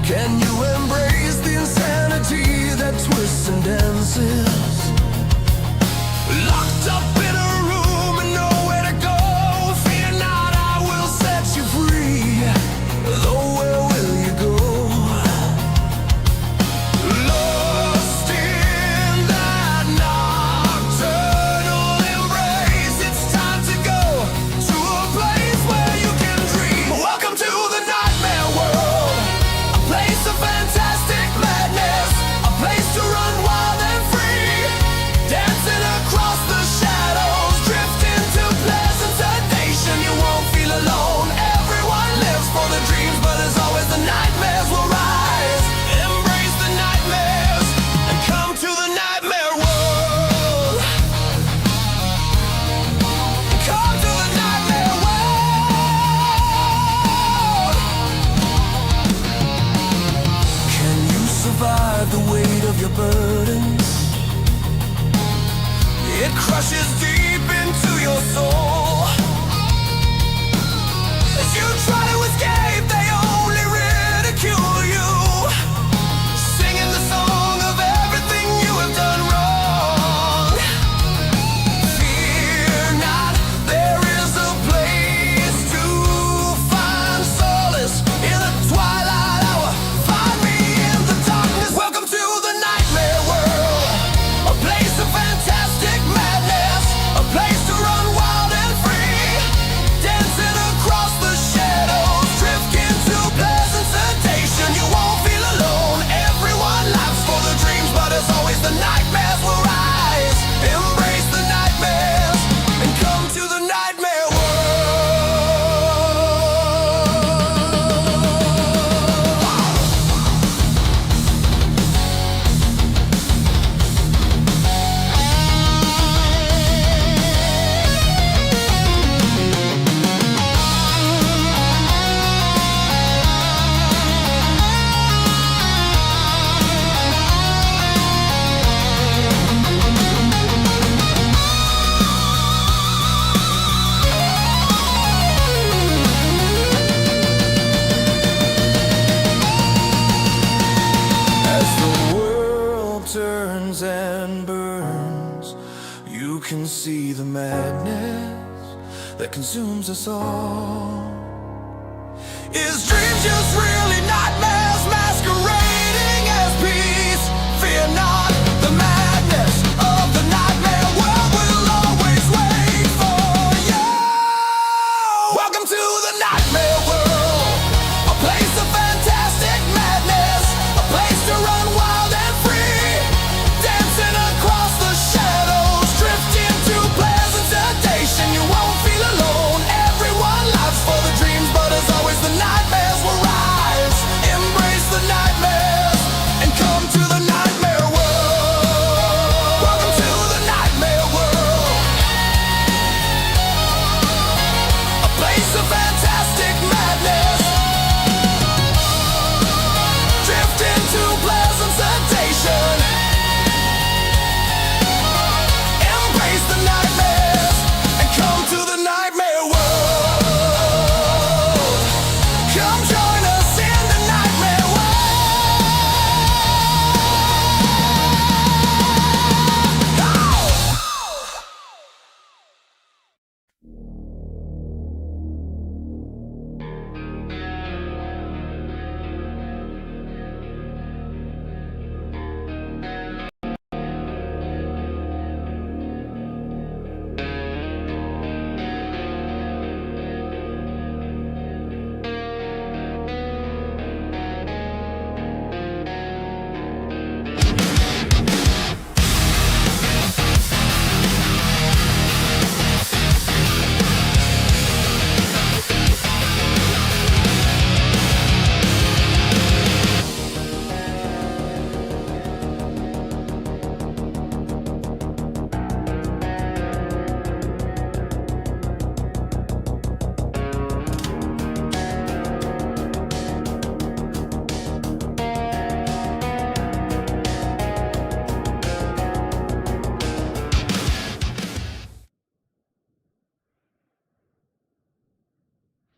Can you embrace the insanity that twists and dances? Locked up in a room and nowhere to go. Fear not, I will set you free. Though where will you go? Lost in that nocturnal embrace. It's time to go to a place where you can dream. Welcome to the nightmare world. Place of fantastic madness, a place to run wild and free, dancing across the shadows, drifting to pleasant sedation. You won't feel alone, everyone lives for the dreams, but as always the nightmares will rise. Embrace the nightmares and come to the nightmare world. Come to the nightmare world. Can you survive the weight of your burdens? It crushes deep into your soul. As you try to escape, they only ridicule you, singing the song of everything you have done wrong. Fear not, there is a place to find solace in the twilight hour. Find me in the darkness. Welcome to the nightmare world, a place of fantastic madness, a place to run wild and free, dancing across the shadows, drifting to pleasant sedation. You won't feel alone, everyone laughs for the dreams, but as always the nightmares will rise. Embrace the nightmares and come to the nightmare world. As the world turns and burns, you can see the madness that consumes us all. Is dreams just really nightmares masquerading as peace? Fear not, the madness of the nightmare world will always wait for you. Welcome to the nightmare world, a place of fantastic madness, a place to run wild and free, dancing across the shadows, drifting to pleasant sedation. You won't feel alone, everyone lives for the dreams, but as always the nightmares will rise.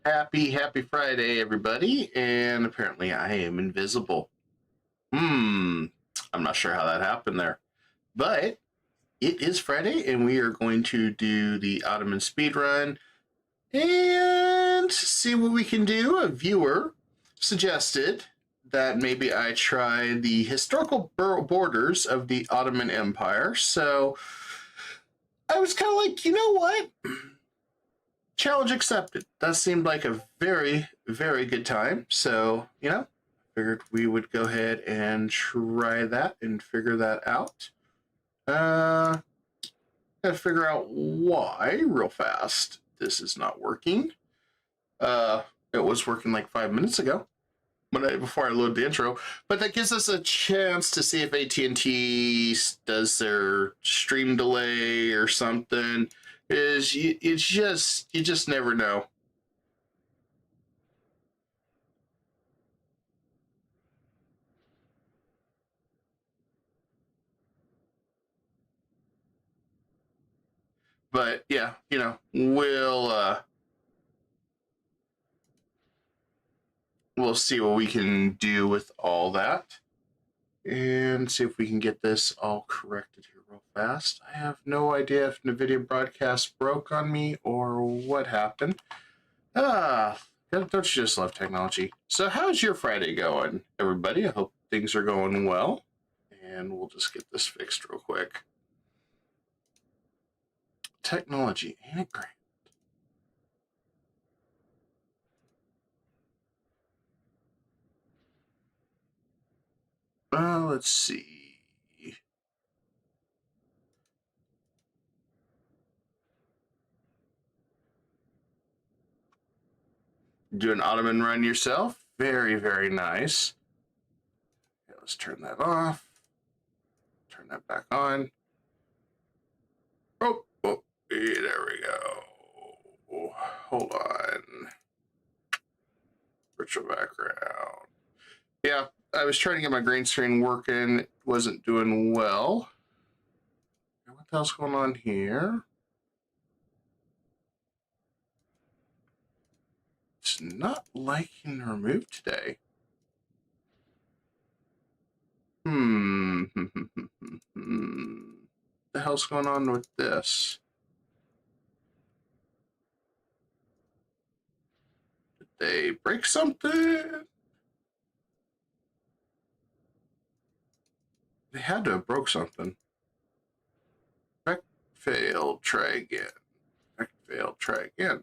Happy Friday, everybody. And apparently I am invisible. I'm not sure how that happened there. But it is Friday, and we are going to do the Ottoman speedrun and see what we can do. A viewer suggested that maybe I try the historical borders of the Ottoman Empire. So I was kind of like, you know what? Challenge accepted. That seemed like a very, very good time. So, figured we would go ahead and try that and figure that out. Gotta figure out why real fast this is not working. It was working like 5 minutes ago before I load the intro, but that gives us a chance to see if AT&T does their stream delay or something. You just never know. But yeah, we'll see what we can do with all that and see if we can get this all corrected here real fast. I have no idea if NVIDIA broadcast broke on me or what happened. Don't you just love technology? So how's your Friday going, everybody? I hope things are going well. And we'll just get this fixed real quick. Technology, ain't it great? Let's see. Do an Ottoman run yourself. Very, very nice. Okay, let's turn that off. Turn that back on. Oh, there we go. Hold on. Virtual background. Yeah, I was trying to get my green screen working. It wasn't doing well. What the hell's going on here? It's not liking remove today. What the hell's going on with this? Did they break something? They had to have broke something. Back failed, try again. Back failed, try again.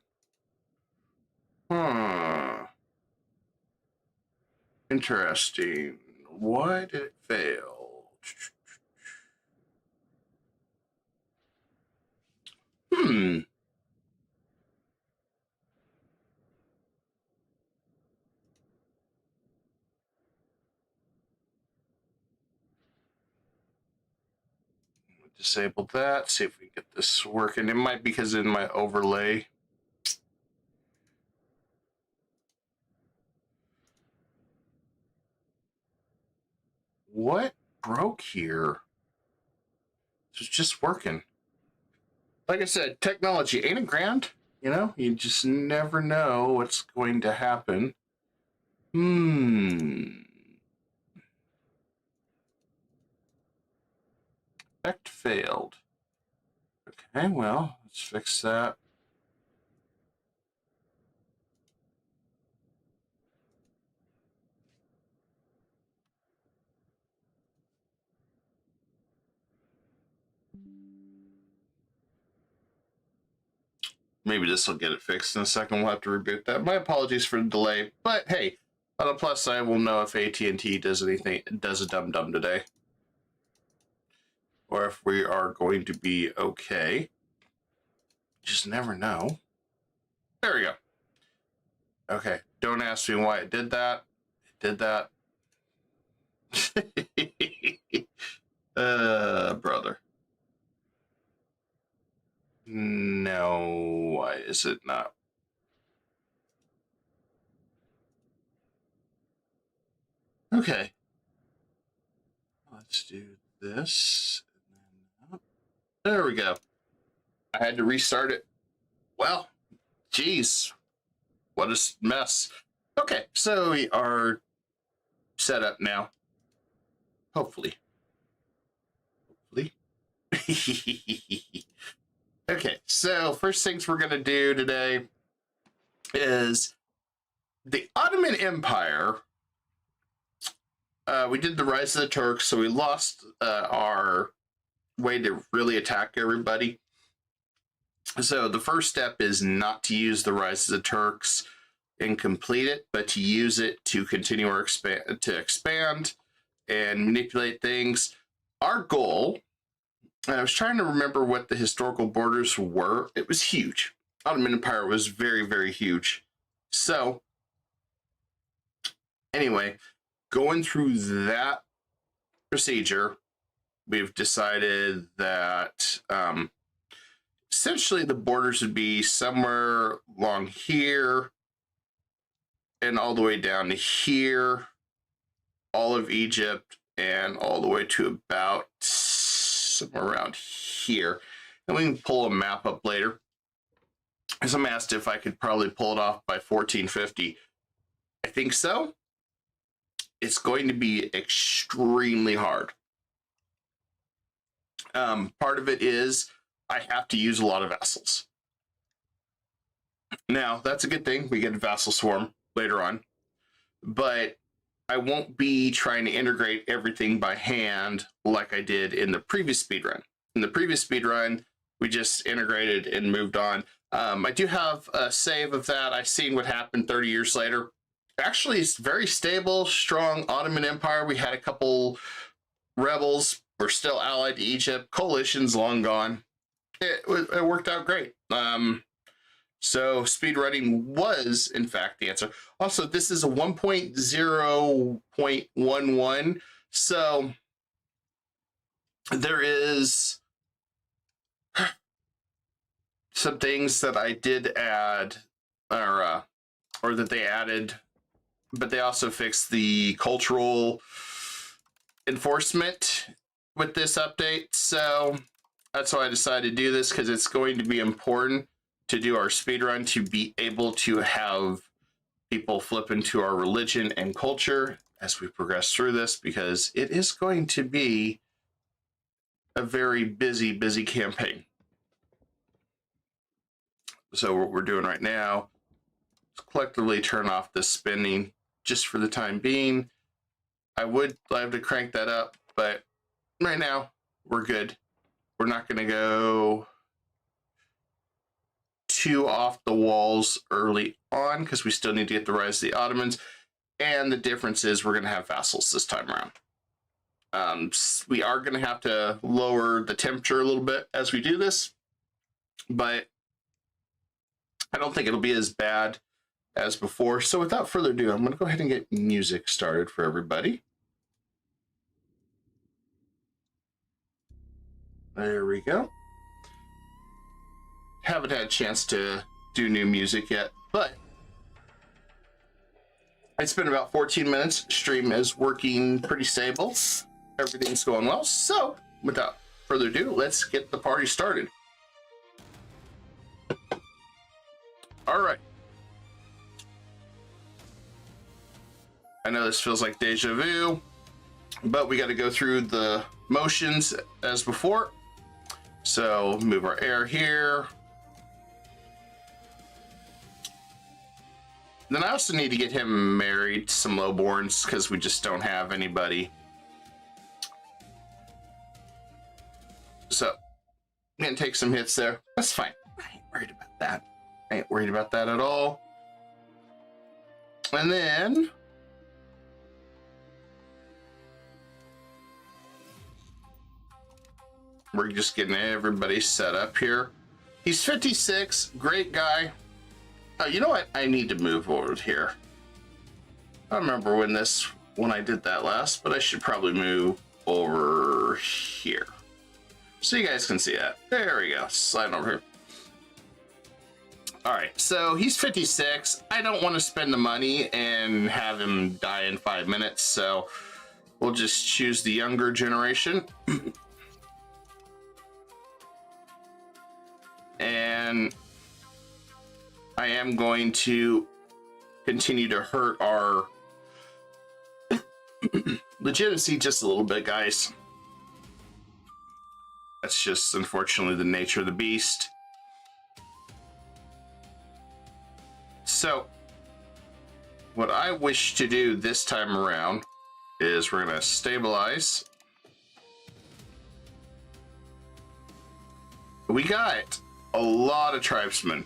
Interesting. Why did it fail? Disable that. See if we get this working. It might be because in my overlay. What broke here? It's just working. Like I said, technology ain't it grand? You just never know what's going to happen. Effect failed. Okay, well, let's fix that. Maybe this will get it fixed in a second. We'll have to reboot that. My apologies for the delay, but hey, on the plus side, we'll know if AT&T does a dum-dum today. Or if we are going to be okay. Just never know. There we go. Okay, don't ask me why it did that. It did that. Brother. No, why is it not? Okay. Let's do this. There we go. I had to restart it. Well, geez. what a mess. Okay, so we are set up now. Hopefully. Okay, so first things we're going to do today is the Ottoman Empire. We did the Rise of the Turks, so we lost our way to really attack everybody. So the first step is not to use the Rise of the Turks and complete it, but to use it to continue our expand and manipulate things. Our goal, and I was trying to remember what the historical borders were. It was huge. Ottoman Empire was very, very huge. So anyway, going through that procedure, we've decided that essentially the borders would be somewhere along here and all the way down to here, all of Egypt, and all the way to about somewhere around here. And we can pull a map up later. Because I'm asked if I could probably pull it off by 1450. I think so. It's going to be extremely hard. Part of it is I have to use a lot of vassals. Now, that's a good thing. We get a vassal swarm later on. But I won't be trying to integrate everything by hand like I did in the previous speedrun. In the previous speedrun, we just integrated and moved on. I do have a save of that. I've seen what happened 30 years later. Actually, it's very stable, strong Ottoman Empire. We had a couple rebels. We're still allied to Egypt. Coalition's long gone. It worked out great. So speedrunning was, in fact, the answer. Also, this is a 1.0.11. So there is some things that I did add, or that they added, but they also fixed the cultural enforcement with this update. So that's why I decided to do this, because it's going to be important to do our speedrun to be able to have people flip into our religion and culture as we progress through this, because it is going to be a very busy campaign. So what we're doing right now is collectively turn off this spinning just for the time being. I would love to crank that up, but right now we're good. We're not going to go too off the walls early on because we still need to get the Rise of the Ottomans. And the difference is we're going to have vassals this time around. We are going to have to lower the temperature a little bit as we do this, but I don't think it'll be as bad as before. So without further ado, I'm going to go ahead and get music started for everybody. There we go. Haven't had a chance to do new music yet, but it's been about 14 minutes. Stream is working pretty stable. Everything's going well. So without further ado, let's get the party started. All right. I know this feels like deja vu, but we got to go through the motions as before. So move our air here. Then I also need to get him married to some lowborns because we just don't have anybody. So I'm gonna take some hits there. That's fine. I ain't worried about that. I ain't worried about that at all. And then we're just getting everybody set up here. He's 56, great guy. Oh, you know what? I need to move over here. I don't remember when I did that last, but I should probably move over here so you guys can see that. There we go. Slide over here. All right, so he's 56. I don't want to spend the money and have him die in 5 minutes, so we'll just choose the younger generation. And I am going to continue to hurt our legitimacy just a little bit, guys. That's just unfortunately the nature of the beast. So what I wish to do this time around is we're going to stabilize. We got a lot of tribesmen.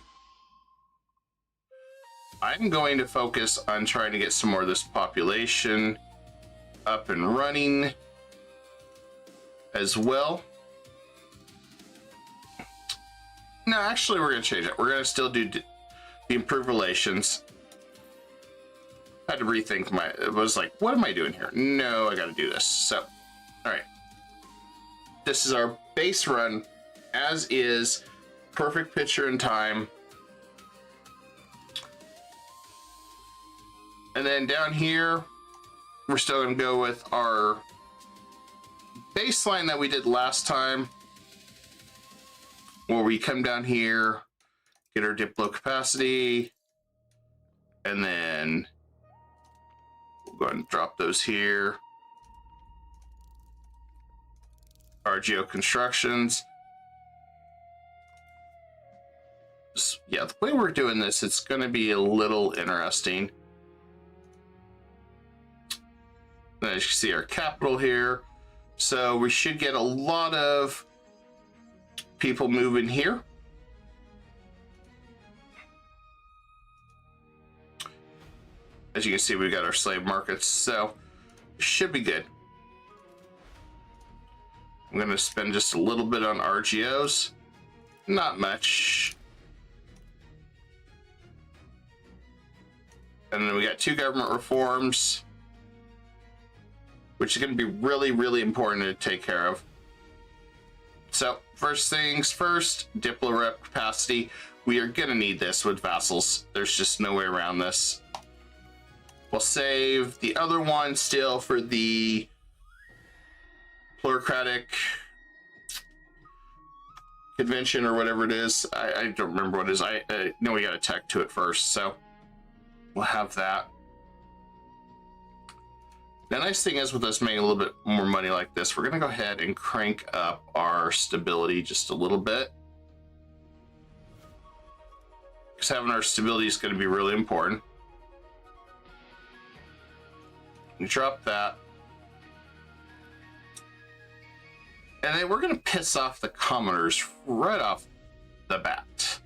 I'm going to focus on trying to get some more of this population up and running as well. No, actually, we're going to change it. We're going to still do the improved relations. I had to rethink it was like, what am I doing here? No, I got to do this. So, all right. This is our base run as is. Perfect picture in time. And then down here, we're still going to go with our baseline that we did last time, where we come down here, get our diplo capacity, and then we'll go ahead and drop those here. Our geo constructions. Yeah, the way we're doing this, it's going to be a little interesting. As you can see, our capital here. So we should get a lot of people moving here. As you can see, we've got our slave markets, so it should be good. I'm going to spend just a little bit on RGOs. Not much. And then we got 2 government reforms, which is going to be really, really important to take care of. So first things first, diplo rep capacity. We are going to need this with vassals. There's just no way around this. We'll save the other one still for the plurocratic convention or whatever it is. I don't remember what it is. I know we got to tech to it first, so we'll have that. The nice thing is with us making a little bit more money like this, we're going to go ahead and crank up our stability just a little bit. Because having our stability is going to be really important. We drop that. And then we're going to piss off the commoners right off the bat.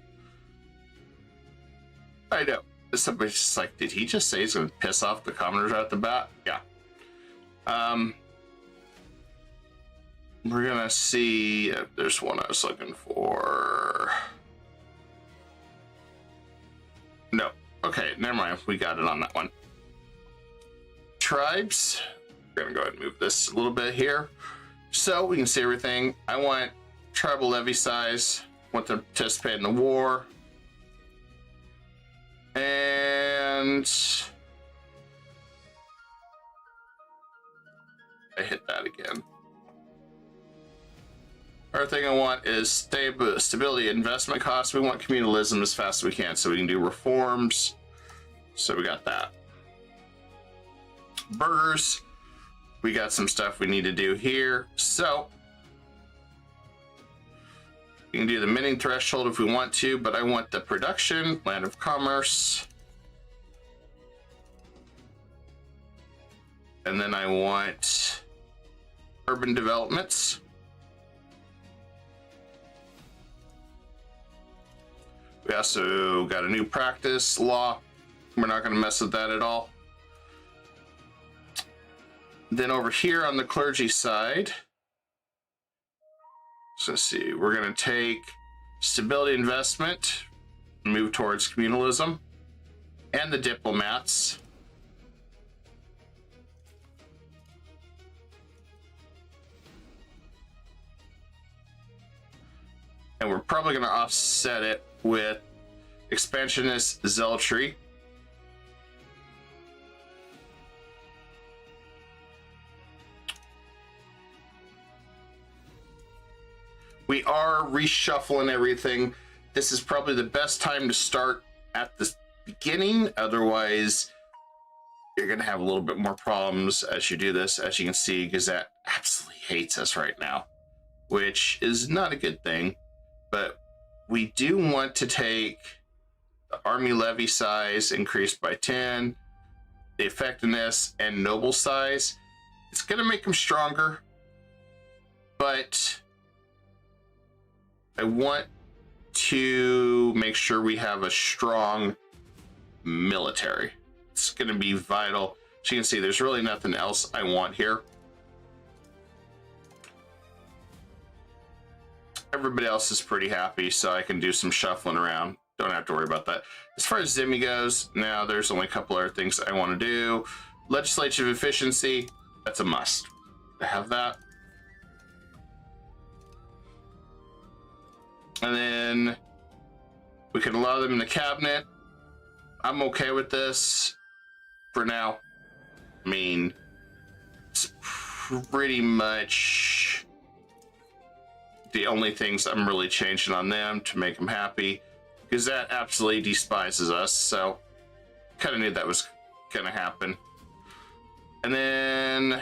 I know. Somebody's just like, did he just say he's going to piss off the commoners right off the bat? Yeah. We're gonna see if there's one I was looking for. No. Okay, never mind. We got it on that one. Tribes. We're gonna go ahead and move this a little bit here so we can see everything. I want tribal levy size. Want them to participate in the war. And I hit that again. Other thing I want is stability investment costs. We want communalism as fast as we can so we can do reforms. So we got that. Burgers. We got some stuff we need to do here. So we can do the minting threshold if we want to, but I want the production, land of commerce. And then I want urban developments. We also got a new practice law. We're not going to mess with that at all. Then over here on the clergy side, so let's see, we're going to take stability investment, move towards communalism, and the diplomats. And we're probably going to offset it with expansionist zealotry. We are reshuffling everything. This is probably the best time to start at the beginning. Otherwise, you're going to have a little bit more problems as you do this. As you can see, Gazette absolutely hates us right now, which is not a good thing. But we do want to take the army levy size increased by 10, the effectiveness and noble size. It's going to make them stronger, but I want to make sure we have a strong military. It's going to be vital. As you can see, there's really nothing else I want here. Everybody else is pretty happy, so I can do some shuffling around. Don't have to worry about that. As far as Zimmy goes, now there's only a couple other things I want to do. Legislative efficiency, that's a must. I have that. And then we can allow them in the cabinet. I'm okay with this for now. I mean, it's pretty much the only things I'm really changing on them to make them happy, because that absolutely despises us. So kind of knew that was going to happen. And then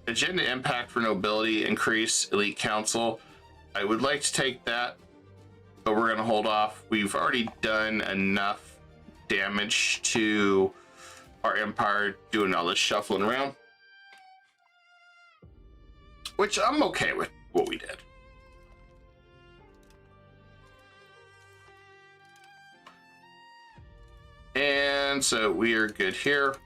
agenda impact for nobility, increase elite council. I would like to take that, but we're going to hold off. We've already done enough damage to our empire doing all this shuffling around, which I'm okay with what we did. And so we are good here.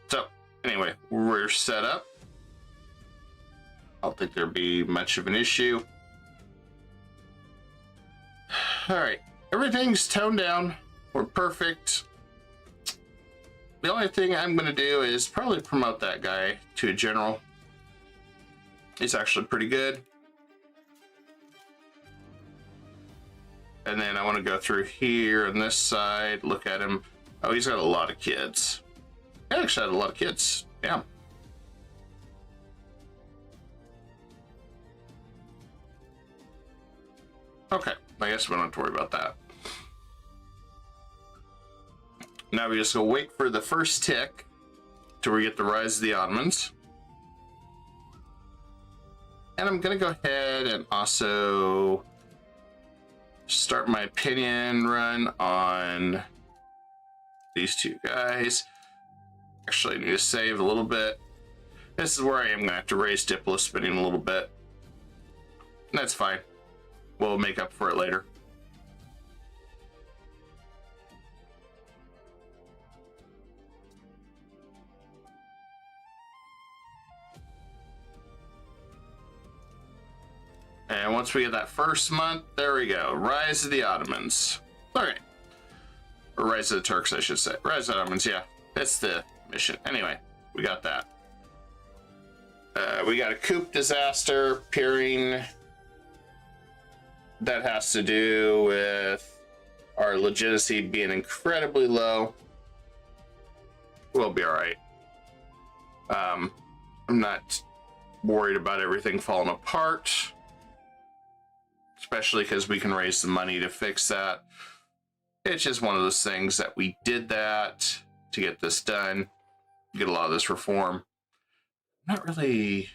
So anyway, we're set up. I don't think there'll be much of an issue. All right, everything's toned down. We're perfect. The only thing I'm going to do is probably promote that guy to a general. He's actually pretty good. And then I want to go through here on this side, look at him. Oh, he's got a lot of kids. He actually had a lot of kids. Yeah. Okay, I guess we don't have to worry about that. Now we just go wait for the first tick till we get the rise of the Ottomans. And I'm going to go ahead and also start my opinion run on these two guys. Actually, I need to save a little bit. This is where I am going to have to raise Diplo spending a little bit. That's fine. We'll make up for it later. And once we get that first month, there we go. Rise of the Ottomans. Okay. Or Rise of the Turks, I should say. Rise of the Ottomans, yeah. That's the mission. Anyway, we got that. We got a coup disaster appearing. That has to do with our legitimacy being incredibly low. We'll be all right. I'm not worried about everything falling apart, especially because we can raise the money to fix that. It's just one of those things that we did that to get this done, get a lot of this reform. I'm not really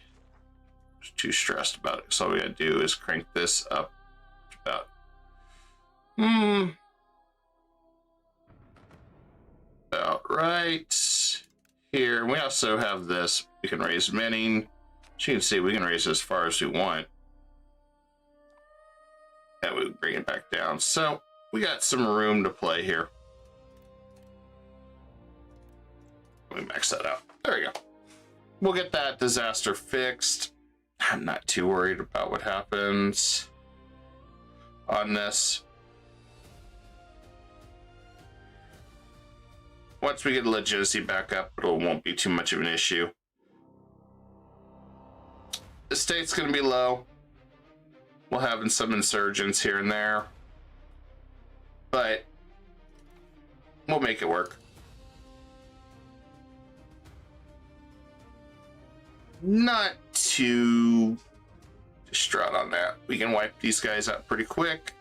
too stressed about it, so all we gotta do is crank this up to about right here. And we also have this, we can raise minting. As you can see, we can raise as far as we want. And we bring it back down. So we got some room to play here. Let me max that out. There we go. We'll get that disaster fixed. I'm not too worried about what happens on this. Once we get the legitimacy back up, it won't be too much of an issue. The state's going to be low. We'll have some insurgents here and there, but we'll make it work. Not too distressed drought on that. We can wipe these guys out pretty quick.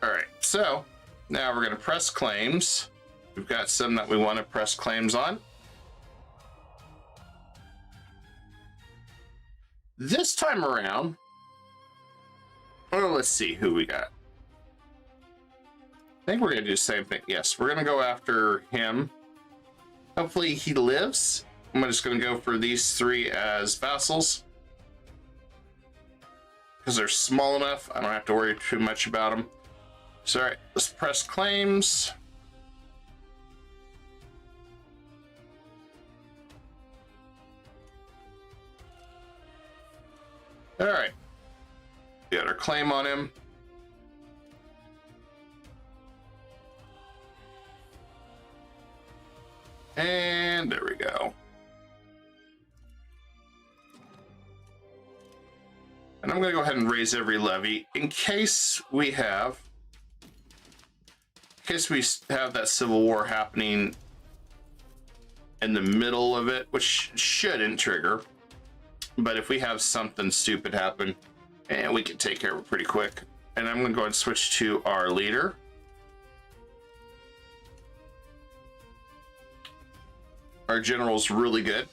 All right, so now we're going to press claims. We've got some that we want to press claims on. This time around, well, let's see who we got. I think we're going to do the same thing. Yes, we're going to go after him. Hopefully he lives. I'm just going to go for these 3 as vassals, because they're small enough. I don't have to worry too much about them. So, all right, let's press claims. All right, we got our claim on him. And there we go. And I'm going to go ahead and raise every levy in case we have that civil war happening in the middle of it, which shouldn't trigger. But if we have something stupid happen, and we can take care of it pretty quick. And I'm going to go ahead and switch to our leader. Our general's really good.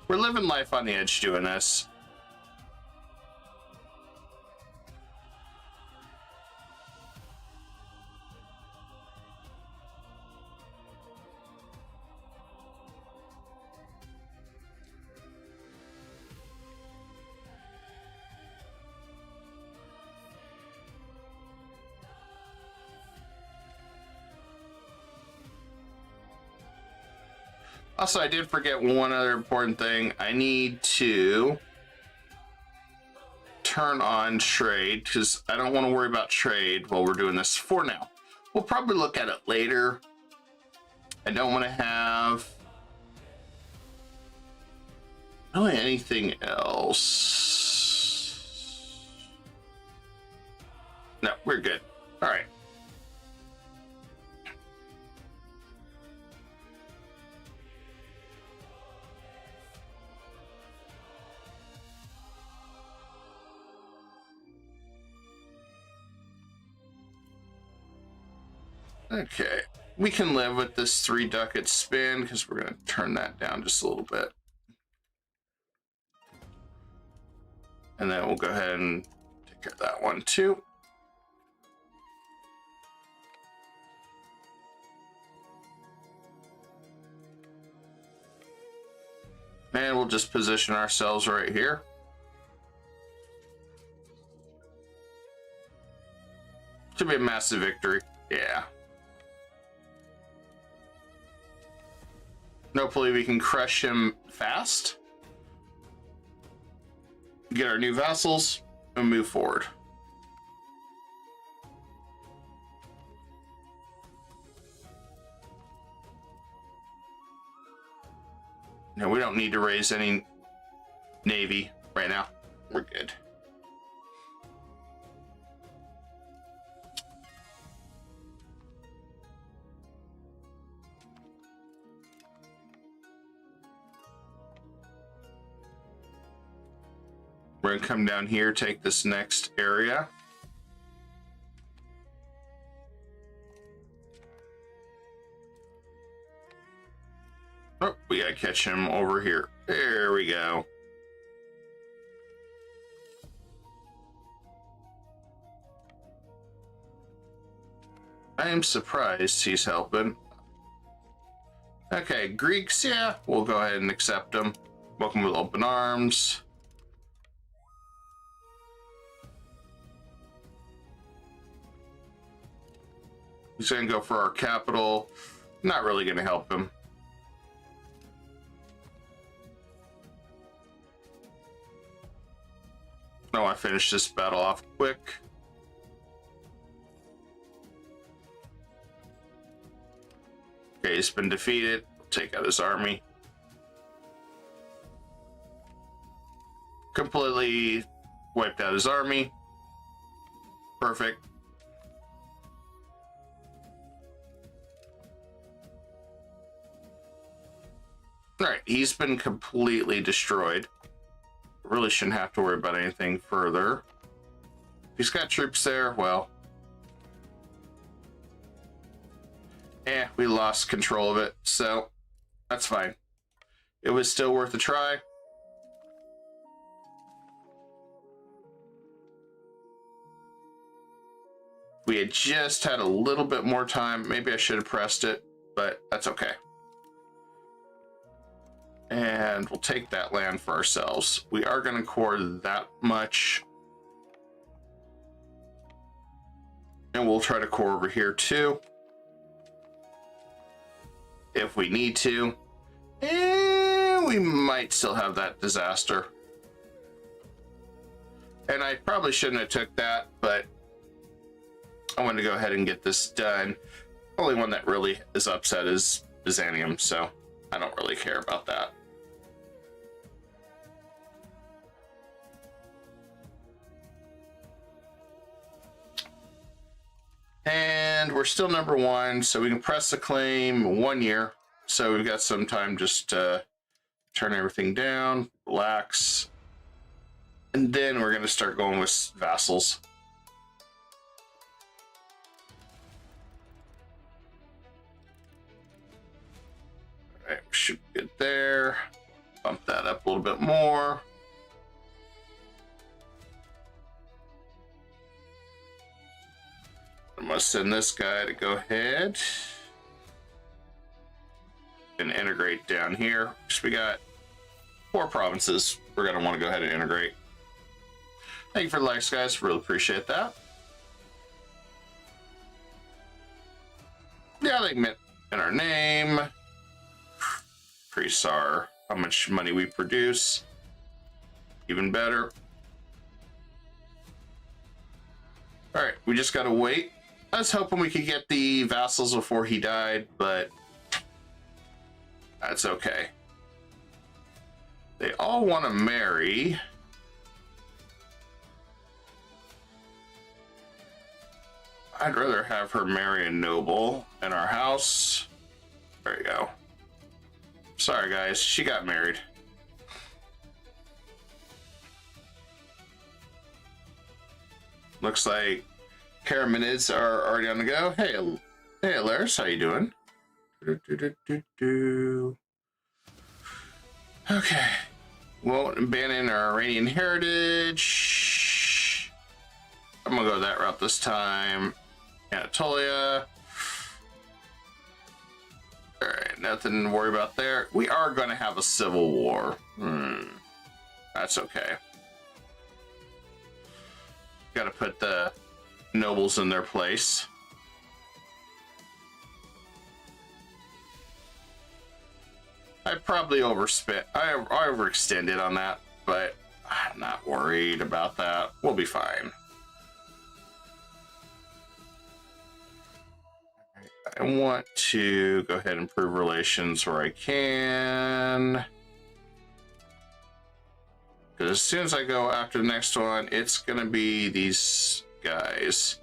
We're living life on the edge doing this. Also, I did forget one other important thing. I need to turn on trade, because I don't want to worry about trade while we're doing this for now. We'll probably look at it later. I don't want to have really anything else. No, we're good. All right. Okay, we can live with this 3 ducat spin because we're going to turn that down just a little bit. And then we'll go ahead and take care of that one too. And we'll just position ourselves right here. Should be a massive victory. Yeah. Hopefully we can crush him fast, get our new vassals, and move forward. No, we don't need to raise any navy right now. We're good. We're going to come down here, take this next area. Oh, we got to catch him over here. There we go. I am surprised he's helping. Okay, Greeks, yeah, we'll go ahead and accept them. Welcome with open arms. He's going to go for our capital. Not really going to help him. I want to finish this battle off quick. Okay, he's been defeated. Take out his army. Completely wiped out his army. Perfect. All right, he's been completely destroyed. Really shouldn't have to worry about anything further. If he's got troops there, well, we lost control of it, so that's fine. It was still worth a try. We had just had a little bit more time. Maybe I should have pressed it, but that's okay. And we'll take that land for ourselves. We are going to core that much. And we'll try to core over here too, if we need to. And we might still have that disaster. And I probably shouldn't have took that, but I wanted to go ahead and get this done. Only one that really is upset is Byzantium, so I don't really care about that. And we're still number one, so we can press the claim 1 year. So we've got some time just to turn everything down, relax. And then we're going to start going with vassals. All right, we should be good there. Bump that up a little bit more. I'm going to send this guy to go ahead and integrate down here. So we got 4 provinces we're going to want to go ahead and integrate. Thank you for the likes, guys. Really appreciate that. Yeah, they admit in our name. Increase our how much money we produce. Even better. All right, we just got to wait. I was hoping we could get the vassals before he died, but that's okay. They all want to marry. I'd rather have her marry a noble in our house. There you go. Sorry, guys. She got married. Looks like Caraminids are already on the go. Hey, Alaris, how you doing? Okay. Won't abandon our Iranian heritage. I'm gonna go that route this time. Anatolia. All right, nothing to worry about there. We are gonna have a civil war. That's okay. Got to put the nobles in their place. I probably overspent. I overextended on that, but I'm not worried about that. We'll be fine. I want to go ahead and improve relations where I can. Because as soon as I go after the next one, it's going to be these guys.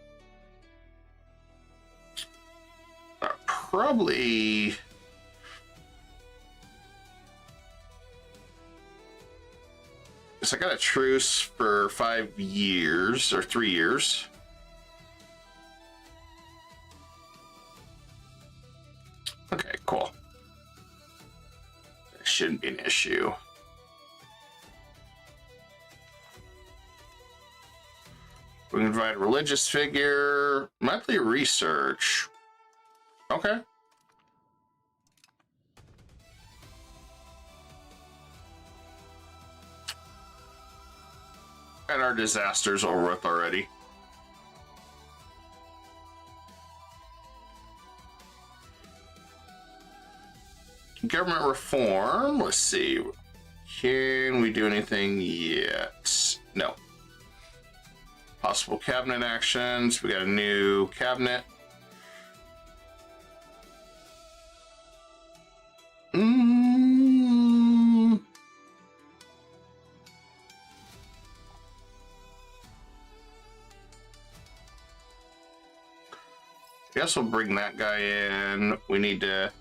Probably... So I got a truce for 5 years, or 3 years. Okay, cool. That shouldn't be an issue. We can provide a religious figure, monthly research. Okay. And our disasters are worth already. Government reform. Let's see. Can we do anything yet? No. Possible cabinet actions. We got a new cabinet. Guess we'll bring that guy in. We need to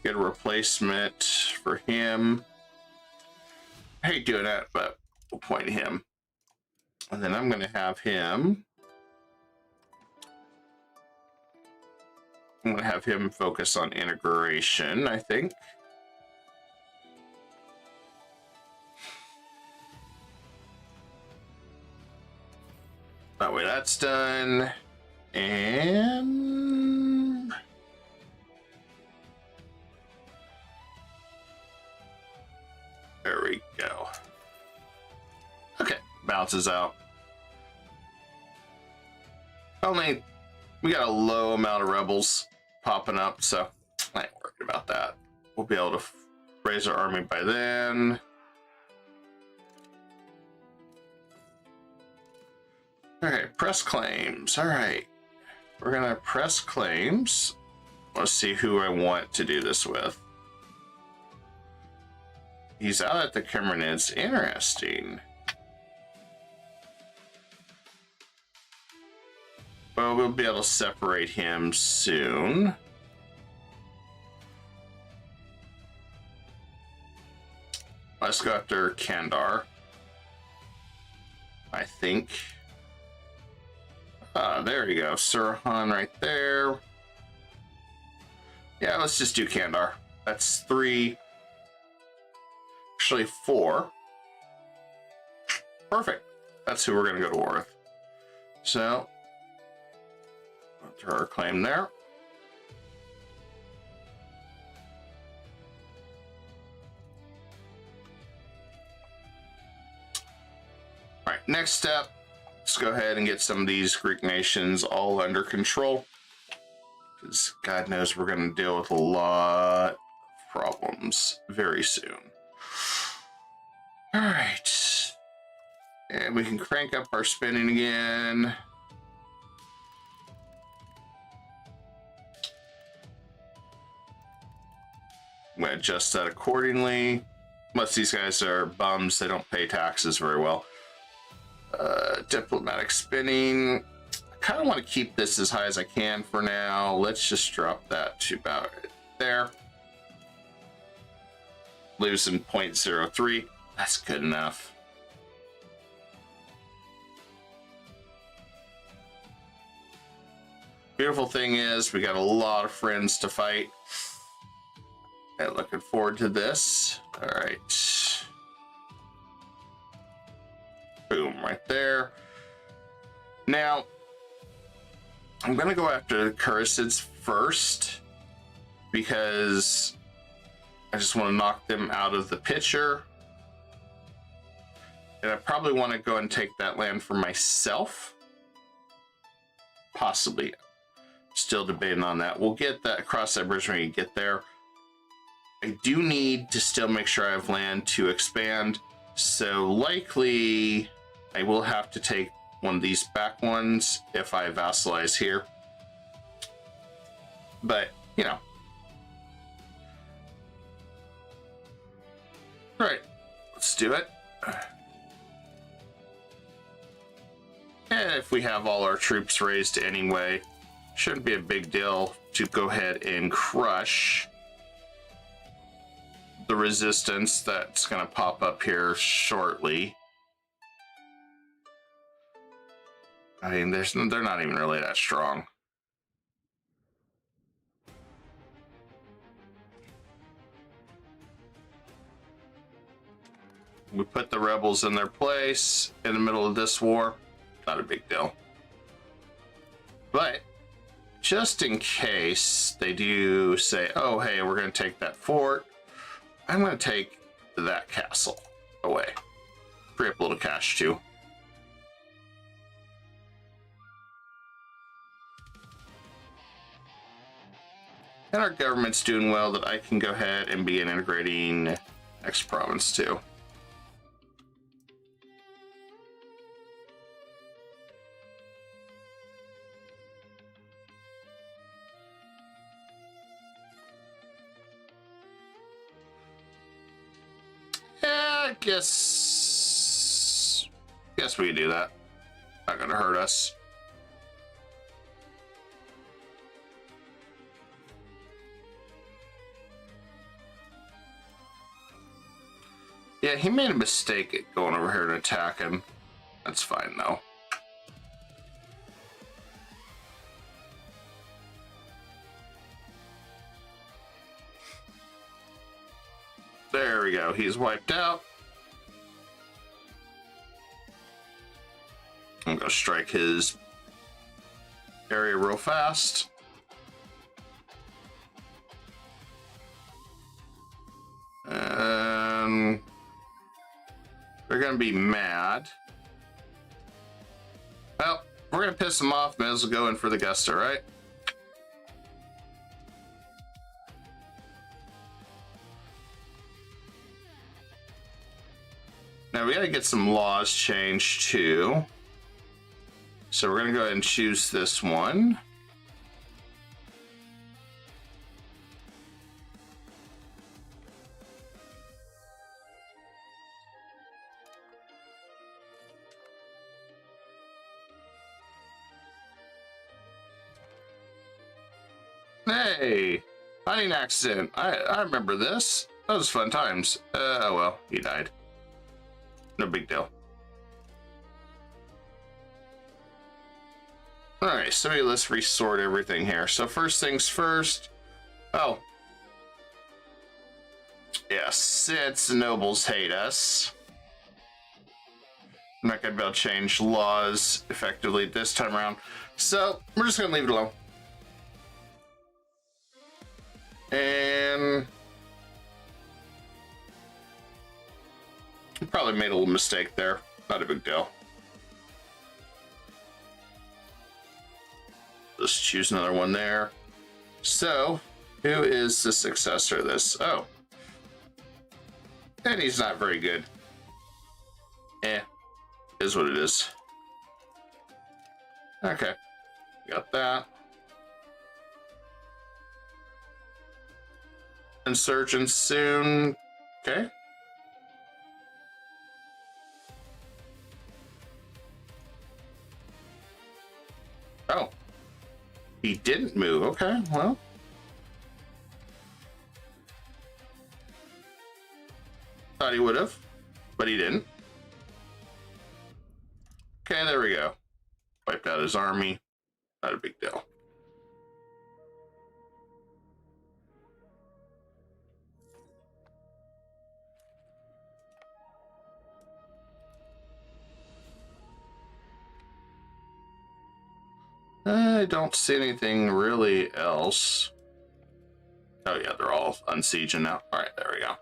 Get a replacement for him. I hate doing that, but we'll point him. And then I'm going to have him. I'm going to have him focus on integration, I think. That way that's done. And there we go. Okay, bounces out. We got a low amount of rebels popping up, so I ain't worried about that. We'll be able to raise our army by then. All right, press claims. All right, we're gonna press claims. Let's see who I want to do this with. He's out at the Kimmernids. Interesting. Well, we'll be able to separate him soon. Let's go after Kandar. I think. There you go. Sirhan right there. Yeah, let's just do Kandar. That's 3. Actually 4. Perfect. That's who we're going to go to war with. So, throw our claim there. All right, next step. Let's go ahead and get some of these Greek nations all under control. Because God knows we're going to deal with a lot of problems very soon. All right. And we can crank up our spending again. I'm going to adjust that accordingly. Unless these guys are bums, they don't pay taxes very well. Diplomatic spending. I kind of want to keep this as high as I can for now. Let's just drop that to about there. Losing 0.03. That's good enough. Beautiful thing is we got a lot of friends to fight. And looking forward to this. All right. Boom, right there. Now, I'm going to go after the Kurasids first because I just want to knock them out of the picture. And I probably want to go and take that land for myself. Possibly. Still debating on that. We'll get that across that bridge when we get there. I do need to still make sure I have land to expand. So likely I will have to take one of these back ones if I vassalize here. But, you know. All right, let's do it. And if we have all our troops raised anyway, shouldn't be a big deal to go ahead and crush the resistance that's going to pop up here shortly. I mean, they're not even really that strong. We put the rebels in their place in the middle of this war. Not a big deal. But just in case they do say, oh, hey, we're going to take that fort, I'm going to take that castle away. Free up a little cash too. And our government's doing well that I can go ahead and begin integrating next province too. Yeah, I guess we can do that. Not gonna hurt us. Yeah, he made a mistake at going over here and attacking. That's fine, though. There we go. He's wiped out. I'm going to strike his area real fast. And they're going to be mad. Well, we're going to piss them off. May as well go in for the gusto, right? Now we got to get some laws changed too. So we're going to go ahead and choose this one. Hey, hunting accident. I remember this. That was fun times. Oh well, he died. No big deal. Alright, so let's resort everything here. So first things first. Oh. Yes, since the nobles hate us, I'm not going to be able to change laws effectively this time around. So we're just going to leave it alone. And probably made a little mistake there. Not a big deal. Let's choose another one there. So, who is the successor of this? Oh. And he's not very good. Is what it is. Okay. Got that. Insurgents soon. Okay. Oh. He didn't move. Okay, well. Thought he would have, but he didn't. Okay, there we go. Wiped out his army. Not a big deal. I don't see anything really else. Oh yeah, they're all unsieging now. All right, there we go.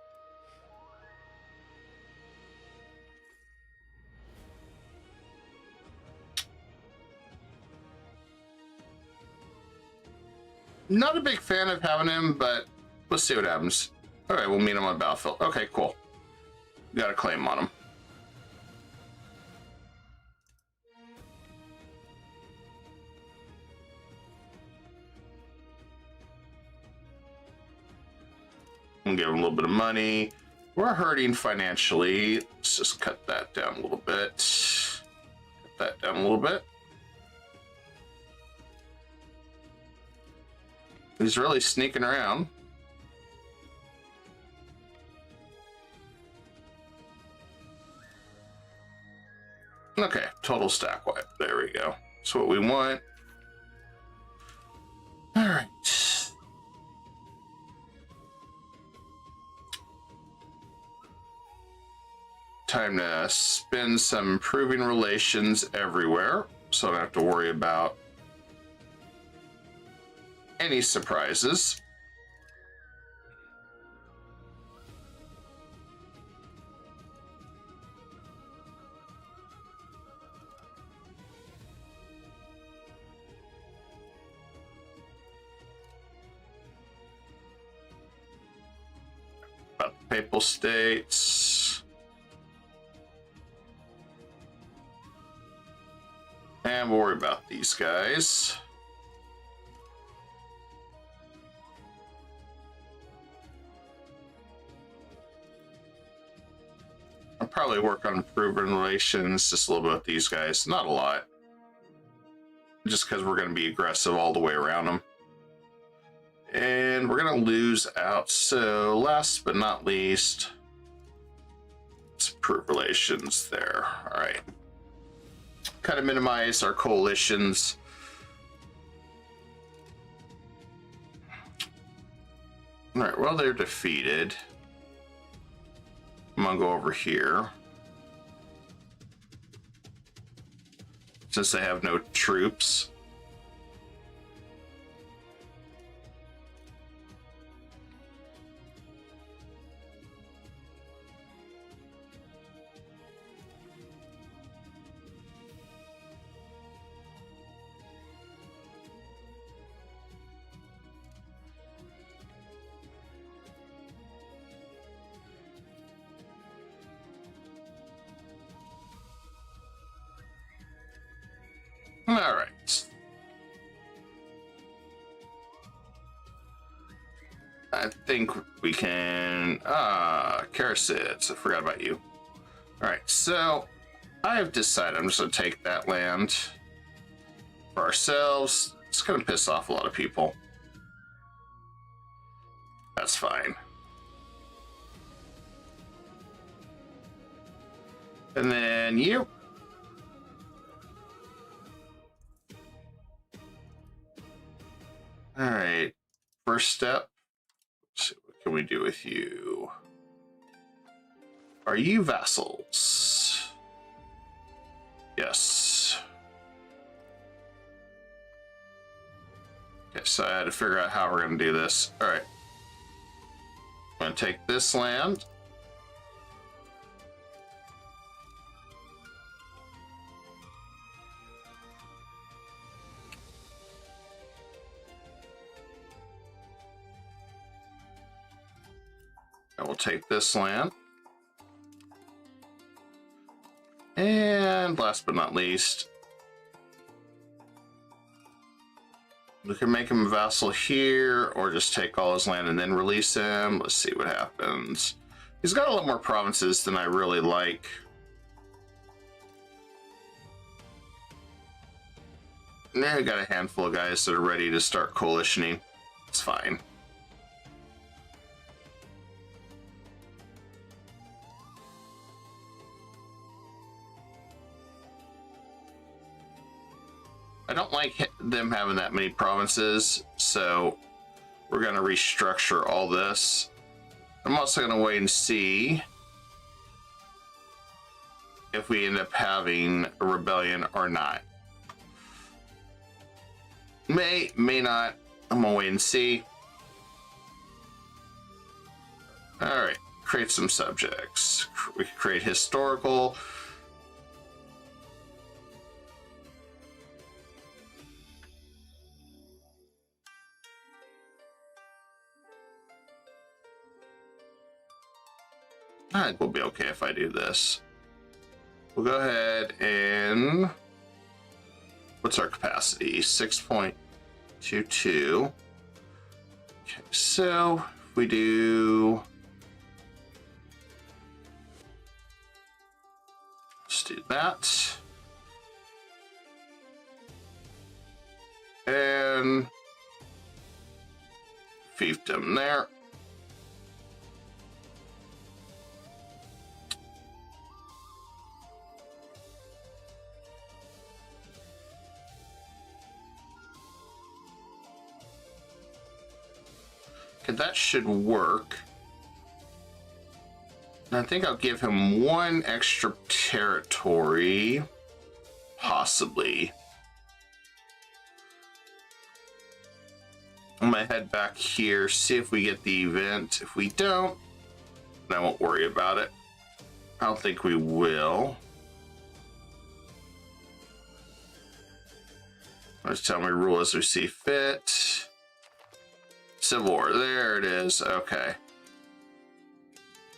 Not a big fan of having him, but let's see what happens. All right, we'll meet him on battlefield. Okay, cool. Got a claim on him. And give him a little bit of money. We're hurting financially. Let's just cut that down a little bit. Cut that down a little bit. He's really sneaking around. Okay, total stack wipe. There we go. That's what we want. All right. Time to spin some improving relations everywhere, so I don't have to worry about any surprises. About the Papal States. And we'll worry about these guys. I'll probably work on improving relations just a little bit with these guys. Not a lot. Just because we're going to be aggressive all the way around them. And we're going to lose out. So last but not least, Approve relations there. All right. Kind of minimize our coalitions. All right, well, they're defeated. I'm gonna go over here. Since they have no troops. All right. I think we can... Karasids. I forgot about you. All right, so I've decided I'm just going to take that land for ourselves. It's going to piss off a lot of people. That's fine. And then you... All right, first step. Let's see, what can we do with you? Are you vassals? Yes. Okay, so I had to figure out how we're going to do this. All right. I'm going to take this land. I will take this land. And last but not least, we can make him a vassal here, or just take all his land and then release him. Let's see what happens. He's got a lot more provinces than I really like. Now I got a handful of guys that are ready to start coalitioning. It's fine. I don't like them having that many provinces, so we're going to restructure all this. I'm also going to wait and see if we end up having a rebellion or not. May not. I'm going to wait and see. All right, create some subjects. We can create historical. I think we'll be okay if I do this. We'll go ahead and... What's our capacity? 6.22. Okay, so if we do... Let's do that. And... fiefdom there. Okay, that should work. And I think I'll give him one extra territory. Possibly. I'm gonna head back here, see if we get the event. If we don't, then I won't worry about it. I don't think we will. Just tell me rule as we see fit. Civil War, there it is. Okay.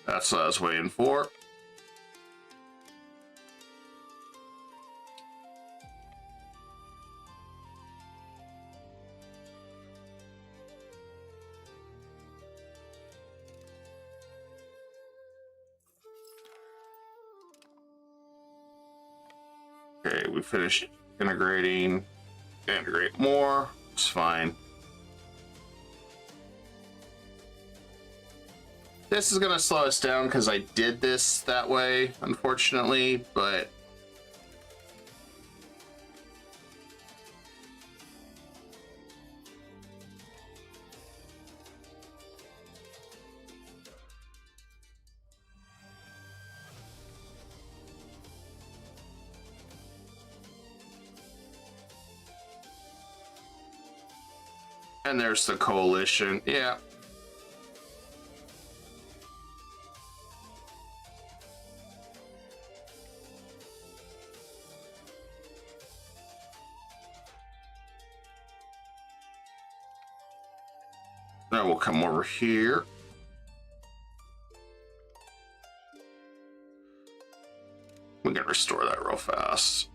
That's what I was waiting for. Okay, we finished integrating. Integrate more. It's fine. This is gonna slow us down because I did this that way, unfortunately, but and there's the coalition. Yeah. Now we'll come over here. We can restore that real fast.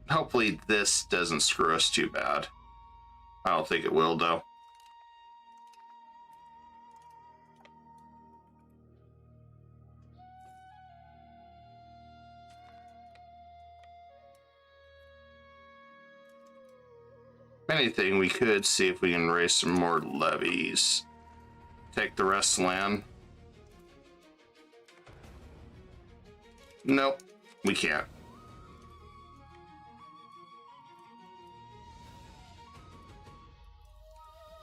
Hopefully this doesn't screw us too bad. I don't think it will, though. If anything, we could see if we can raise some more levies. Take the rest of the land. Nope, we can't.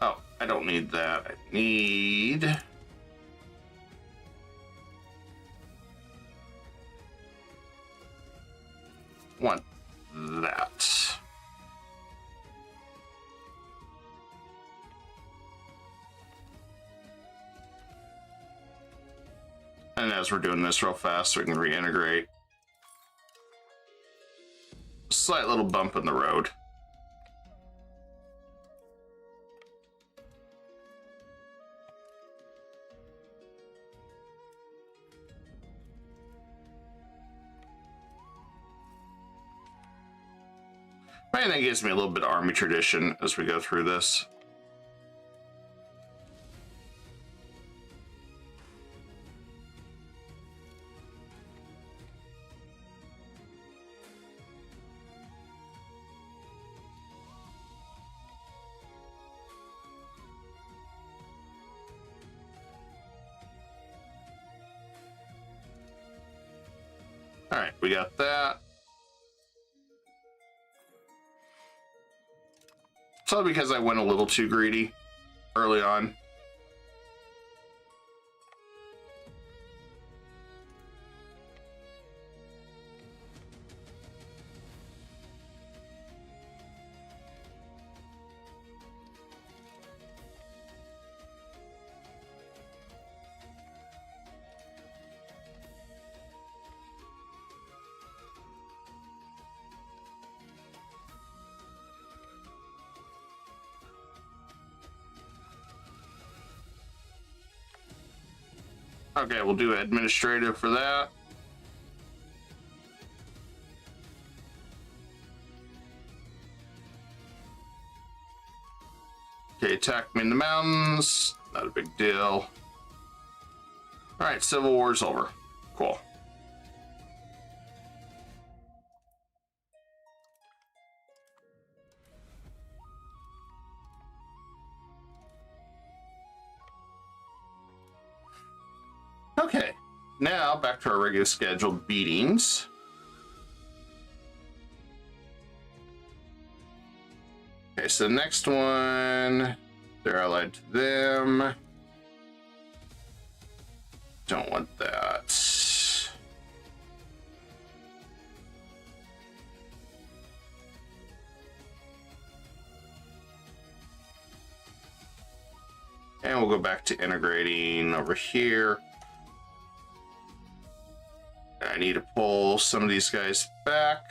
Oh, I don't need that. I need... want that. And as we're doing this real fast, we can reintegrate. Slight little bump in the road. I think it gives me a little bit of army tradition as we go through this. All right, we got that. Probably because I went a little too greedy early on. Okay, we'll do administrative for that. Okay, attack me in the mountains. Not a big deal. All right, Civil War's over. Cool. Okay, now back to our regular scheduled beatings. Okay, so the next one, they're allied to them. Don't want that. And we'll go back to integrating over here. I need to pull some of these guys back.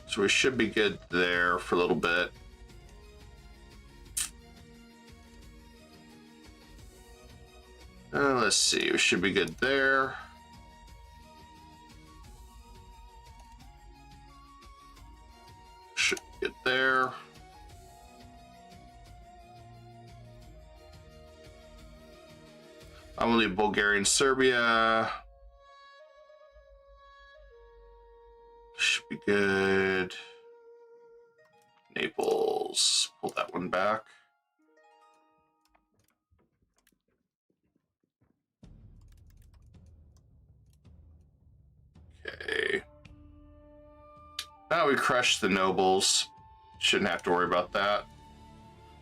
So we should be good there for a little bit. Let's see, we should be good there. Should be good there. I will leave Bulgaria and Serbia. Should be good. Naples. Pull that one back. Okay. Now we crushed the nobles. Shouldn't have to worry about that.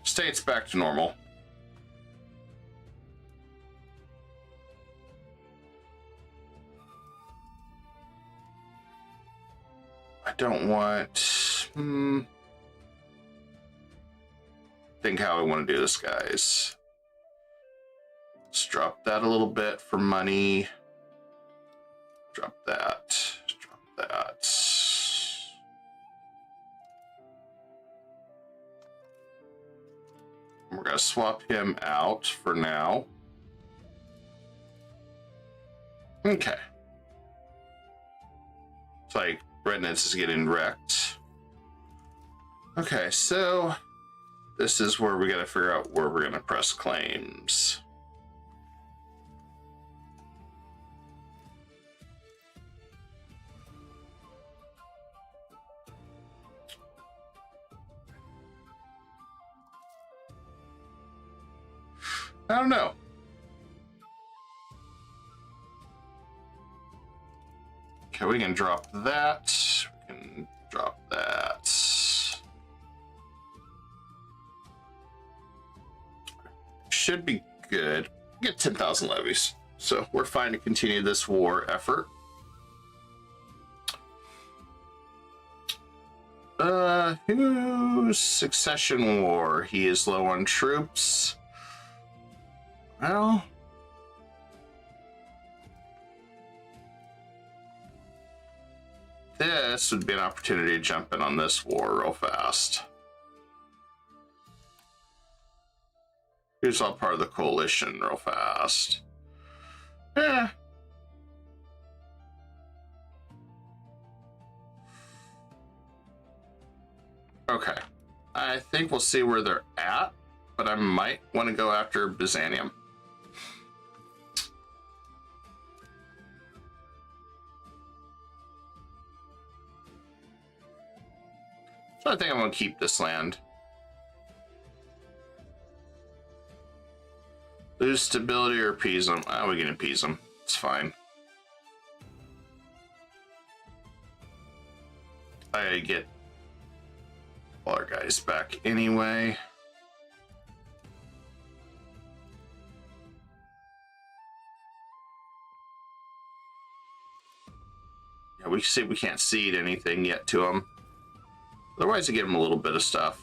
States back to normal. I don't want... think how I want to do this, guys. Let's drop that a little bit for money. Drop that. Drop that. We're going to swap him out for now. Okay. It's like Redness is getting wrecked. Okay, so this is where we got to figure out where we're going to press claims. I don't know. Okay, we can drop that. We can drop that. Should be good. Get 10,000 levies. So we're fine to continue this war effort. Who's succession war? He is low on troops. Well, this would be an opportunity to jump in on this war real fast. Here's all part of the coalition real fast. Eh. Okay. I think we'll see where they're at, but I might want to go after Byzantium. So I think I'm going to keep this land. Lose stability or appease them. Oh, we can appease them. It's fine. I get all our guys back anyway. Yeah, we see we can't cede anything yet to them. Otherwise, I give them a little bit of stuff.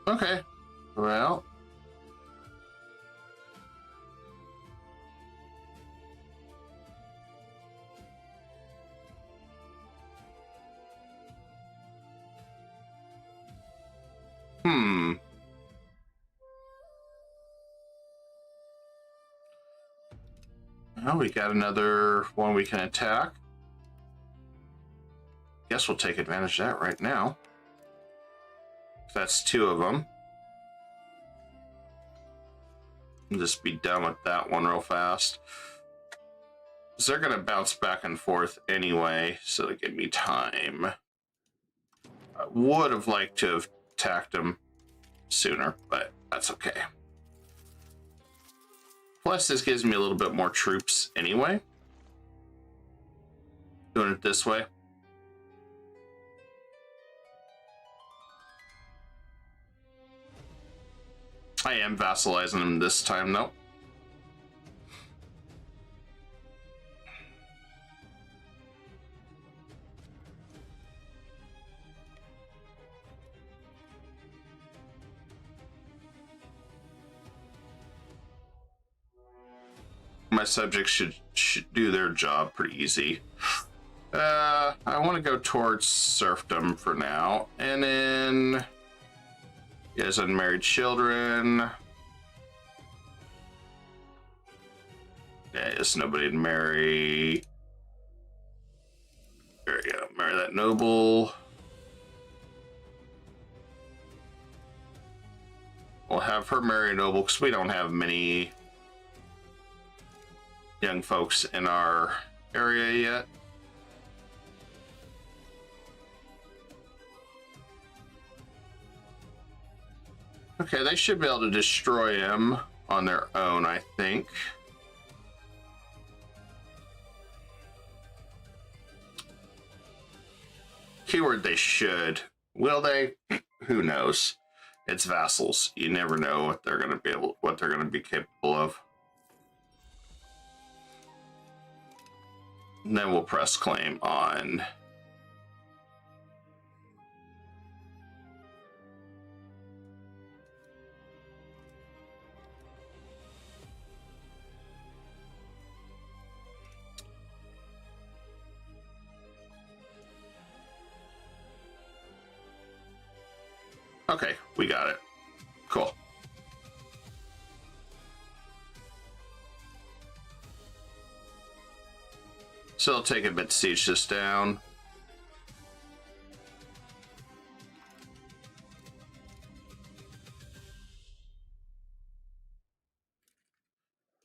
Okay, well. Well, we got another one we can attack. Guess we'll take advantage of that right now. That's two of them. I'll just be done with that one real fast. Because they're going to bounce back and forth anyway, so they give me time. I would have liked to have attacked them sooner, but that's okay. Plus, this gives me a little bit more troops anyway. Doing it this way. I am vassalizing them this time, though. My subjects should do their job pretty easy. I want to go towards serfdom for now, and then you guys unmarried children. Yeah, just nobody to marry. There you go. Marry that noble. We'll have her marry a noble because we don't have many young folks in our area yet. Okay, they should be able to destroy him on their own, I think. Keyword they should. Will they? Who knows? It's vassals. You never know what they're going to be capable of. And then we'll press claim on okay, we got it. Cool. So it'll take a bit to siege this down.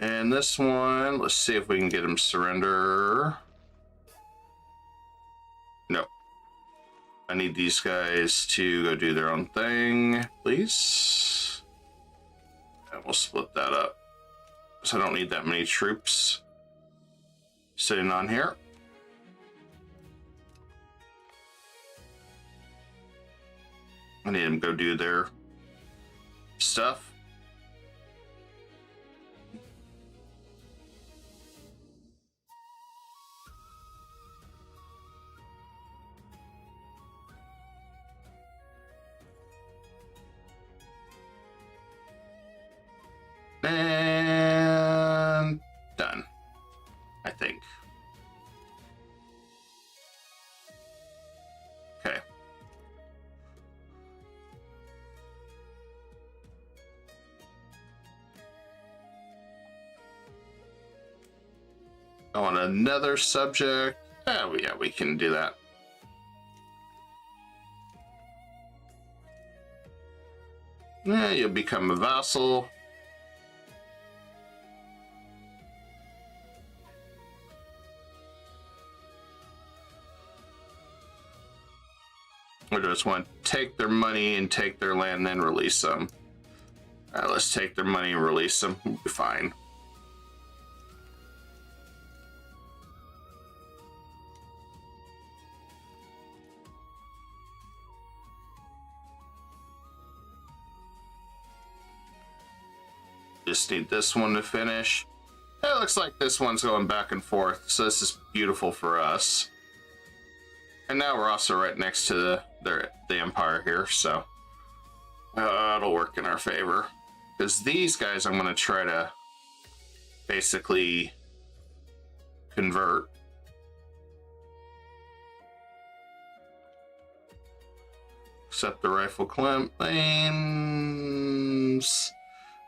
And this one, let's see if we can get him to surrender. No. I need these guys to go do their own thing, please. And we'll split that up. So I don't need that many troops sitting on here. I need them to go do their stuff. And done, I think. Okay. I want another subject. Oh, yeah, we can do that. Yeah, you'll become a vassal. We just want to take their money and take their land, then release them. All right, let's take their money and release them. We'll be fine. Just need this one to finish. It looks like this one's going back and forth, so this is beautiful for us. And now we're also right next to the empire here, so it'll work in our favor. Because these guys I'm going to try to basically convert. Accept the rifle claims.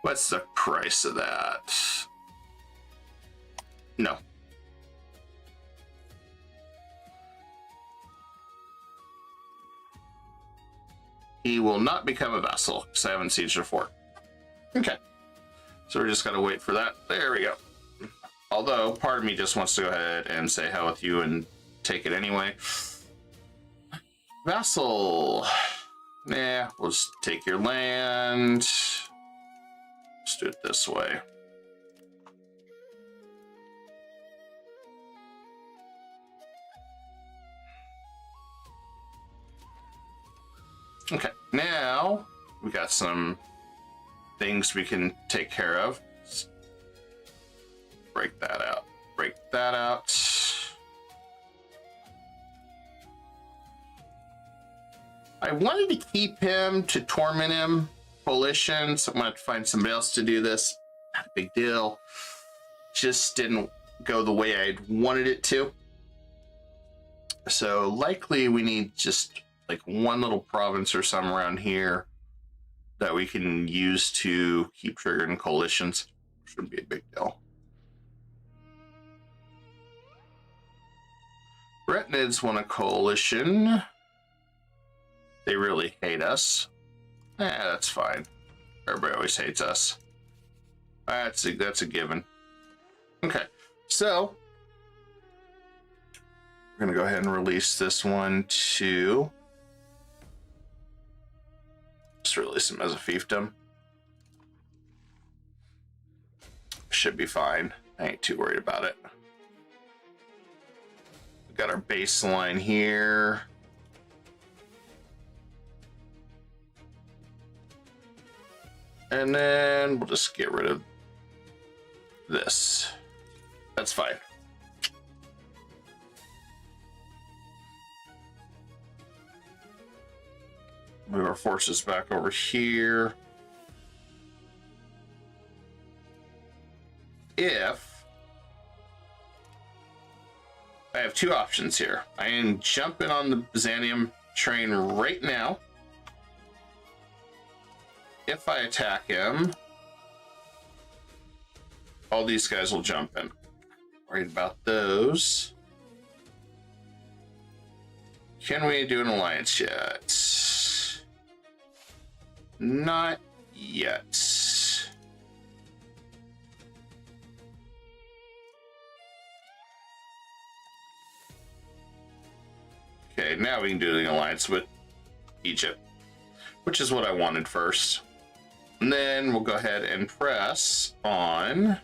What's the price of that? No. He will not become a vassal because I haven't sieged a fort. Okay. So we're just going to wait for that. There we go. Although part of me just wants to go ahead and say hell with you and take it anyway. Vassal. Nah, we'll just take your land. Let's do it this way. Okay, now we got some things we can take care of. Let's break that out. Break that out. I wanted to keep him to torment him. Coalition, so I'm gonna have to find somebody else to do this. Not a big deal. Just didn't go the way I wanted it to. So likely we need just like one little province or something around here that we can use to keep triggering coalitions. Shouldn't be a big deal. Retinids want a coalition. They really hate us. That's fine. Everybody always hates us. That's a given. Okay, so we're gonna go ahead and release this one to. Just release him as a fiefdom. Should be fine. I ain't too worried about it. We got our baseline here. And then we'll just get rid of this. That's fine. Move our forces back over here. If I have two options here, I am jumping on the Byzantium train right now. If I attack him, all these guys will jump in. Worried about those. Can we do an alliance yet? Not yet. Okay, now we can do the alliance with Egypt, which is what I wanted first. And then we'll go ahead and press on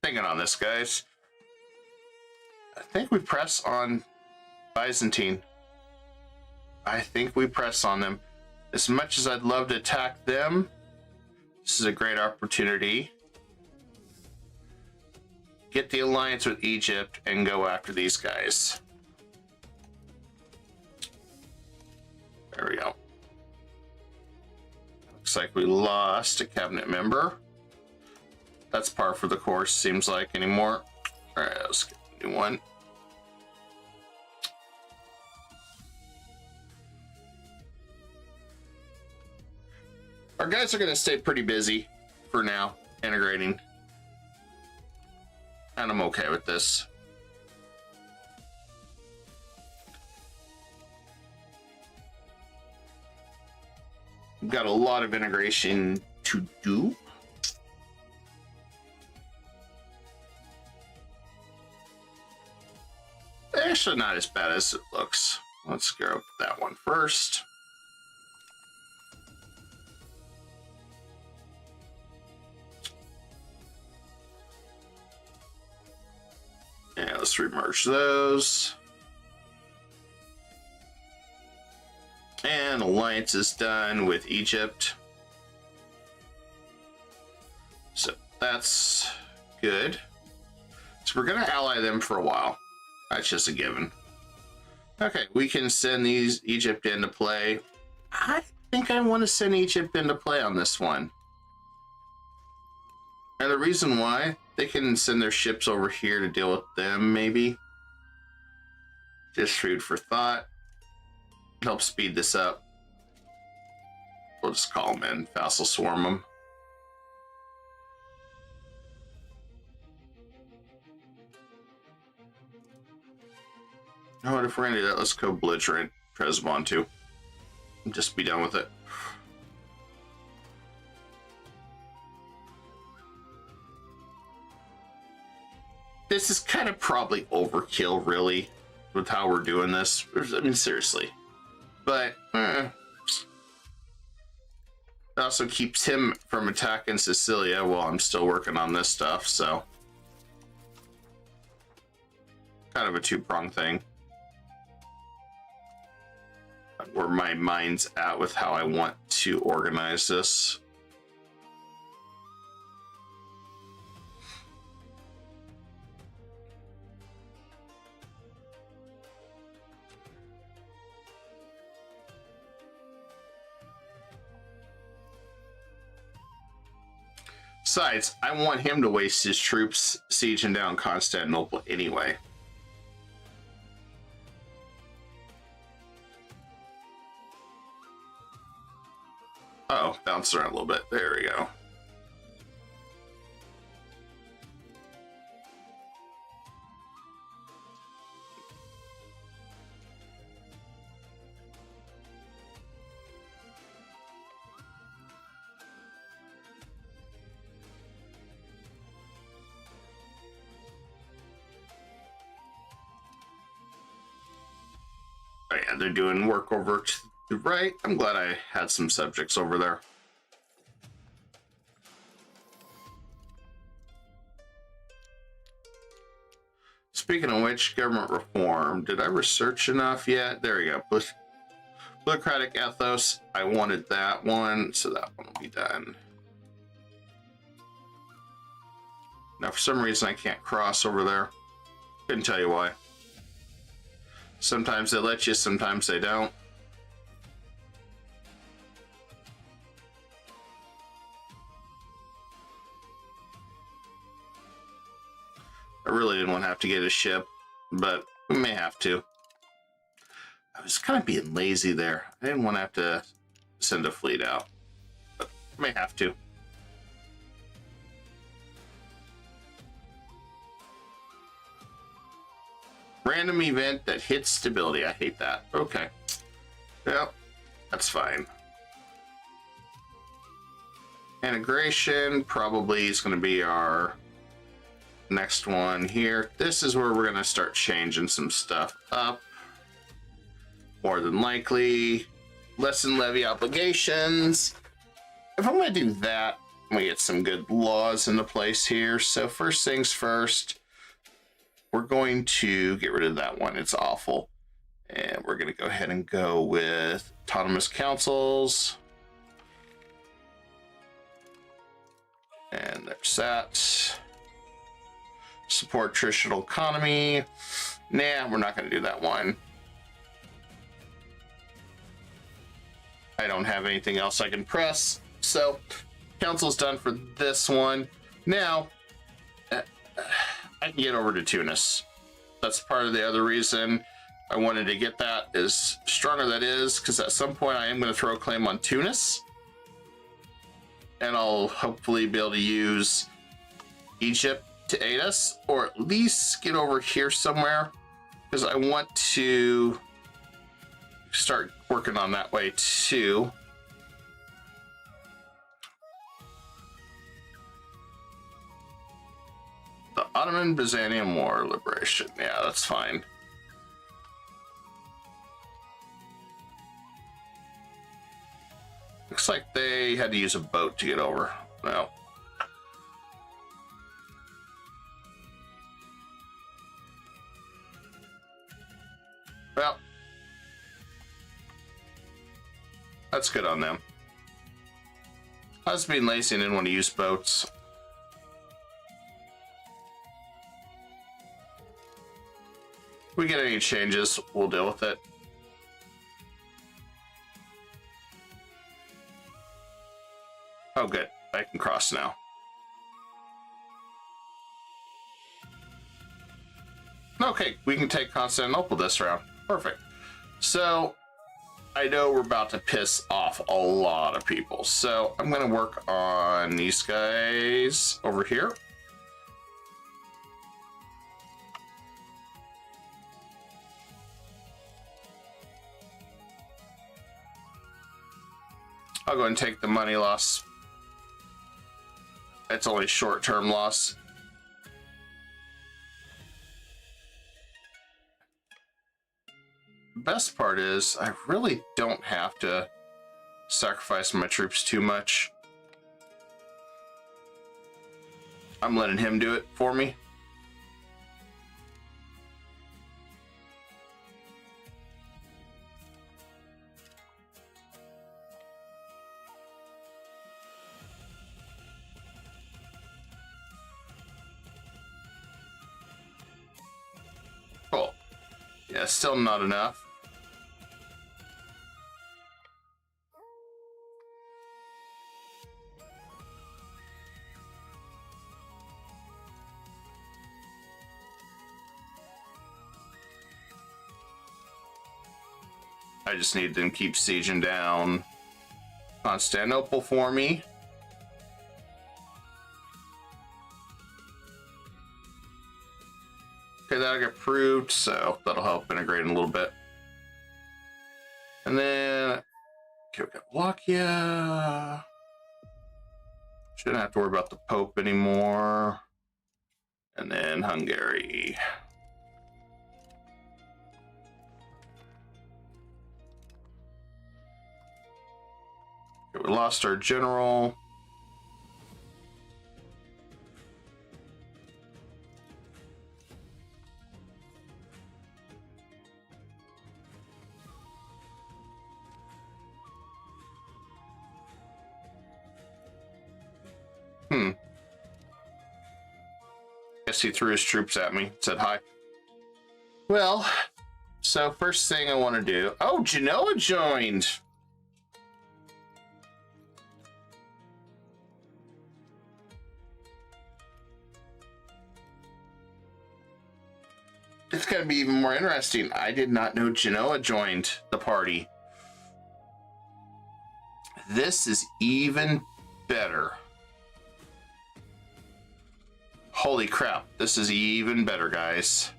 thinking on this, guys. I think we press on Byzantine. I think we press on them. As much as I'd love to attack them, this is a great opportunity. Get the alliance with Egypt and go after these guys. There we go. Looks like we lost a cabinet member. That's par for the course, seems like anymore. All right, let's get a new one. Our guys are going to stay pretty busy for now, integrating. And I'm okay with this. We've got a lot of integration to do. Actually, not as bad as it looks. Let's go with that one first. Yeah, let's remerge those. And alliance is done with Egypt. So that's good. So we're going to ally them for a while. That's just a given. Okay, we can send these Egypt into play. I think I want to send Egypt into play on this one. And the reason why, they can send their ships over here to deal with them, maybe. Just food for thought. Help speed this up. We'll just call them in, vassal swarm them. You know what, if we're gonna do that, let's go belligerent Tresbon too. And just be done with it. This is kind of probably overkill, really, with how we're doing this. I mean, seriously. But, it also keeps him from attacking Sicilia while I'm still working on this stuff, so. Kind of a two-pronged thing. Where my mind's at with how I want to organize this. Besides, I want him to waste his troops sieging down Constantinople anyway. Uh-oh, bounced around a little bit. There we go. Oh, yeah, they're doing work over to the right. I'm glad I had some subjects over there. Speaking of which, government reform. Did I research enough yet? There we go. Bureaucratic ethos. I wanted that one, so that one will be done. Now, for some reason, I can't cross over there. Couldn't tell you why. Sometimes they let you, sometimes they don't. I really didn't want to have to get a ship, but we may have to. I was kind of being lazy there. I didn't want to have to send a fleet out, but I may have to. Random event that hits stability. I hate that. Okay. Yep, that's fine. Integration probably is going to be our next one here. This is where we're going to start changing some stuff up. More than likely. Lesson levy obligations. If I'm going to do that, I'm going to get some good laws into place here. So first things first. We're going to get rid of that one. It's awful. And we're going to go ahead and go with autonomous councils. And there's that. Support traditional economy. Nah, we're not going to do that one. I don't have anything else I can press. So, council's done for this one. Now, I can get over to Tunis. That's part of the other reason I wanted to get that, as stronger that is, because at some point I am going to throw a claim on Tunis. And I'll hopefully be able to use Egypt to aid us, or at least get over here somewhere, because I want to start working on that way too. The Ottoman Byzantium War Liberation. Yeah, that's fine. Looks like they had to use a boat to get over. No. Well, that's good on them. I was being lazy and didn't want to use boats. If we get any changes, we'll deal with it. Oh, good. I can cross now. Okay, we can take Constantinople this round. Perfect. So, I know we're about to piss off a lot of people. So, I'm going to work on these guys over here. I'll go and take the money loss. It's only short-term loss. The best part is I really don't have to sacrifice my troops too much. I'm letting him do it for me. Cool. Yeah, still not enough. I just need them to keep sieging down Constantinople for me. Okay, that'll get approved, so that'll help integrate in a little bit. And then, okay, we got Wallachia. Shouldn't have to worry about the Pope anymore. And then Hungary. Okay, we lost our general. Guess he threw his troops at me, said hi. Well, so first thing I want to do... Oh, Genoa joined! It's going to be even more interesting. I did not know Genoa joined the party. This is even better. Holy crap, this is even better, guys.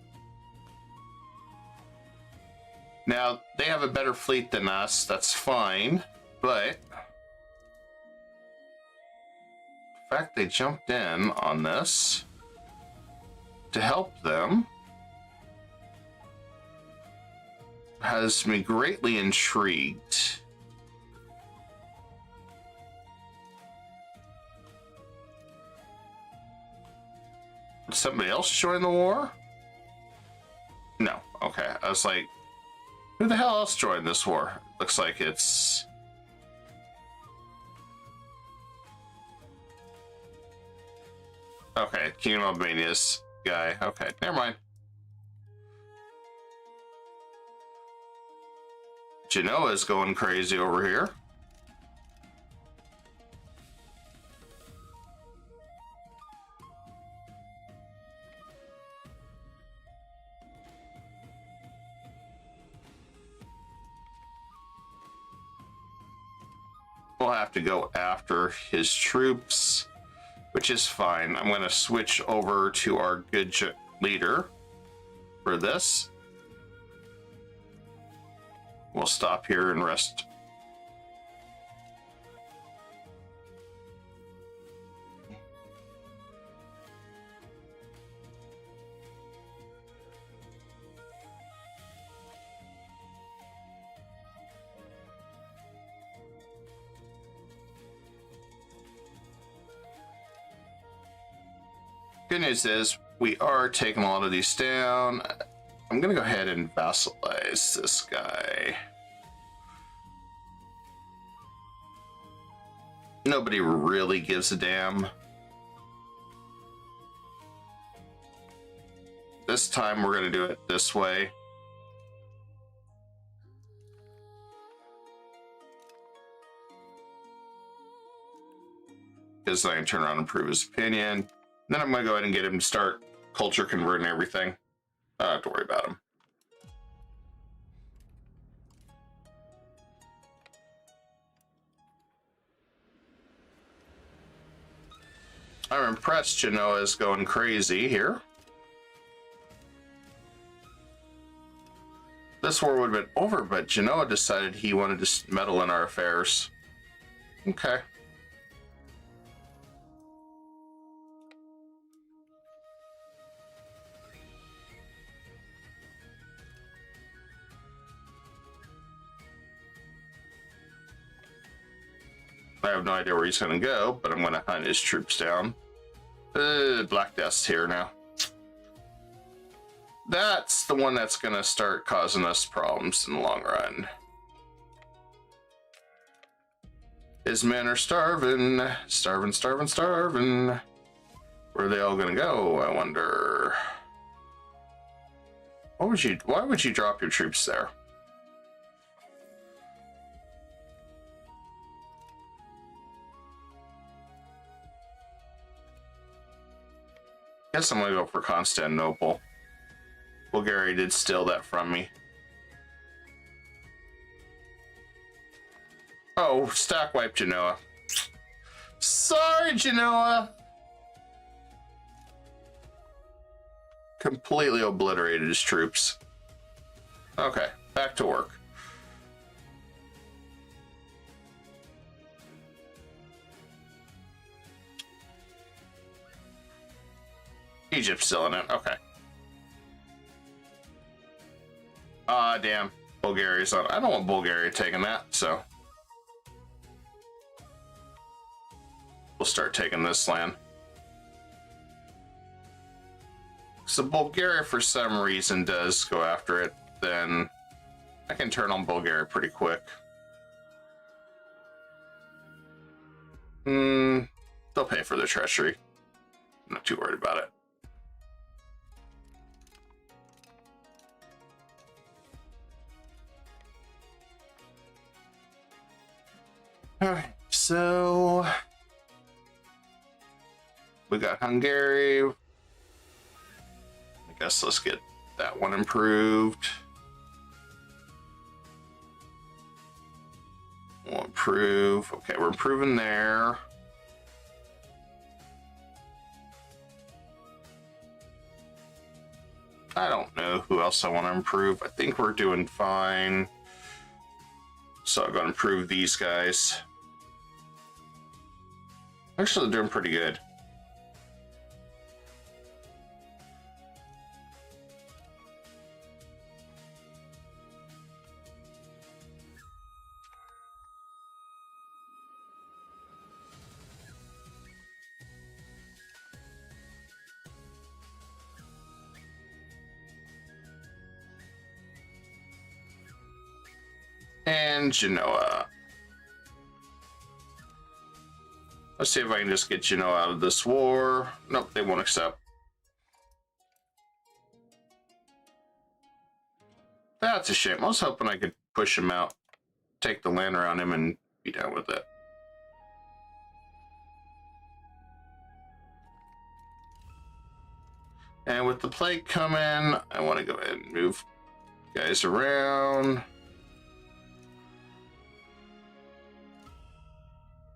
Now, they have a better fleet than us, that's fine, but the fact they jumped in on this to help them has me greatly intrigued. Did somebody else join the war? No. Okay. I was like, who the hell else joined this war? Looks like it's... Okay, Kingdom of Albania's guy. Okay, never mind. Genoa's going crazy over here. We'll have to go after his troops, which is fine. I'm going to switch over to our good leader for this. We'll stop here and rest. Good news is we are taking a lot of these down. I'm gonna go ahead and vassalize this guy. Nobody really gives a damn. This time we're gonna do it this way. Because I can turn around and prove his opinion. Then I'm gonna go ahead and get him to start culture converting everything. I don't have to worry about him. I'm impressed Genoa is going crazy here. This war would have been over, but Genoa decided he wanted to meddle in our affairs. Okay. I have no idea where he's going to go, but I'm going to hunt his troops down. Black Death's here now. That's the one that's going to start causing us problems in the long run. His men are starving. Starving, starving, starving. Where are they all going to go, I wonder? Why would you drop your troops there? Guess I'm gonna go for Constantinople. Bulgaria did steal that from me. Oh, stack wipe Genoa. Sorry, Genoa. Completely obliterated his troops. Okay, back to work. Egypt's still in it. Okay. Ah, damn. Bulgaria's on. I don't want Bulgaria taking that, so we'll start taking this land. So Bulgaria, for some reason, does go after it, then I can turn on Bulgaria pretty quick. They'll pay for their treachery. I'm not too worried about it. Alright, so we got Hungary. I guess let's get that one improved. We'll improve. Okay, we're improving there. I don't know who else I want to improve. I think we're doing fine. So I'm going to improve these guys. Actually, they're doing pretty good. And Genoa. Let's see if I can just get Genoa out of this war. Nope, they won't accept. That's a shame. I was hoping I could push him out, take the land around him, and be done with it. And with the plague coming, I want to go ahead and move guys around.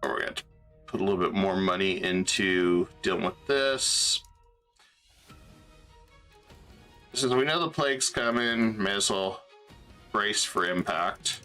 We're going to put a little bit more money into dealing with this. Since we know the plague's coming, may as well brace for impact.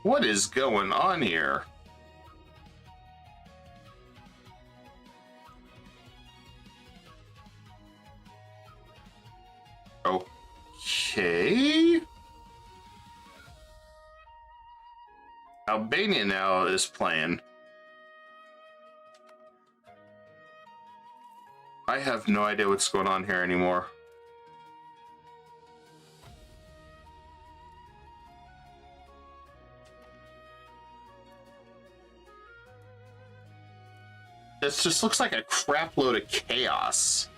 What is going on here? Okay. Albania now is playing. I have no idea what's going on here anymore. This just looks like a crap load of chaos.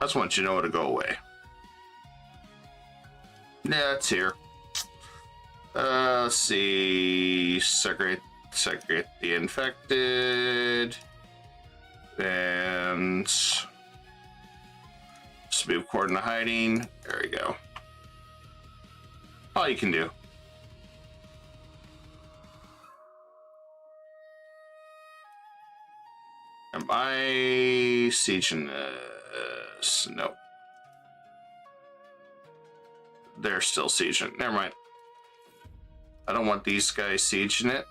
I just want Genoa to go away. Yeah, it's here. Let's see. Segregate the infected. And just move according to hiding. There we go. All you can do. Am I sieging this? Nope. They're still sieging. Never mind. I don't want these guys sieging it.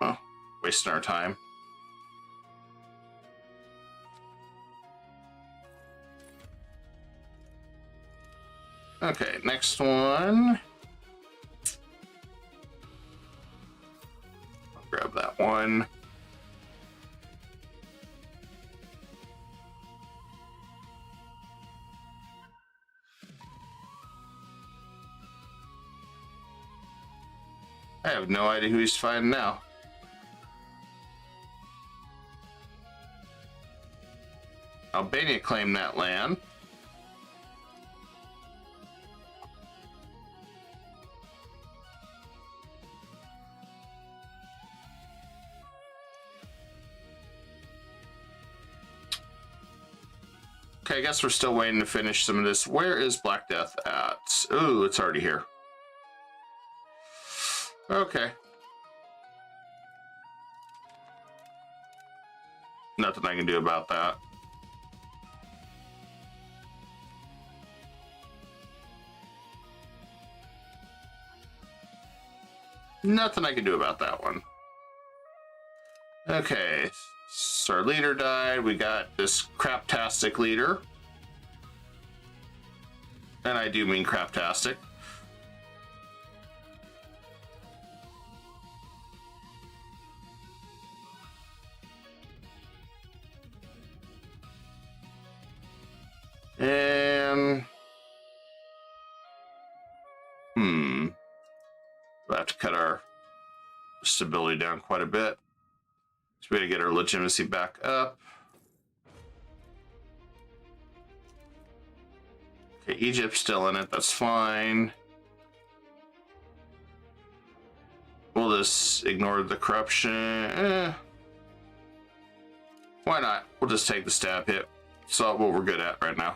Oh, wasting our time. Okay, next one. I'll grab that one. I have no idea who he's fighting now. Albania claimed that land. Okay, I guess we're still waiting to finish some of this. Where is Black Death at? Ooh, it's already here. Okay. Nothing I can do about that. Nothing I can do about that one. Okay, so our leader died. We got this craptastic leader. And I do mean craptastic. And we'll have to cut our stability down quite a bit. So we gotta get our legitimacy back up. Okay, Egypt's still in it, that's fine. We'll just ignore the corruption. Why not? We'll just take the stab hit. It's all what we're good at right now.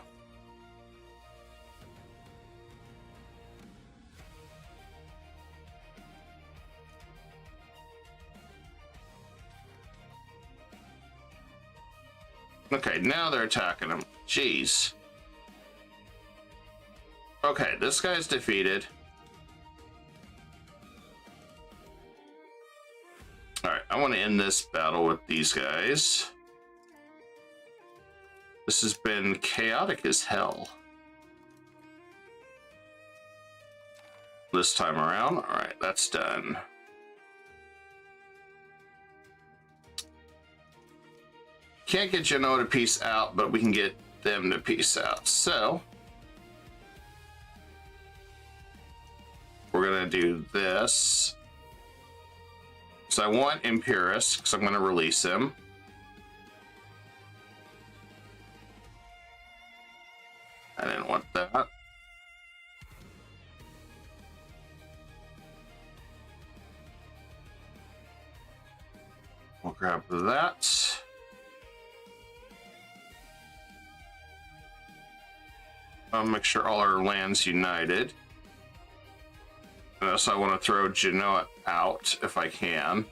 Okay, now they're attacking him. Jeez. Okay, this guy's defeated. Alright, I want to end this battle with these guys. This has been chaotic as hell. This time around. Alright, that's done. Can't get Genoa to peace out, but we can get them to peace out. So we're gonna do this. So I want Imperius because I'm gonna release him. I didn't want that. We'll grab that. I'll make sure all our land's united. So I want to throw Genoa out if I can.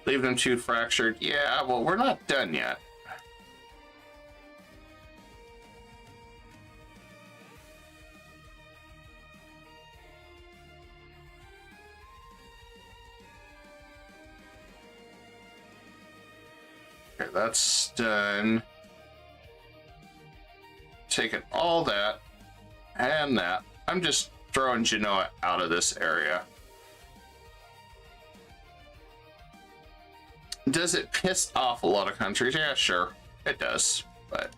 Leave them too fractured. Yeah, well, we're not done yet. Okay, that's done. Taking all that and that. I'm just throwing Genoa out of this area. Does it piss off a lot of countries? Yeah, sure, it does, but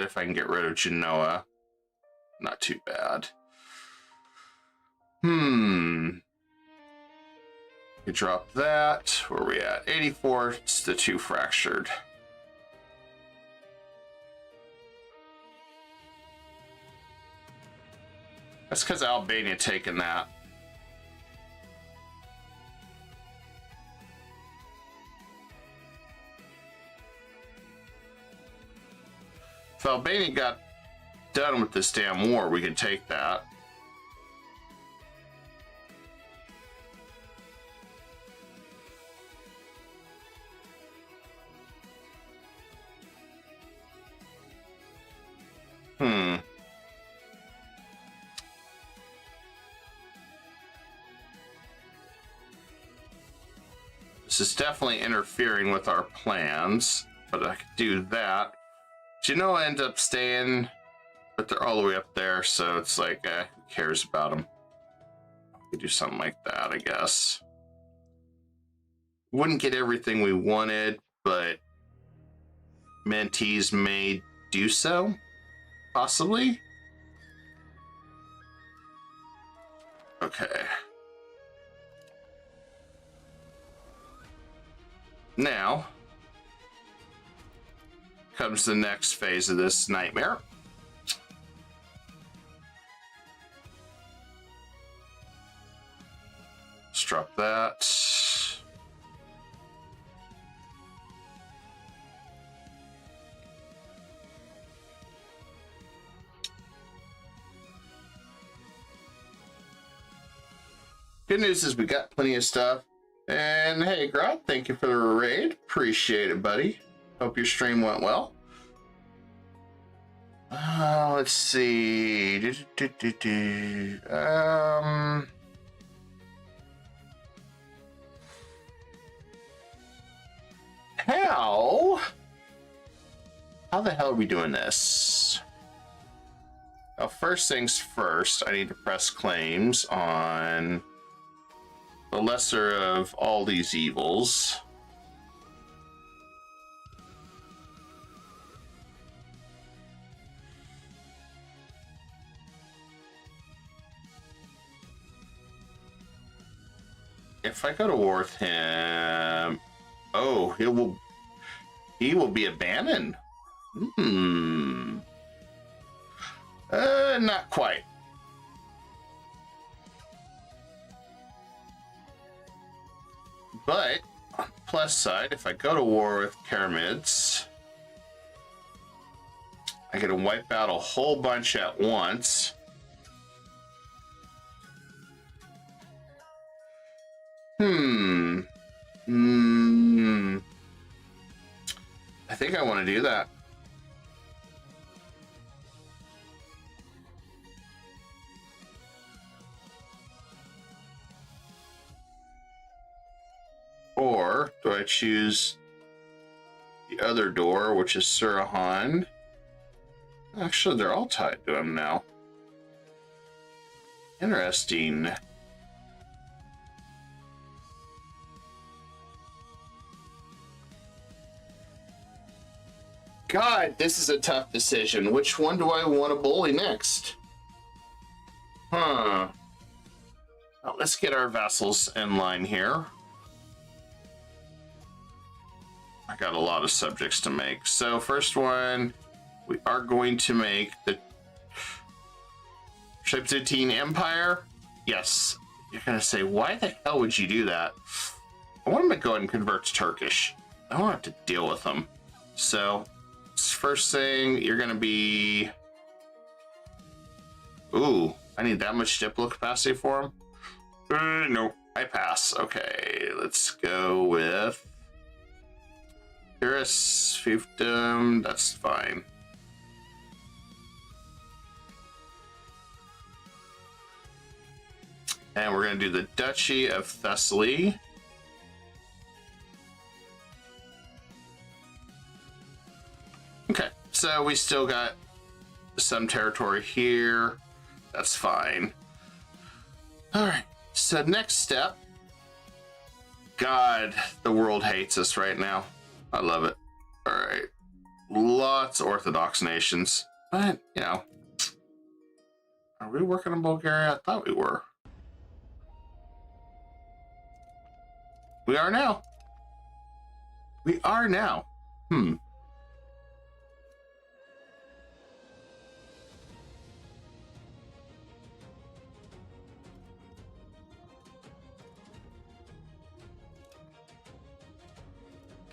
if I can get rid of Genoa, not too bad. We drop that. Where are we at? 84. It's the 2 fractured. That's because Albania taken that. If Albania got done with this damn war, we could take that. This is definitely interfering with our plans, but I could do that. Genoa ends up staying, but they're all the way up there, so it's like, who cares about them? We could do something like that, I guess. Wouldn't get everything we wanted, but mentees may do so, possibly. Okay. Now comes the next phase of this nightmare. Let's drop that. Good news is we got plenty of stuff. And hey, Grot, thank you for the raid. Appreciate it, buddy. Hope your stream went well. Let's see. How the hell are we doing this? Well, first things first, I need to press claims on the lesser of all these evils. If I go to war with him, oh, he will be abandoned. Not quite. But on the plus side, if I go to war with Pyramids, I get to wipe out a whole bunch at once. I think I want to do that. Or do I choose the other door, which is Surahan? Actually, they're all tied to him now. Interesting. God, this is a tough decision. Which one do I want to bully next? Well, let's get our vassals in line here. I got a lot of subjects to make. So first one, we are going to make the Byzantine Empire. Yes, you're going to say, why the hell would you do that? I want them to go ahead and convert to Turkish. I don't have to deal with them. So first thing, you're going to be... Ooh, I need that much diplo capacity for them? No, I pass. Okay, let's go with... Paris, fiefdom, that's fine. And we're going to do the Duchy of Thessaly. Okay, so we still got some territory here. That's fine. All right, so next step. God, the world hates us right now. I love it. All right. Lots of Orthodox nations. But, you know. Are we working in Bulgaria? I thought we were. We are now. We are now.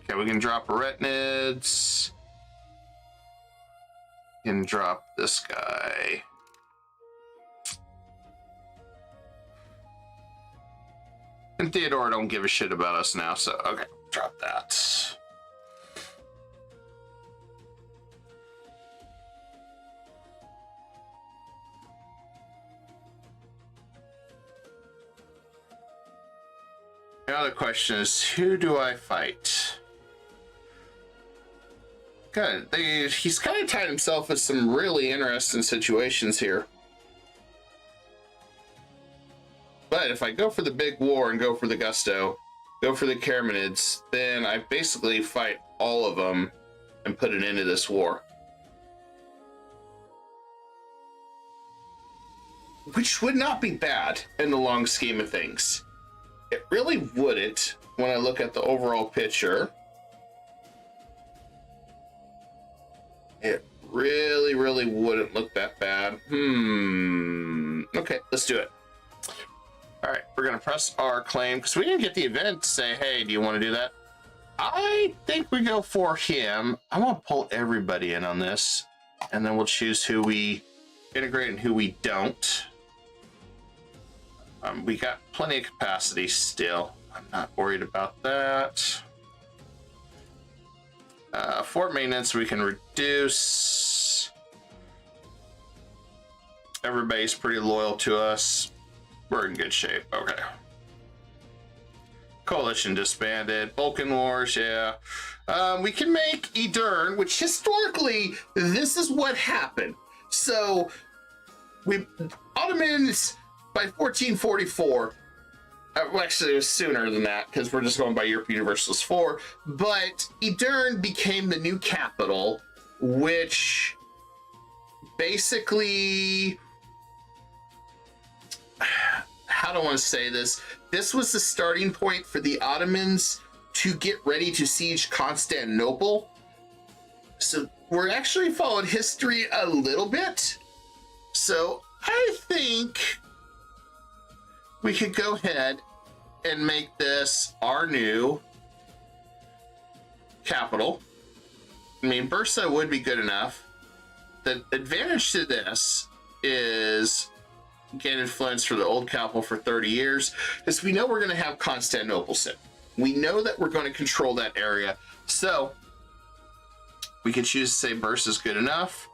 Okay, we can drop Arachnids. We can drop this guy. And Theodore don't give a shit about us now, so okay, drop that. The other question is, who do I fight? God, he's kind of tied himself with some really interesting situations here. But if I go for the big war and go for the gusto, go for the Karamanids, then I basically fight all of them and put an end to this war. Which would not be bad in the long scheme of things. It really wouldn't, when I look at the overall picture, it really wouldn't look that bad. Okay, let's do it. All right, we're gonna press our claim because we didn't get the event to say, hey, do you want to do that? I think we go for him. I want to pull everybody in on this, and then we'll choose who we integrate and who we don't. We got plenty of capacity still. I'm not worried about that. Fort maintenance we can reduce. Everybody's pretty loyal to us. We're in good shape. Okay. Coalition disbanded. Balkan Wars, yeah. We can make Edirne, which historically, this is what happened. So, Ottomans, by 1444, well, actually it was sooner than that, because we're just going by Europa Universalis 4, but Edirne became the new capital, which basically, how do I want to say this? This was the starting point for the Ottomans to get ready to siege Constantinople. So we're actually following history a little bit. So I think we could go ahead and make this our new capital. I mean, Bursa would be good enough. The advantage to this is gain influence for the old capital for 30 years, because we know we're going to have Constantinople soon. We know that we're going to control that area. So we could choose to say Bursa is good enough,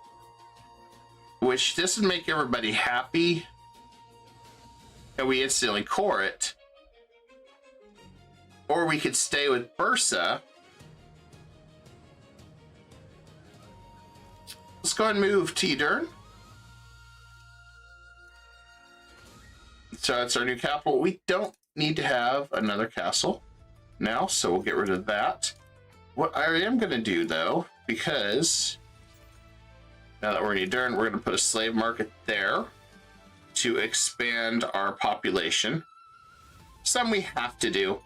which doesn't make everybody happy, and we instantly core it. Or we could stay with Bursa. Let's go ahead and move to Edirne. So that's our new capital. We don't need to have another castle now, so we'll get rid of that. What I am going to do, though, because now that we're in Edirne, we're going to put a slave market there to expand our population. Some we have to do.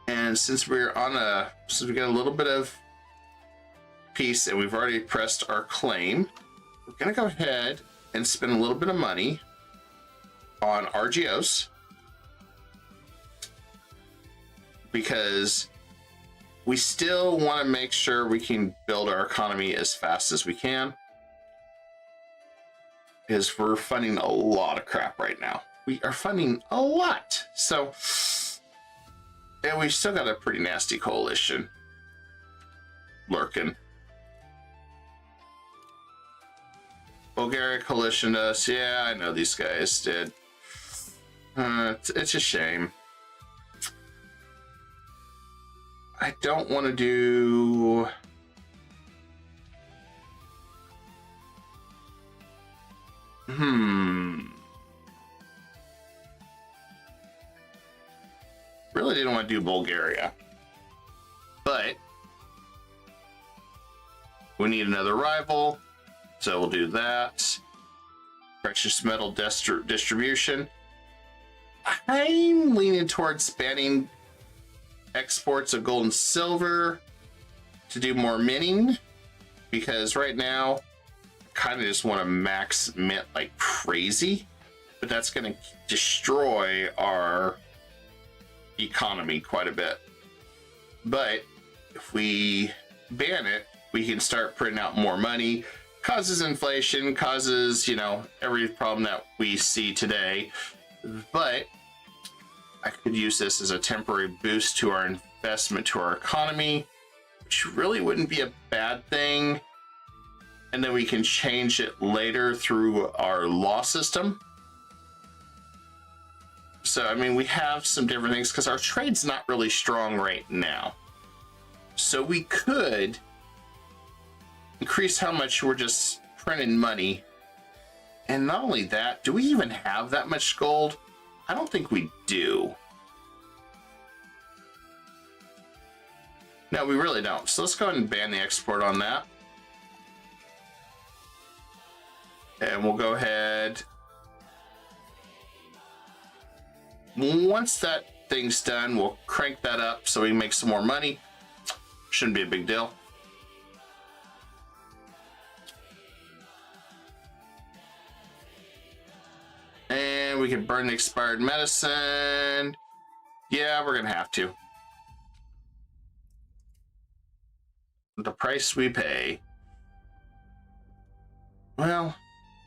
And since we got a little bit of peace and we've already pressed our claim, we're going to go ahead and spend a little bit of money on RGOs, because we still want to make sure we can build our economy as fast as we can, because we're funding a lot of crap right now. We are funding a lot. So, and we've still got a pretty nasty coalition lurking. Bulgaria coalitioned us. Yeah, I know these guys did. It's a shame. I don't want to do... Really didn't want to do Bulgaria. But we need another rival, so we'll do that. Precious metal distribution. I'm leaning towards banning exports of gold and silver to do more minting, because right now I kind of just want to max mint like crazy, but that's going to destroy our economy quite a bit. But if we ban it, we can start printing out more money, causes inflation, causes, you know, every problem that we see today. But I could use this as a temporary boost to our investment, to our economy, which really wouldn't be a bad thing. And then we can change it later through our law system. So, I mean, we have some different things because our trade's not really strong right now. So we could increase how much we're just printing money. And not only that, do we even have that much gold? I don't think we do. No, we really don't. So let's go ahead and ban the export on that. And we'll go ahead. Once that things done, we'll crank that up so we can make some more money. Shouldn't be a big deal. And we can burn the expired medicine. Yeah, we're gonna have to. The price we pay. Well,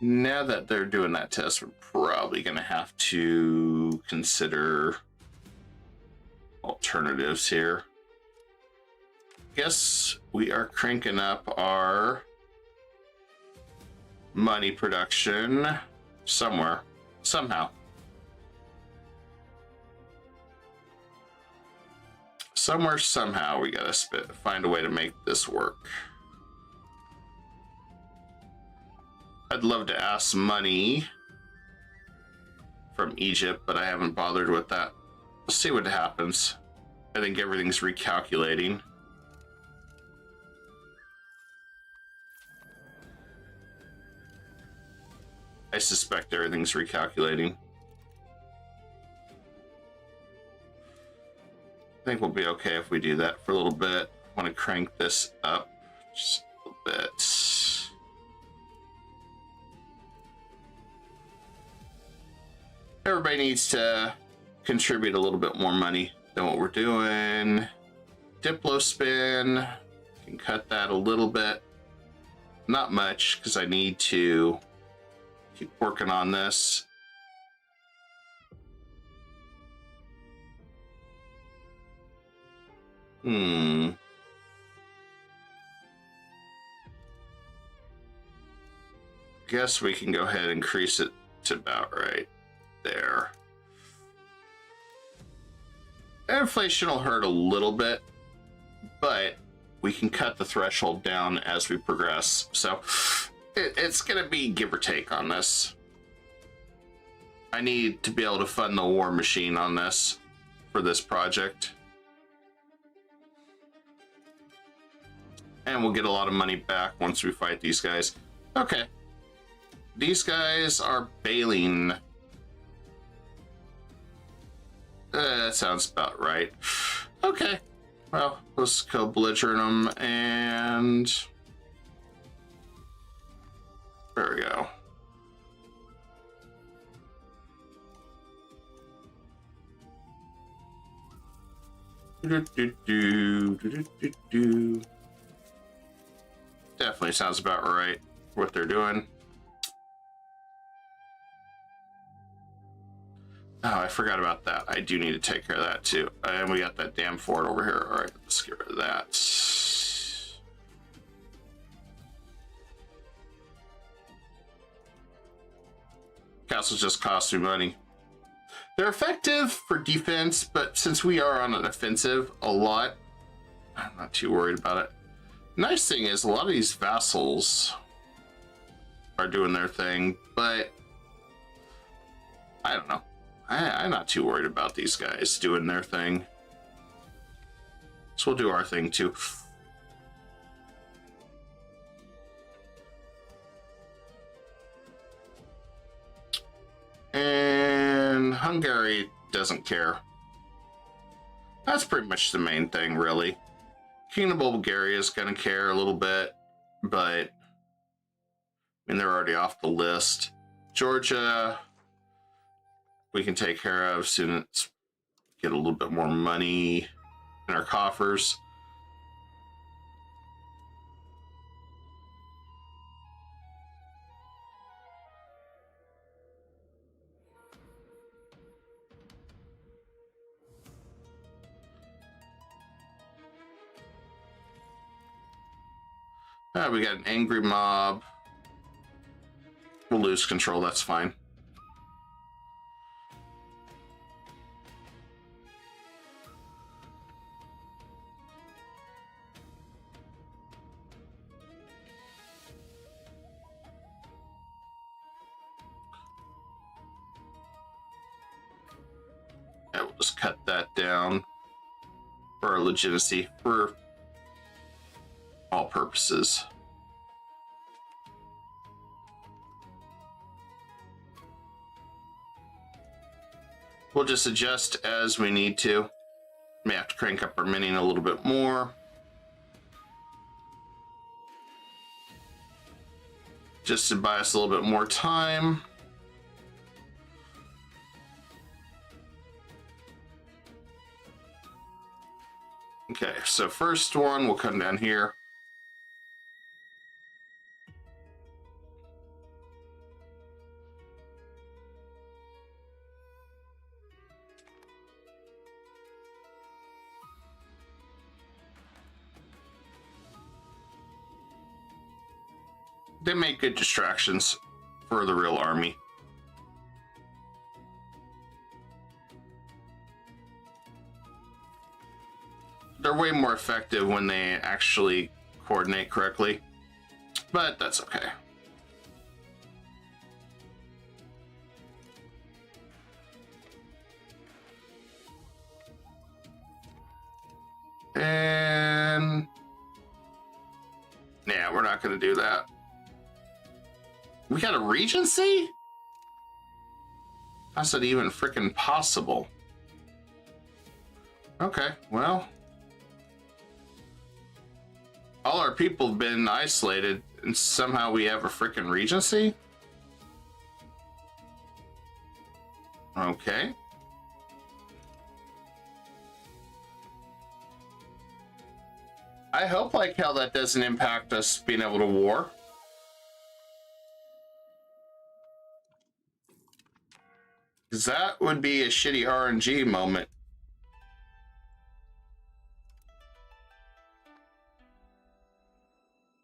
now that they're doing that test, we're probably gonna have to consider alternatives here. Guess we are cranking up our money production somewhere, somehow. Somehow we gotta find a way to make this work. I'd love to ask money from Egypt, but I haven't bothered with that. We'll see what happens. I think everything's recalculating. I suspect everything's recalculating. I think we'll be okay if we do that for a little bit. I want to crank this up just a little bit. Everybody needs to contribute a little bit more money than what we're doing. Diplo spin, can cut that a little bit. Not much, because I need to keep working on this. Guess we can go ahead and increase it to about right there. Inflation will hurt a little bit, but we can cut the threshold down as we progress. So it's going to be give or take on this. I need to be able to fund the war machine on this for this project. And we'll get a lot of money back once we fight these guys. Okay. These guys are bailing. That sounds about right. Okay. Well, let's go belligerent them and... There we go. Definitely sounds about right what they're doing. Oh, I forgot about that. I do need to take care of that too. And we got that damn fort over here. All right, let's get rid of that. Castles just cost me money. They're effective for defense, but since we are on an offensive a lot, I'm not too worried about it. Nice thing is a lot of these vassals are doing their thing, but I don't know. I'm not too worried about these guys doing their thing. So we'll do our thing too. And Hungary doesn't care. That's pretty much the main thing, really. Kingdom of Bulgaria is going to care a little bit, but I mean, they're already off the list. Georgia, we can take care of soon as get a little bit more money in our coffers. We got an angry mob. We'll lose control, that's fine. Yeah, we'll just cut that down for our legitimacy, for all purposes. We'll just adjust as we need to. May have to crank up our minion a little bit more. Just to buy us a little bit more time. Okay, so first one will come down here. They make good distractions for the real army. They're way more effective when they actually coordinate correctly, but that's okay. And yeah, we're not going to do that. We got a regency? How's that even freaking possible? Okay, well, all our people have been isolated and somehow we have a freaking regency? Okay. I hope like how that doesn't impact us being able to war. Because that would be a shitty RNG moment.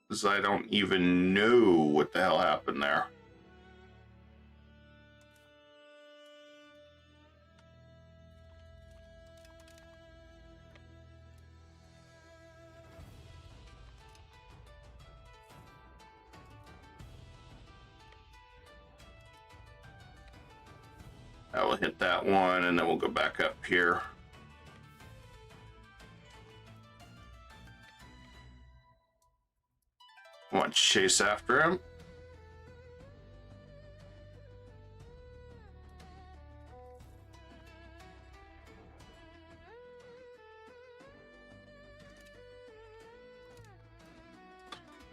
Because I don't even know what the hell happened there. I will hit that one and then we'll go back up here. I want to chase after him.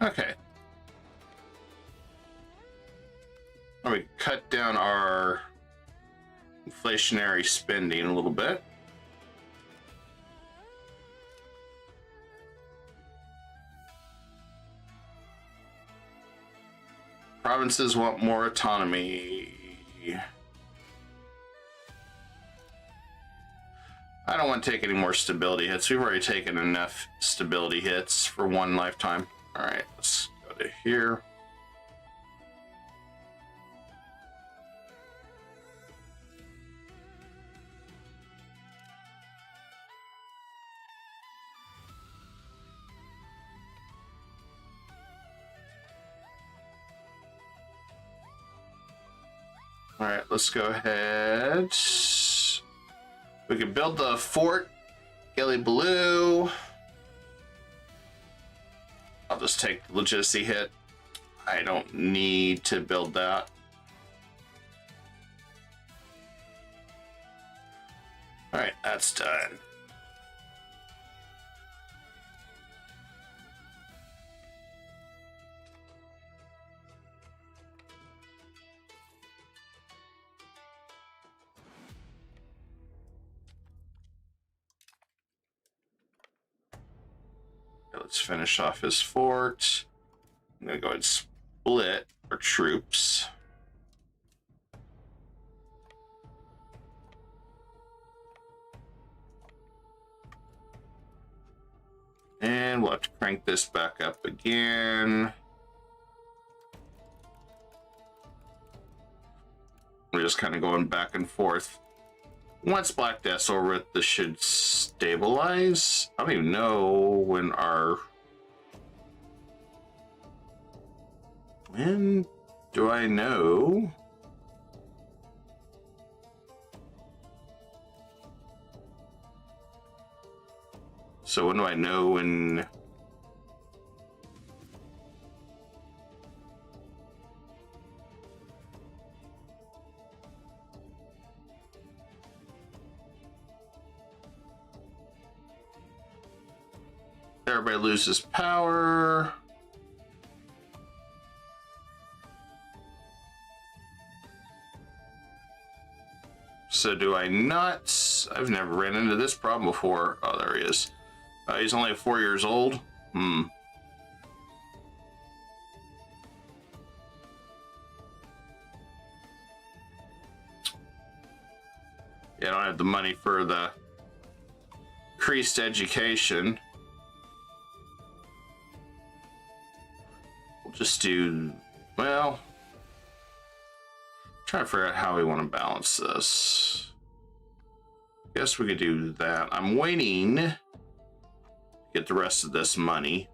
Okay. Let me cut down our inflationary spending a little bit. Provinces want more autonomy. I don't want to take any more stability hits. We've already taken enough stability hits for one lifetime. All right, let's go to here. All right, let's go ahead. We can build the fort, Gilly Blue. I'll just take the legitimacy hit. I don't need to build that. All right, that's done. Let's finish off his fort. I'm gonna go ahead and split our troops. And we'll have to crank this back up again. We're just kind of going back and forth. Once Black Death's over with, this should stabilize. I don't even know when our... When do I know? So when do I know when... everybody loses power. So do I not? I've never ran into this problem before. Oh, there he is. He's only 4 years old. Yeah, I don't have the money for the increased education. We'll just do, well, try to figure out how we want to balance this. Guess we could do that. I'm waiting to get the rest of this money.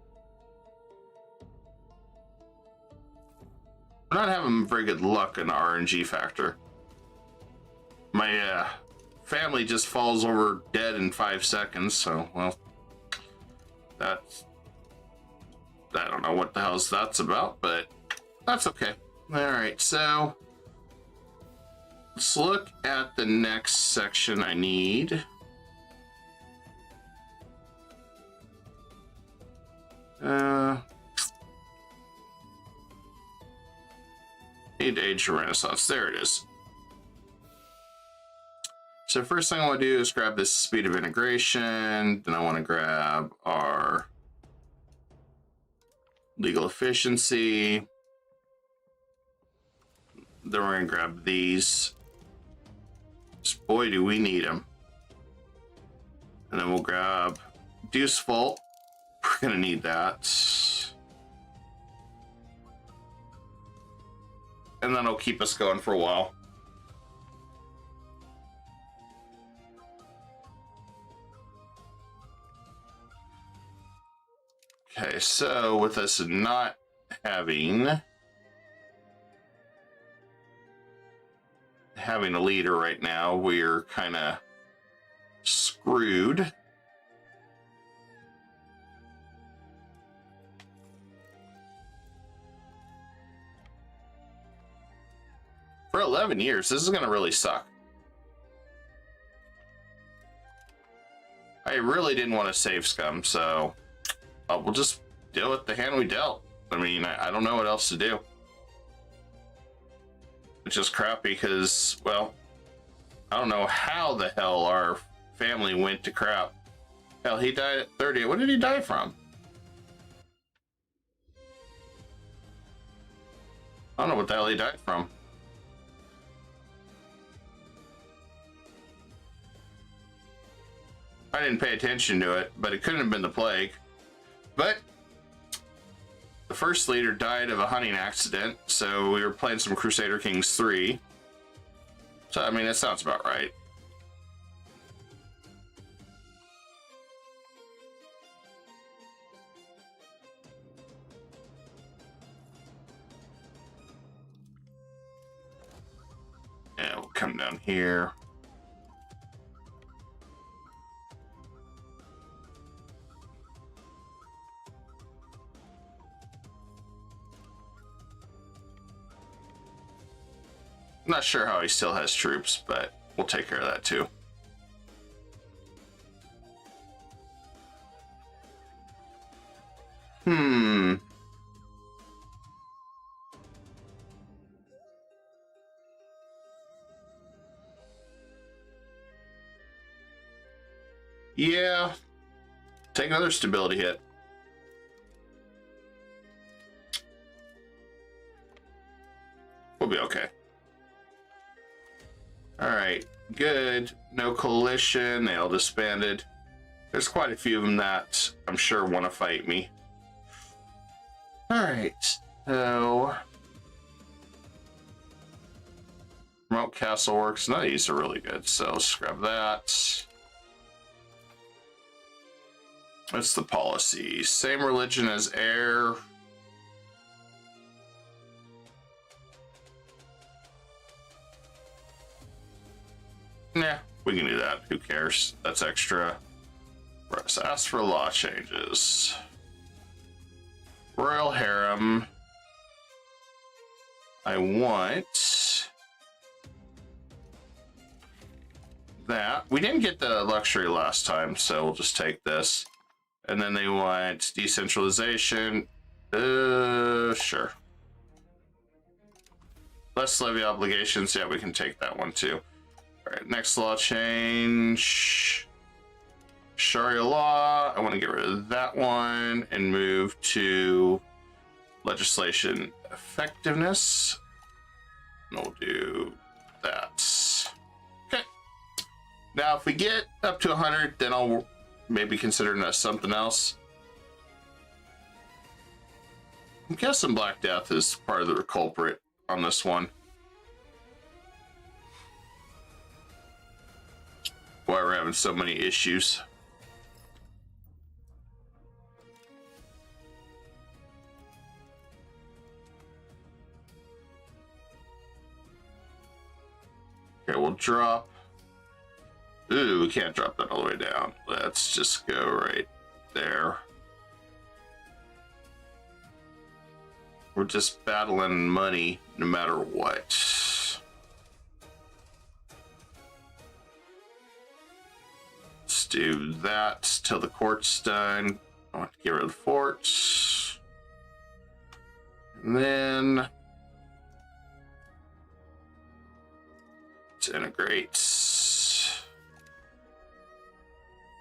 We're not having very good luck in the RNG factor. My family just falls over dead in 5 seconds, so, well, that's, I don't know what the hell that's about, but that's okay. All right, so let's look at the next section I need. Need Age of Renaissance. There it is. So first thing I want to do is grab this speed of integration. Then I want to grab our legal efficiency. Then we're going to grab these. Boy, do we need them. And then we'll grab Deuce Vault. We're going to need that. And then it'll keep us going for a while. Okay, so with us not having a leader right now, we're kind of screwed. For 11 years, this is going to really suck. I really didn't want to save Scum, so we'll just deal with the hand we dealt. I mean, I don't know what else to do. It's just crappy because, well, I don't know how the hell our family went to crap. Hell, he died at 30. What did he die from? I don't know what the hell he died from. I didn't pay attention to it, but it couldn't have been the plague. But the first leader died of a hunting accident, so we were playing some Crusader Kings 3. So, I mean, that sounds about right. Yeah, we'll come down here. I'm not sure how he still has troops, but we'll take care of that too. Yeah. Take another stability hit. We'll be okay. Alright, good. No coalition. They all disbanded. There's quite a few of them that I'm sure want to fight me. Alright, so Remote Castle Works. None of these are really good, so let's grab that. What's the policy? Same religion as heir. Nah, we can do that. Who cares? That's extra. Let's ask for law changes. Royal Harem. I want that. We didn't get the luxury last time, so we'll just take this. And then they want decentralization. Sure. Less levy obligations. Yeah, we can take that one too. All right, next law change. Sharia law. I want to get rid of that one and move to legislation effectiveness. And we'll do that. Okay. Now, if we get up to 100, then I'll maybe consider something else. I'm guessing Black Death is part of the culprit on this one. Why we're having so many issues. Okay, we'll drop. Ooh, we can't drop that all the way down. Let's just go right there. We're just battling money no matter what. Let's do that till the court's done. I want to get rid of the forts. And then to integrate.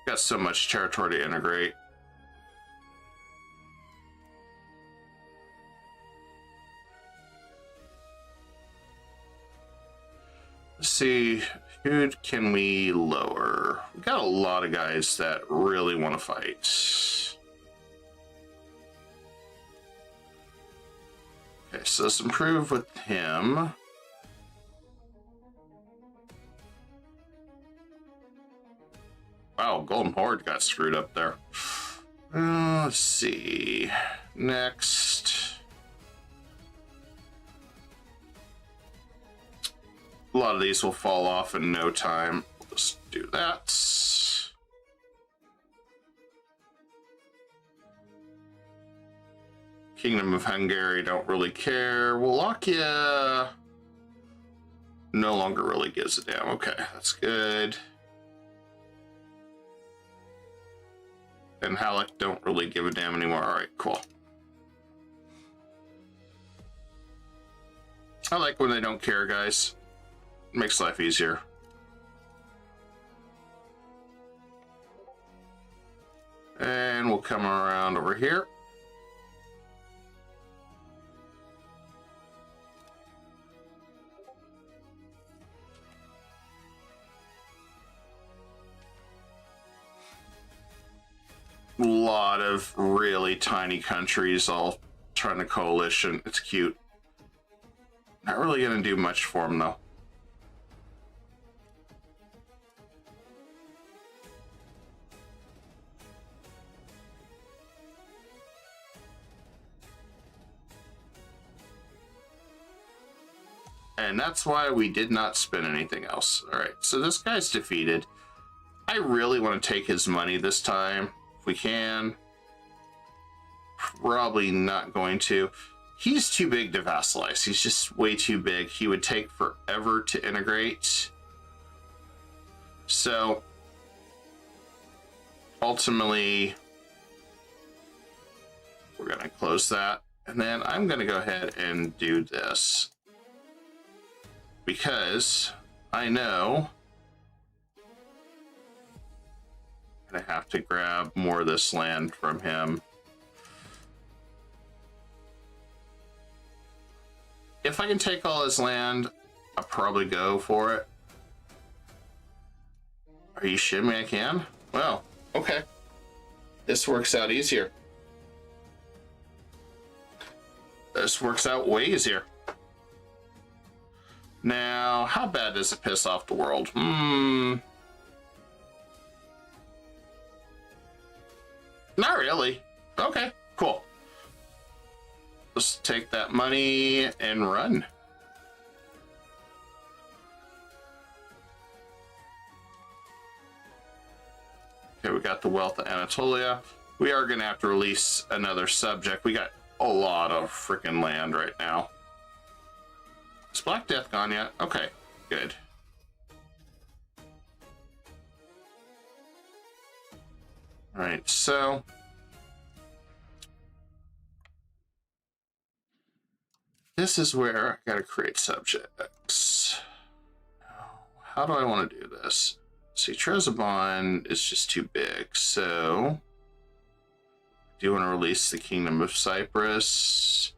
Got so much territory to integrate. Let's see, who can we lower? We got a lot of guys that really want to fight. Okay, so let's improve with him. Wow, Golden Horde got screwed up there. Let's see. Next. A lot of these will fall off in no time. Let's do that. Kingdom of Hungary, don't really care. Wallachia no longer really gives a damn. Okay, that's good. And Halleck don't really give a damn anymore. All right, cool. I like when they don't care, guys. It makes life easier. And we'll come around over here. A lot of really tiny countries all trying to coalition. It's cute. Not really going to do much for them, though. And that's why we did not spend anything else. All right, so this guy's defeated. I really want to take his money this time. If we can. Probably not going to. He's too big to vassalize. He's just way too big. He would take forever to integrate. So, ultimately, we're going to close that. And then I'm going to go ahead and do this. Because I know I have to grab more of this land from him. If I can take all his land, I'll probably go for it. Are you shitting me? I can? Well, okay. This works out easier. This works out way easier. Now, how bad does it piss off the world? Not really. Okay, cool. Let's take that money and run. Okay, we got the wealth of Anatolia. We are going to have to release another subject. We got a lot of freaking land right now. Is Black Death gone yet? Okay, good. All right, so this is where I gotta create subjects. How do I want to do this? See, Trezobon is just too big, so I do want to release the Kingdom of Cyprus.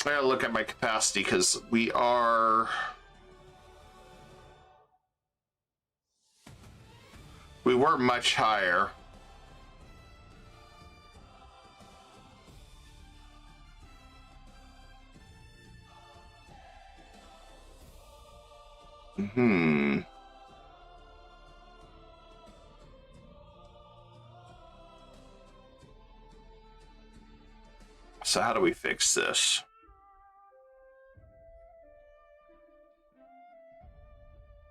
I gotta look at my capacity because we were much higher. So how do we fix this?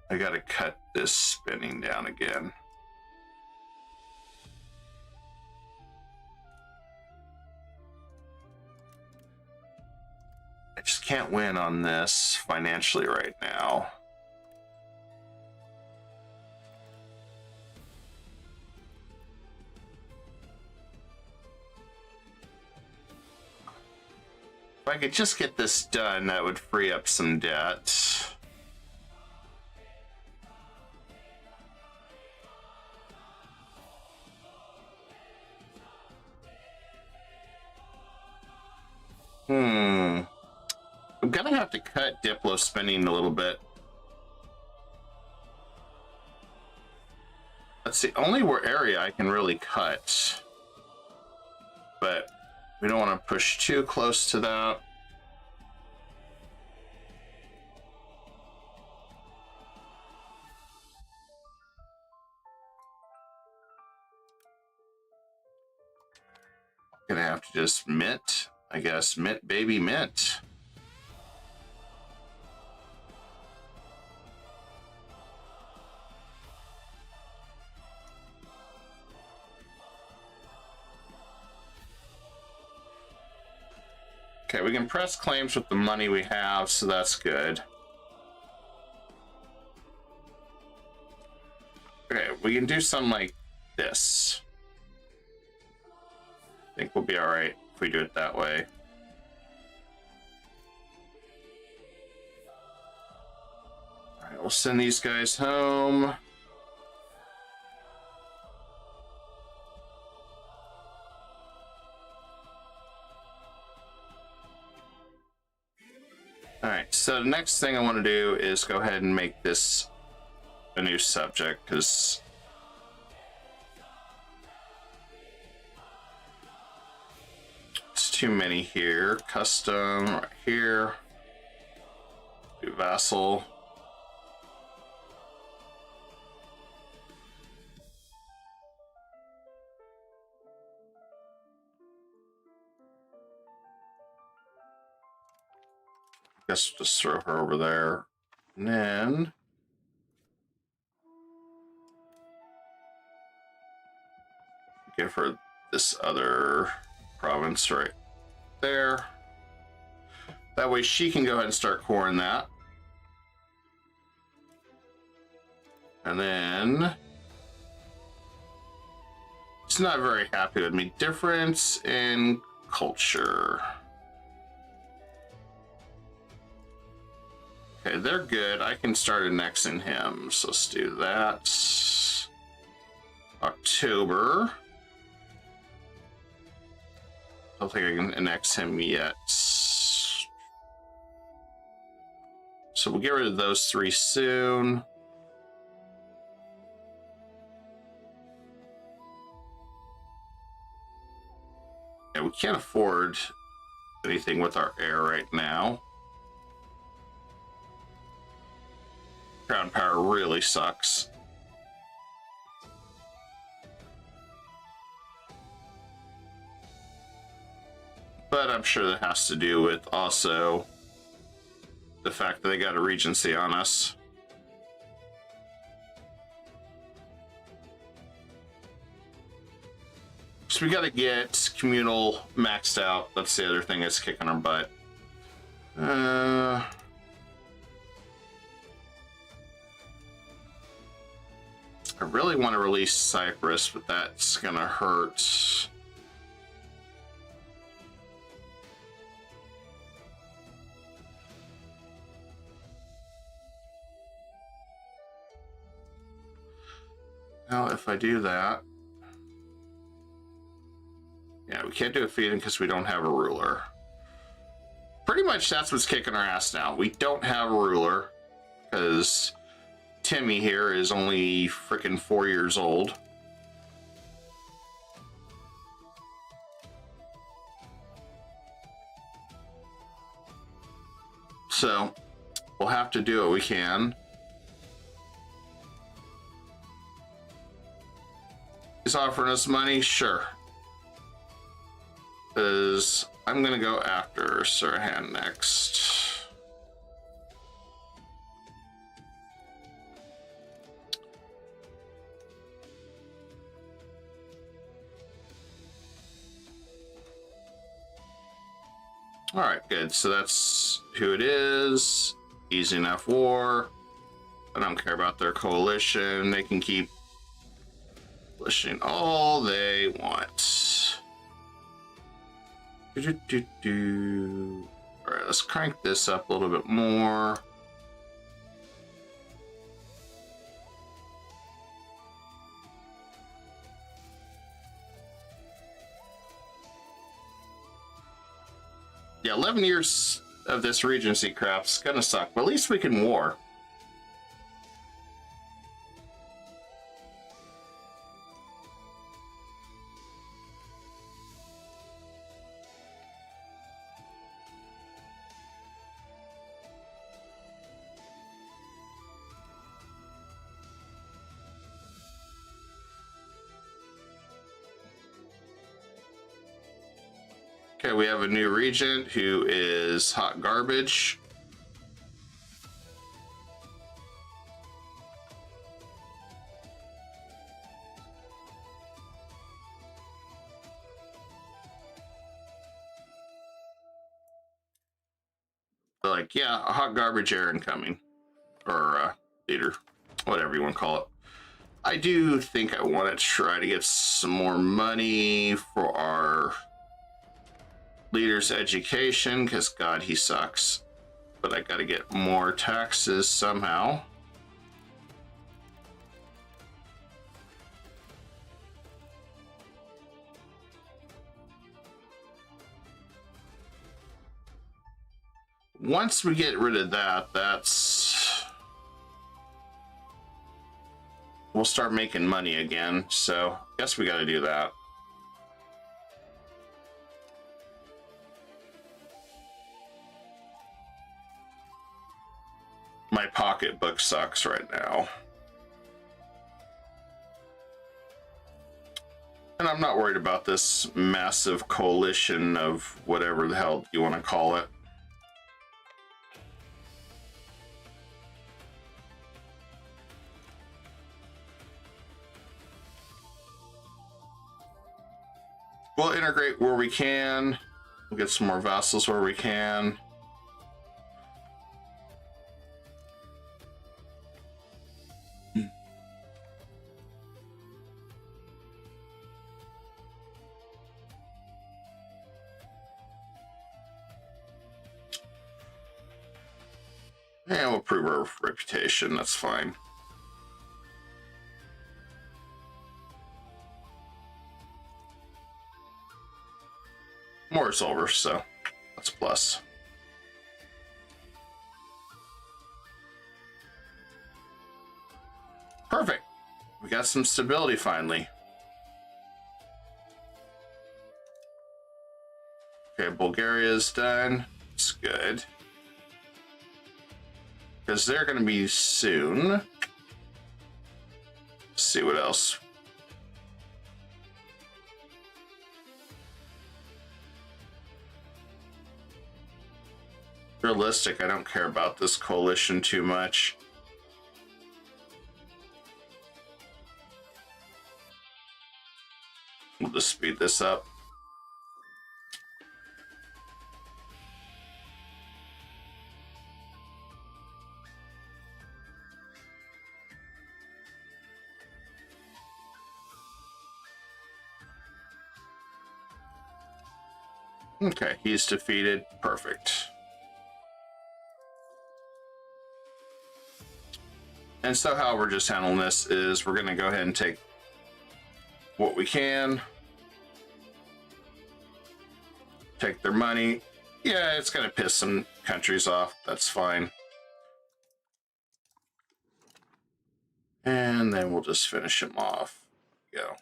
I gotta cut this spinning down again. I just can't win on this financially right now. If I could just get this done, that would free up some debt. I'm gonna have to cut Diplo spending a little bit. That's the only area I can really cut. But we don't want to push too close to that. Gonna have to just mint, I guess. Mint, baby, mint. Okay, we can press claims with the money we have, so that's good. Okay, we can do something like this. I think we'll be all right if we do it that way. All right, we'll send these guys home. All right, so the next thing I want to do is go ahead and make this a new subject, because it's too many here. Custom right here. Do vassal. Guess we'll just throw her over there. And then give her this other province right there. That way she can go ahead and start coring that. And then she's not very happy with me. Difference in culture. Okay, they're good. I can start annexing him. So let's do that. October. I don't think I can annex him yet. So we'll get rid of those three soon. Yeah, we can't afford anything with our heir right now. Crown power really sucks. But I'm sure that has to do with also the fact that they got a regency on us. So we got to get communal maxed out. That's the other thing that's kicking our butt. I really want to release Cyprus, but that's gonna hurt. Now, if I do that, yeah, we can't do a feeding because we don't have a ruler. Pretty much that's what's kicking our ass now. We don't have a ruler because Timmy here is only freaking 4 years old. So we'll have to do what we can. He's offering us money, sure. Because I'm gonna go after Sirhan next. All right, good. So that's who it is. Easy enough war. I don't care about their coalition. They can keep pushing all they want. All right, let's crank this up a little bit more. Yeah, 11 years of this Regency crap's gonna suck, but at least we can war. Okay, we have a new regent who is hot garbage. They're like, yeah, a hot garbage era incoming. Or leader, whatever you want to call it. I do think I want to try to get some more money for our leader's education, because God, he sucks. But I got to get more taxes somehow. Once we get rid of that, we'll start making money again. So I guess we got to do that. My pocketbook sucks right now. And I'm not worried about this massive coalition of whatever the hell you want to call it. We'll integrate where we can. We'll get some more vassals where we can. And we'll prove our reputation, that's fine. More is over, so that's a plus. Perfect. We got some stability finally. Okay, Bulgaria's done. It's good. Because they're going to be soon. Let's see what else. Realistic, I don't care about this coalition too much. We'll just speed this up. Okay, he's defeated. Perfect. And so how we're just handling this is we're going to go ahead and take what we can. Take their money. Yeah, it's going to piss some countries off. That's fine. And then we'll just finish him off. Go.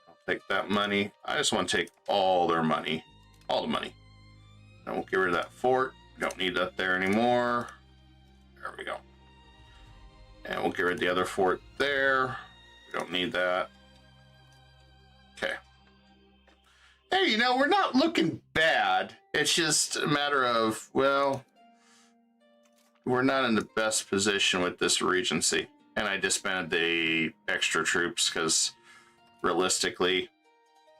I'll take that money. I just want to take all their money. All the money. And we'll get rid of that fort. We don't need that there anymore. There we go. And we'll get rid of the other fort there. We don't need that. Okay. Hey, you know, we're not looking bad. It's just a matter of, well, we're not in the best position with this regency. And I disbanded the extra troops because realistically,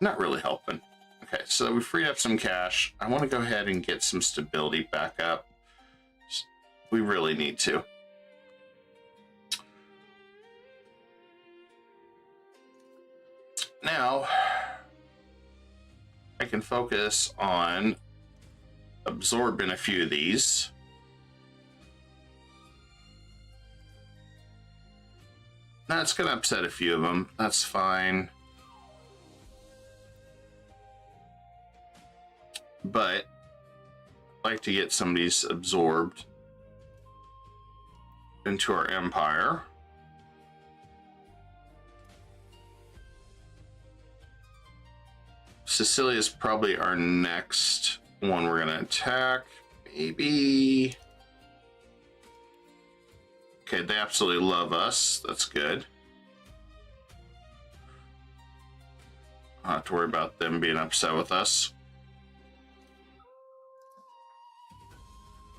not really helping. Okay, so we freed up some cash. I want to go ahead and get some stability back up. We really need to. Now, I can focus on absorbing a few of these. That's going to upset a few of them. That's fine. But I'd like to get some of these absorbed into our empire. Sicilia is probably our next one we're going to attack. Maybe. Okay, they absolutely love us. That's good. I don't have to worry about them being upset with us.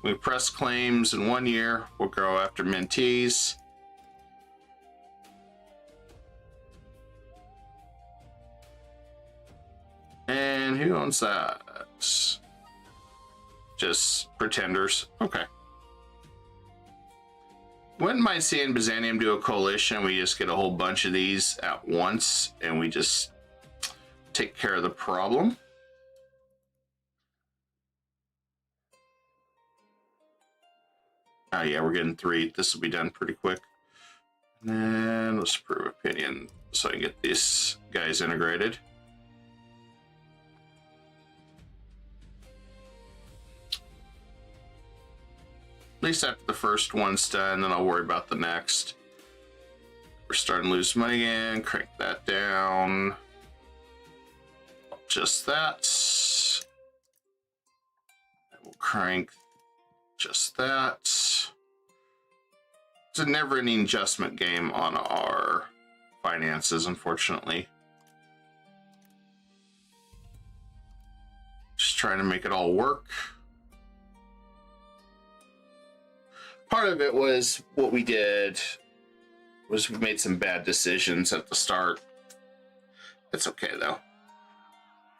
We press claims in 1 year. We'll go after mentees. And who owns that? Just pretenders. Okay. Wouldn't mind seeing Byzantium do a coalition. We just get a whole bunch of these at once and we just take care of the problem. Oh yeah, we're getting 3. This will be done pretty quick. And then let's prove opinion so I can get these guys integrated. At least after the first one's done, then I'll worry about the next. We're starting to lose money again. Crank that down. Just that. We'll crank just that. It's a never-ending adjustment game on our finances, unfortunately. Just trying to make it all work. Part of it was what we did was we made some bad decisions at the start. It's okay though.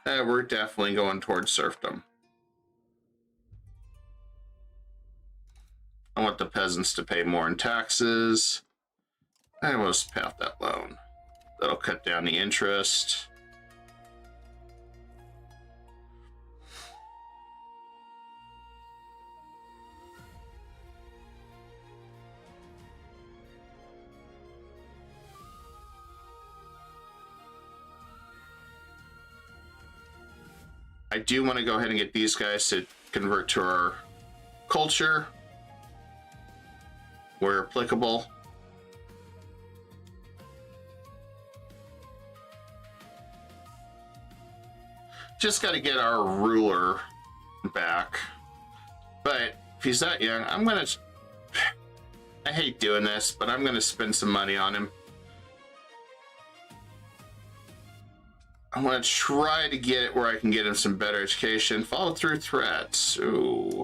We're definitely going towards serfdom. I want the peasants to pay more in taxes. I will just pay off that loan. That'll cut down the interest. I do want to go ahead and get these guys to convert to our culture where applicable. Just got to get our ruler back. But if he's that young, I'm going to... I hate doing this, but I'm going to spend some money on him. I want to try to get it where I can get him some better education. Follow through threats. Ooh.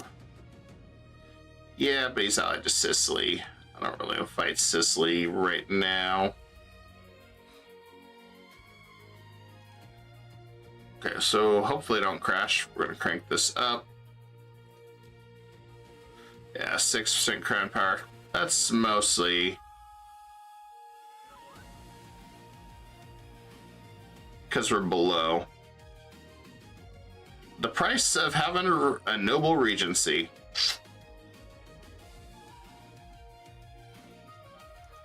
Yeah, but he's allied to Sicily. I don't really want to fight Sicily right now. Okay, so hopefully I don't crash. We're going to crank this up. Yeah, 6% crown power. That's mostly... because we're below. The price of having a noble regency.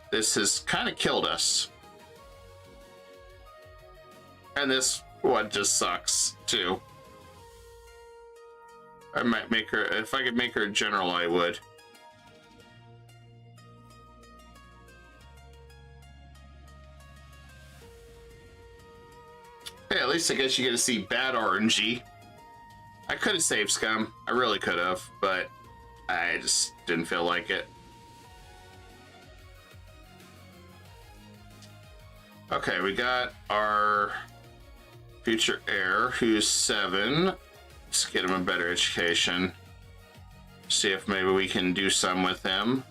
This has kind of killed us. And this one just sucks, too. I might make her, if I could make her a general, I would. Hey, at least I guess you get to see bad RNG. I could have saved Scum. I really could have, but I just didn't feel like it. Okay, we got our future heir, who's 7. Let's get him a better education. See if maybe we can do some with him.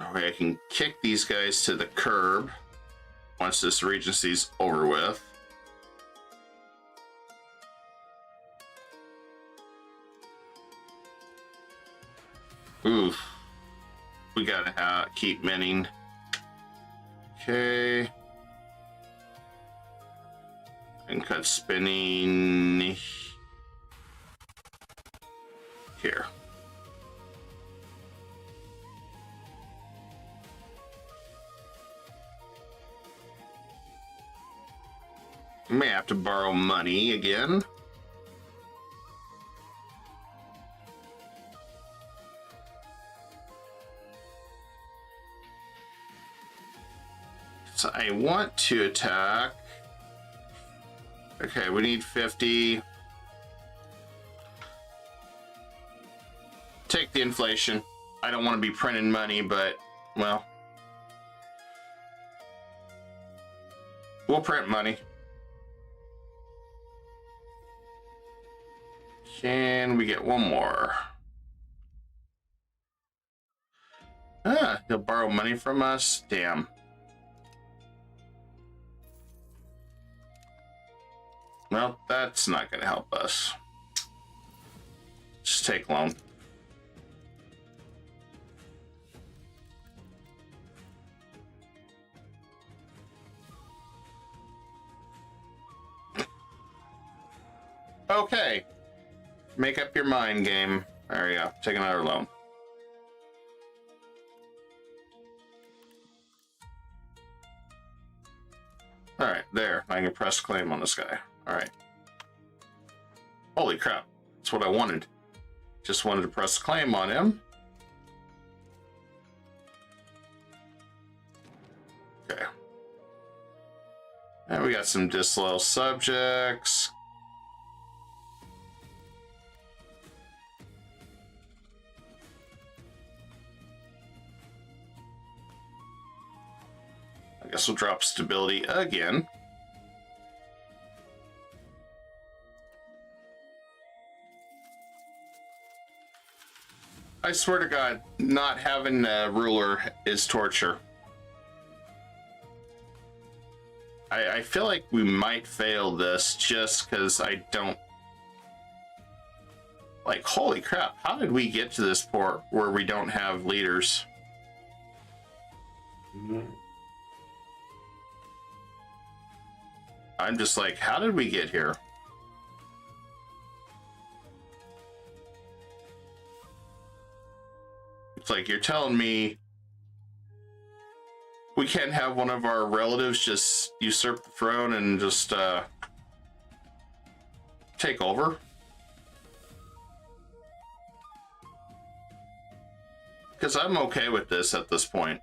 Okay, I can kick these guys to the curb once this regency's over with. Oof. We gotta keep minting. Okay. And cut spinning here. May have to borrow money again. So I want to attack. Okay, we need 50. Take the inflation. I don't want to be printing money, but, well, we'll print money. Can we get one more? Ah, he'll borrow money from us? Damn. Well, that's not going to help us. Just take loan. Okay. Make up your mind, game. There you go. Take another loan. Alright, there. I can press claim on this guy. Alright. Holy crap. That's what I wanted. Just wanted to press claim on him. Okay. And we got some disloyal subjects. I guess we'll drop stability again. I swear to God, not having a ruler is torture. I feel like we might fail this just because I don't... Like, holy crap, how did we get to this port where we don't have leaders? I'm just like, how did we get here? It's like you're telling me we can't have one of our relatives just usurp the throne and just take over? Because I'm okay with this at this point.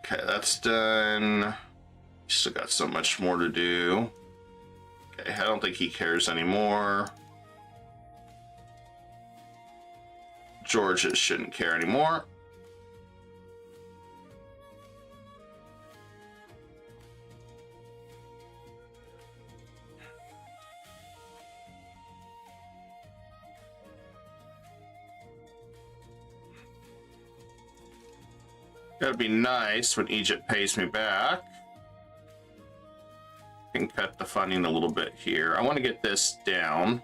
Okay, that's done. Still got so much more to do. Okay, I don't think he cares anymore. Georgia shouldn't care anymore. That'd be nice when Egypt pays me back. can cut the funding a little bit here. I want to get this down.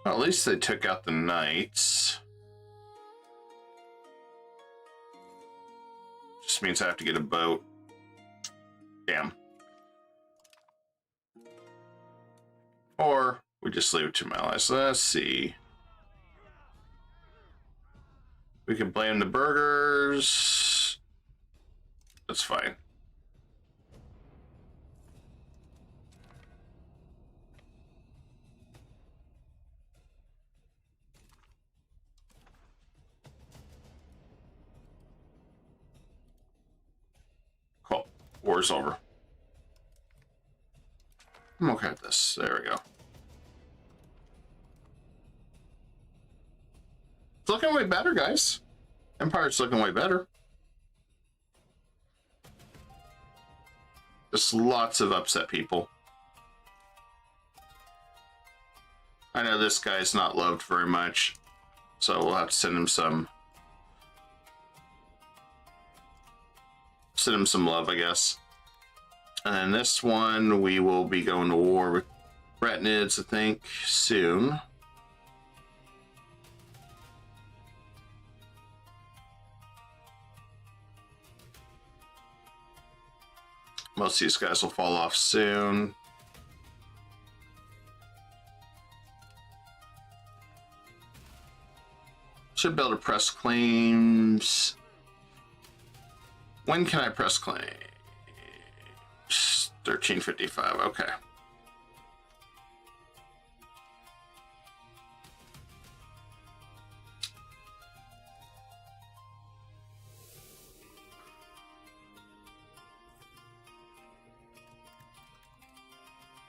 Well, at least they took out the knights. Just means I have to get a boat. Damn. Or we just leave it to my allies. Let's see. We can blame the burgers. That's fine. Cool. War's over. I'm okay with this. There we go. It's looking way better, guys. Empire's looking way better. Just lots of upset people. I know this guy's not loved very much, so we'll have to send him some love, I guess. And then this one, we will be going to war with Bretonids, I think, soon. Most of these guys will fall off soon. Should be able to press claims. When can I press claims? 1355, okay.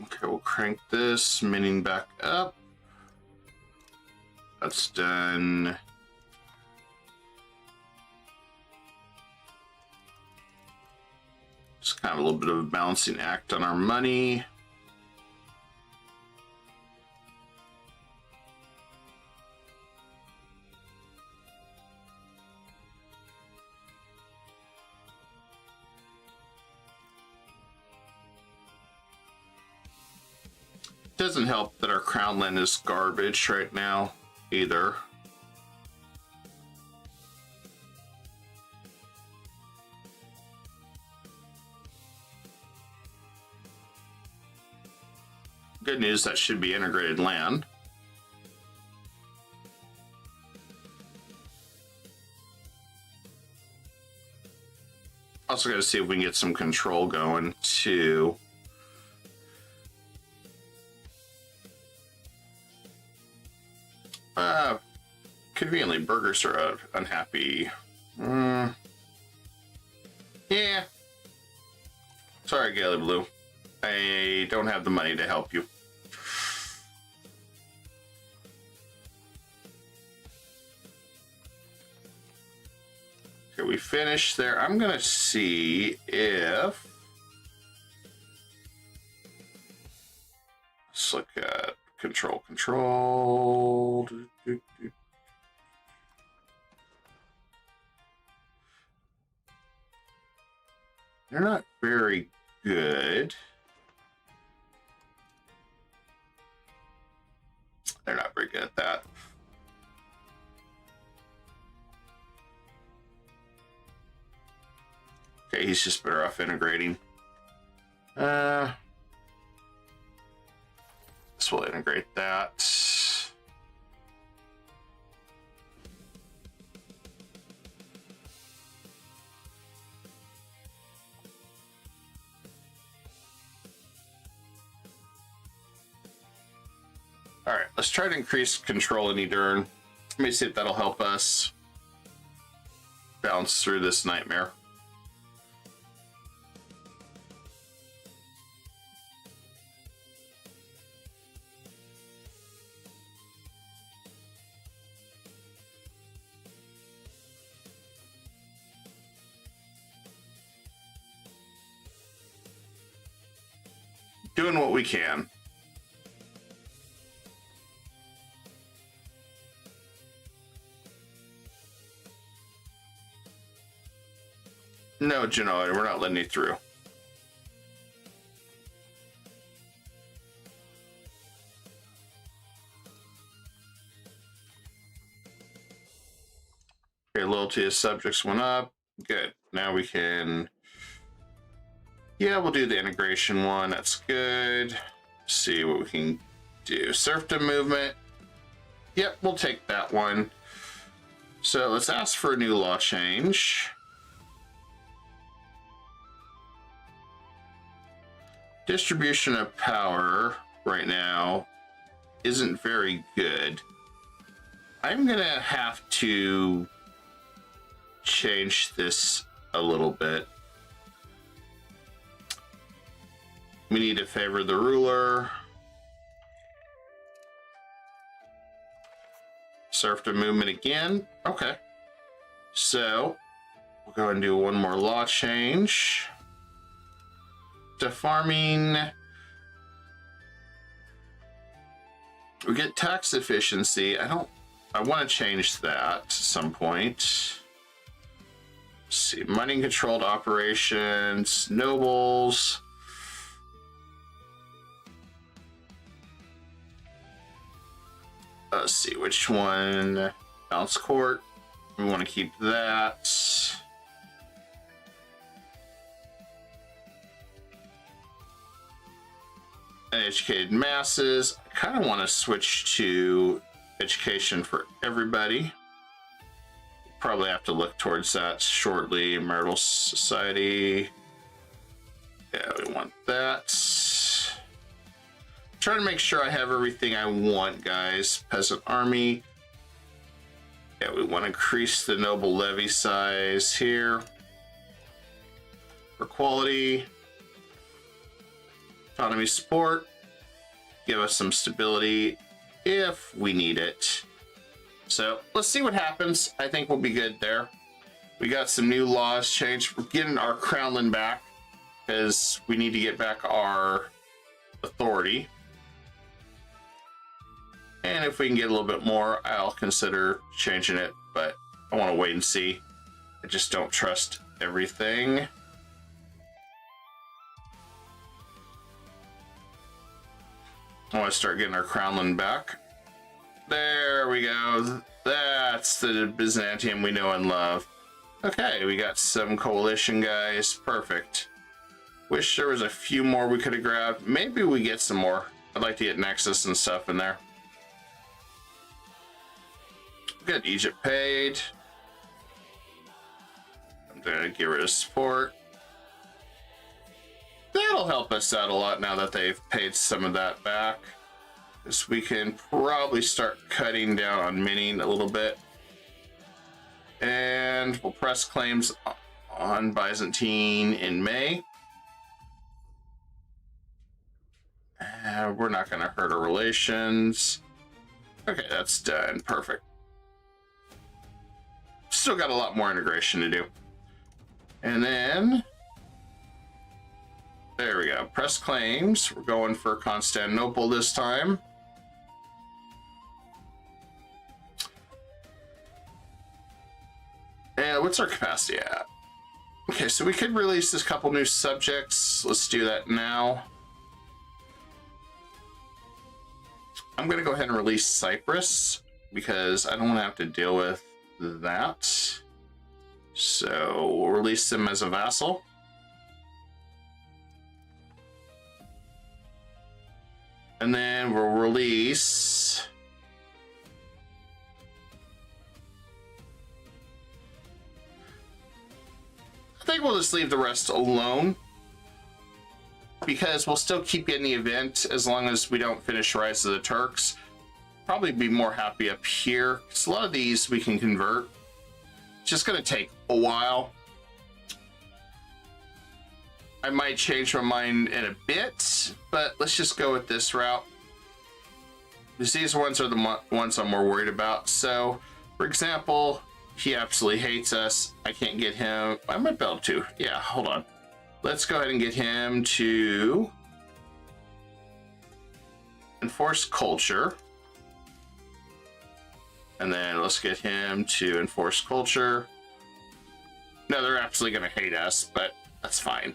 Okay, we'll crank this mining back up. That's done. Just kind of a little bit of a balancing act on our money. Doesn't help that our crown land is garbage right now either. Good news, that should be integrated land. Also got to see if we can get some control going too. Conveniently, burgers are unhappy. Yeah. Sorry, Gaily Blue. I don't have the money to help you. Okay, we finished there. I'm gonna see if... Let's look at control. They're not very good. They're not very good at that. Okay, he's just better off integrating. This will integrate that. All right, let's try to increase control in Edurn. Let me see if that'll help us bounce through this nightmare. Doing what we can. No, Genoa, we're not letting you through. Okay, loyalty of subjects went up. Good. Now we can... Yeah, we'll do the integration one. That's good. See what we can do. Serfdom movement. Yep, we'll take that one. So let's ask for a new law change. Distribution of power right now isn't very good. I'm gonna have to change this a little bit. We need to favor the ruler. Serfdom movement again. Okay. So we'll go and do one more law change. To farming. We get tax efficiency. I want to change that at some point. Let's see, money controlled operations, nobles. Let's see which one. Balance court. We want to keep that. Uneducated masses. I kind of want to switch to education for everybody. Probably have to look towards that shortly. Marital society. Yeah, we want that. Trying to make sure I have everything I want, guys. Peasant army. Yeah, we want to increase the noble levy size here. For quality. Autonomy support. Give us some stability if we need it. So let's see what happens. I think we'll be good there. We got some new laws changed. We're getting our crownland back because we need to get back our authority. And if we can get a little bit more, I'll consider changing it, but I want to wait and see. I just don't trust everything. I want to start getting our crownland back. There we go. That's the Byzantium we know and love. Okay, we got some coalition guys. Perfect. Wish there was a few more we could have grabbed. Maybe we get some more. I'd like to get Nexus and stuff in there. Good, Egypt paid. I'm gonna get rid of support. That'll help us out a lot now that they've paid some of that back. Because we can probably start cutting down on mining a little bit. And we'll press claims on Byzantine in May. We're not going to hurt our relations. Okay, that's done. Perfect. Still got a lot more integration to do. And then... there we go. Press claims. We're going for Constantinople this time. And what's our capacity at? Okay, so we could release this couple new subjects. Let's do that now. I'm going to go ahead and release Cyprus because I don't want to have to deal with that. So we'll release them as a vassal. And then we'll release I think we'll just leave the rest alone because we'll still keep getting the event as long as we don't finish Rise of the Turks. Probably be more happy up here because a lot of these we can convert. It's just going to take a while. I might change my mind in a bit, but let's just go with this route. Because these ones are the ones I'm more worried about. So, for example, he absolutely hates us. I can't get him. I might be able to. Yeah, hold on. Let's go ahead and get him to enforce culture. And then let's get him to enforce culture. No, they're absolutely going to hate us, but that's fine.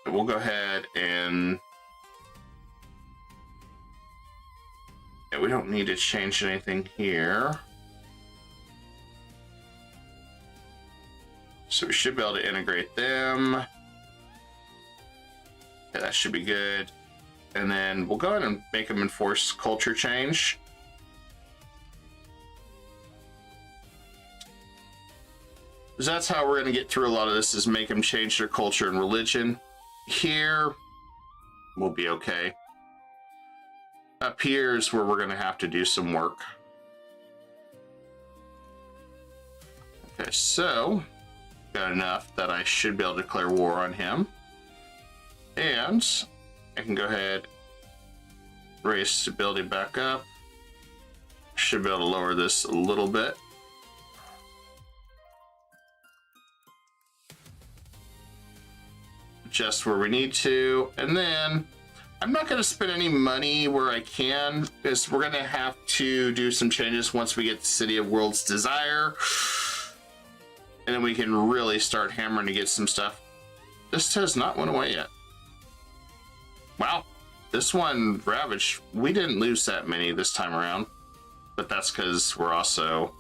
We'll go ahead and... yeah, we don't need to change anything here. So we should be able to integrate them. Yeah, that should be good. And then we'll go ahead and make them enforce culture change. Because that's how we're going to get through a lot of this, is make them change their culture and religion. Here, we'll be okay. Up here is where we're going to have to do some work. Okay, so got enough that I should be able to declare war on him. And I can go ahead, raise stability back up. Should be able to lower this a little bit. Just where we need to. And then I'm not going to spend any money where I can, because we're going to have to do some changes once we get the City of World's Desire. And then we can really start hammering to get some stuff. This has not went away yet. Wow. This one, Ravage, we didn't lose that many this time around. But that's because we're also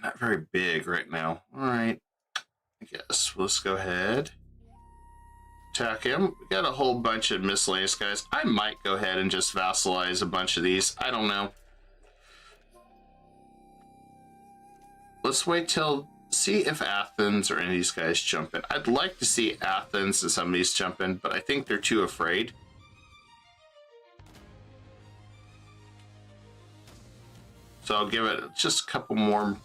not very big right now. All right. I guess let's go ahead. Attack him. We got a whole bunch of miscellaneous guys. I might go ahead and just vassalize a bunch of these. I don't know. Let's wait till see if Athens or any of these guys jump in. I'd like to see Athens and some of these jump in, but I think they're too afraid. So I'll give it just a couple more.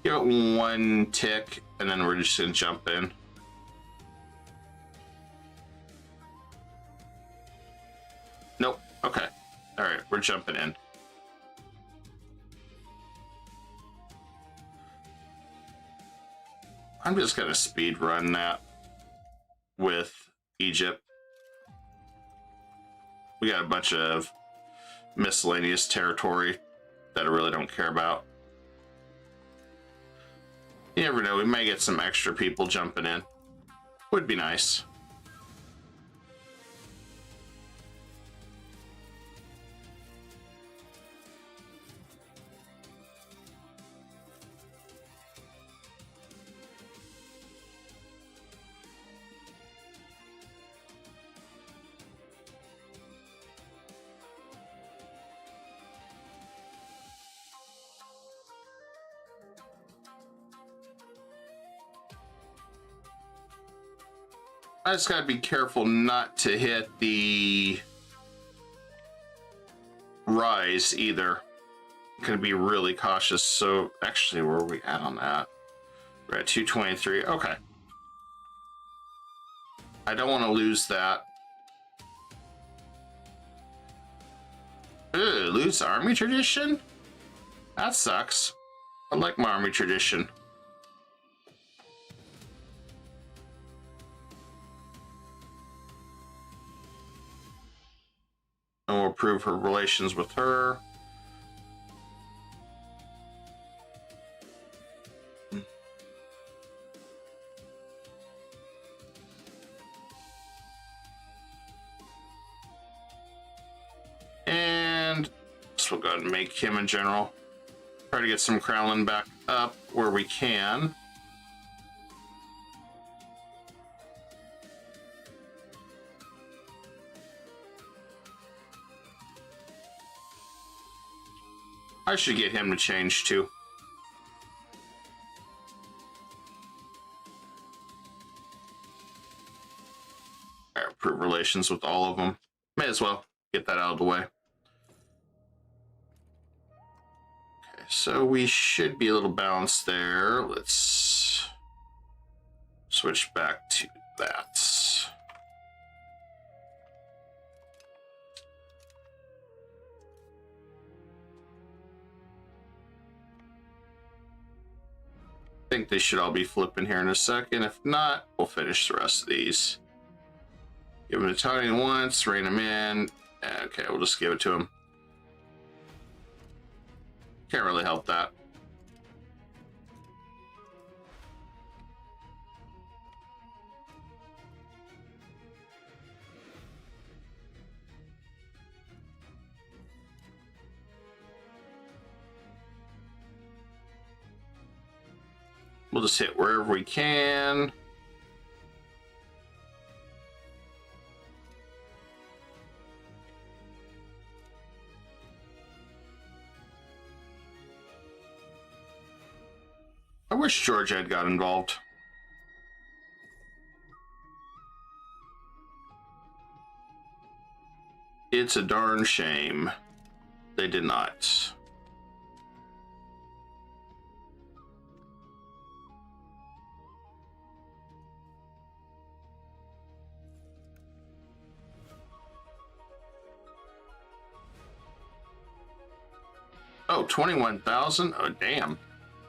Give it one tick, and then we're just gonna jump in. Nope. Okay. All right, we're jumping in. I'm just gonna speed run that with Egypt. We got a bunch of miscellaneous territory that I really don't care about. You never know, we may get some extra people jumping in. Would be nice. I just gotta be careful not to hit the rise either. I'm gonna be really cautious. So actually, where are we at on that? We're at 223. Okay. I don't want to lose that. Ugh, lose army tradition? That sucks. I like my army tradition. And we'll improve her relations with her. And so we'll go ahead and make him in general. Try to get some Kremlin back up where we can. I should get him to change too. Improve relations with all of them. May as well get that out of the way. Okay, so we should be a little balanced there. Let's switch back to that. I think they should all be flipping here in a second. If not, we'll finish the rest of these. Give him a tiny once, rein him in. Okay, we'll just give it to him. Can't really help that. We'll just hit wherever we can. I wish Georgia had got involved. It's a darn shame they did not. Oh, 21,000? Oh, damn.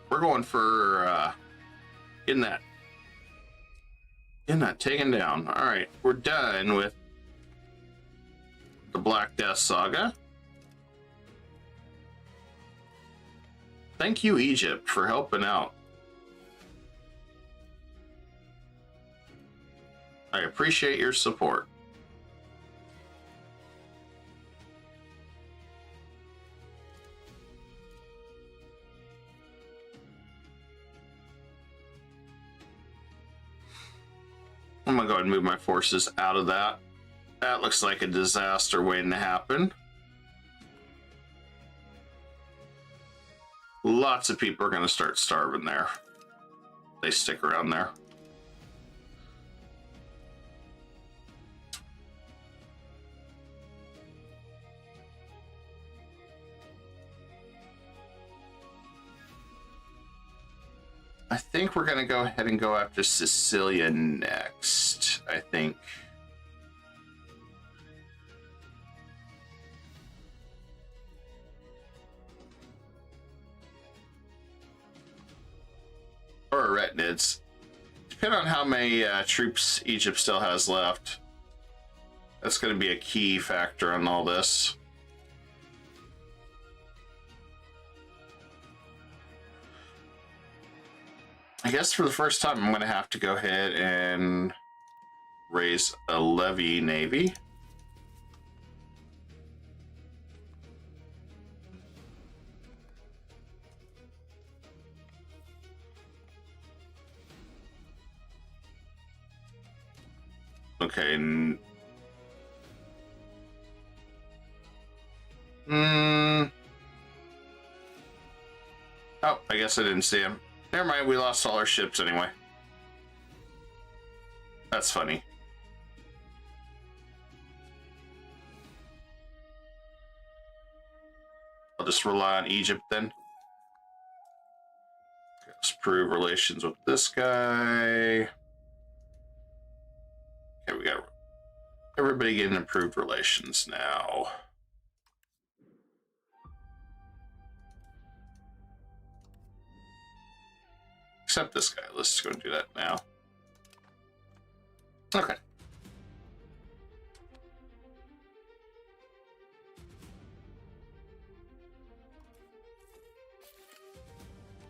We're going for getting that taken down. All right, we're done with the Black Death saga. Thank you, Egypt, for helping out. I appreciate your support. I'm gonna go ahead and move my forces out of that. That looks like a disaster waiting to happen. Lots of people are gonna start starving there. They stick around there. I think we're going to go ahead and go after Sicilia next, I think. Or Retinids. Depending on how many troops Egypt still has left. That's going to be a key factor on all this. I guess for the first time, I'm going to have to go ahead and raise a levy navy. Okay. Oh, I guess I didn't see him. Never mind, we lost all our ships anyway. That's funny. I'll just rely on Egypt then. Okay, let's improve relations with this guy. Okay, we got everybody getting improved relations now. Except this guy. Let's go and do that now. Okay.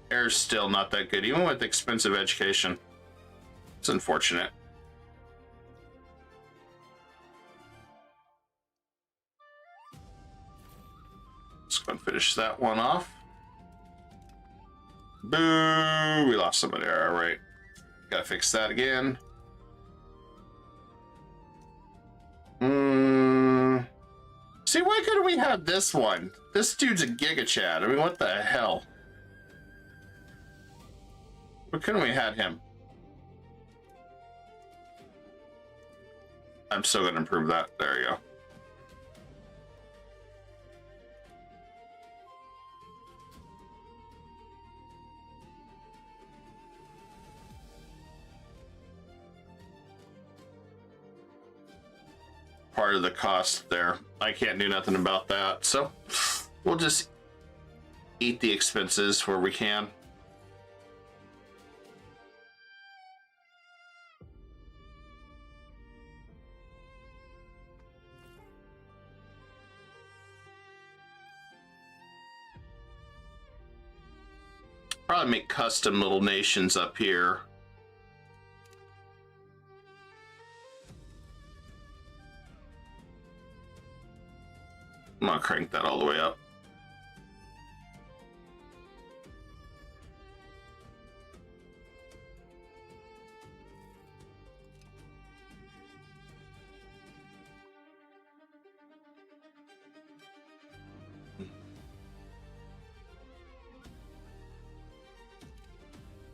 Air's still not that good, even with expensive education. It's unfortunate. Let's go and finish that one off. Boo! We lost somebody. All right. Gotta fix that again. See, why couldn't we have this one? This dude's a Giga Chad. I mean, what the hell? Why couldn't we have him? I'm still gonna improve that. There you go. Part of the cost there. I can't do nothing about that, so we'll just eat the expenses where we can. Probably make custom little nations up here. I'm gonna crank that all the way up.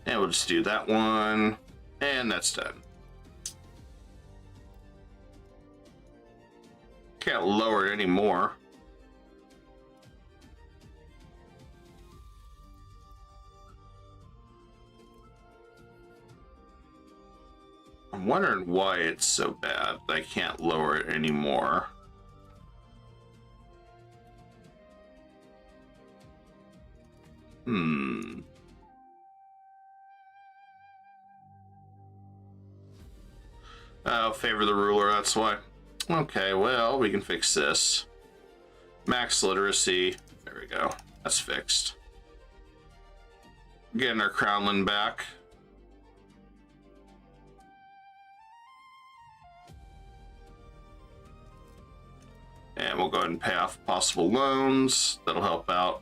And we'll just do that one, and that's done. Can't lower it anymore. I'm wondering why it's so bad that I can't lower it anymore. Oh, favor the ruler, that's why. Okay, well, we can fix this. Max literacy. There we go. That's fixed. Getting our crownland back. And we'll go ahead and pay off possible loans. That'll help out.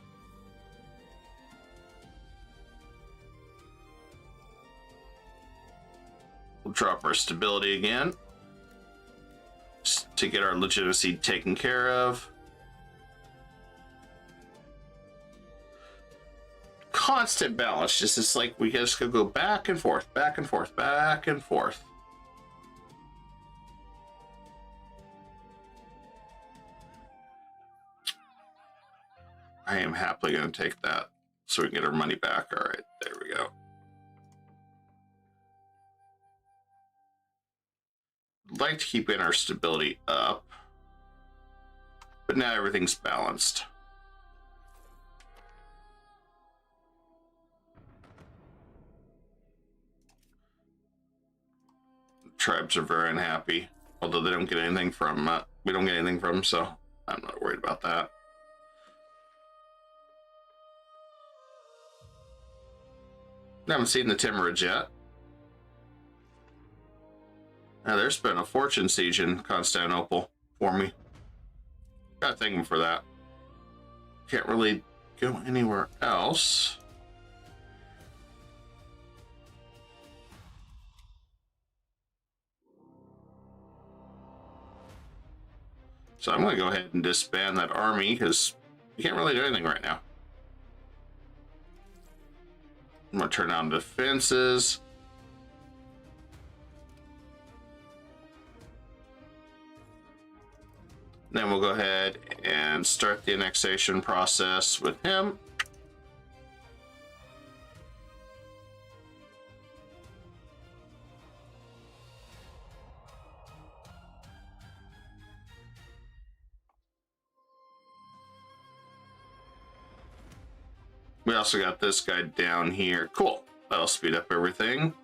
We'll drop our stability again, just to get our legitimacy taken care of. Constant balance, just it's like we just could go back and forth, back and forth, back and forth. I am happily going to take that so we can get our money back. All right, there we go. Like to keep in our stability up, but now everything's balanced. The tribes are very unhappy, although they don't get anything from we don't get anything from them, so I'm not worried about that. I haven't seen the Timurids yet. Now, they're spending a fortune sieging Constantinople for me. Gotta thank them for that. Can't really go anywhere else. So I'm gonna go ahead and disband that army because we can't really do anything right now. I'm gonna turn on defenses. Then we'll go ahead and start the annexation process with him. We also got this guy down here. Cool. That'll speed up everything.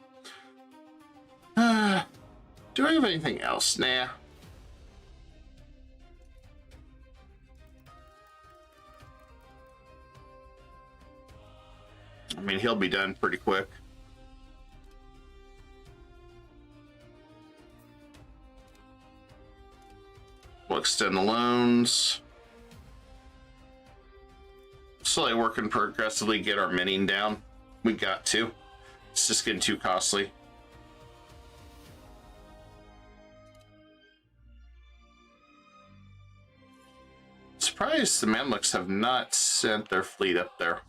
Do I have anything else? Nah. I mean, he'll be done pretty quick. We'll extend the loans. Slowly working progressively, get our minting down. We got to. It's just getting too costly. Surprised the Mamluks have not sent their fleet up there.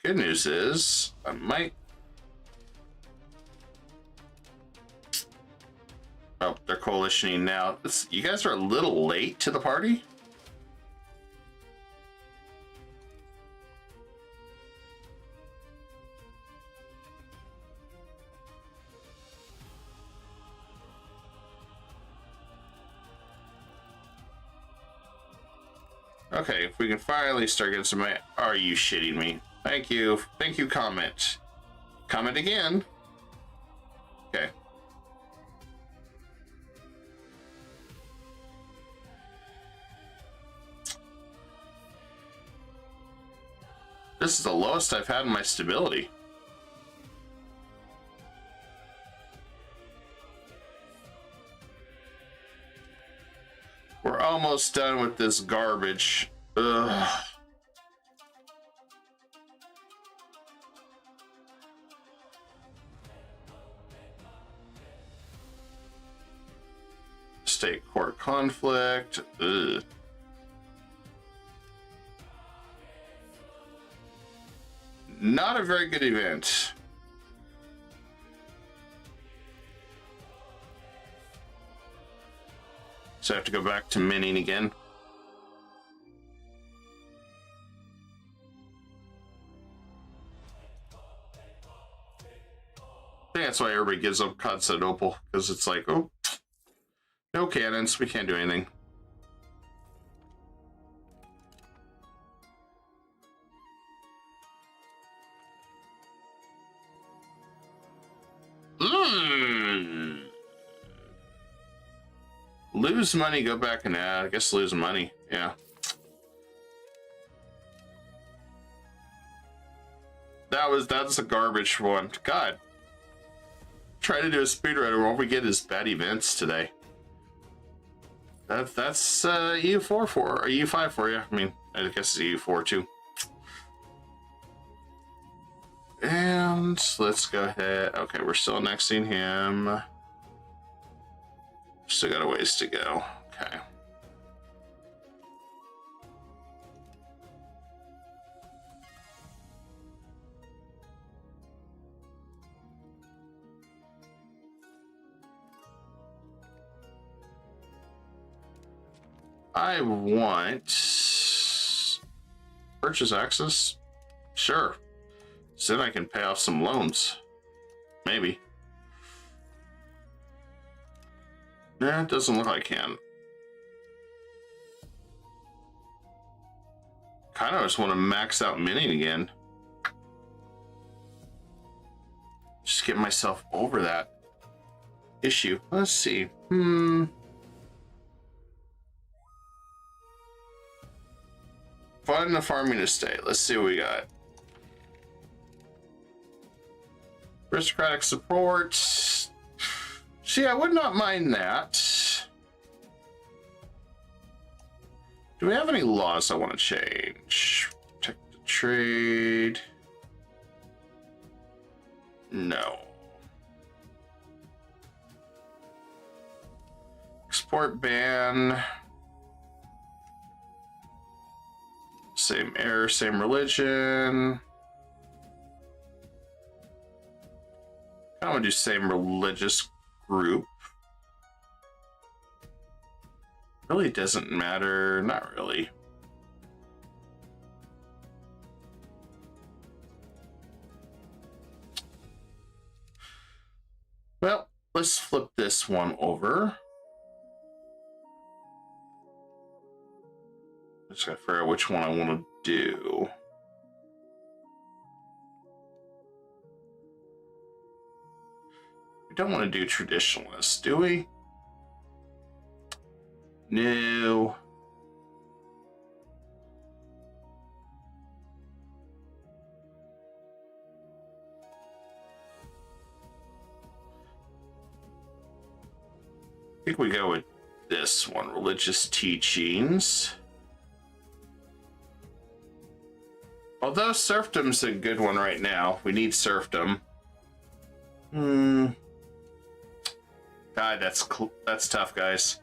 Good news is, I might... Oh, they're coalitioning now. You guys are a little late to the party. Okay, if we can finally start getting some... Are you shitting me? Thank you. Thank you, comment. Comment again. Okay. this is the lowest I've had in my stability. We're almost done with this garbage. Ugh. State court conflict. Ugh. Not a very good event. So I have to go back to minning again. I think that's why everybody gives up Constantinople, because it's like, oh, no cannons, we can't do anything. Lose money, go back and add. I guess lose money, yeah. That's a garbage one. God. Try to do a speedrun, and all we get is bad events today. That's EU4 or EU5 for you. I mean, I guess it's EU4 too. And let's go ahead. Okay, we're still annexing him. Still got a ways to go. Okay. I want purchase access. Sure. So then I can pay off some loans. Maybe. Nah, it doesn't look like I can. Kind of just want to max out minting again. Just get myself over that issue. Let's see. Fund the farming estate. Let's see what we got. Aristocratic support. See, I would not mind that. Do we have any laws I want to change? Protect the trade. No. Export ban. Same error, same religion. I want to do same religious group. Really doesn't matter. Not really. Well, let's flip this one over. Just gotta figure out which one I want to do. We don't want to do traditionalists, do we? No. I think we go with this one, religious teachings. Although serfdom's a good one right now. We need serfdom. God, that's tough, guys.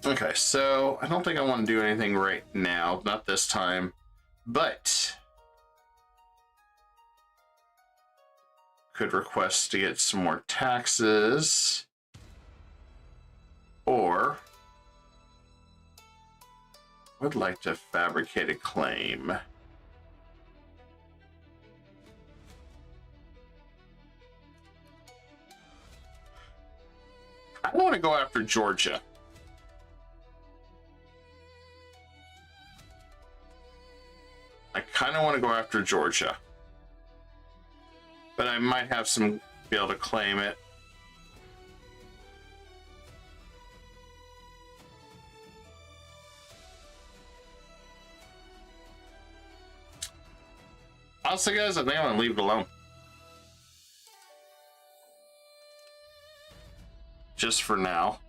Okay, so I don't think I want to do anything right now, not this time, but could request to get some more taxes, or would like to fabricate a claim. I don't want to go after Georgia. I kind of want to go after Georgia, but I might have some be able to claim it. Honestly, guys, I think I'm gonna leave it alone. Just for now.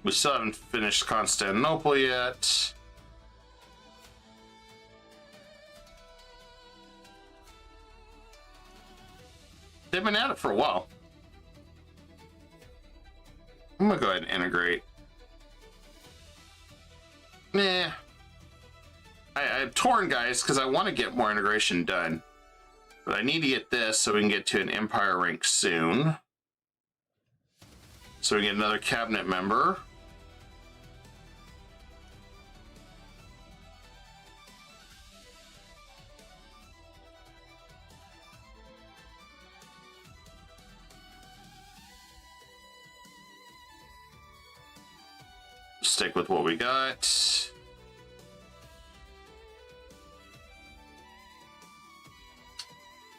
We still haven't finished Constantinople yet. They've been at it for a while. I'm gonna go ahead and integrate. Nah. I'm torn, guys, because I want to get more integration done. But I need to get this so we can get to an Empire rank soon. So we get another cabinet member. Stick with what we got.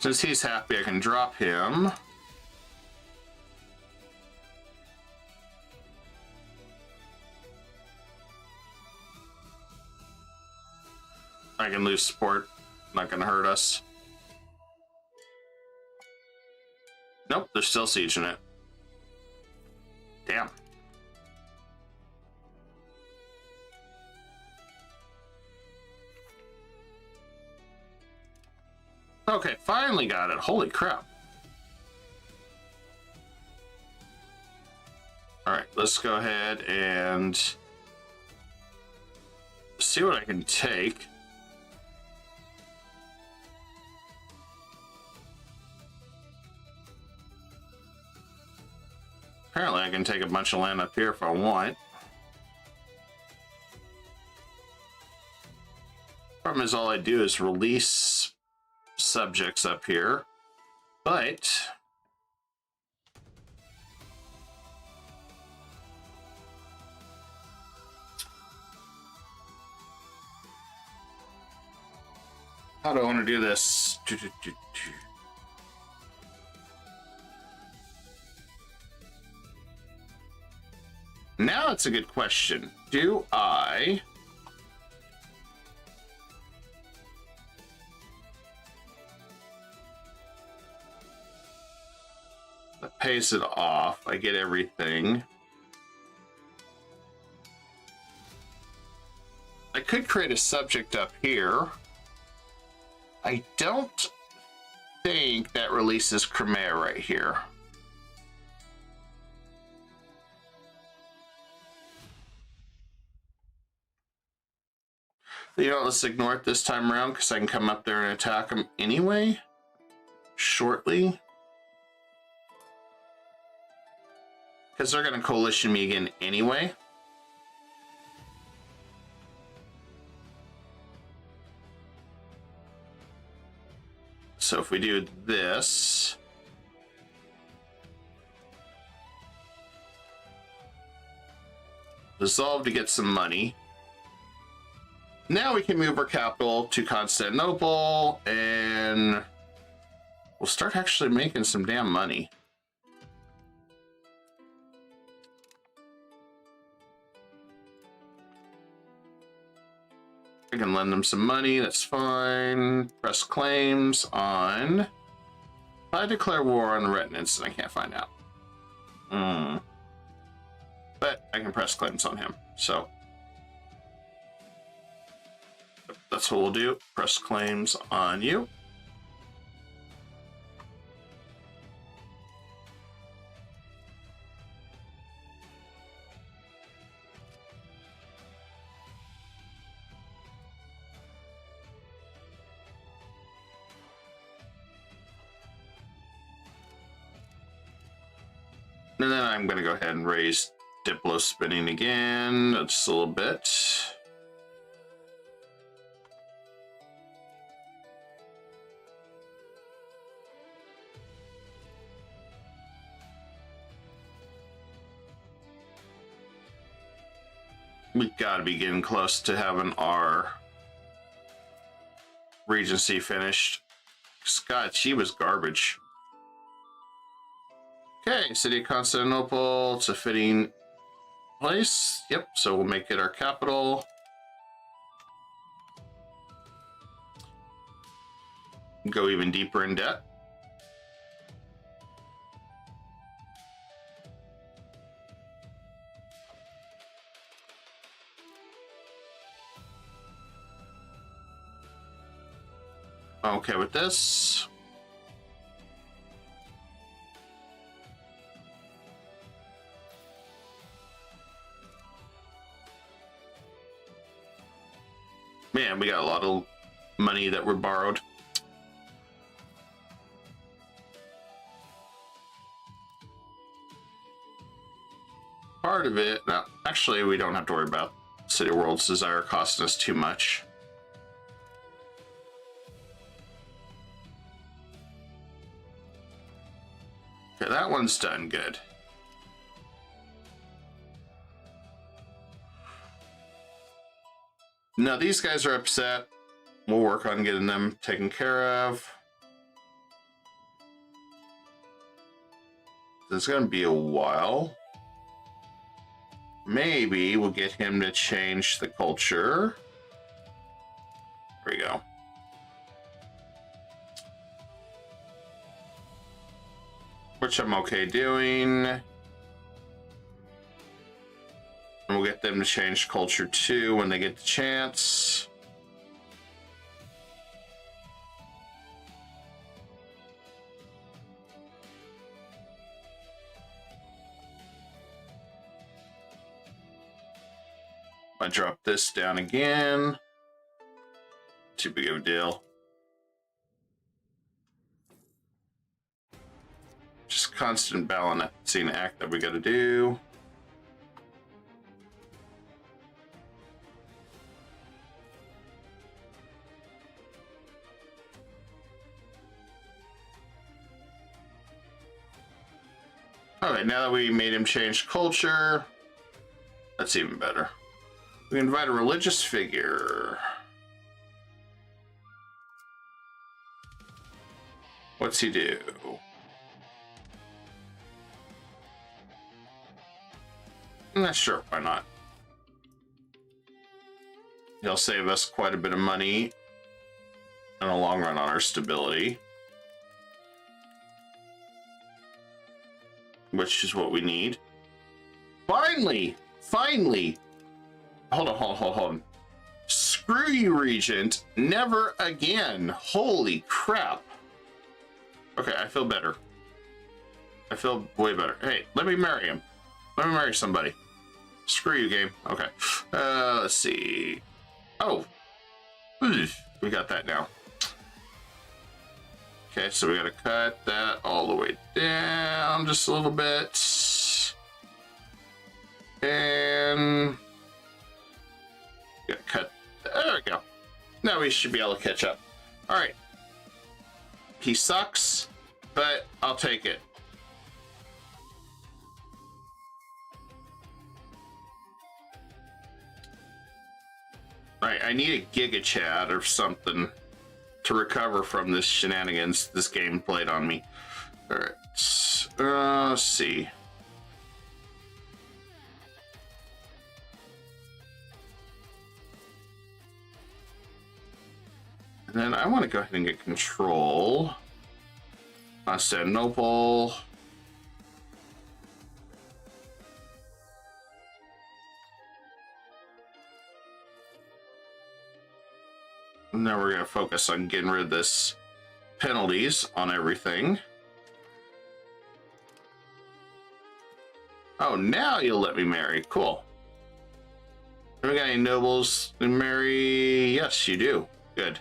Since he's happy, I can drop him. I can lose support. Not gonna hurt us. Nope, they're still sieging it. Damn. Okay, finally got it. Holy crap. All right, let's go ahead and see what I can take. Apparently I can take a bunch of land up here if I want. Problem is, all I do is release subjects up here, but how do I want to do this? Now it's a good question. Do I that pays it off? I get everything. I could create a subject up here. I don't think that releases Crimea right here. You know, let's ignore it this time around because I can come up there and attack them anyway, shortly. Because they're going to coalition me again anyway. So if we do this, dissolve to get some money. Now we can move our capital to Constantinople and we'll start actually making some damn money. I can lend them some money, that's fine. Press claims on. If I declare war on the Retinants, I can't find out. But I can press claims on him, so. That's what we'll do. Press claims on you. And then I'm going to go ahead and raise Diplo spinning again, just a little bit. We gotta be getting close to having our Regency finished. God, she was garbage. Okay, City of Constantinople. It's a fitting place. Yep, so we'll make it our capital. Go even deeper in debt. Okay with this. Man, we got a lot of money that we're borrowed. Part of it, no, actually, we don't have to worry about City World's Desire costing us too much. Okay, that one's done good. Now these guys are upset. We'll work on getting them taken care of. It's gonna be a while. Maybe we'll get him to change the culture. There we go. Which I'm okay doing. And we'll get them to change culture too when they get the chance. I drop this down again. Too big of a deal. Just constant balancing act that we got to do. All right, now that we made him change culture, that's even better. We invite a religious figure. What's he do? Sure, why not? He'll save us quite a bit of money in the long run on our stability, which is what we need. Finally! Hold on. Screw you, Regent. Never again. Holy crap. Okay, I feel better. I feel way better. Hey, let me marry him. Let me marry somebody. Screw you, game. Okay. Let's see. Oh. We got that now. Okay, so we gotta cut that all the way down just a little bit. And gotta cut. There we go. Now we should be able to catch up. All right. He sucks, but I'll take it. Right, I need a Giga Chat or something to recover from this shenanigans this game played on me. All right, let's see. And then I want to go ahead and get control. Constantinople. Now we're going to focus on getting rid of this penalties on everything. Oh, now you'll let me marry. Cool. Have we got any nobles to marry? Yes, you do. Good.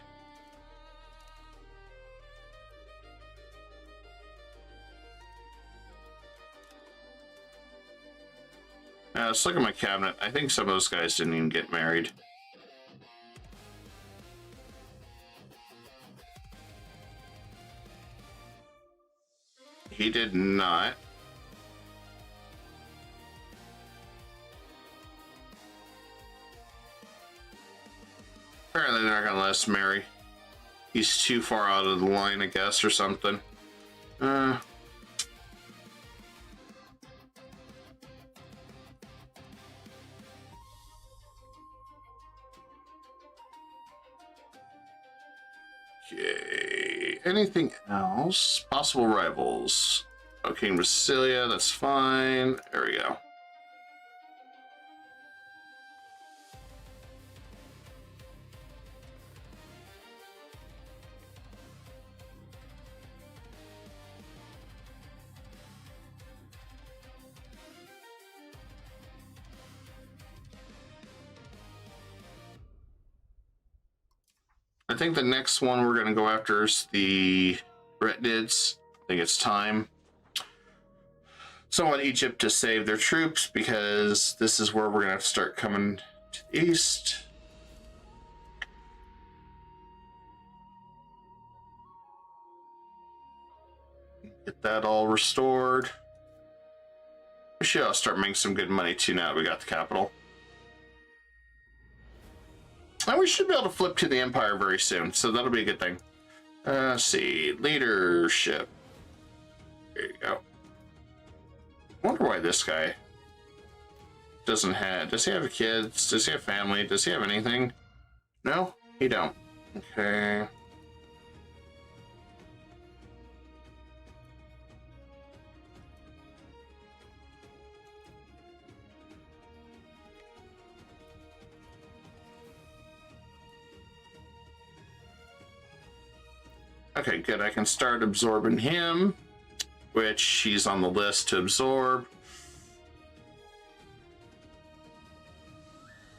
Now let's look at my cabinet. I think some of those guys didn't even get married. He did not. Apparently they're not gonna let us marry. He's too far out of the line, I guess, or something. anything else? Possible rivals. Okay, Brasilia, that's fine. There we go. I think the next one we're going to go after is the Retinids. I think it's time. So I want Egypt to save their troops because this is where we're going to have to start coming to the east. Get that all restored. We should start making some good money too now that we got the capital. And we should be able to flip to the Empire very soon, so that'll be a good thing. Let's see, leadership. There you go. I wonder why this guy doesn't have... Does he have kids? Does he have family? Does he have anything? No, he don't. Okay. Okay, good. I can start absorbing him, which he's on the list to absorb.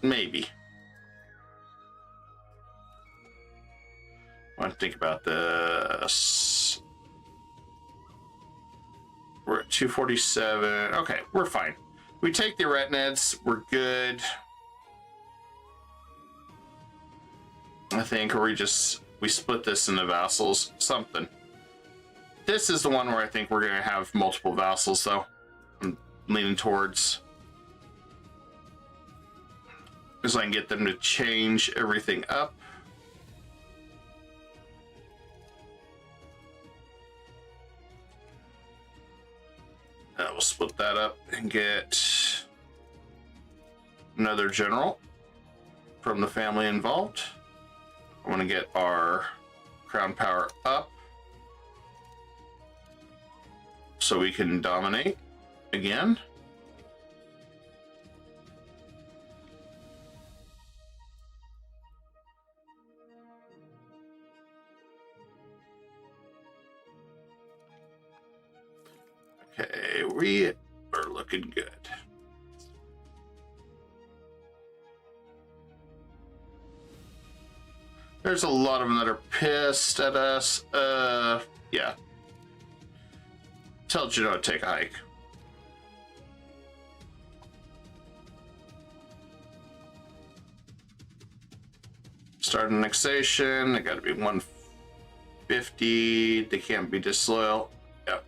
Maybe. I want to think about this. We're at 247. Okay, we're fine. We take the Retinids. We're good. I think, or we split this into vassals, something. This is the one where I think we're going to have multiple vassals, though. I'm leaning towards. Because I can get them to change everything up. We'll split that up and get another general from the family involved. I want to get our crown power up so we can dominate again. Okay, we are looking good. There's a lot of them that are pissed at us. Yeah. Tell Genoa to take a hike. Start annexation. They gotta be 150. They can't be disloyal. Yep.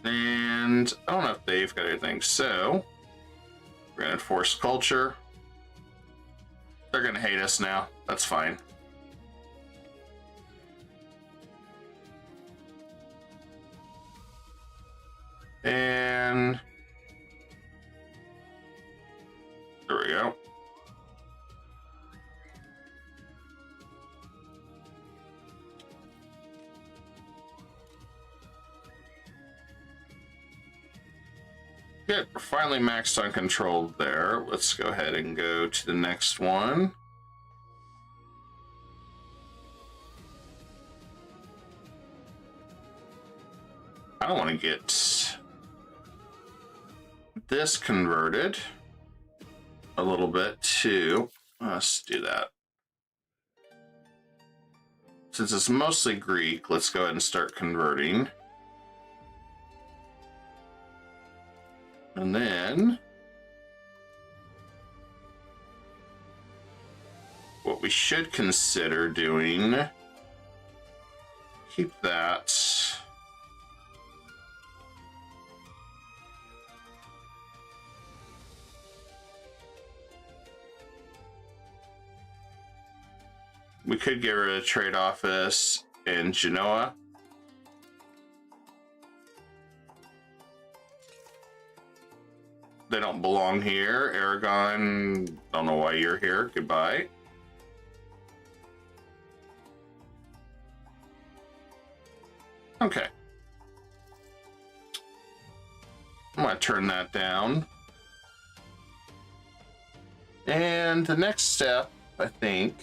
And I don't know if they've got anything, so we're gonna enforce culture. They're gonna hate us now. That's fine. And there we go. Good, we're finally maxed on control there. Let's go ahead and go to the next one. I don't want to get this converted a little bit too. Let's do that. Since it's mostly Greek, let's go ahead and start converting. And then what we should consider doing, keep that. We could get rid of trade office in Genoa. they don't belong here. Aragon, don't know why you're here. Goodbye. Okay. I'm going to turn that down. And the next step, I think,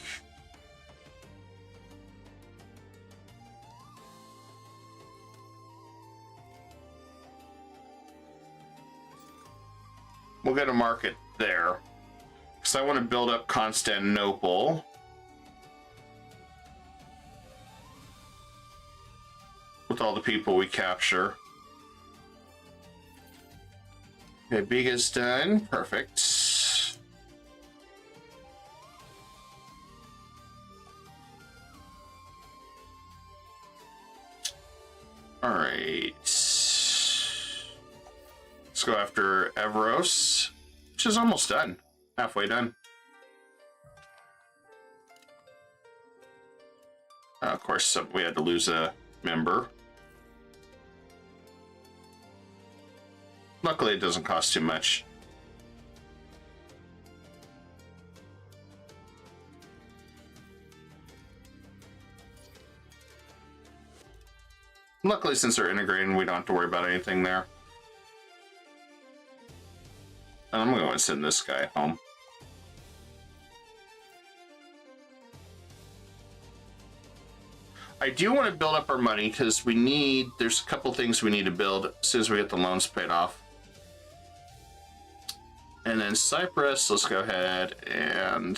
we'll get a market there. Because I want to build up Constantinople. With all the people we capture. Okay, Biga's done. Perfect. All right. Let's go after Evros, which is almost done. Halfway done. Of course, we had to lose a member. Luckily, it doesn't cost too much. Luckily, since they're integrating, we don't have to worry about anything there. And I'm going to send this guy home. I do want to build up our money because we need, there's a couple things we need to build as soon as we get the loans paid off. And then Cyprus, let's go ahead and...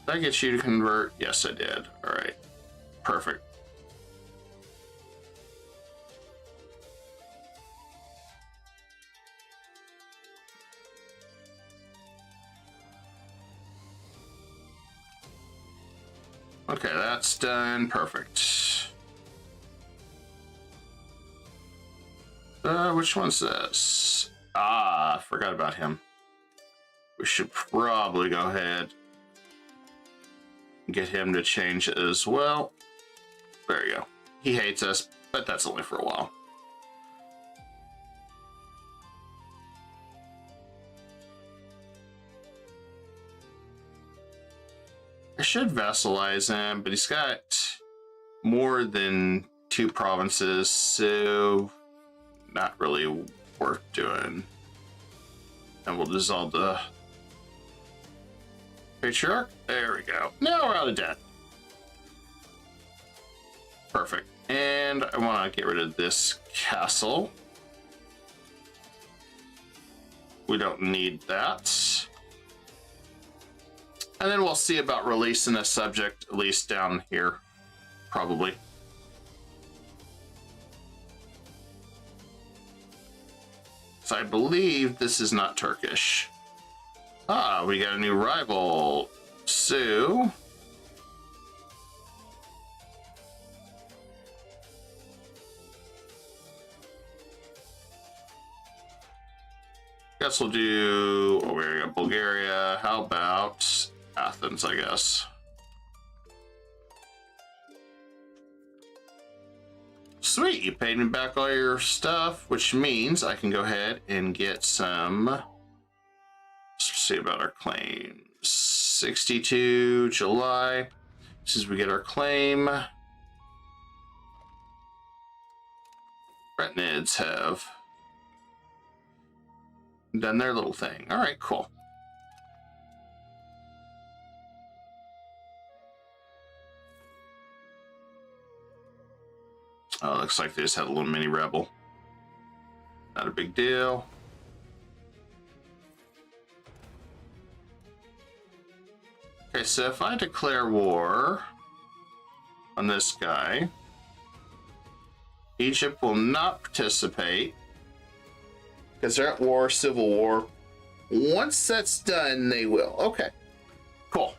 Did I get you to convert? Yes, I did. All right. Perfect. Okay, that's done. Perfect. Which one's this? Ah, I forgot about him. We should probably go ahead and get him to change it as well. There you go. He hates us, but that's only for a while. I should vassalize him, but he's got more than 2 provinces, so not really worth doing. And we'll dissolve the patriarch. There we go. Now we're out of debt. Perfect. And I want to get rid of this castle. We don't need that. And then we'll see about releasing a subject, at least down here, probably. So I believe this is not Turkish. Ah, we got a new rival. So... guess we'll do... oh, we got Bulgaria. How about... Athens, I guess. Sweet, you paid me back all your stuff, which means I can go ahead and get some. Let's see about our claims. 62 July. This is we get our claim. Retinids have done their little thing. All right, cool. Oh, looks like they just had a little mini rebel. Not a big deal. Okay, so if I declare war on this guy, Egypt will not participate because they're at war, civil war. Once that's done, they will. Okay, cool.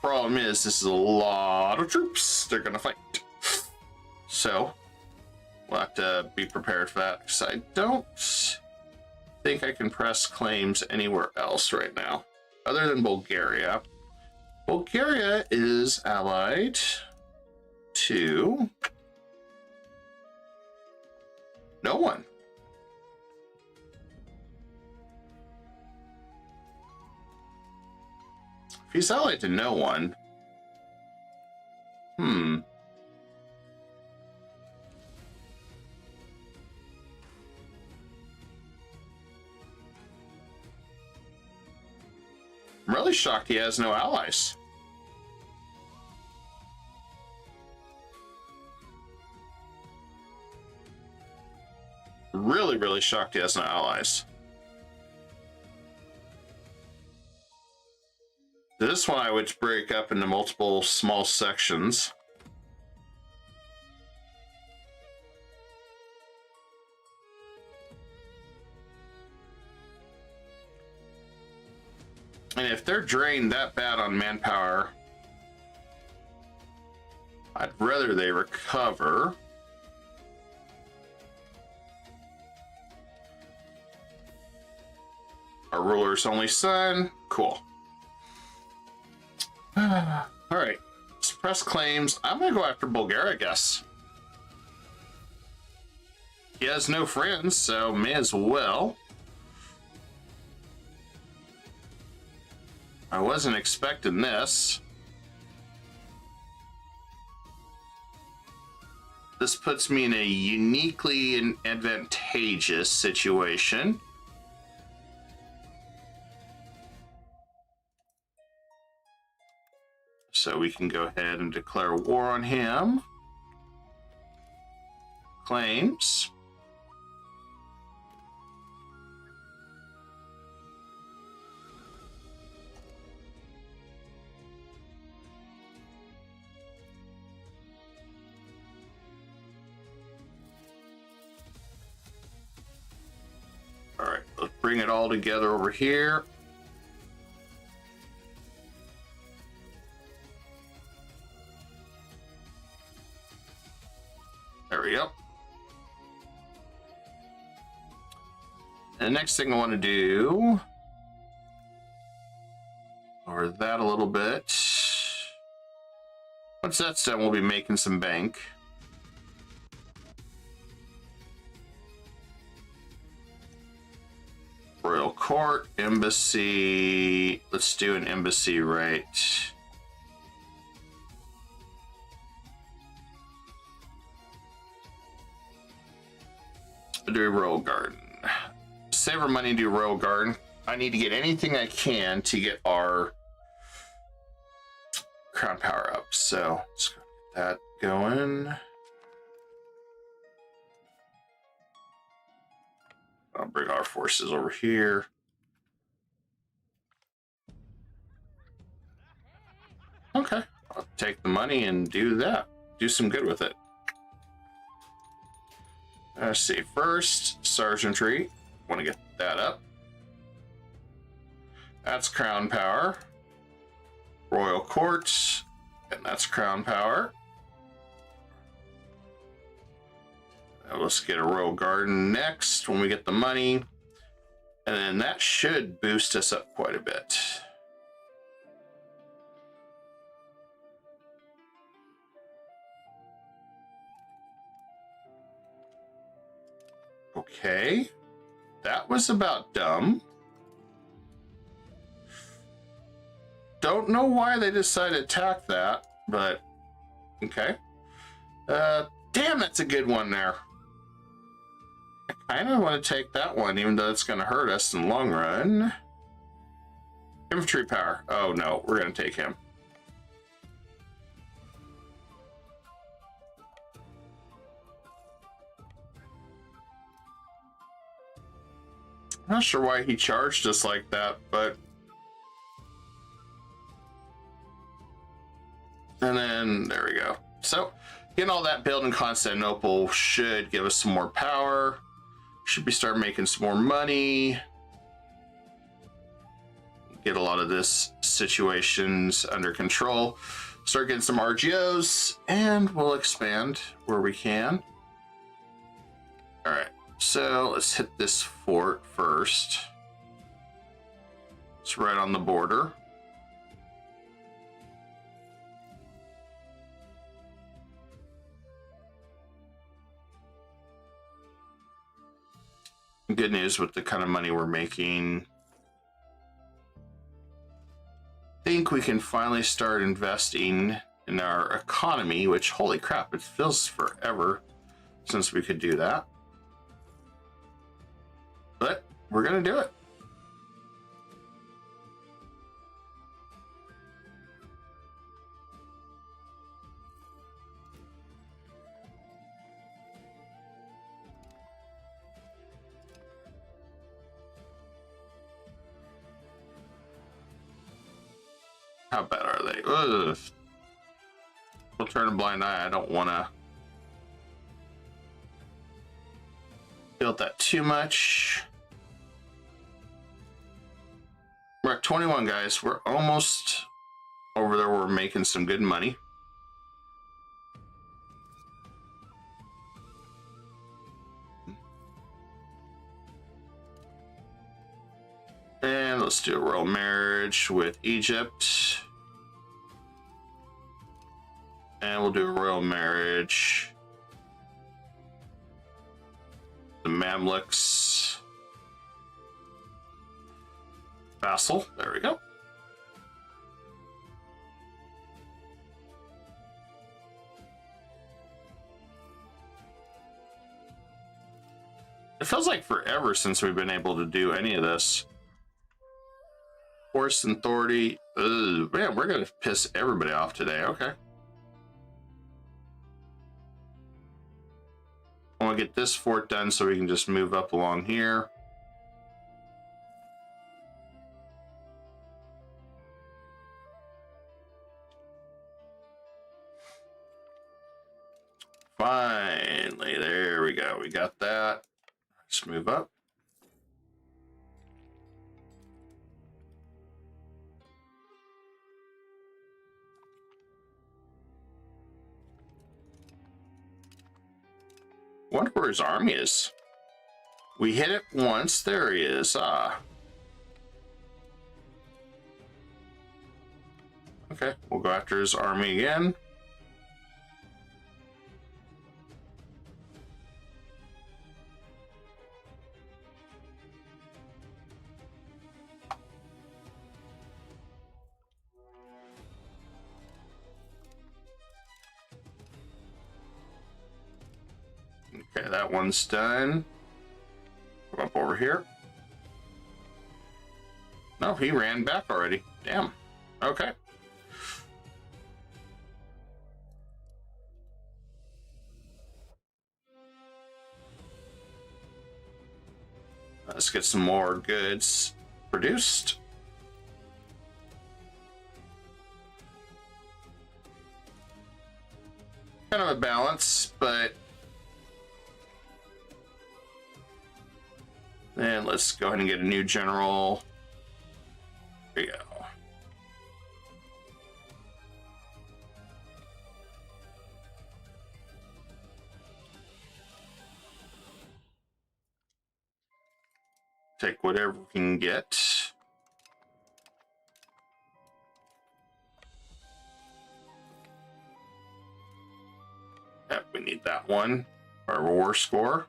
Problem is, this is a lot of troops they're gonna fight. So, we'll have to be prepared for that, because I don't think I can press claims anywhere else right now, other than Bulgaria. Bulgaria is allied to No one. If he's allied to no one. I'm really shocked he has no allies. Really shocked he has no allies. This one I would break up into multiple small sections. And if they're drained that bad on manpower, I'd rather they recover. Our ruler's only son. Cool. All right. Suppress claims. I'm going to go after Bulgaria, I guess. He has no friends, so may as well. I wasn't expecting this. This puts me in a uniquely advantageous situation. So we can go ahead and declare war on him. Claims. All right, let's bring it all together over here. There we go. And the next thing I want to do, lower that a little bit. Once that's done, we'll be making some bank. Royal Court, Embassy. Let's do an embassy right. Do a Royal Garden. Save our money and do Royal Garden. I need to get anything I can to get our crown power up. So let's get that going. I'll bring our forces over here. Okay, I'll take the money and do that. Do some good with it. Let's see. First, sergeantry. Want to get that up. That's crown power. Royal Court, and that's crown power. Now let's get a Royal Garden next when we get the money. And then that should boost us up quite a bit. Okay, that was about dumb. Don't know why they decided to attack that, but okay. Damn, that's a good one there. I kind of want to take that one, even though it's going to hurt us in the long run. Infantry power. Oh no, we're going to take him. I'm not sure why he charged us like that, but... And then, there we go. So, getting all that built in Constantinople should give us some more power. Should be start making some more money. Get a lot of this situations under control. Start getting some RGOs, and we'll expand where we can. All right. So let's hit this fort first. It's right on the border. Good news with the kind of money we're making. I think we can finally start investing in our economy, which, holy crap, it feels forever since we could do that. But we're going to do it. How bad are they? Ugh. We'll turn a blind eye. I don't want to build that too much. We're at 21, guys. We're almost over there. We're making some good money. And let's do a royal marriage with Egypt. And we'll do a royal marriage. The Mamluks. Vassal. There we go. It feels like forever since we've been able to do any of this. Force and authority. Ugh, man, we're going to piss everybody off today. Okay. I want to get this fort done so we can just move up along here. Finally, there we go. We got that. Let's move up. Wonder where his army is. We hit it once. There he is. Okay, we'll go after his army again. Okay, that one's done. Come up over here. No, he ran back already. Damn. Okay. Let's get some more goods produced. Kind of a balance, but then let's go ahead and get a new general. There we go. Take whatever we can get. Yep, we need that one. Our war score.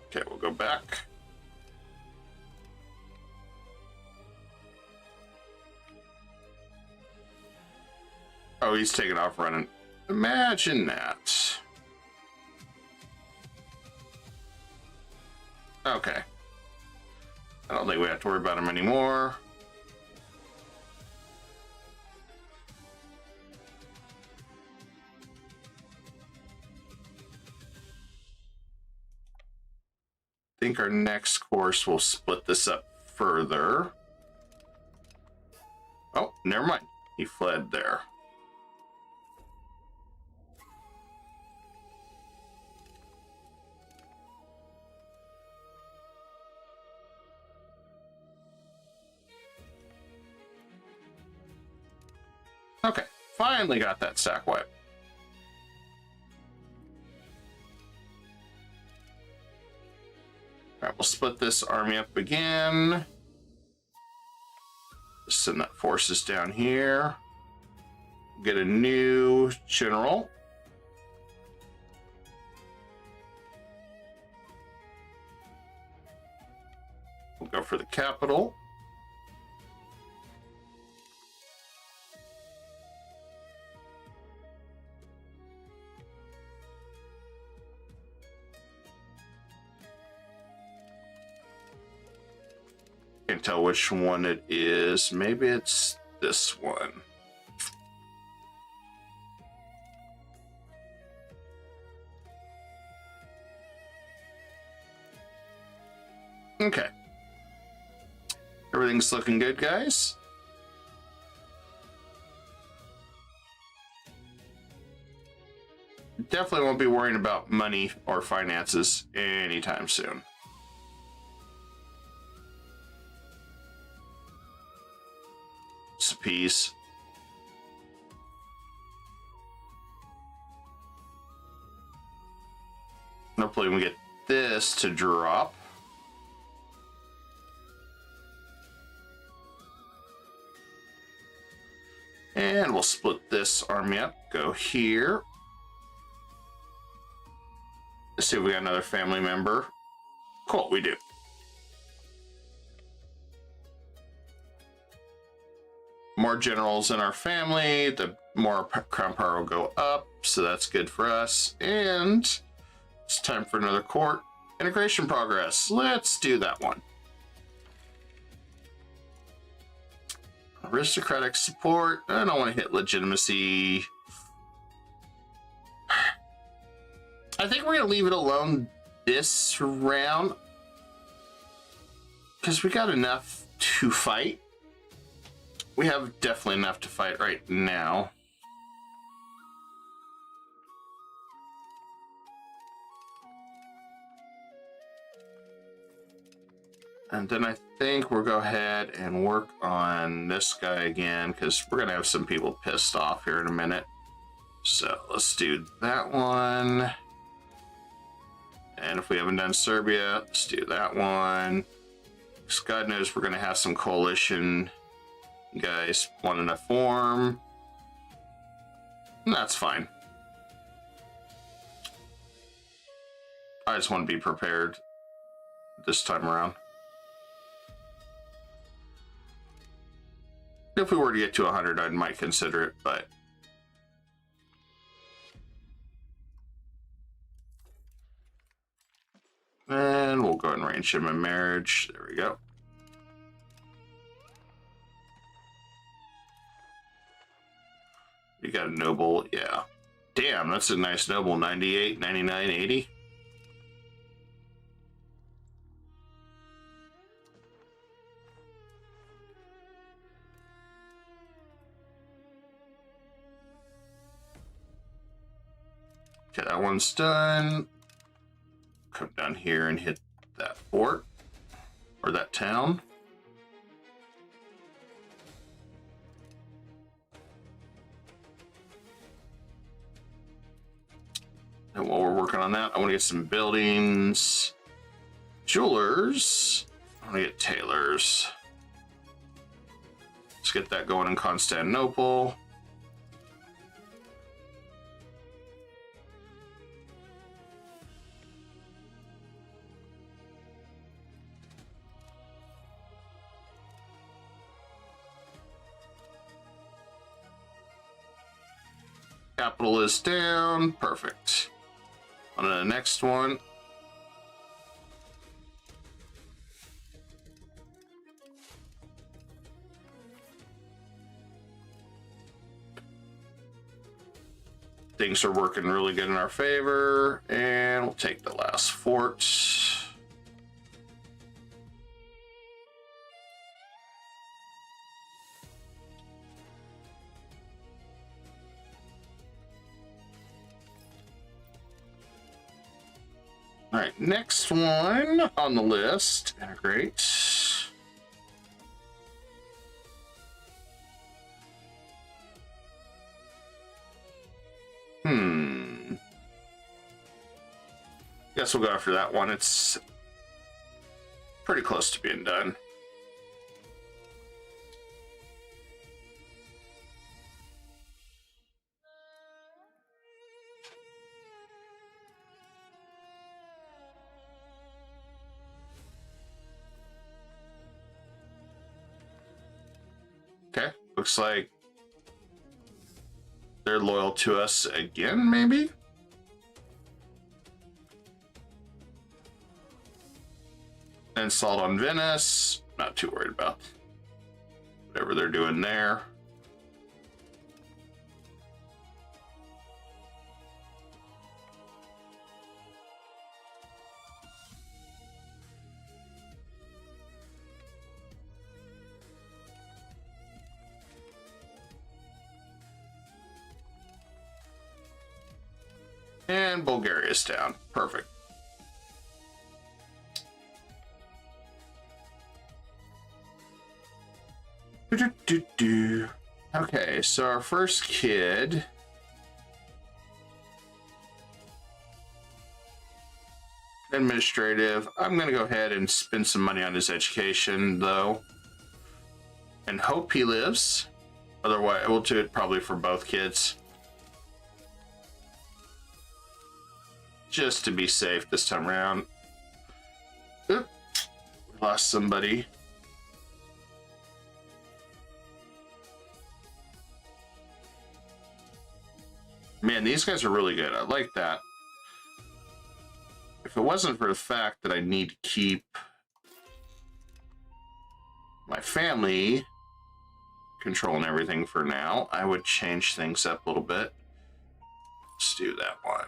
Okay, we'll go back. Oh, he's taking off running. Imagine that. Okay. I don't think we have to worry about him anymore. I think our next course will split this up further. Oh, never mind. He fled there. Okay, finally got that sack wipe. All right, we'll split this army up again. Just send that forces down here. Get a new general. We'll go for the capital. Can't tell which one it is. Maybe it's this one. Okay. Everything's looking good, guys. Definitely won't be worrying about money or finances anytime soon. Just a piece. Hopefully we get this to drop. And we'll split this army up, go here. Let's see if we got another family member. Cool, we do. More generals in our family, the more crown power will go up, so that's good for us. And it's time for another court. Integration progress. Let's do that one. Aristocratic support. I don't want to hit legitimacy. I think we're going to leave it alone this round because we got enough to fight. We have definitely enough to fight right now. And then I think we'll go ahead and work on this guy again because we're going to have some people pissed off here in a minute. So let's do that one. And if we haven't done Serbia, let's do that one. Because God knows we're going to have some coalition guys wanting to form. And that's fine. I just want to be prepared this time around. If we were to get to 100, I might consider it, but and we'll go ahead and arrange him in marriage. There we go. You got a noble, yeah. Damn, that's a nice noble. 98, 99, 80. Okay, that one's done. Come down here and hit that fort or that town. And while we're working on that, I want to get some buildings. Jewelers. I want to get tailors. Let's get that going in Constantinople. Capital is down. Perfect. On to the next one. Things are working really good in our favor, and we'll take the last fort. All right, next one on the list. Integrate. Guess we'll go after that one. It's pretty close to being done. Okay, looks like they're loyal to us again, maybe? And Salt on Venice. Not too worried about whatever they're doing there. And Bulgaria's down. Perfect. Okay, so our first kid. Administrative. I'm going to go ahead and spend some money on his education, though. And hope he lives. Otherwise, we'll do it probably for both kids. Just to be safe this time around. Oop, we lost somebody. Man, these guys are really good. I like that. If it wasn't for the fact that I need to keep my family controlling everything for now, I would change things up a little bit. Let's do that one.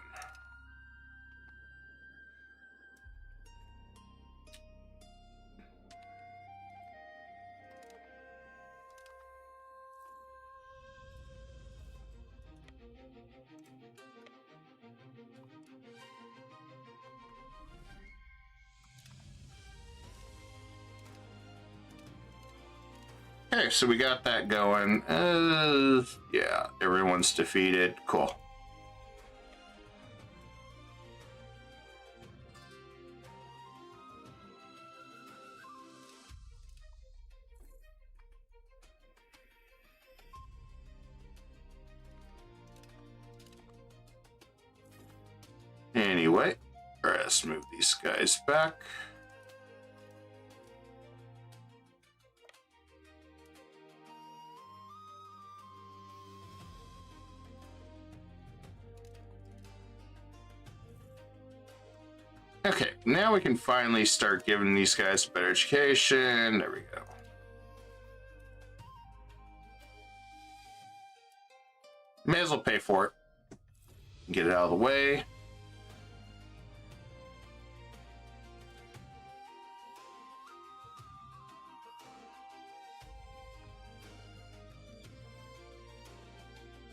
Okay, so we got that going. Yeah, everyone's defeated. Cool. Anyway, let's move these guys back. Okay, now we can finally start giving these guys a better education. There we go. May as well pay for it. Get it out of the way.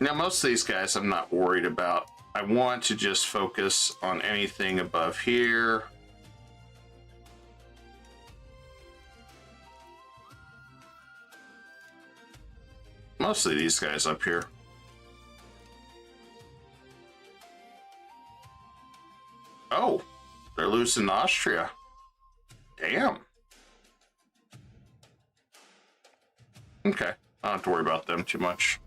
Now, most of these guys I'm not worried about. I want to just focus on anything above here. Mostly these guys up here. Oh, they're losing Austria. Damn. Okay, I don't have to worry about them too much.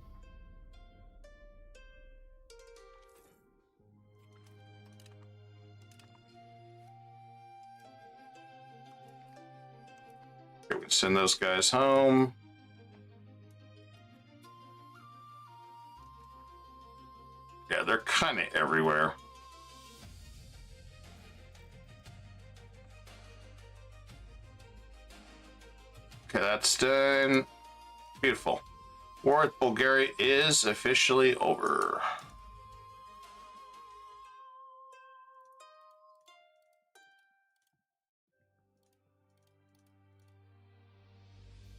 Okay, we can send those guys home. Yeah, they're kind of everywhere. Okay, that's done. Beautiful. War with Bulgaria is officially over.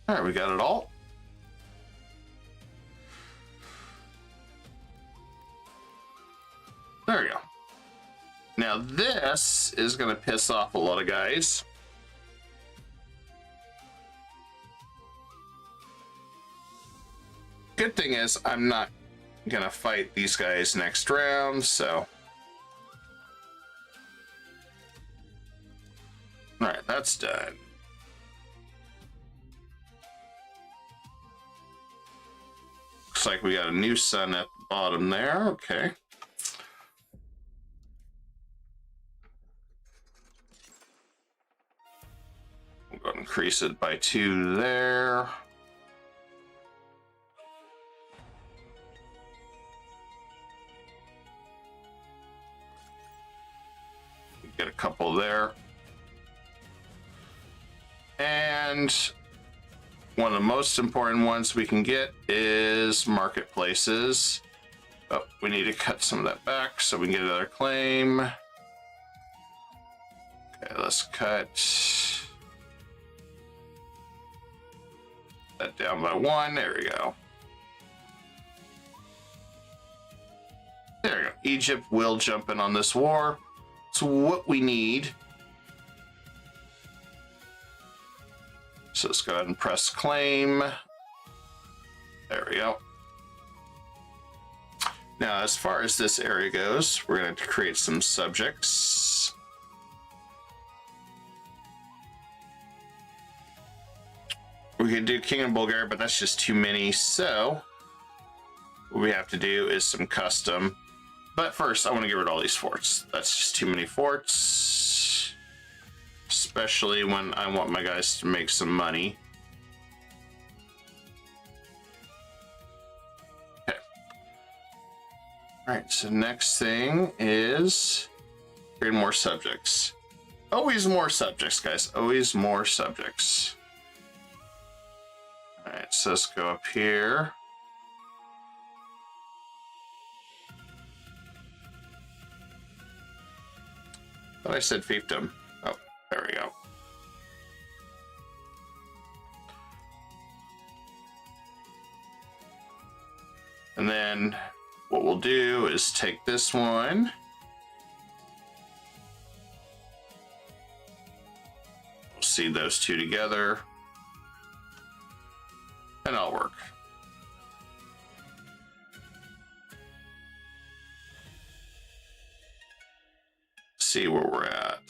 All right, we got it all. There we go. Now this is going to piss off a lot of guys. Good thing is I'm not going to fight these guys next round, so. All right, that's done. Looks like we got a new sun at the bottom there. Okay. We'll go and increase it by 2 there. Get a couple there. And one of the most important ones we can get is marketplaces. Oh, we need to cut some of that back so we can get another claim. Okay, let's cut that down by 1. There we go. There we go. Egypt will jump in on this war. So what we need. So let's go ahead and press claim. There we go. Now, as far as this area goes, we're going to create some subjects. We could do King of Bulgaria, but that's just too many. So what we have to do is some custom. But first, I want to get rid of all these forts. That's just too many forts. Especially when I want my guys to make some money. Okay. Alright, so next thing is create more subjects. Always more subjects, guys. Always more subjects. Alright, so let's go up here. I thought I said fiefdom. Oh, there we go. And then what we'll do is take this one. We'll seed those two together. And that'll work. See where we're at.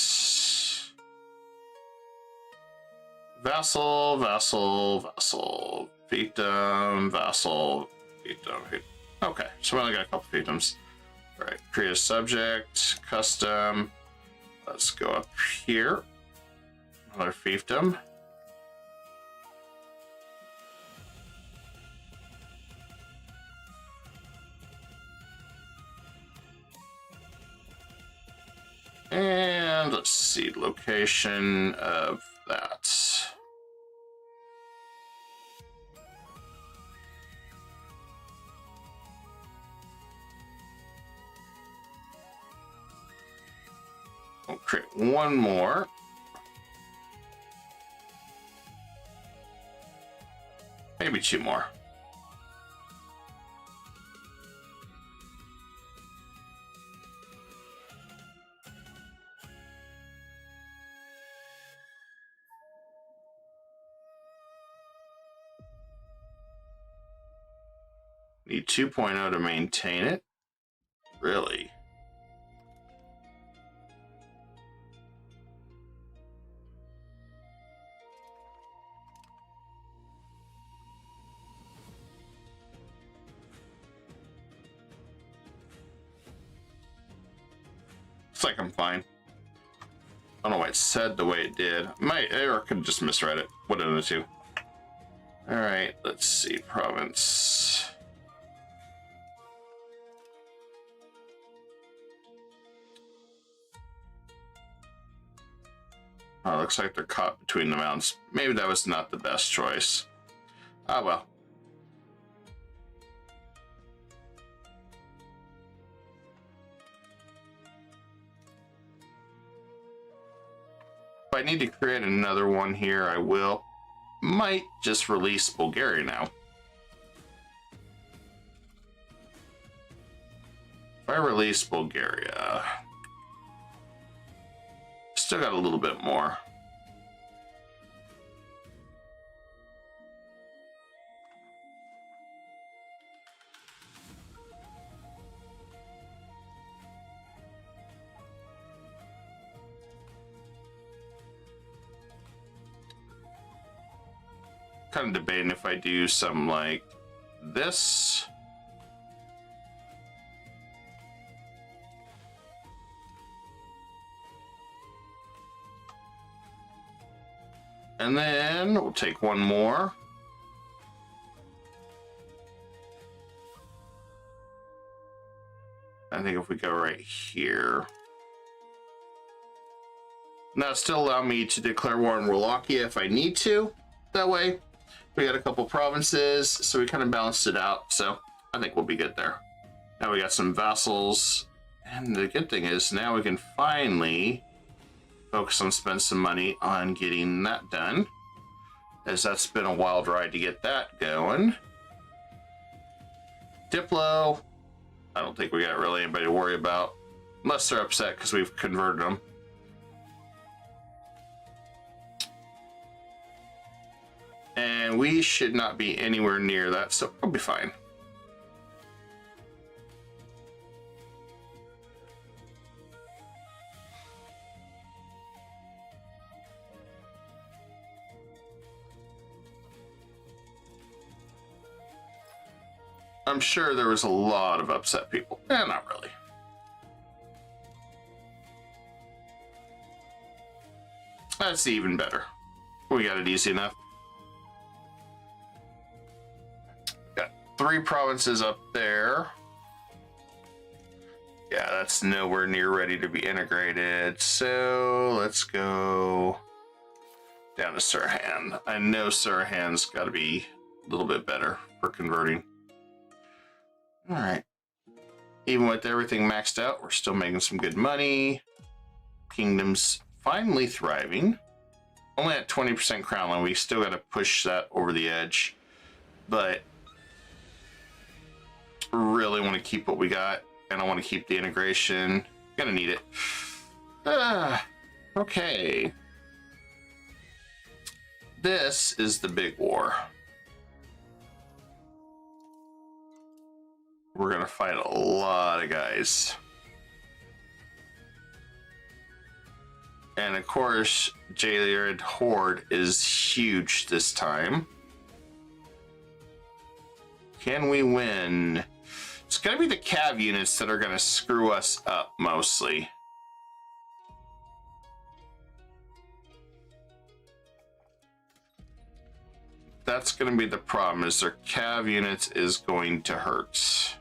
Vassal, vassal, vassal, fiefdom, vassal, fiefdom. Okay, so we only got a couple fiefdoms. All right, create a subject, custom. Let's go up here. Another fiefdom. And let's see, location of that. We'll create one more. Maybe two more. Need 2.0 to maintain it. Really? Looks like I'm fine. I don't know why it said the way it did. Or I could just misread it. One of the two. Alright, let's see. Province. Oh, looks like they're caught between the mountains. Maybe that was not the best choice. Ah, well. If I need to create another one here, I will. Might just release Bulgaria now. If I release Bulgaria, still got a little bit more. Kind of debating if I do something like this. And then we'll take one more. I think if we go right here. Now, still allow me to declare war on Wallachia if I need to. That way, we got a couple provinces, so we kind of balanced it out. So I think we'll be good there. Now we got some vassals. And the good thing is now we can finally focus on spending some money on getting that done, as that's been a wild ride to get that going. Diplo, I don't think we got really anybody to worry about, unless they're upset because we've converted them. And we should not be anywhere near that, so we'll be fine. I'm sure there was a lot of upset people. Not really. That's even better. We got it easy enough. Got 3 provinces up there. Yeah, that's nowhere near ready to be integrated. So let's go down to Sirhan. I know Sirhan's got to be a little bit better for converting. All right. Even with everything maxed out, we're still making some good money. Kingdom's finally thriving. Only at 20% crown line. We still got to push that over the edge. But really want to keep what we got. And I want to keep the integration. Gonna need it. Okay. This is the big war. We're gonna fight a lot of guys. And of course, Jailard Horde is huge this time. Can we win? It's gonna be the cav units that are gonna screw us up mostly. That's gonna be the problem, is their cav units is going to hurt.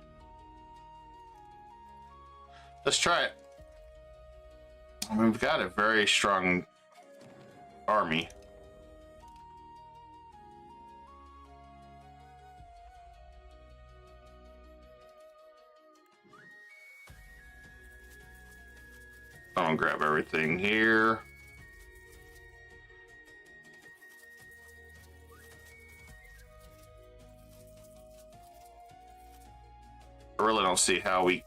Let's try it. I mean, we've got a very strong army. I'll grab everything here. I really don't see how we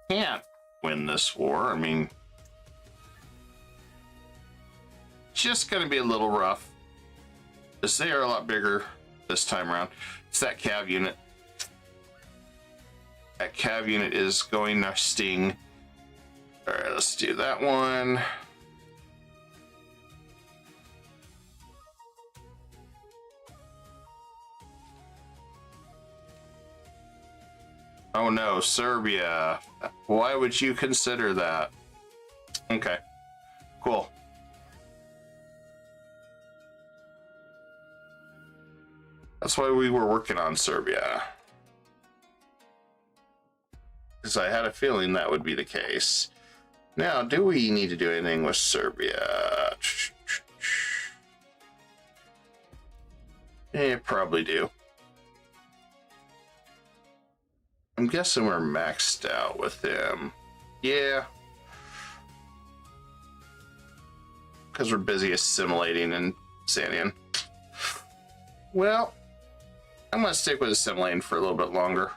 can't win this war. I mean, just going to be a little rough, because they are a lot bigger this time around. It's that cav unit. That cav unit is going to sting. All right, let's do that one. Oh no, Serbia. Why would you consider that? Okay, cool. That's why we were working on Serbia. Because I had a feeling that would be the case. Now, do we need to do anything with Serbia? Probably do. I'm guessing we're maxed out with them. Yeah. Because we're busy assimilating in Sanian. Well, I'm going to stick with assimilating for a little bit longer.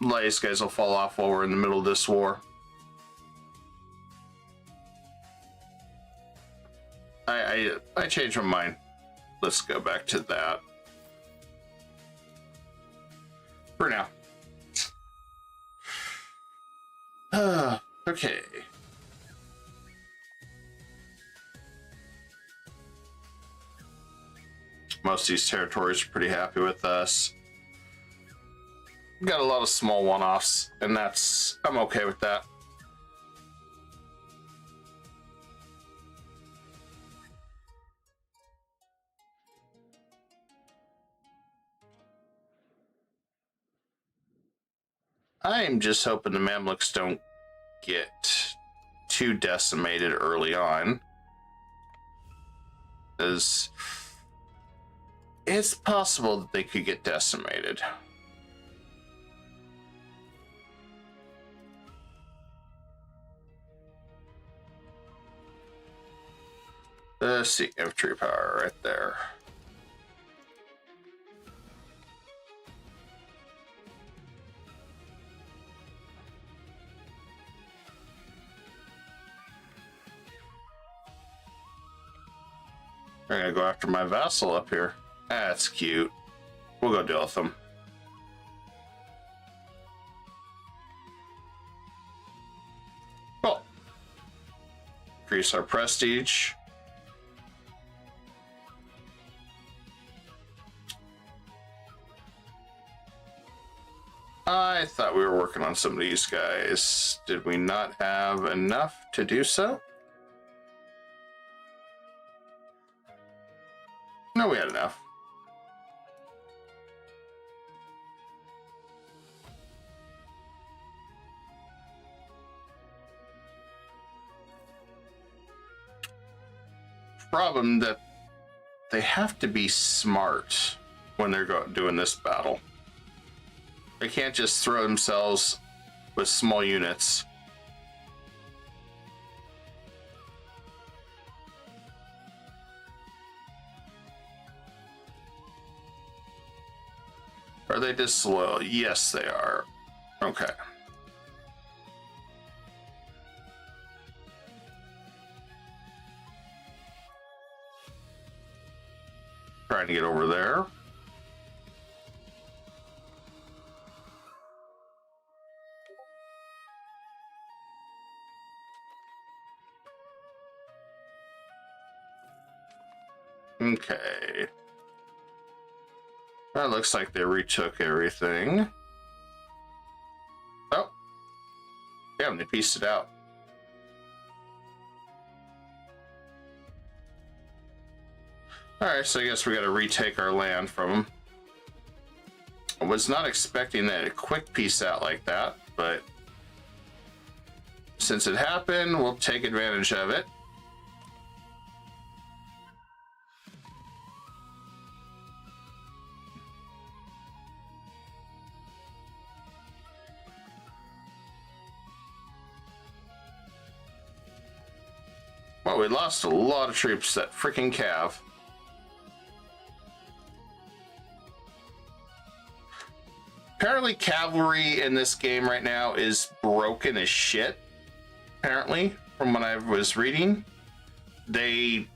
A lot of these guys will fall off while we're in the middle of this war. I changed my mind. Let's go back to that. For now. Okay. Most of these territories are pretty happy with us. We've got a lot of small one-offs, and I'm okay with that. I'm just hoping the Mamluks don't get too decimated early on, as it's possible that they could get decimated. Let's see, infantry power right there. I'm gonna go after my vassal up here. That's cute. We'll go deal with them. Cool. Increase our prestige. I thought we were working on some of these guys. Did we not have enough to do so? No, we had enough. Problem that they have to be smart when they're doing this battle. They can't just throw themselves with small units. Are they disloyal? Yes, they are. Okay. Trying to get over there. Okay. That looks like they retook everything. Oh. Yeah, they pieced it out. Alright, so I guess we gotta retake our land from them. I was not expecting that a quick piece out like that, but since it happened, we'll take advantage of it. Well, we lost a lot of troops, that freaking cav. Apparently cavalry in this game right now is broken as shit. Apparently, from what I was reading, they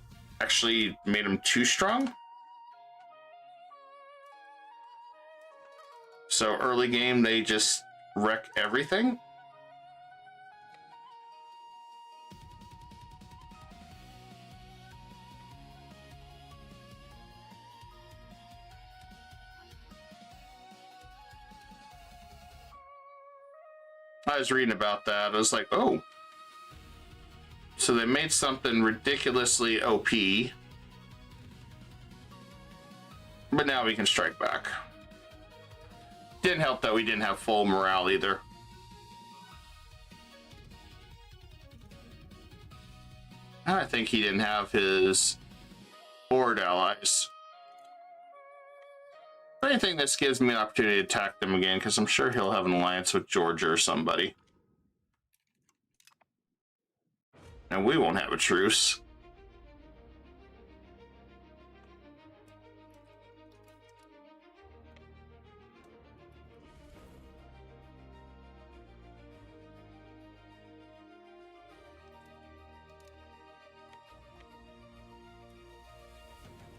actually made them too strong. So early game, they just wreck everything. I was reading about that. I was like, oh. So they made something ridiculously OP. But now we can strike back. Didn't help that we didn't have full morale either. I think he didn't have his board allies. If anything, this gives me an opportunity to attack them again, because I'm sure he'll have an alliance with Georgia or somebody. And we won't have a truce.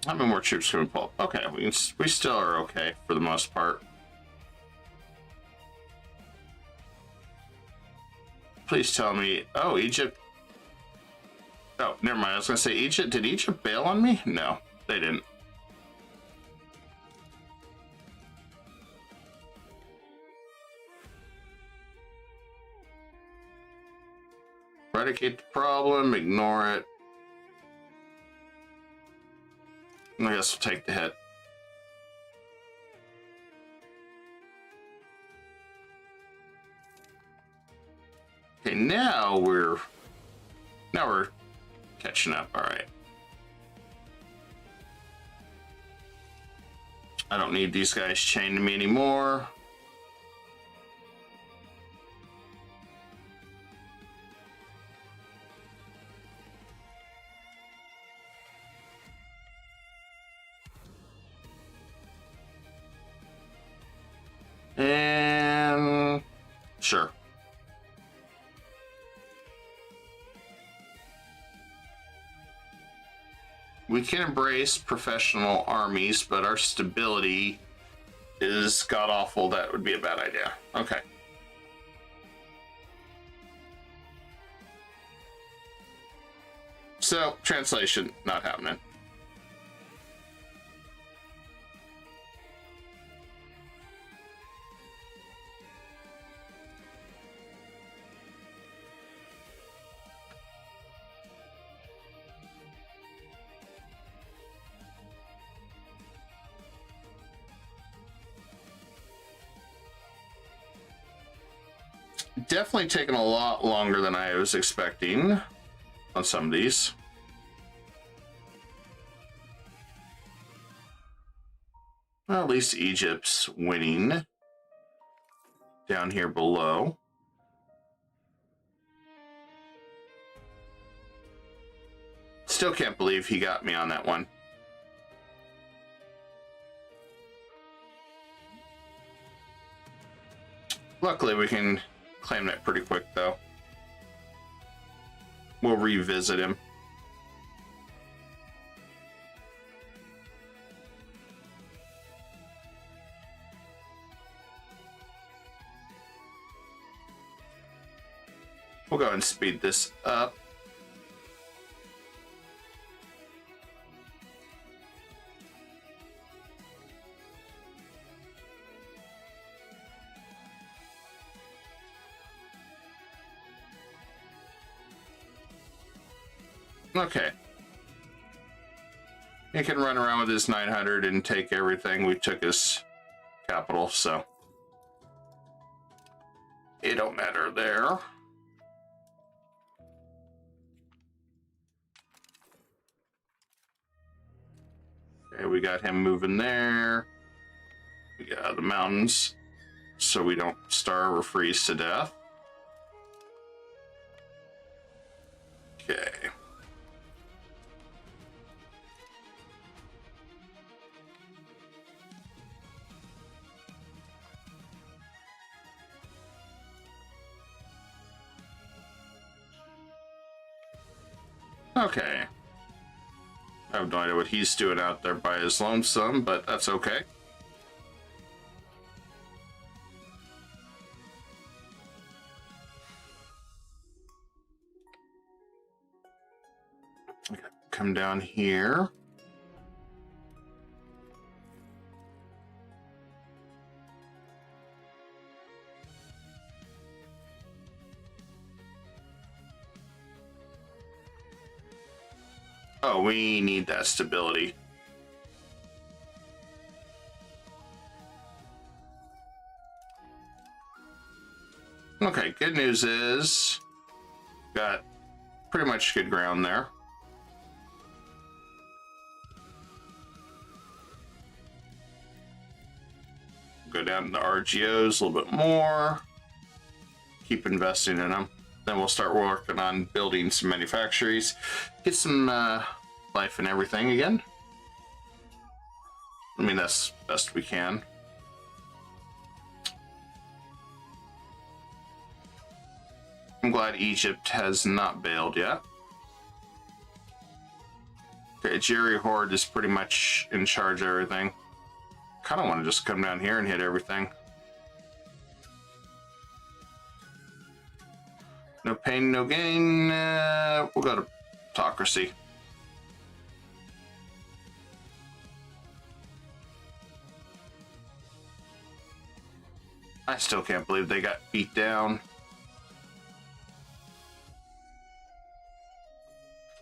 How many more troops can we pull? Okay, we still are okay for the most part. Please tell me. Oh, Egypt. Oh, never mind. I was gonna say Egypt. Did Egypt bail on me? No, they didn't. Eradicate the problem. Ignore it. I guess we'll take the hit. Okay, now we're catching up. All right. I don't need these guys chained to me anymore. And sure. We can embrace professional armies, but our stability is god awful. That would be a bad idea. Okay. So, translation, not happening. Definitely taking a lot longer than I was expecting on some of these. Well, at least Egypt's winning down here below. Still can't believe he got me on that one. Luckily, we can claim that pretty quick, though. We'll revisit him. We'll go ahead and speed this up. Okay. He can run around with his 900 and take everything. We took his capital, so it don't matter there. Okay, we got him moving there. We got out of the mountains so we don't starve or freeze to death. Okay. Okay. I have no idea what he's doing out there by his lonesome, but that's okay. Okay, come down here. Oh, we need that stability. Okay, good news is got pretty much good ground there. Go down to the RGOs a little bit more. Keep investing in them. Then we'll start working on building some manufactories. Get some life and everything again. I mean, that's best we can. I'm glad Egypt has not bailed yet. Okay, Jerry Horde is pretty much in charge of everything. Kind of want to just come down here and hit everything. No pain, no gain. We'll go to autocracy. I still can't believe they got beat down.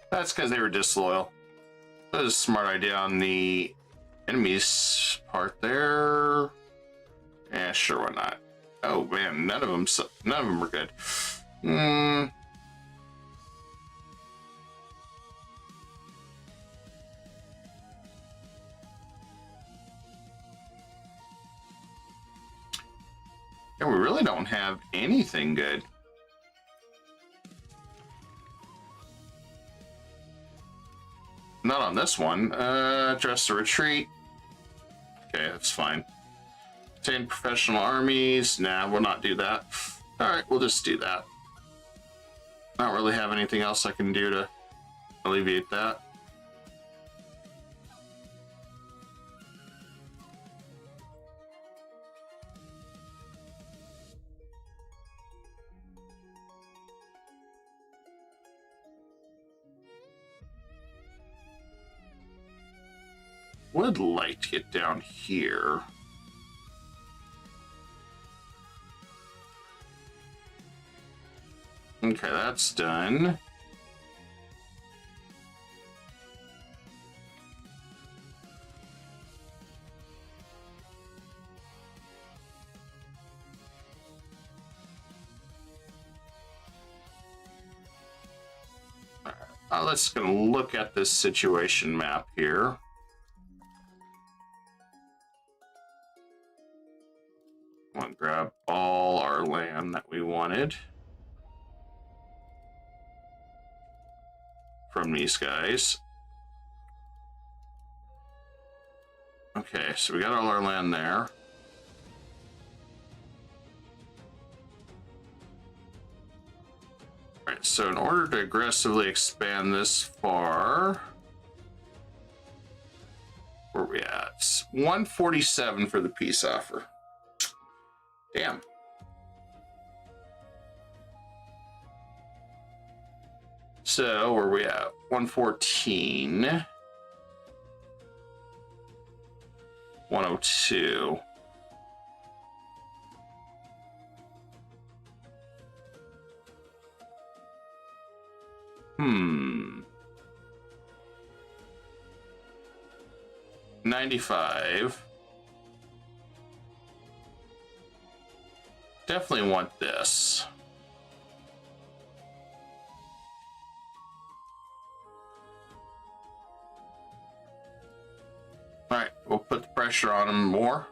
That's because they were disloyal. That was a smart idea on the enemy's part there. Yeah, sure, why not? Oh man, none of them are good. Hmm. Yeah, we really don't have anything good. Not on this one. Dress the retreat. Okay, that's fine. Obtain professional armies. Nah, we'll not do that. Alright, we'll just do that. Not really have anything else I can do to alleviate that. Would like to get down here. Okay, that's done. Let's gonna look at this situation map here. I'm gonna grab all our land that we wanted from these guys. Okay, so we got all our land there. Alright, so in order to aggressively expand this far, where are we at? 147 for the peace offer. Damn. So where are we at? 114. 102. Hmm. 95. Definitely want this. All right, we'll put the pressure on them more.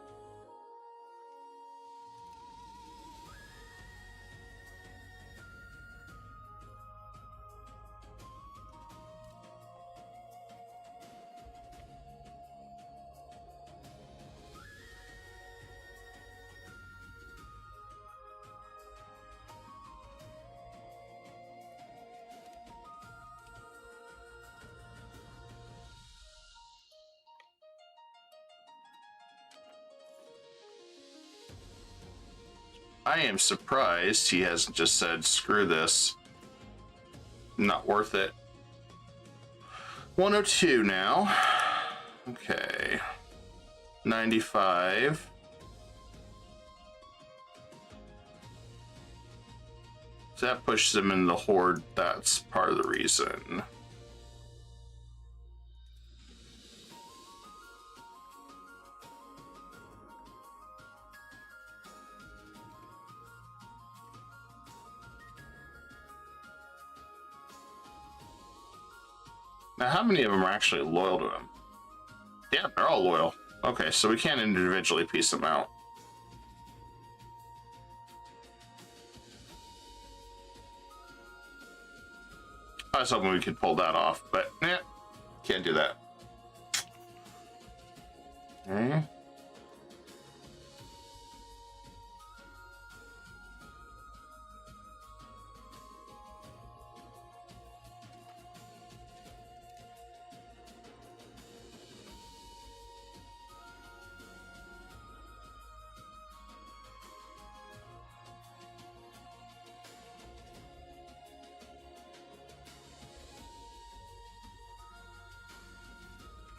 I am surprised he hasn't just said, screw this. Not worth it. 102 now. Okay. 95. So that pushes him into the horde. That's part of the reason. Now, how many of them are actually loyal to him? Yeah, they're all loyal. Okay, so we can't individually piece them out. I was hoping we could pull that off, but nah, can't do that. Okay.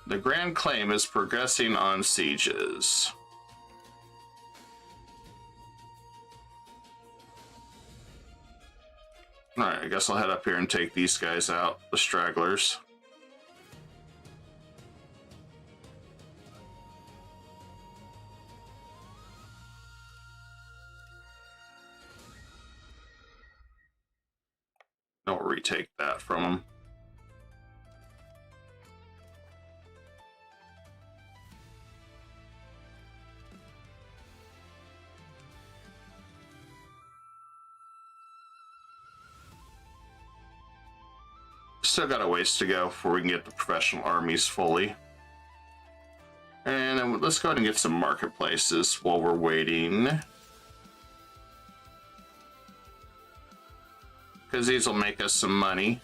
The Grand Claim is progressing on sieges. Alright, I guess I'll head up here and take these guys out, the stragglers. I'll retake that from him. Still got a ways to go before we can get the professional armies fully. And then let's go ahead and get some marketplaces while we're waiting. Because these will make us some money.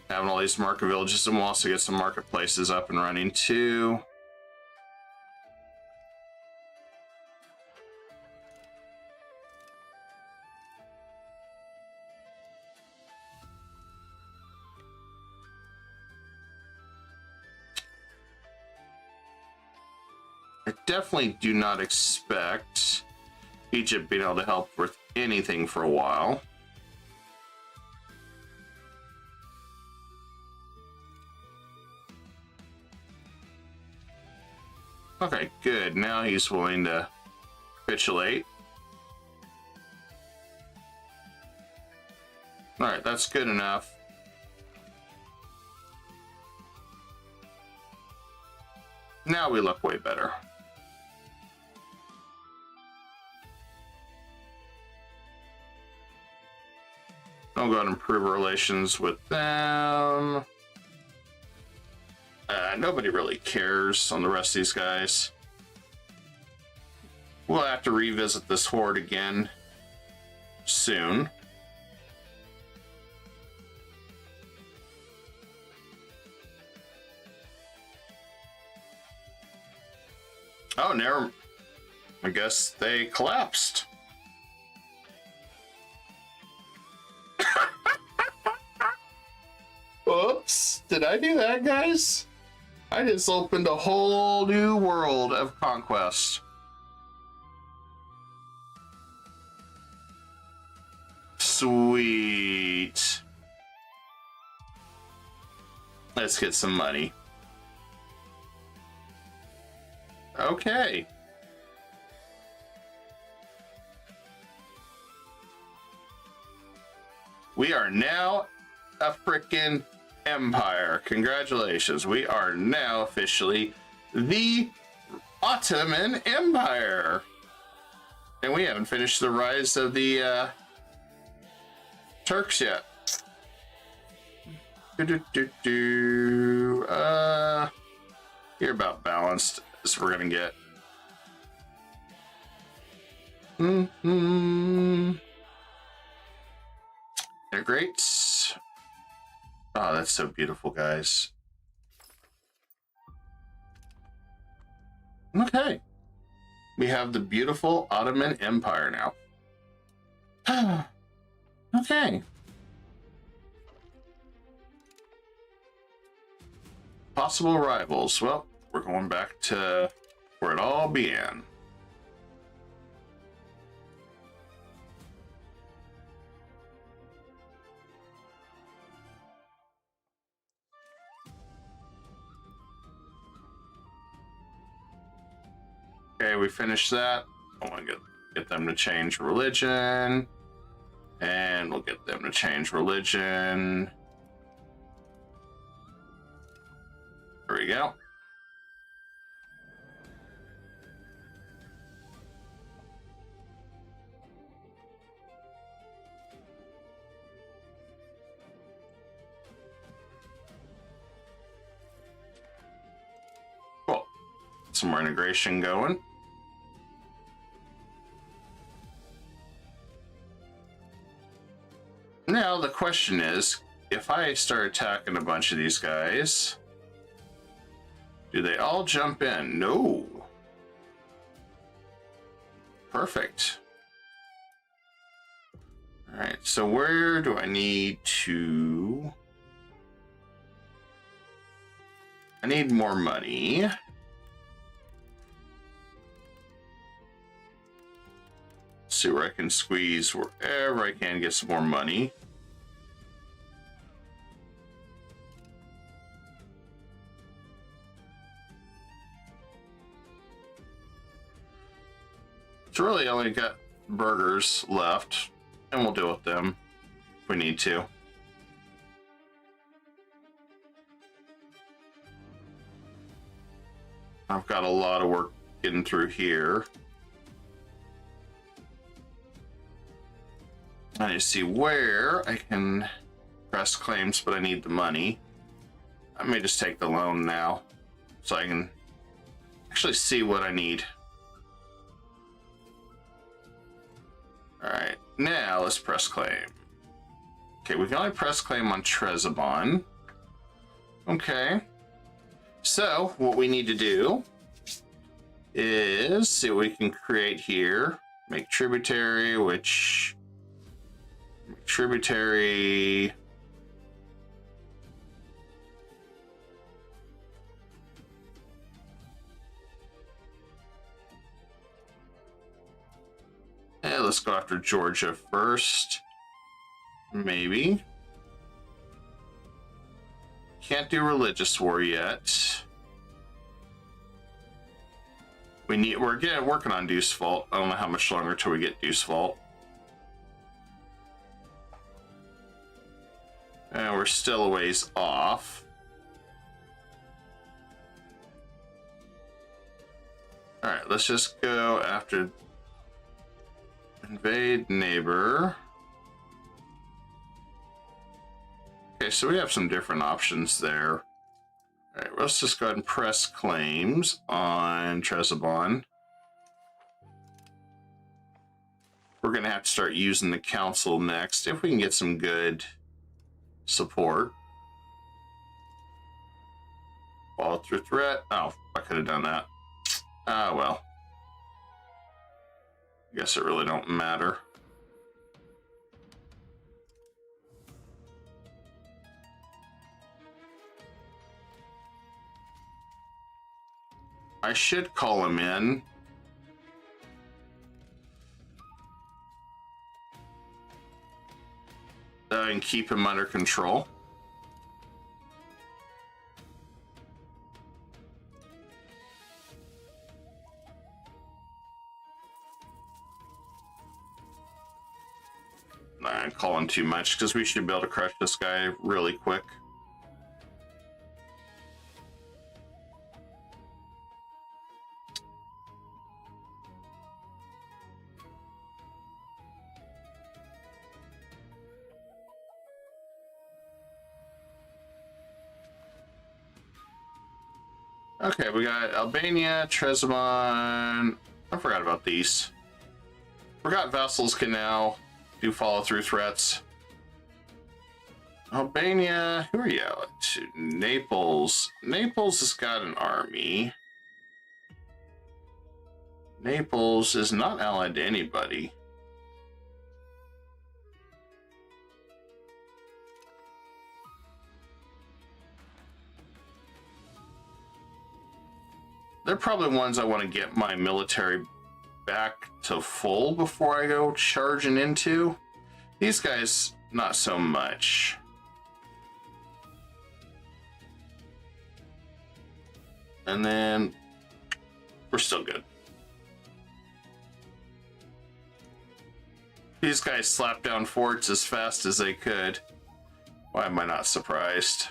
Having all these market villages, and we'll also get some marketplaces up and running too. I definitely do not expect Egypt being able to help with anything for a while. Okay, good. Now he's willing to capitulate. All right, that's good enough. Now we look way better. I'll go ahead and improve relations with them. Nobody really cares on the rest of these guys. We'll have to revisit this horde again soon. Oh, never. I guess they collapsed. Oops, did I do that, guys? I just opened a whole new world of conquest. Sweet. Let's get some money. Okay. We are now a frickin' empire. Congratulations. We are now officially the Ottoman Empire. And we haven't finished the rise of the Turks yet. You're about balanced as we're gonna get. They're great. Oh, that's so beautiful, guys. Okay. We have the beautiful Ottoman Empire now. Okay. Possible rivals. Well, we're going back to where it all began. Okay, we finished that. I want to get them to change religion. And we'll get them to change religion. There we go. Cool. Some more integration going. Now the question is, if I start attacking a bunch of these guys, do they all jump in? No. Perfect. All right, so where do I need to... I need more money. See where I can squeeze wherever I can get some more money. It's really only got burgers left, and we'll deal with them we need to. I've got a lot of work getting through here. I need to see where I can press claims, but I need the money. I may just take the loan now so I can actually see what I need. All right, now let's press claim. Okay, we can only press claim on Trezabon. Okay. So what we need to do is see what we can create here. Make tributary, which tributary. Let's go after Georgia first. Maybe. Can't do religious war yet. We're working on Deuce Fault. I don't know how much longer till we get Deuce Fault. And we're still a ways off. Alright, let's just go after invade neighbor. Okay, so we have some different options there. All right, let's just go ahead and press claims on Trezabon. We're going to have to start using the council next if we can get some good support. Follow through threat. Oh, I could have done that. Ah, well. I guess it really don't matter. I should call him in. And keep him under control. I'm calling too much because we should be able to crush this guy really quick. Okay, we got Albania, Trezabon. I forgot about these. Forgot vassals can now do follow-through threats. Albania, who are you at? Naples. Naples has got an army. Naples is not allied to anybody. They're probably ones I want to get my military back to full before I go charging into. These guys, not so much. And then we're still good. These guys slapped down forts as fast as they could. Why am I not surprised?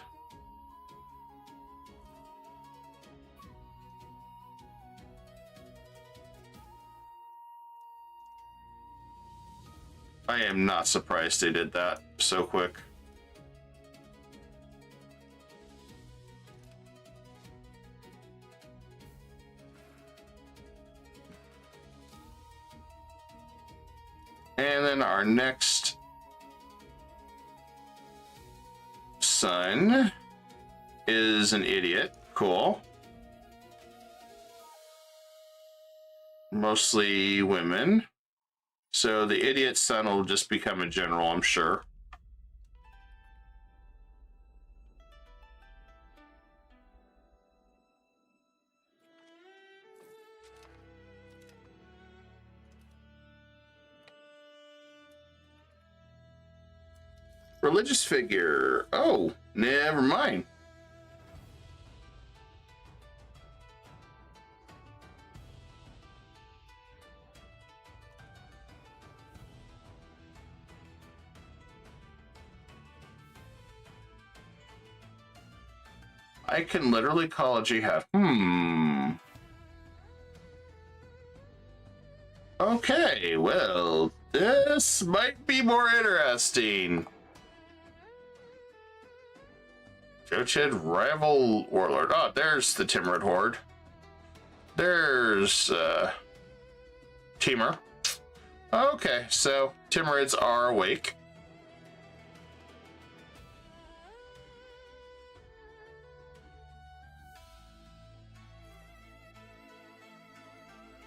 I am not surprised they did that so quick. And then our next son is an idiot. Cool. Mostly women. So the idiot son will just become a general, I'm sure. Religious figure. Oh, never mind. I can literally call a jihad. Okay, well, this might be more interesting. Jochid, rival warlord. Oh, there's the Timrid horde. There's Timur. Okay, so Timurids are awake.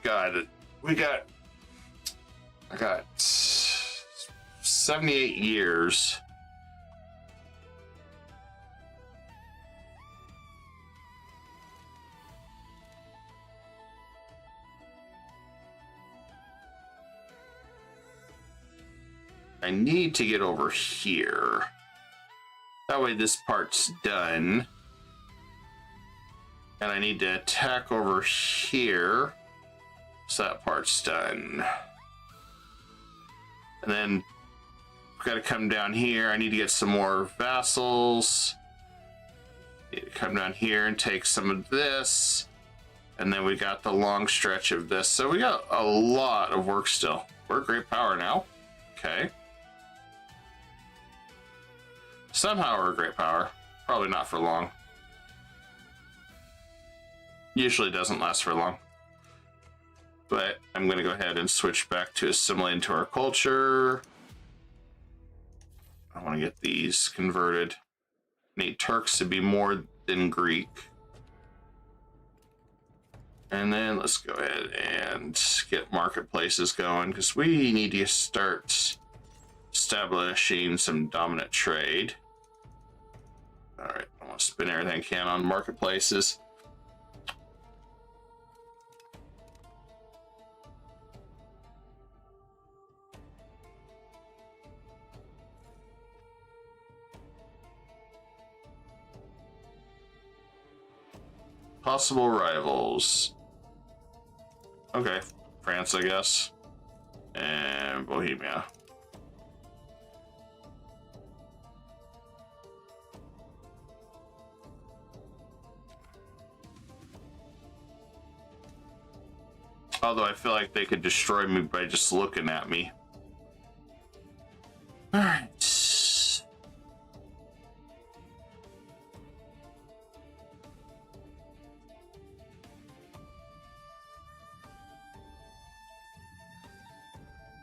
God, I got 78 years. I need to get over here. That way this part's done. And I need to attack over here. So that part's done. And then I've got to come down here. I need to get some more vassals. Need to come down here and take some of this. And then we got the long stretch of this. So we got a lot of work still. We're a great power now. Okay. Somehow we're a great power. Probably not for long. Usually doesn't last for long. But I'm going to go ahead and switch back to assimilate into our culture. I want to get these converted. Need Turks to be more than Greek. And then let's go ahead and get marketplaces going, because we need to start establishing some dominant trade. All right, I want to spin everything I can on marketplaces. Possible rivals. Okay, France, I guess. And Bohemia. Although I feel like they could destroy me by just looking at me. All right.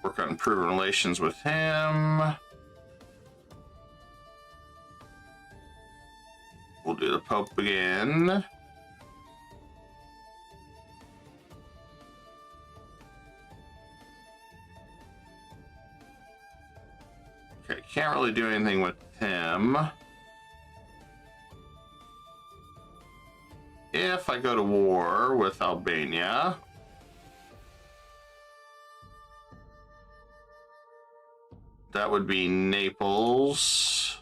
Work on improving relations with him. We'll do the Pope again. Okay, can't really do anything with him. If I go to war with Albania, that would be Naples.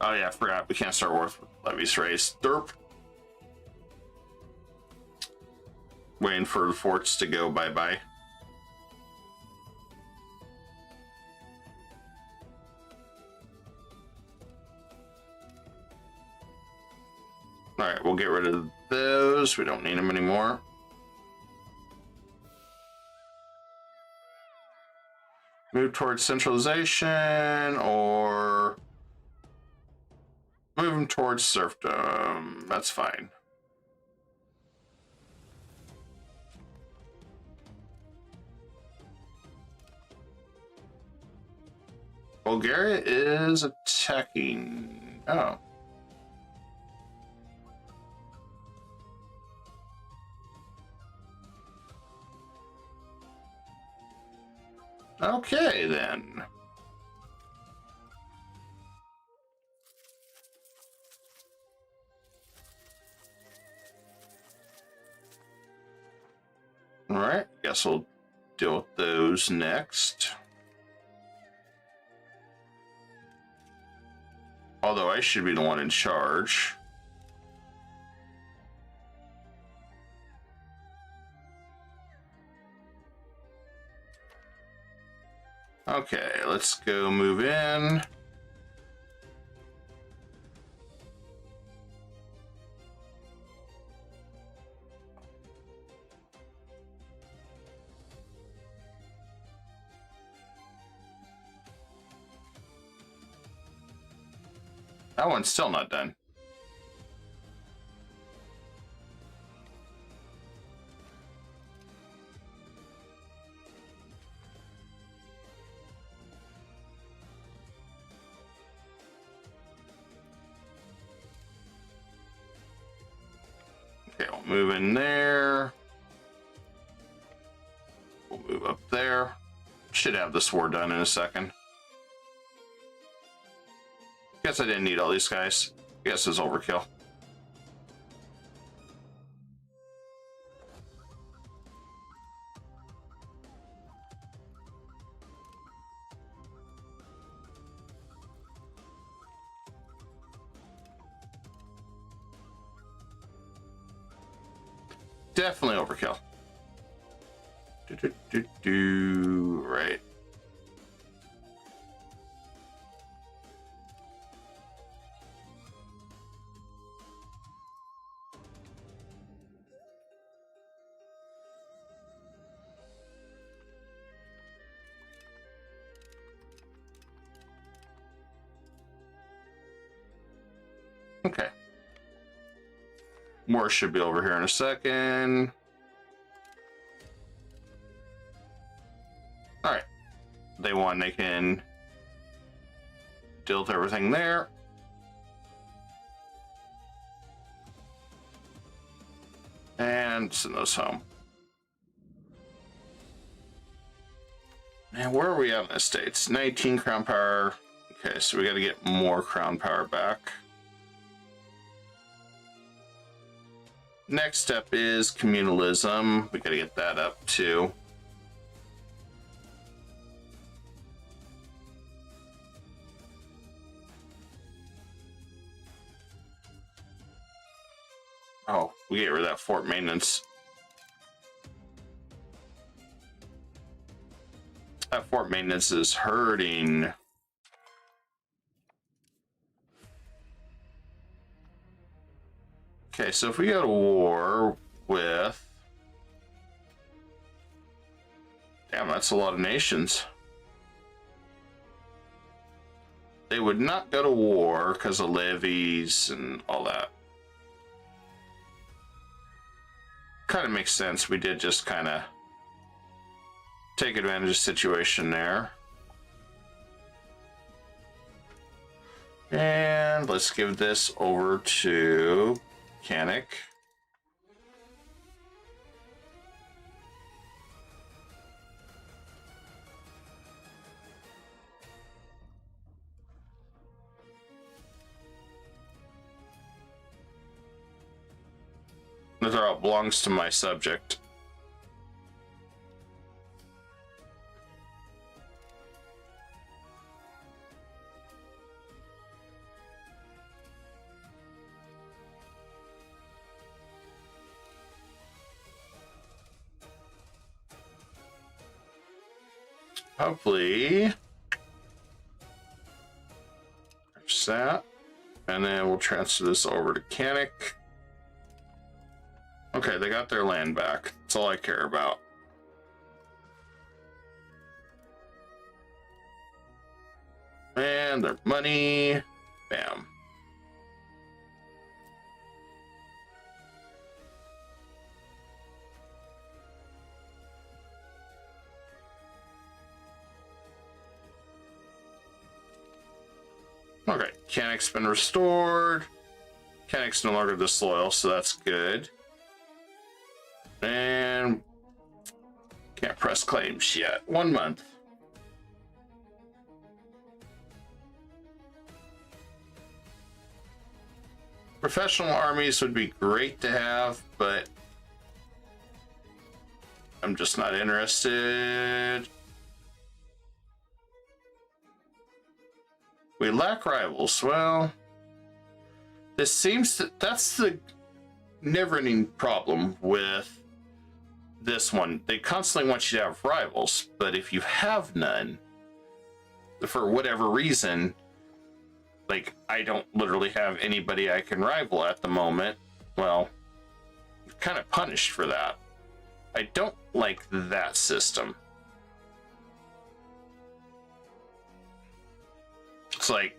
Oh yeah, I forgot. We can't start war with levies raised. Derp. Waiting for the forts to go bye-bye. Alright, we'll get rid of those. We don't need them anymore. Move towards centralization or move them towards serfdom. That's fine. Bulgaria is attacking. Oh. Okay, then. All right, guess we'll deal with those next. Although I should be the one in charge. Okay, let's go move in. That one's still not done. Okay, we'll move in there. We'll move up there. Should have this war done in a second. Guess I didn't need all these guys. Guess it's overkill. Definitely overkill. Right. Okay. More should be over here in a second. All right. They won. They can deal with everything there. And send those home. Man, where are we at in the States? 19 crown power. Okay, so we got to get more crown power back. Next step is communalism. We got to get that up too. Oh, we get rid of that fort maintenance. That fort maintenance is hurting. Okay, so if we go to war with... Damn, that's a lot of nations. They would not go to war because of levies and all that. Kind of makes sense. We did just kind of take advantage of the situation there. And let's give this over to Mechanic. That all belongs to my subject. Hopefully, there's that, and then we'll transfer this over to Canic. Okay, they got their land back. That's all I care about. And their money. Bam. Okay, Canic's been restored. Canic's no longer disloyal, so that's good. And can't press claims yet. 1 month. Professional armies would be great to have, but I'm just not interested. We lack rivals. Well, That's the never-ending problem with this one. They constantly want you to have rivals, but if you have none, for whatever reason, like, I don't literally have anybody I can rival at the moment, well, you're kind of punished for that. I don't like that system. It's like,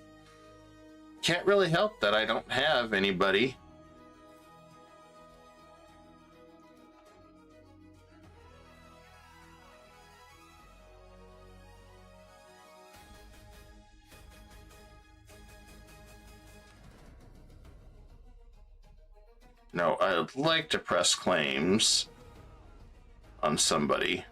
can't really help that I don't have anybody. No, I'd like to press claims on somebody.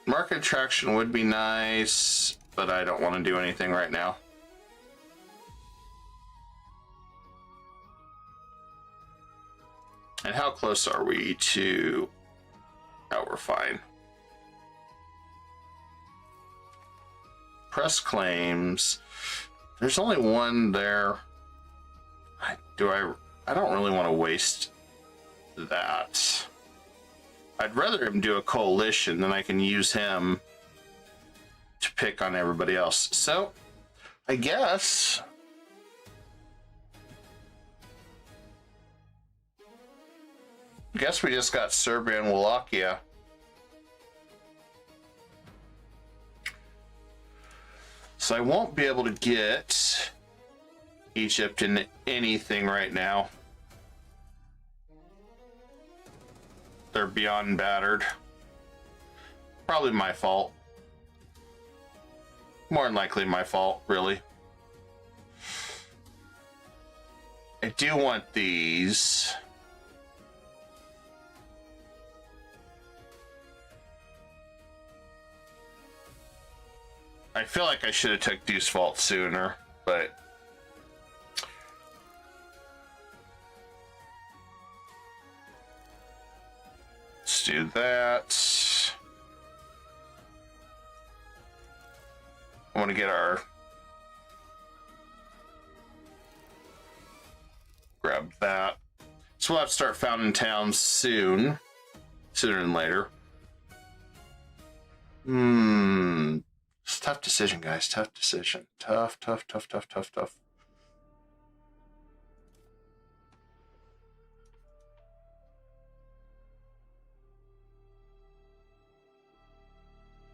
Market attraction would be nice, but I don't want to do anything right now. And how close are we to... Oh, we're fine. Press claims. There's only one there. I don't really want to waste that. I'd rather him do a coalition, then I can use him to pick on everybody else. So, I guess we just got Serbia and Wallachia. So I won't be able to get Egypt in anything right now. They're beyond battered. Probably my fault. More than likely my fault, really. I do want these. I feel like I should have took Deuce Fault sooner, but let's do that. I want to get our... Grab that. So we'll have to start founding towns soon. Sooner than later. It's a tough decision, guys. Tough decision. Tough.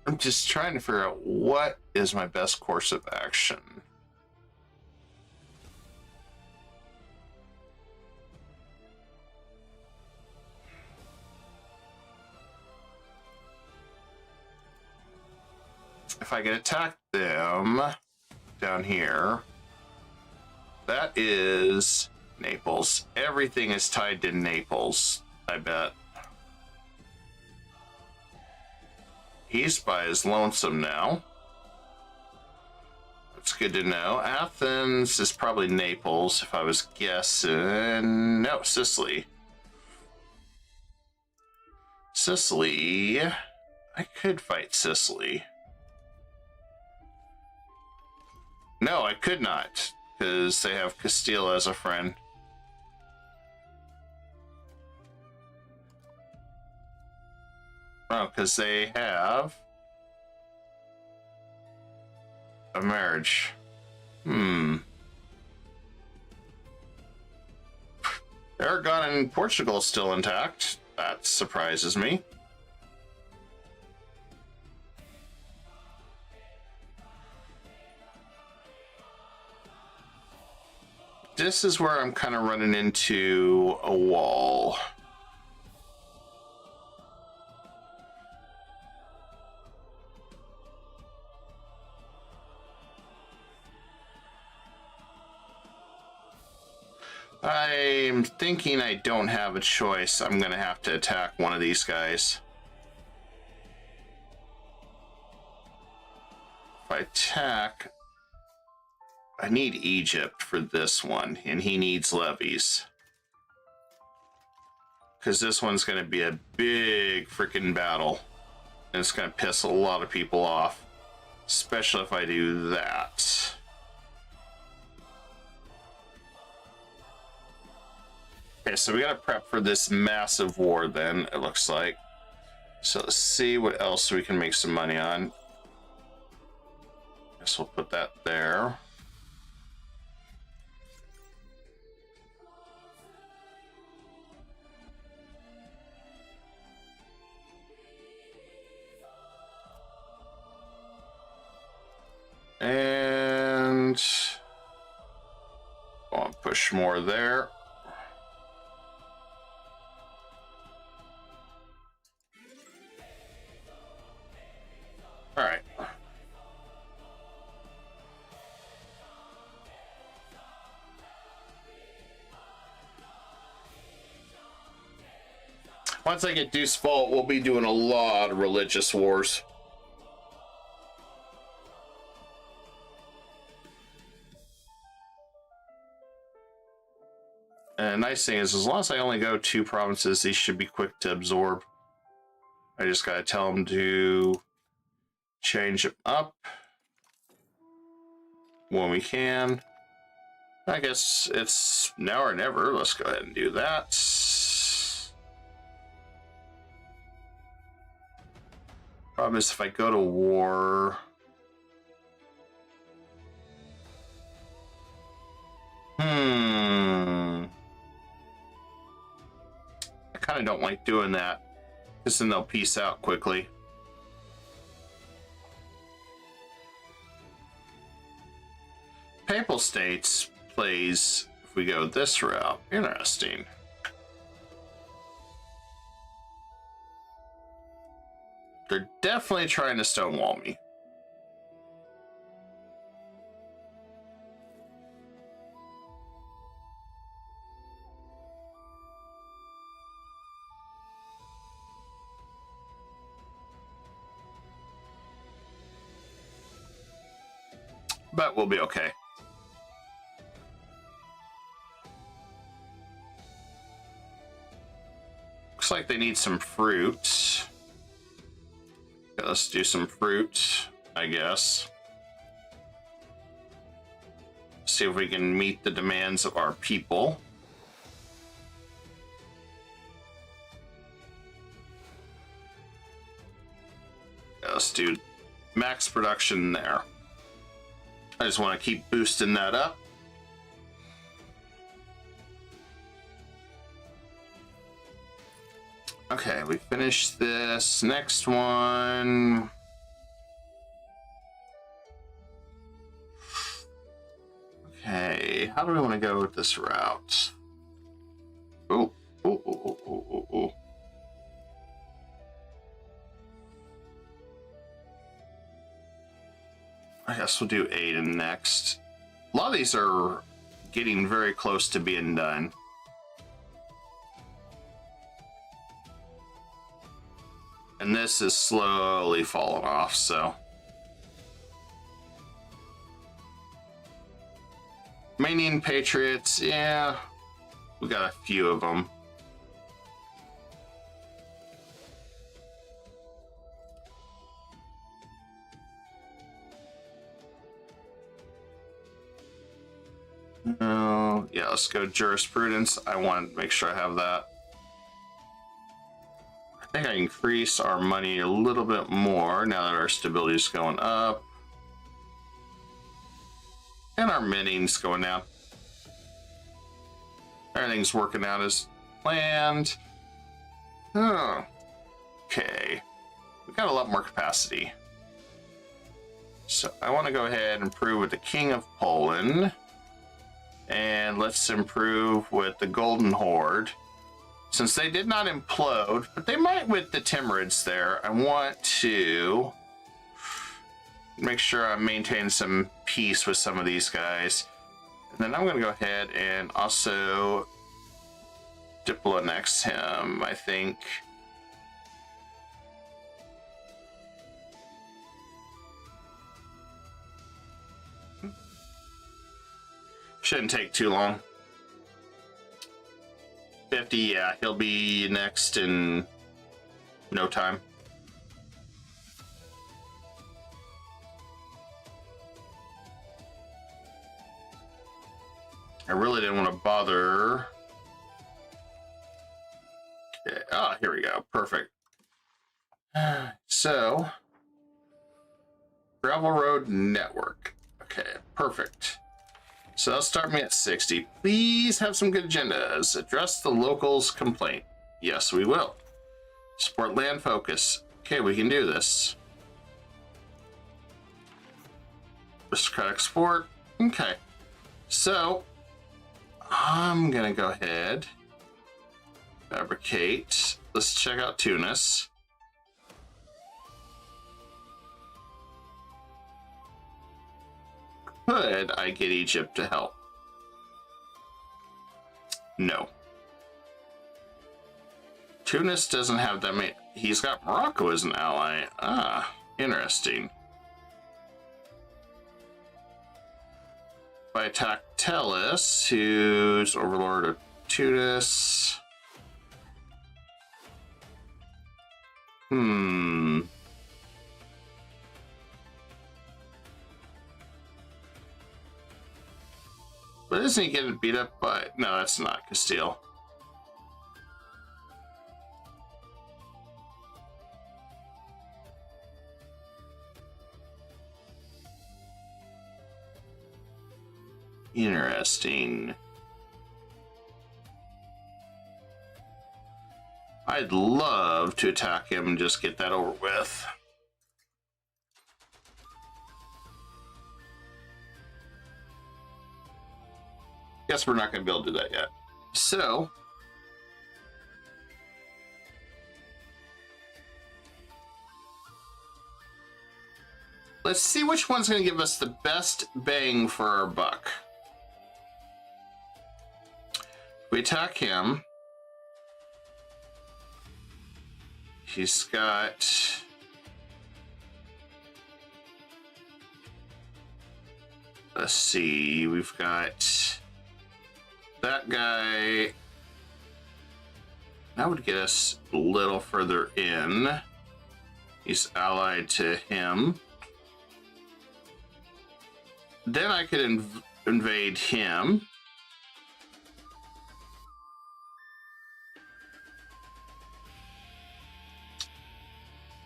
I'm just trying to figure out what is my best course of action. If I can attack them down here, that is Naples. Everything is tied to Naples, I bet. East by is lonesome now. That's good to know. Athens is probably Naples, if I was guessing. No, Sicily. Sicily. I could fight Sicily. No, I could not, because they have Castile as a friend. Oh, because they have a marriage. Aragon and Portugal is still intact. That surprises me. This is where I'm kind of running into a wall. I'm thinking I don't have a choice. I'm going to have to attack one of these guys. If I attack... I need Egypt for this one, and he needs levies. Because this one's going to be a big freaking battle. And it's going to piss a lot of people off. especially if I do that. Okay, so we got to prep for this massive war then, it looks like. So let's see what else we can make some money on. Guess we'll put that there. And I'll push more there. All right. Once I get Deuce Vault, we'll be doing a lot of religious wars. And the nice thing is, as long as I only go 2 provinces, these should be quick to absorb. I just gotta tell them to change them up when we can. I guess it's now or never. Let's go ahead and do that. Problem is, if I go to war, I kind of don't like doing that, because then they'll peace out quickly. Papal States plays if we go this route. Interesting. They're definitely trying to stonewall me. But we'll be okay. Looks like they need some fruit. Okay, let's do some fruit, I guess. See if we can meet the demands of our people. Yeah, let's do max production there. I just want to keep boosting that up. Okay, we finished this. Next one. Okay, how do we want to go with this route? Oh, oh, oh, oh, oh, oh, oh. I guess we'll do Aiden next. A lot of these are getting very close to being done. And this is slowly falling off, so. Romanian Patriots, yeah, we got a few of them. Yeah, let's go jurisprudence. I want to make sure I have that. I think I increase our money a little bit more now that our stability is going up. And our minning's going down. Everything's working out as planned. Oh, okay. We've got a lot more capacity. So I want to go ahead and improve with the King of Poland. And let's improve with the Golden Horde. Since they did not implode, but they might with the Timurids there, I want to make sure I maintain some peace with some of these guys. And then I'm going to go ahead and also Diplonex him, I think. Shouldn't take too long. 50, yeah, he'll be next in no time. I really didn't want to bother. Okay. Oh, here we go. Perfect. So, Gravel Road Network. Okay, perfect. So that'll start me at 60. Please have some good agendas. Address the locals' complaint. Yes, we will. Support land focus. Okay, we can do this. Aristocratic sport. Okay. So, I'm going to go ahead. Fabricate. Let's check out Tunis. Could I get Egypt to help? No. Tunis doesn't have that many. He's got Morocco as an ally. Ah, interesting. If I attack Tellus, who's overlord of Tunis. But isn't he getting beat up by... No, that's not Castile. Interesting. I'd love to attack him and just get that over with. Guess we're not going to be able to do that yet. So, let's see which one's going to give us the best bang for our buck. We attack him. He's got... Let's see, we've got that guy. That would get us a little further in. He's allied to him. Then I could invade him.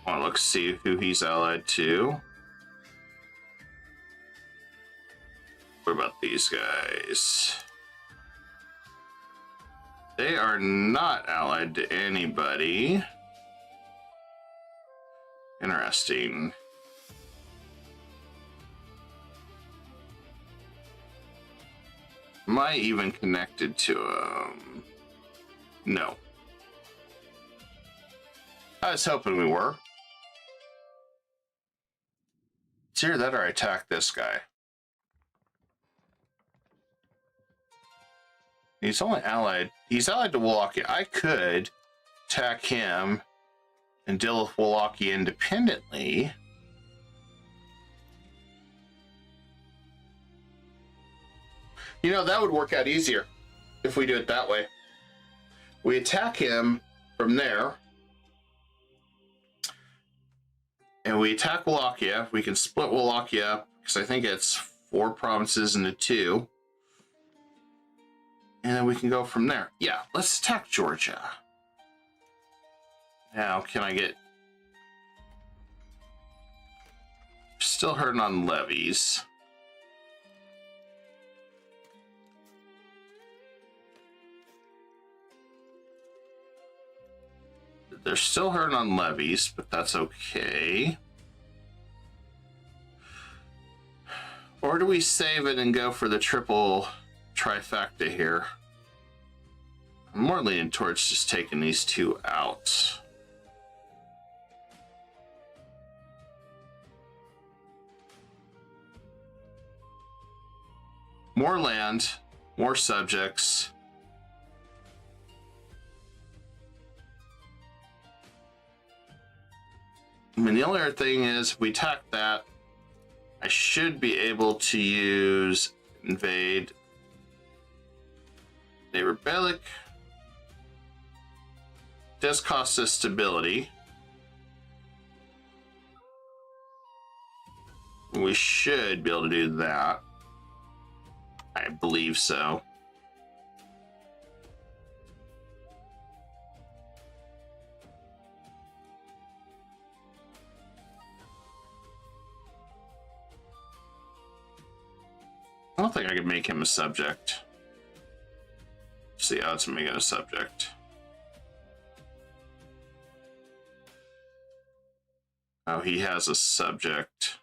Oh, let's see who he's allied to. What about these guys? They are not allied to anybody. Interesting. Am I even connected to him? No. I was hoping we were. It's either that or I attack this guy. He's only allied. He's allied to Wallachia. I could attack him and deal with Wallachia independently. You know, that would work out easier if we do it that way. We attack him from there. And we attack Wallachia. We can split Wallachia up because I think it's 4 provinces into 2. And then we can go from there. Yeah, let's attack Georgia. Now, can I get... Still hurting on levies. They're still hurting on levies, but that's okay. Or do we save it and go for the triple trifecta here? I'm more leaning towards just taking these 2 out. More land, more subjects. I mean, the only other thing is, if we attack that, I should be able to use invade. Neighbor Bellic. Does cost us stability. We should be able to do that. I believe so. don't think I could make him a subject. See how it's making a subject. Oh, he has a subject.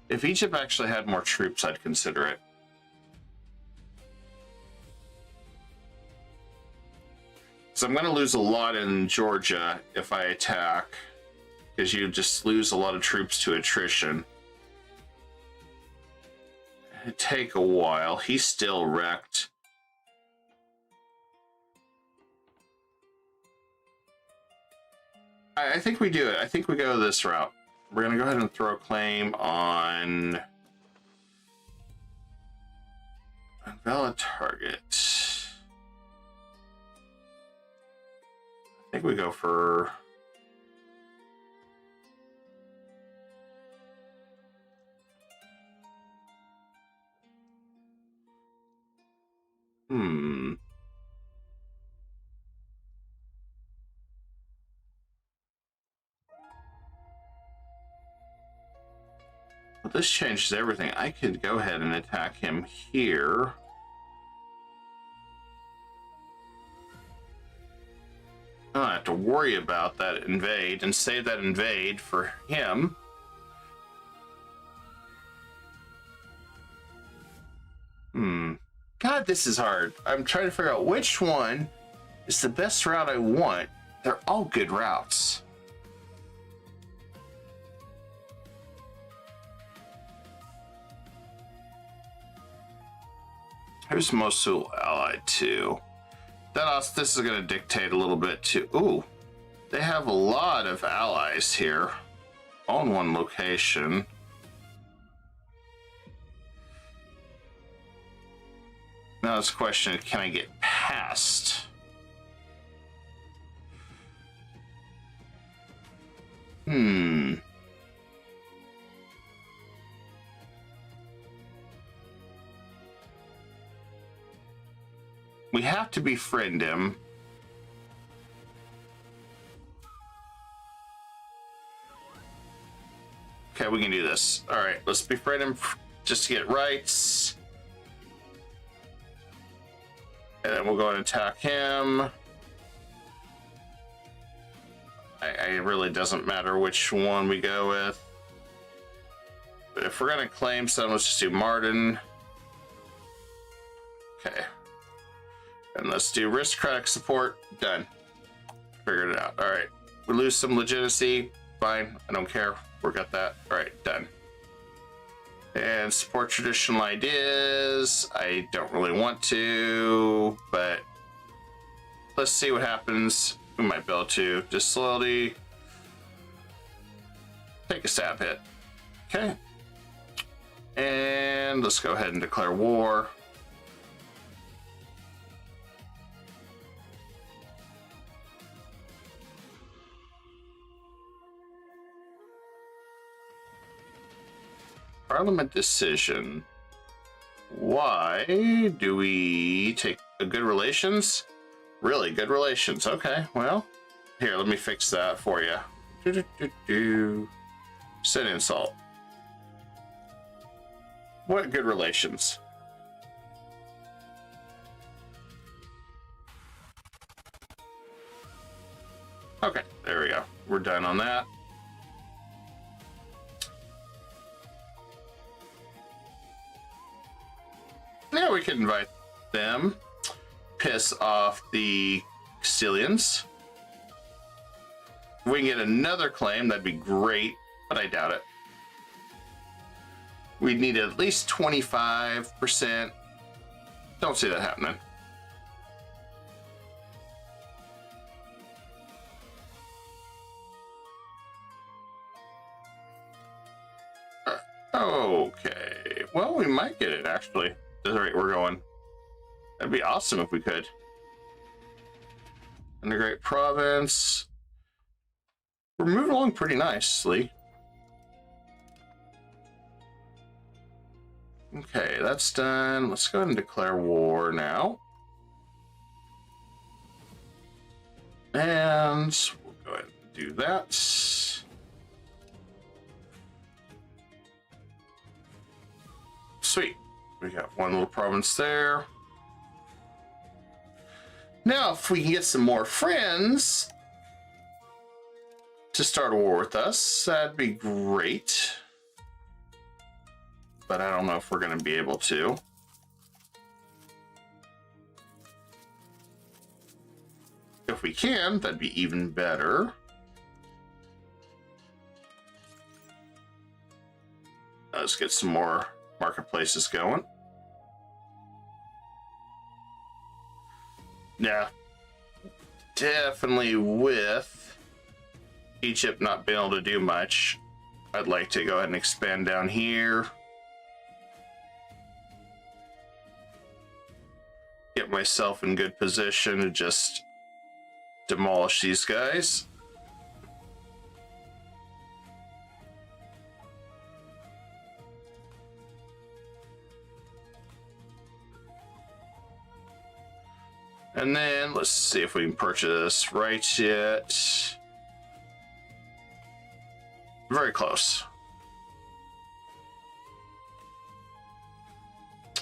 If Egypt actually had more troops, I'd consider it. So I'm going to lose a lot in Georgia if I attack, because you just lose a lot of troops to attrition. It'd take a while. He's still wrecked. I think we do it. I think we go this route. We're going to go ahead and throw a claim on valid target. I think we go for Well, this changes everything. I could go ahead and attack him here. I don't have to worry about that invade and save that invade for him. God, this is hard. I'm trying to figure out which one is the best route I want. They're all good routes. Who's Mosul allied to? This is going to dictate a little bit too. Ooh, they have a lot of allies here on one location. Now this question, can I get past? We have to befriend him. Okay, we can do this. All right, let's befriend him just to get rights. And then we'll go and attack him. It really doesn't matter which one we go with. But if we're going to claim someone, let's just do Martin. Okay. And let's do aristocratic support. Done. Figured it out. All right. We lose some legitimacy. Fine. I don't care. We got that. All right. Done. And support traditional ideas. I don't really want to, but let's see what happens. We might be able to. Disloyalty. Take a stab hit. Okay. And let's go ahead and declare war. Parliament decision. Why do we take a good relations? Really good relations. Okay, well, here, let me fix that for you. Send insult. What good relations? Okay, there we go. We're done on that. Yeah, we can invite them. Piss off the Castilians. If we can get another claim, that'd be great, but I doubt it. We'd need at least 25%. Don't see that happening. Okay. Well, we might get it, actually. That's the rate we're going. That'd be awesome if we could. And the Great Province. We're moving along pretty nicely. Okay, that's done. Let's go ahead and declare war now. And we'll go ahead and do that. Sweet. We got one little province there. Now, if we can get some more friends to start a war with us, that'd be great. But I don't know if we're going to be able to. If we can, that'd be even better. Let's get some more marketplaces going. Yeah, definitely with Egypt not being able to do much, I'd like to go ahead and expand down here. Get myself in good position to just demolish these guys. And then let's see if we can purchase right yet. Very close.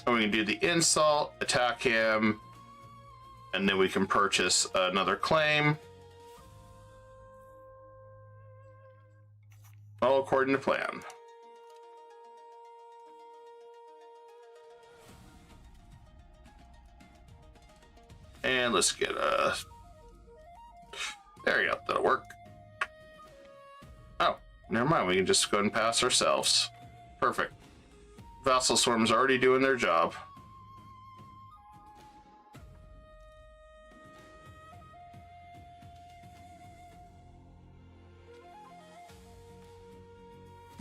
And we can do the insult, attack him, and then we can purchase another claim. All according to plan. And let's get a... There you go, that'll work. Oh, never mind, we can just go ahead and pass ourselves. Perfect. Vassal Swarm's already doing their job.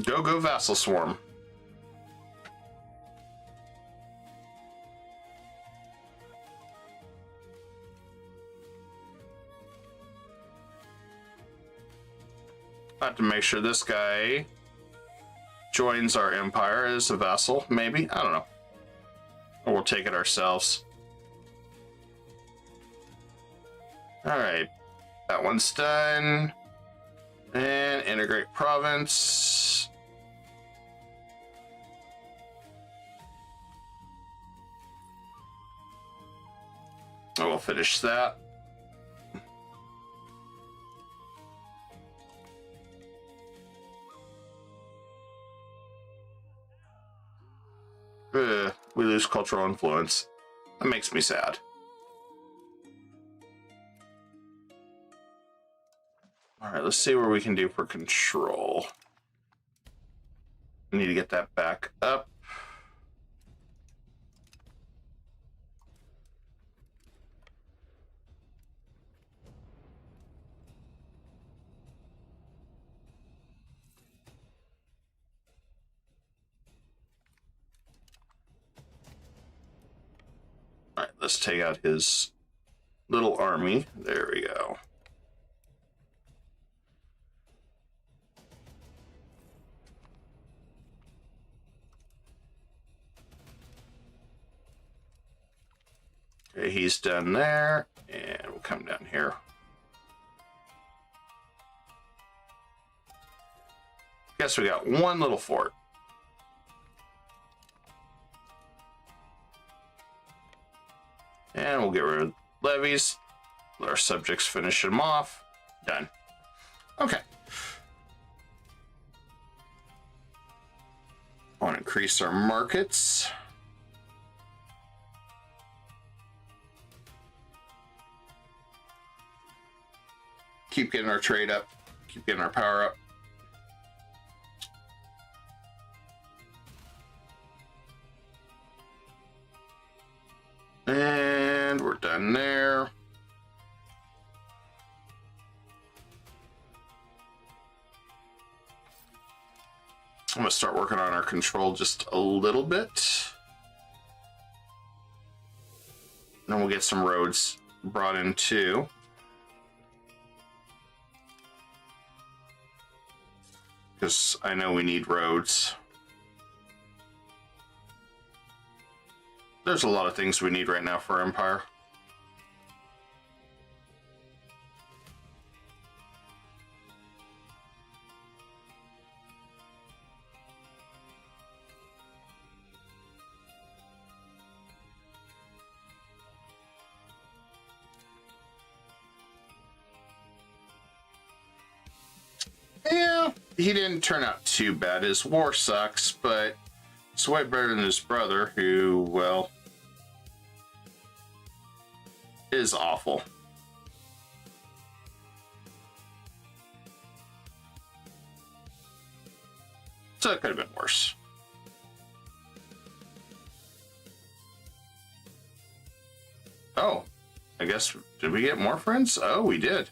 Go Vassal Swarm. I have to make sure this guy joins our empire as a vassal, maybe? I don't know. Or we'll take it ourselves. Alright. That one's done. And integrate province. I will finish that. We lose cultural influence. That makes me sad. Alright, let's see what we can do for control. We need to get that back up. Alright, let's take out his little army. There we go. Okay, he's done there, and we'll come down here. Guess we got one little fort. And we'll get rid of levies. Let our subjects finish them off. Done. Okay. I want to increase our markets. Keep getting our trade up. Keep getting our power up. And we're done there. I'm going to start working on our control just a little bit. Then we'll get some roads brought in too. Because I know we need roads. There's a lot of things we need right now for Empire. Yeah, he didn't turn out too bad. His war sucks, but it's way better than his brother, who, well, is awful. So it could have been worse. Oh, I guess, did we get more friends? Oh, we did.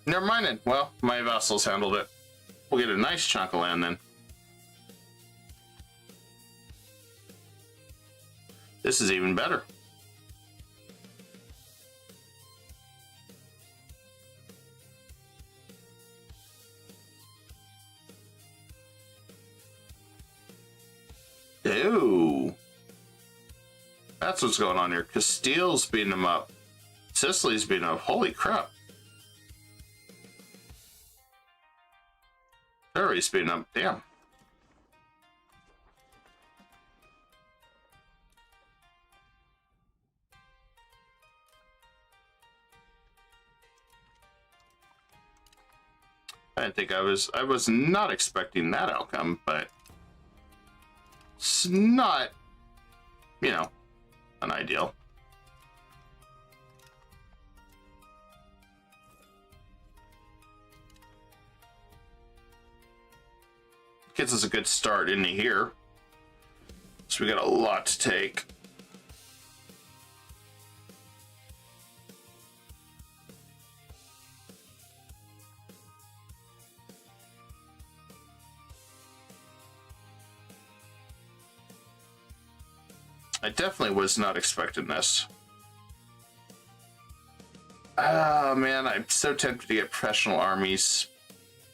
Never mind then. Well, my vassals handled it. We'll get a nice chunk of land then. This is even better. Ew. That's what's going on here. Castile's beating them up. Sicily's beating them up. Holy crap. They're already speeding up. Damn. I didn't think I was not expecting that outcome, but it's not, you know, an ideal. Gives us a good start into here. So we got a lot to take. I definitely was not expecting this. Oh man, I'm so tempted to get professional armies,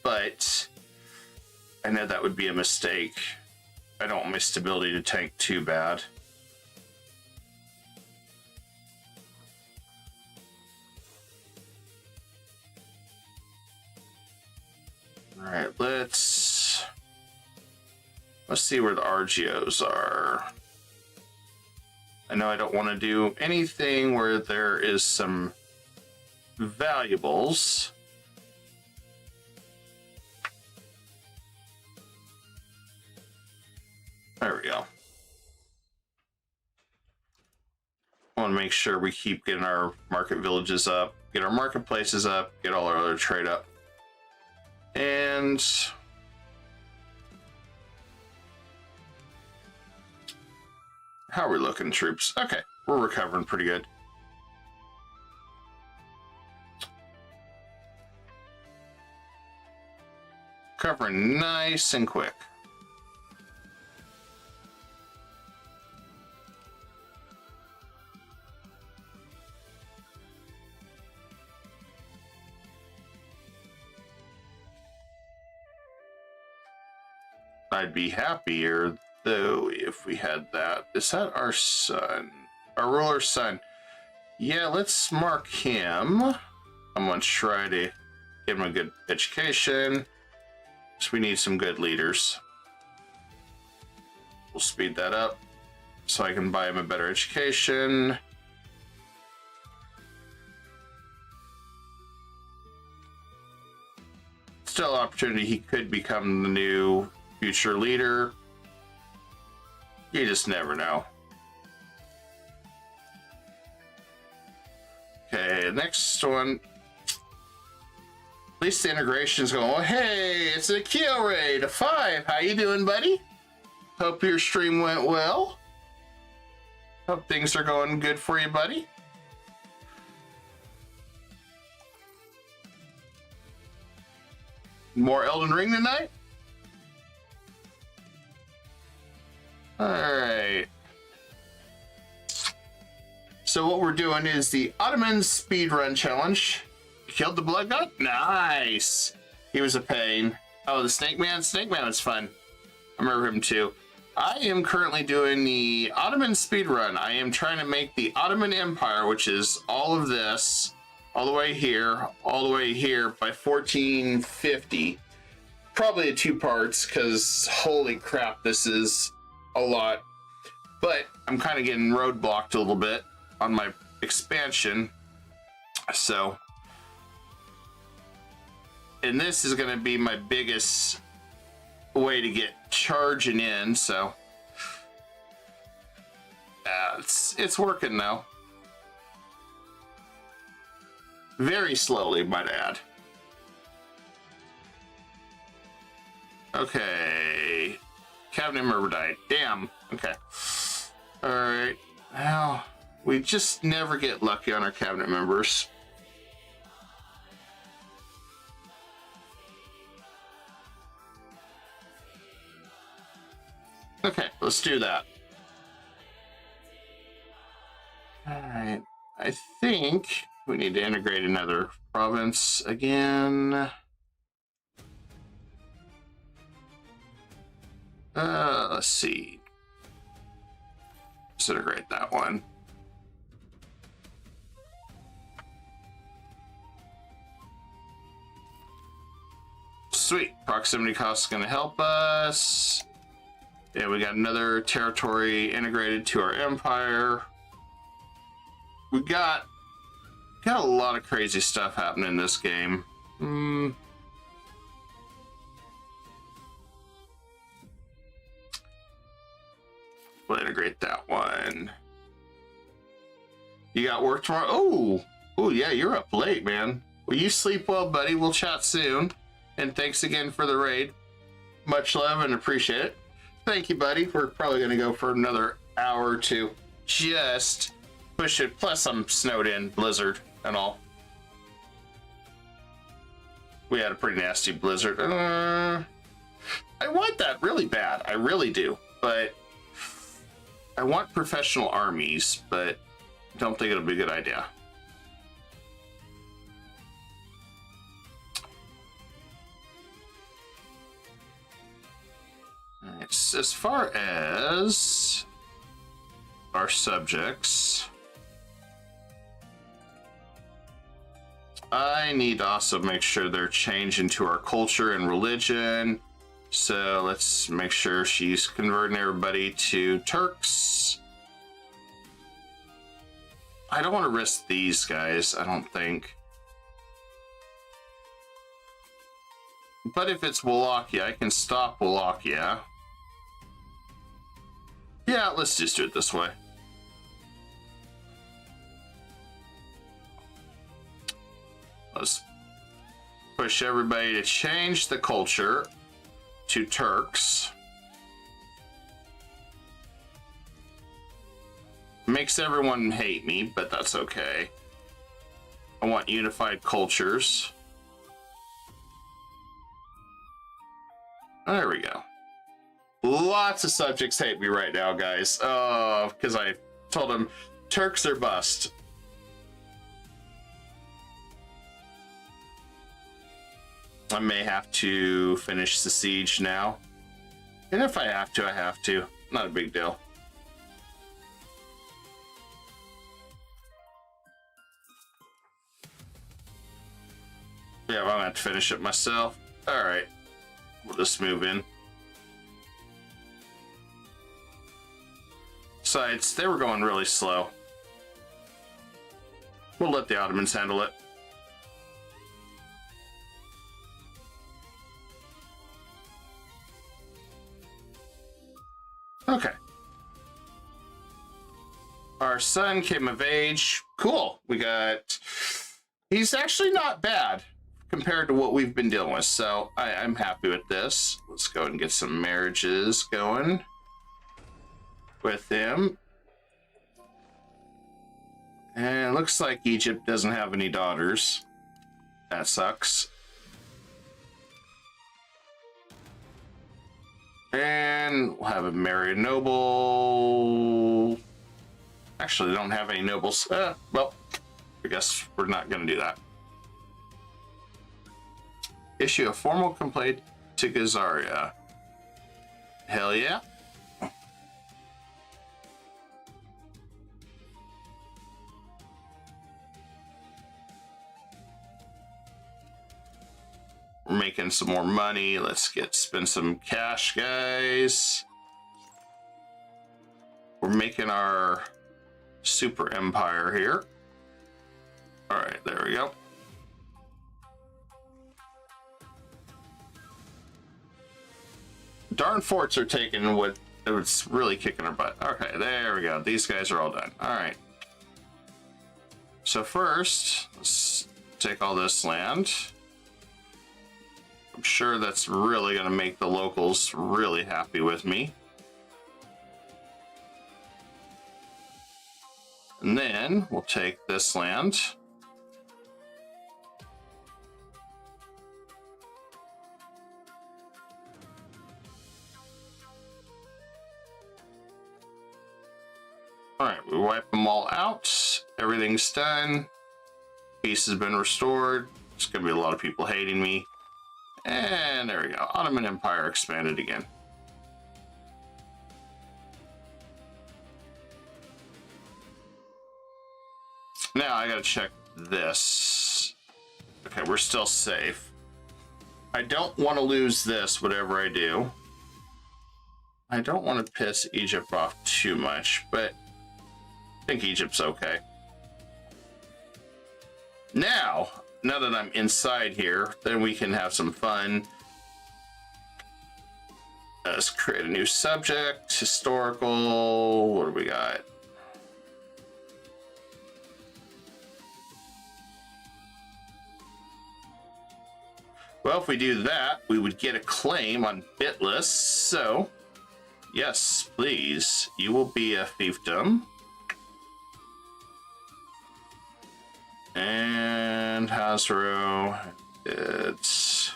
but I know that would be a mistake. I don't want my stability to tank too bad. All right, let's see where the RGOs are. I know I don't want to do anything where there is some valuables. There we go. I want to make sure we keep getting our market villages up, get our marketplaces up, get all our other trade up. And how are we looking, troops? Okay, we're recovering pretty good. Covering nice and quick. I'd be happier though if we had that. Is that our son? Our ruler's son. Yeah, let's mark him. I'm gonna try to give him a good education. So we need some good leaders. We'll speed that up so I can buy him a better education. Still opportunity, he could become the new future leader. You just never know. Okay, next one. At least the integration's going, oh, hey, it's a Kyo Raid, a 5. How you doing, buddy? Hope your stream went well. Hope things are going good for you, buddy. More Elden Ring tonight? Alright. So what we're doing is the Ottomans speedrun challenge. Killed the blood god? Nice! He was a pain. Oh, the Snake Man? Snake Man was fun. I remember him too. I am currently doing the Ottoman speedrun. I am trying to make the Ottoman Empire, which is all of this, all the way here by 1450. Probably in 2 parts, because holy crap, this is a lot. But I'm kind of getting roadblocked a little bit on my expansion. So And this is going to be my biggest way to get charging in, so it's working now. Very slowly, might add. Okay. Cabinet member died. Damn. Okay. Alright. Well, we just never get lucky on our cabinet members. Okay, let's do that. Alright. I think we need to integrate another province again. Let's see. Let's integrate that one. Sweet. Proximity cost is going to help us. Yeah, we got another territory integrated to our empire. We got a lot of crazy stuff happening in this game. We'll integrate that one. You got work tomorrow? Oh, yeah, you're up late, man. Well, you sleep well, buddy. We'll chat soon. And thanks again for the raid. Much love and appreciate it. Thank you, buddy. We're probably going to go for another hour or two. Just push it. Plus, I'm snowed in, blizzard and all. We had a pretty nasty blizzard. I want that really bad. I really do. But I want professional armies, but don't think it'll be a good idea. Alright, so as far as our subjects, I need to also make sure they're changing to our culture and religion. So let's make sure she's converting everybody to Turks. I don't want to risk these guys, I don't think. But if it's Wallachia, I can stop Wallachia. Yeah, let's just do it this way. Let's push everybody to change the culture to Turks. Makes everyone hate me, but that's okay. I want unified cultures. There we go. Lots of subjects hate me right now, guys. Oh, because I told them Turks are bust. I may have to finish the siege now. And if I have to, I have to. Not a big deal. Yeah, well, I'm gonna have to finish it myself. Alright. We'll just move in. Besides, they were going really slow. We'll let the Ottomans handle it. Okay. Our son came of age. Cool. We got... He's actually not bad compared to what we've been dealing with, so I'm happy with this. Let's go and get some marriages going with him. And it looks like Egypt doesn't have any daughters. That sucks. And we'll have him marry a noble. Actually, they don't have any nobles. Well, I guess we're not going to do that. Issue a formal complaint to Gazaria. Hell yeah. We're making some more money. Let's spend some cash, guys. We're making our super empire here. All right, there we go. darn forts are taking what it's really kicking our butt. Okay, there we go. These guys are all done. All right. So first, let's take all this land. I'm sure that's really going to make the locals really happy with me. And then we'll take this land. All right, we wipe them all out. Everything's done. Peace has been restored. It's going to be a lot of people hating me. And there we go. Ottoman Empire expanded again. Now I got to check this. Okay, we're still safe. I don't want to lose this, whatever I do. I don't want to piss Egypt off too much, but I think Egypt's okay. Now that I'm inside here, then we can have some fun. Let's create a new subject, historical. What do we got? Well, if we do that, we would get a claim on Bitless. So, yes, please, you will be a fiefdom. And Hasro, it's...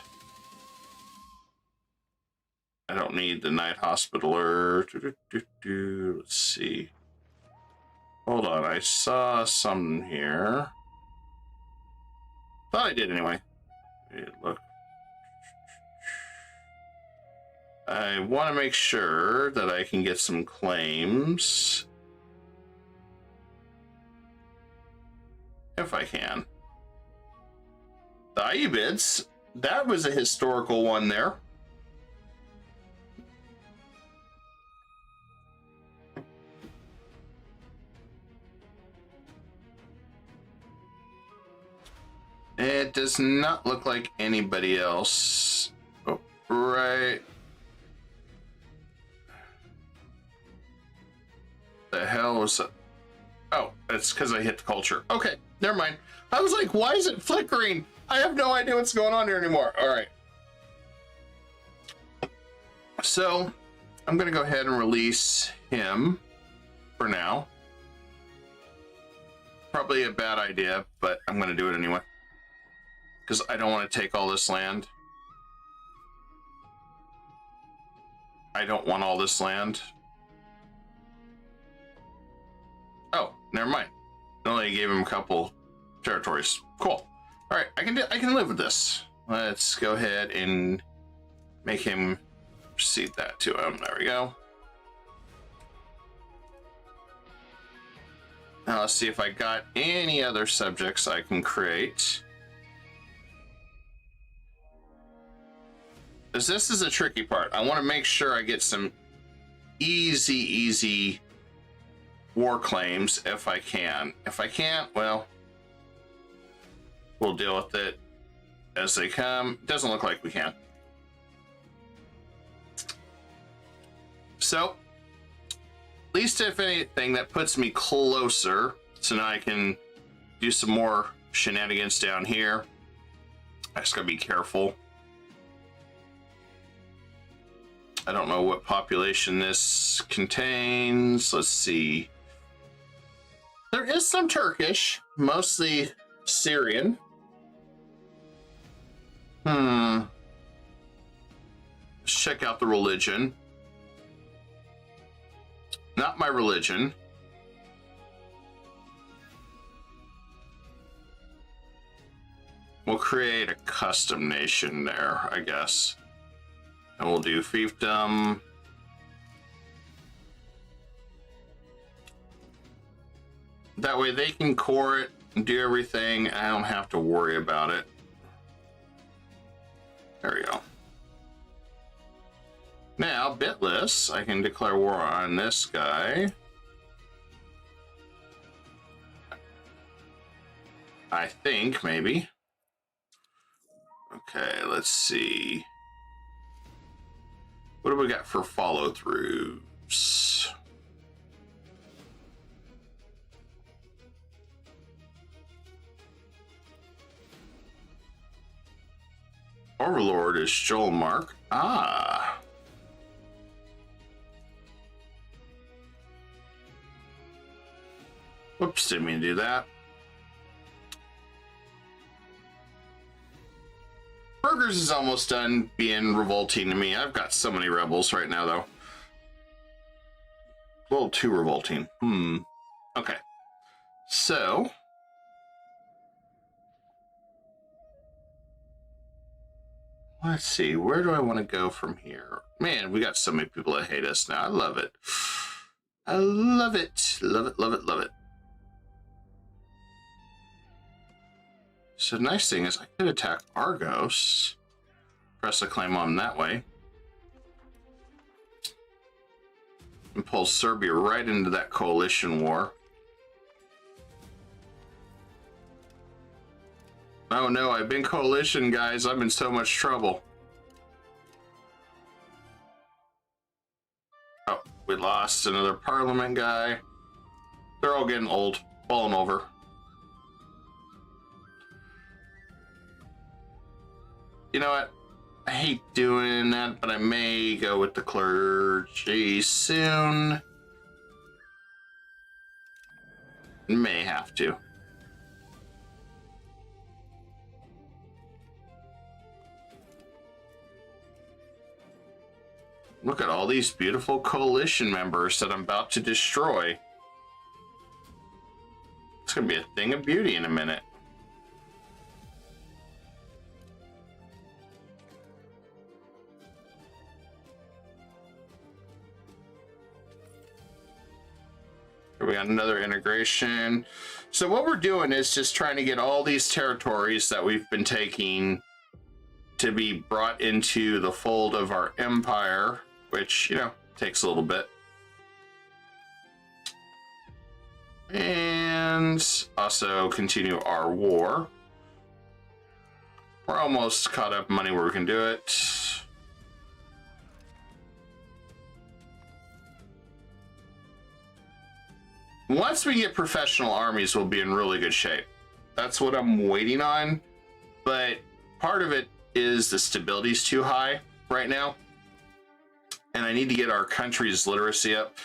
I don't need the Night Hospitaller. Let's see. Hold on, I saw something here. Thought I did anyway. Look. I want to make sure that I can get some claims. If I can. The Ayyubids, that was a historical one there. It does not look like anybody else. Oh, right. The hell was that? Oh, it's because I hit the culture. Okay, never mind. I was like, why is it flickering? I have no idea what's going on here anymore. All right. So I'm going to go ahead and release him for now. Probably a bad idea, but I'm going to do it anyway. Because I don't want to take all this land. I don't want all this land. Oh, never mind. I only gave him a couple territories. Cool. All right, I can live with this. Let's go ahead and make him cede that to him. There we go. Now let's see if I got any other subjects I can create. Because this is a tricky part. I want to make sure I get some easy war claims if I can. If I can't, well, we'll deal with it as they come. Doesn't look like we can. So, at least if anything, that puts me closer. So now I can do some more shenanigans down here. I just gotta be careful. I don't know what population this contains. Let's see. There is some Turkish, mostly Syrian. Let's check out the religion. Not my religion. We'll create a custom nation there, I guess. And we'll do fiefdom. That way they can core it and do everything. I don't have to worry about it. There we go. Now, bitless, I can declare war on this guy. I think, maybe. Okay, let's see. What do we got for follow-throughs? Overlord is Joel Mark. Ah. Whoops, didn't mean to do that. Burgers is almost done being revolting to me. I've got so many rebels right now, though. A little too revolting. Okay. So. Let's see. Where do I want to go from here? Man, we got so many people that hate us now. I love it. I love it. Love it, love it, love it. So the nice thing is I could attack Argos. Press a claim on that way. And pull Serbia right into that coalition war. Oh no, I've been coalition, guys. I'm in so much trouble. Oh, we lost another parliament guy. They're all getting old, falling over. You know what? I hate doing that, but I may go with the clergy soon. May have to. Look at all these beautiful coalition members that I'm about to destroy. It's going to be a thing of beauty in a minute. Here we got another integration. So what we're doing is just trying to get all these territories that we've been taking to be brought into the fold of our empire, which, you know, takes a little bit. And also continue our war. We're almost caught up money where we can do it. Once we get professional armies, we'll be in really good shape. That's what I'm waiting on. But part of it is the stability's too high right now. And I need to get our country's literacy up.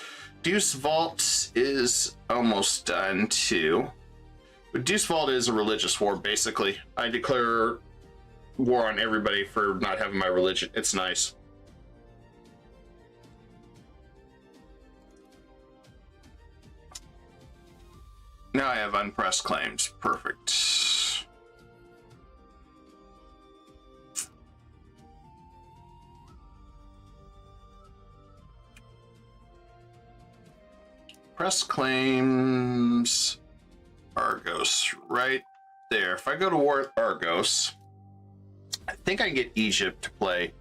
Deuce Vault is almost done too. But Deuce Vault is a religious war, basically. I declare war on everybody for not having my religion. It's nice. Now I have unpressed claims. Perfect. Press claims. Argos right there. If I go to war with Argos, I think I can get Egypt to play.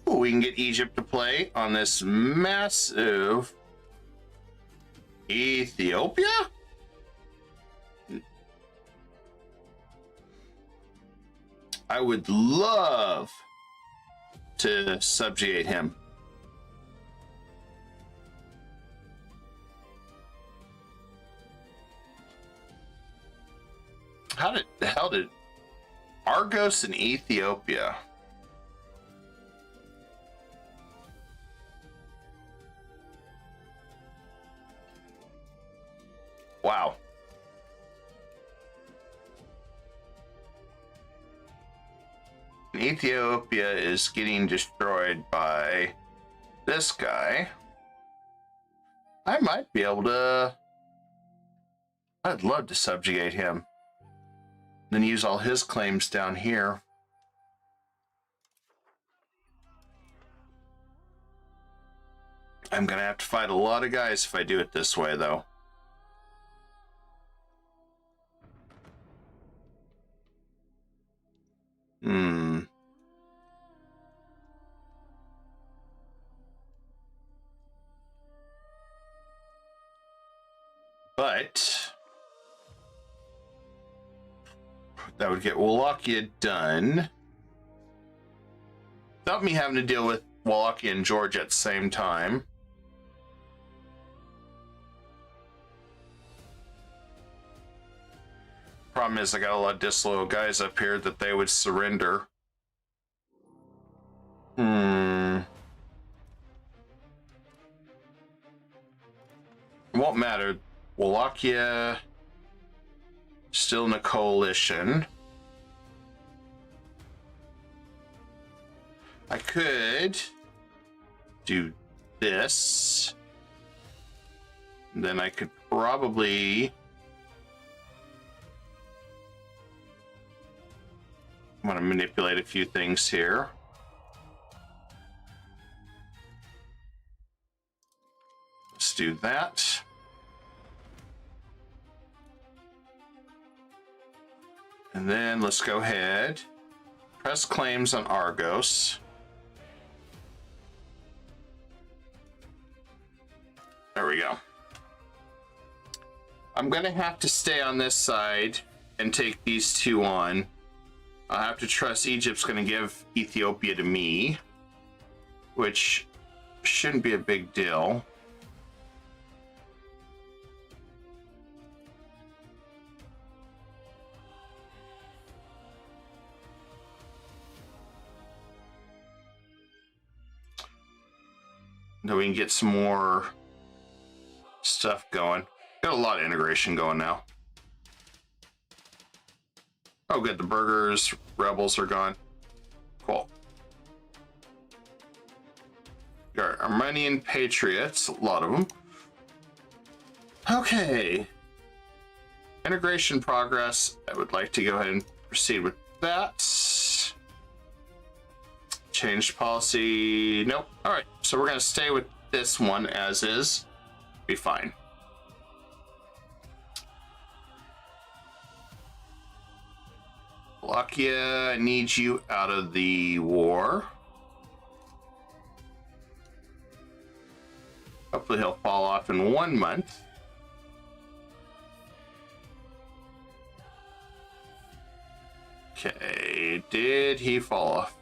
Ooh, we can get Egypt to play on this massive Ethiopia? I would love to subjugate him. How the hell did Argos in Ethiopia? Wow. Ethiopia is getting destroyed by this guy. I might be able to... I'd love to subjugate him. Then use all his claims down here. I'm gonna have to fight a lot of guys if I do it this way, though. But that would get Wallachia done without me having to deal with Wallachia and Georgia at the same time. Problem is, I got a lot of disloyal guys up here that they would surrender. It won't matter. Wallachia still in a coalition. I could do this. Then I could probably... I'm going to manipulate a few things here. Let's do that. And then let's go ahead, press claims on Argos. There we go. I'm going to have to stay on this side and take these two on. I'll have to trust Egypt's going to give Ethiopia to me, which shouldn't be a big deal. Then we can get some more stuff going. Got a lot of integration going now. Oh, good. The burgers, rebels are gone. Cool. Got Armenian patriots, a lot of them. Okay. Integration progress. I would like to go ahead and proceed with that. Changed policy. Nope. All right. So we're going to stay with this one as is. Be fine. Wallachia, I need you out of the war. Hopefully he'll fall off in 1 month. Okay, did he fall off?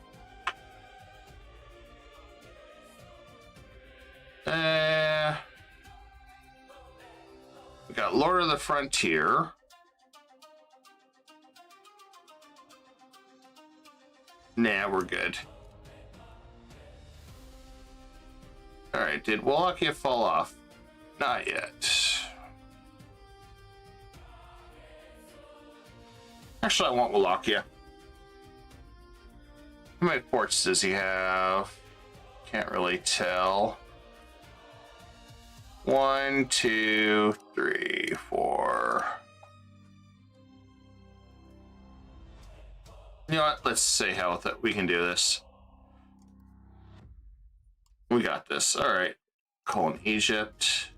We got Lord of the Frontier. Nah, we're good. Alright, did Wallachia fall off? Not yet. Actually, I want Wallachia. How many ports does he have? Can't really tell. 1, 2, 3, 4. You know what? Let's say hell with it. We can do this. We got this. All right. Calling Egypt.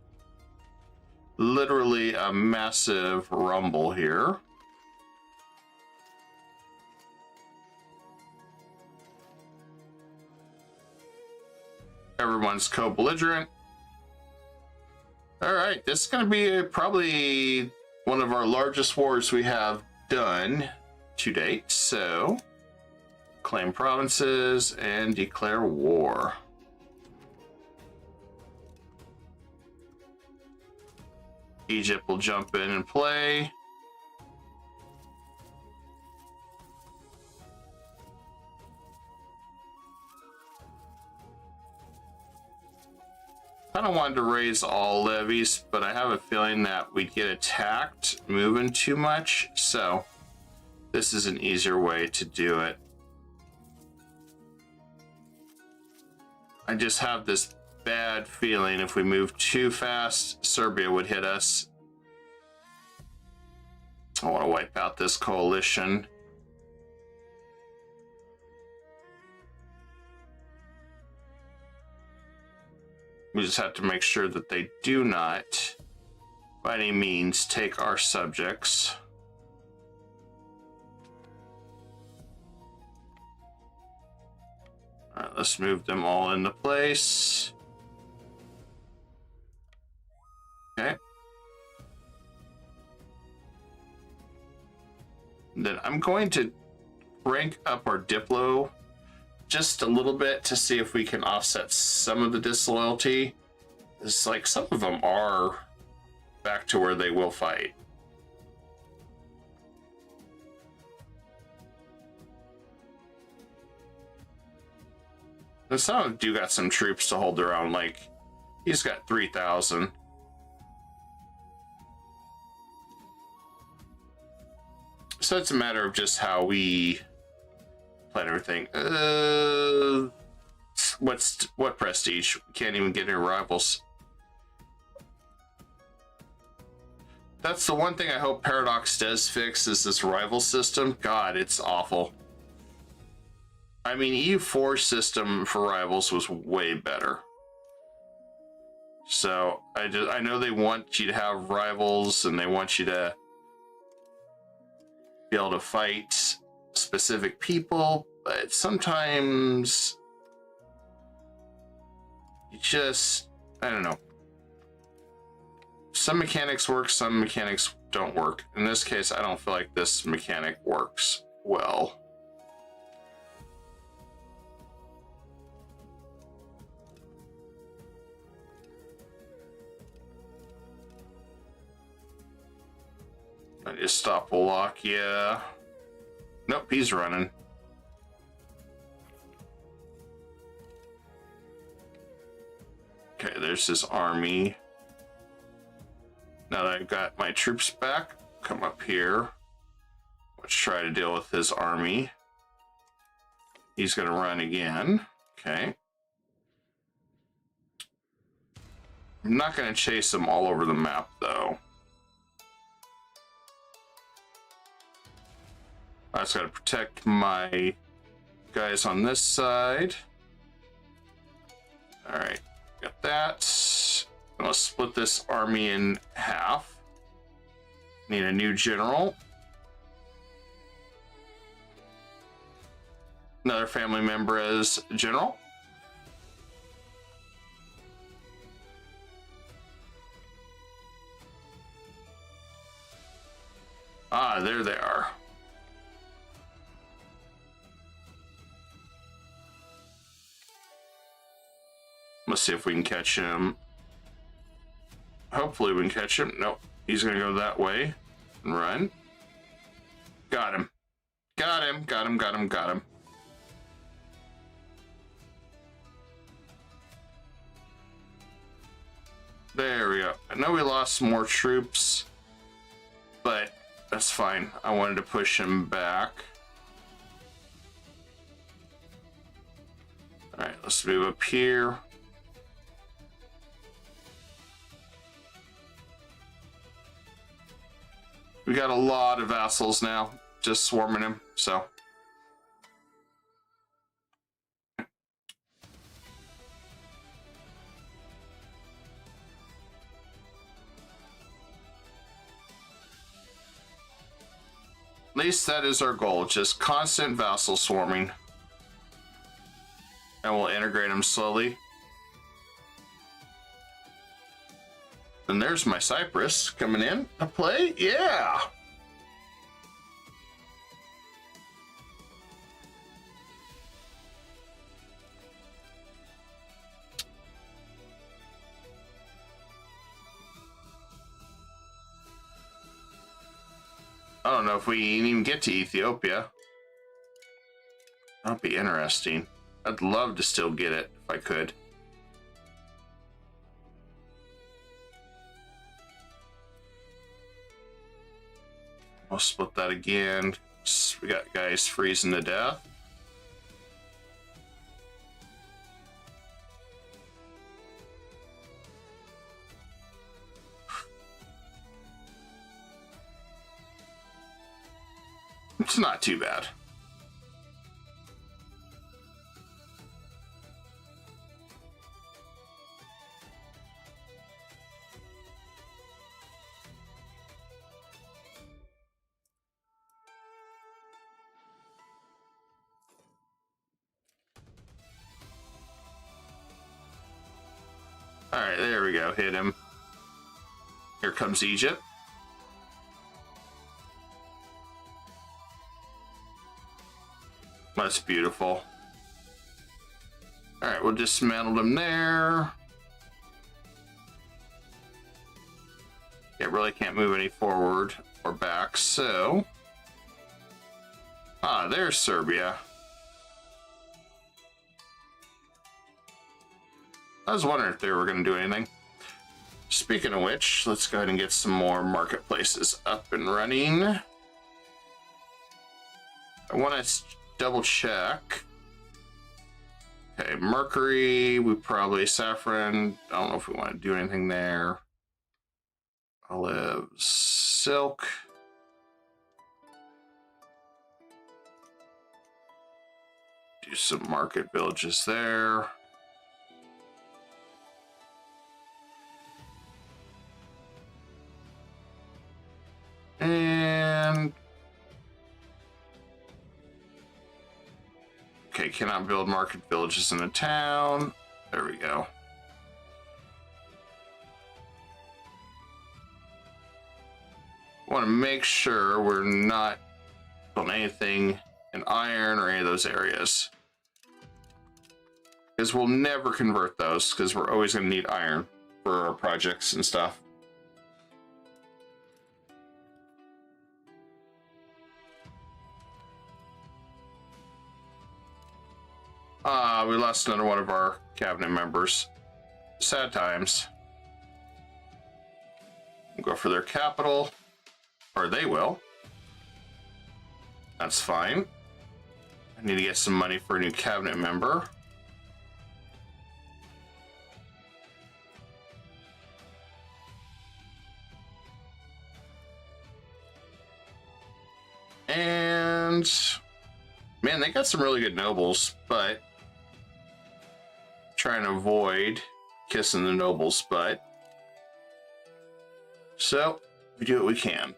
Literally a massive rumble here. Everyone's co-belligerent. All right, this is going to be probably one of our largest wars we have done to date. So, claim provinces and declare war. Egypt will jump in and play. I don't want to raise all levies, but I have a feeling that we'd get attacked moving too much. So this is an easier way to do it. I just have this bad feeling if we move too fast, Serbia would hit us. I want to wipe out this coalition. We just have to make sure that they do not, by any means, take our subjects. All right, let's move them all into place. Okay. Then I'm going to rank up our Diplo just a little bit to see if we can offset some of the disloyalty. It's like some of them are back to where they will fight. And some of them do got some troops to hold their own, like he's got 3,000. So it's a matter of just how we plan everything. What prestige? We can't even get any rivals. That's the one thing I hope Paradox does fix is this rival system. God, it's awful. I mean, EU4 system for rivals was way better. So I know they want you to have rivals and they want you to be able to fight specific people, but sometimes you just, I don't know. Some mechanics work, some mechanics don't work. In this case, I don't feel like this mechanic works well. I just stop Wallachia. Nope, he's running. Okay, there's his army. Now that I've got my troops back, come up here. Let's try to deal with his army. He's gonna run again. Okay. I'm not gonna chase him all over the map though. I just gotta protect my guys on this side. All right, got that. And let's split this army in half. Need a new general. Another family member as general. Ah, there they are. Let's see if we can catch him. Hopefully we can catch him. Nope. He's going to go that way and run. Got him. Got him. Got him. Got him. Got him. There we go. I know we lost more troops, but that's fine. I wanted to push him back. All right, let's move up here. We got a lot of vassals now, just swarming him, so. At least that is our goal, just constant vassal swarming. And we'll integrate them slowly. And there's my Cyprus coming in to play. Yeah. I don't know if we can even get to Ethiopia. That'd be interesting. I'd love to still get it if I could. I'll split that again. We got guys freezing to death. It's not too bad. All right, there we go. Hit him. Here comes Egypt. That's beautiful. All right, we'll dismantle them there. It really can't move any forward or back, so... Ah, there's Serbia. I was wondering if they were going to do anything. Speaking of which, let's go ahead and get some more marketplaces up and running. I want to double check. Okay, Mercury, we probably saffron. I don't know if we want to do anything there. Olive, silk. Do some market villages there. And okay, cannot build market villages in a town. There we go. Want to make sure we're not on anything in iron or any of those areas, because we'll never convert those, because we're always going to need iron for our projects and stuff. We lost another one of our cabinet members. Sad times. We'll go for their capital, or they will. That's fine. I need to get some money for a new cabinet member. And man, they got some really good nobles, but trying to avoid kissing the nobles' butt. So we do what we can.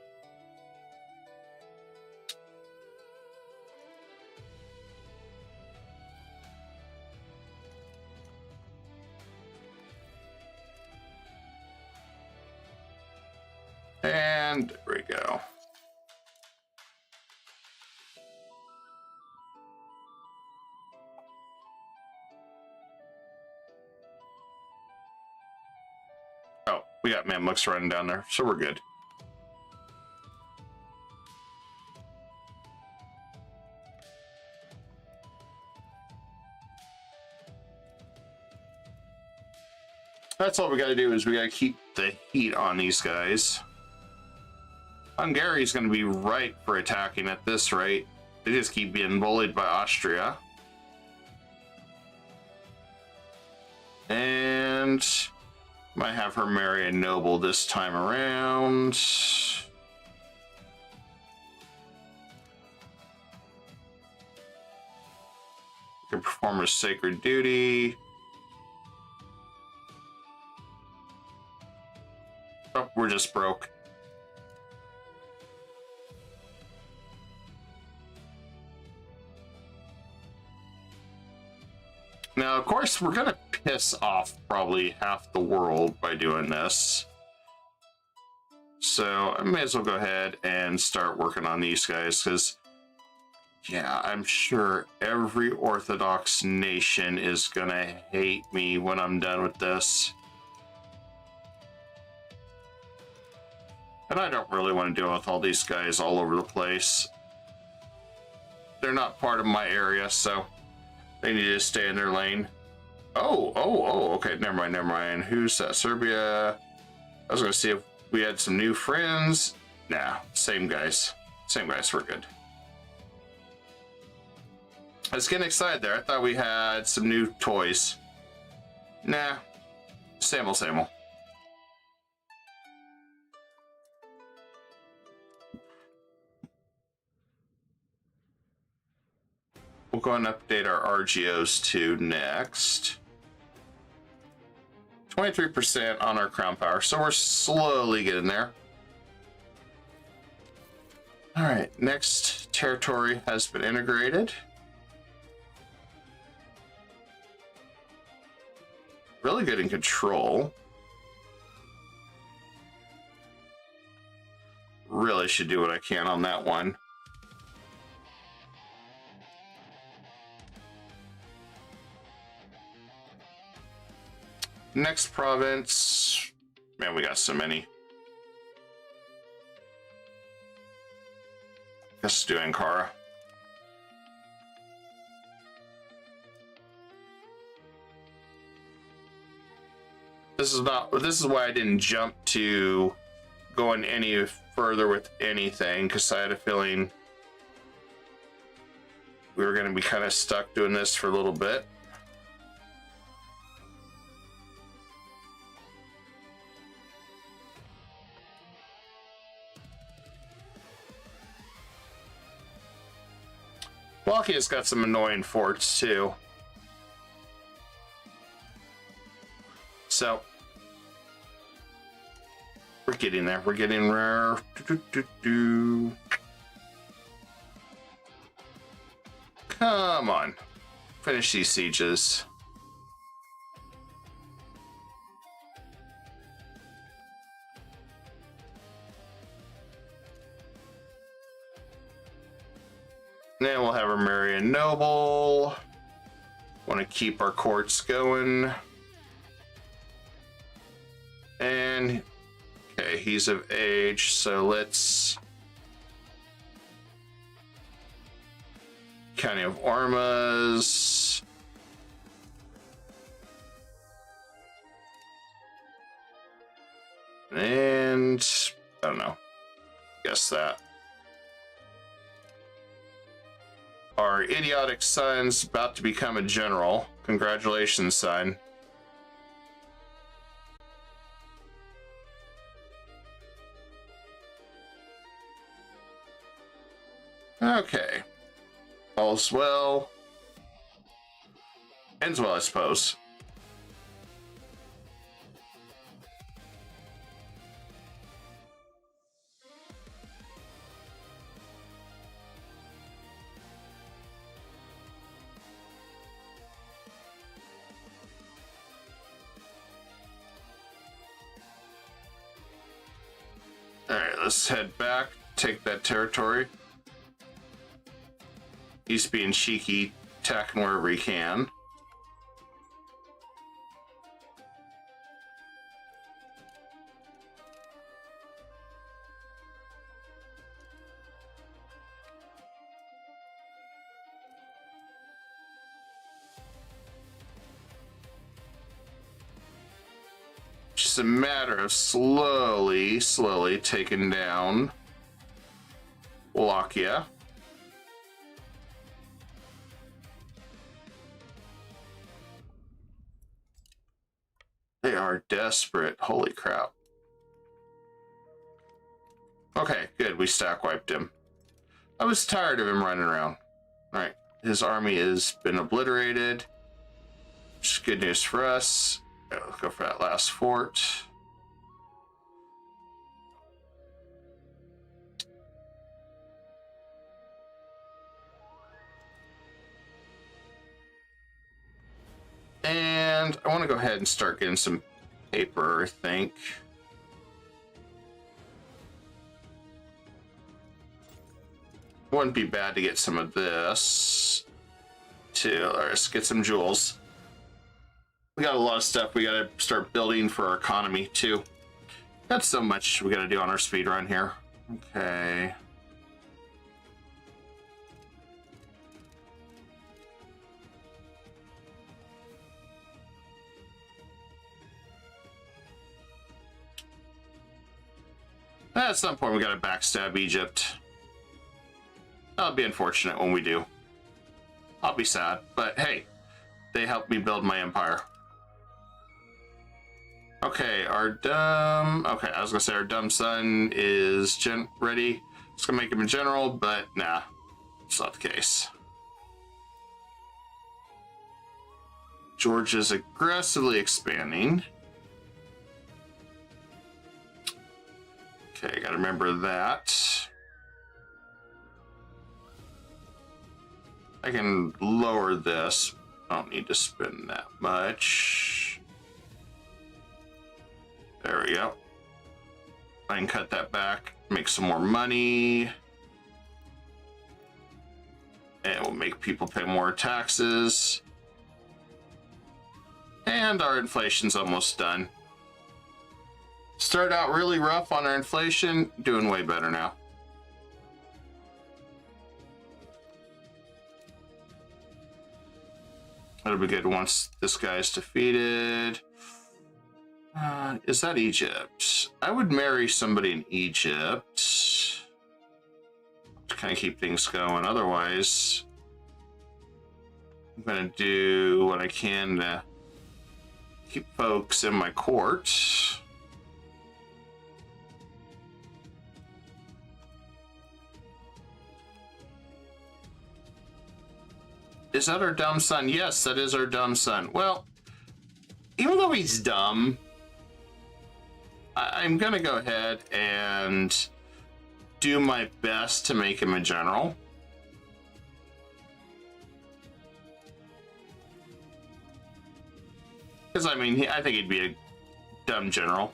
And there we go. Oh, we got Mamluks running down there, so we're good. That's all we got to do, is we got to keep the heat on these guys. Hungary's going to be right for attacking at this rate. They just keep being bullied by Austria. And might have her marry a noble this time around. Can perform a sacred duty. Oh, we're just broke. Now, of course, we're going to piss off probably half the world by doing this. So I may as well go ahead and start working on these guys, because, yeah, I'm sure every Orthodox nation is going to hate me when I'm done with this. And I don't really want to deal with all these guys all over the place. They're not part of my area, so they need to stay in their lane. Oh, okay, never mind. Who's that? Serbia. I was gonna see if we had some new friends. Nah, same guys. We're good. I was getting excited there. I thought we had some new toys. Nah, same old. We'll go and update our RGOs to next. 23% on our crown power, so we're slowly getting there. All right, next territory has been integrated. Really good in control. Really should do what I can on that one. Next province. Man, we got so many. Let's do Ankara. This is why I didn't jump to going any further with anything, because I had a feeling we were going to be kind of stuck doing this for a little bit. Walkia's got some annoying forts too. So we're getting there. We're getting rare. Come on. Finish these sieges. Then we'll have our Marian Noble. Want to keep our courts going. And okay, he's of age, so let's County of Ormuz. And I don't know. Guess that. Our idiotic son's about to become a general. Congratulations, son. Okay. All's well. Ends well, I suppose. Alright, let's head back, take that territory. He's being cheeky, attacking wherever he can. Just a matter of slowly taking down Wallachia. They are desperate. Holy crap. Okay, good. We stack wiped him. I was tired of him running around. Alright, his army has been obliterated. Which is good news for us. Let's go for that last fort. And I want to go ahead and start getting some paper, I think. Wouldn't be bad to get some of this too. Let's get some jewels. We got a lot of stuff we got to start building for our economy too. That's so much we got to do on our speed run here. Okay. At some point we got to backstab Egypt. That'll be unfortunate when we do. I'll be sad, but hey, they helped me build my empire. Okay, our dumb... Okay, I was gonna say our dumb son is ready. It's gonna make him a general, but nah, it's not the case. George is aggressively expanding. Okay, gotta remember that. I can lower this. I don't need to spend that much. There we go. I can cut that back, make some more money. And we'll make people pay more taxes. And our inflation's almost done. Started out really rough on our inflation, doing way better now. That'll be good once this guy's defeated. Is that Egypt? I would marry somebody in Egypt to kind of keep things going. Otherwise, I'm going to do what I can to keep folks in my court. Is that our dumb son? Yes, that is our dumb son. Well, even though he's dumb, I'm going to go ahead and do my best to make him a general. Because, I mean, I think he'd be a dumb general.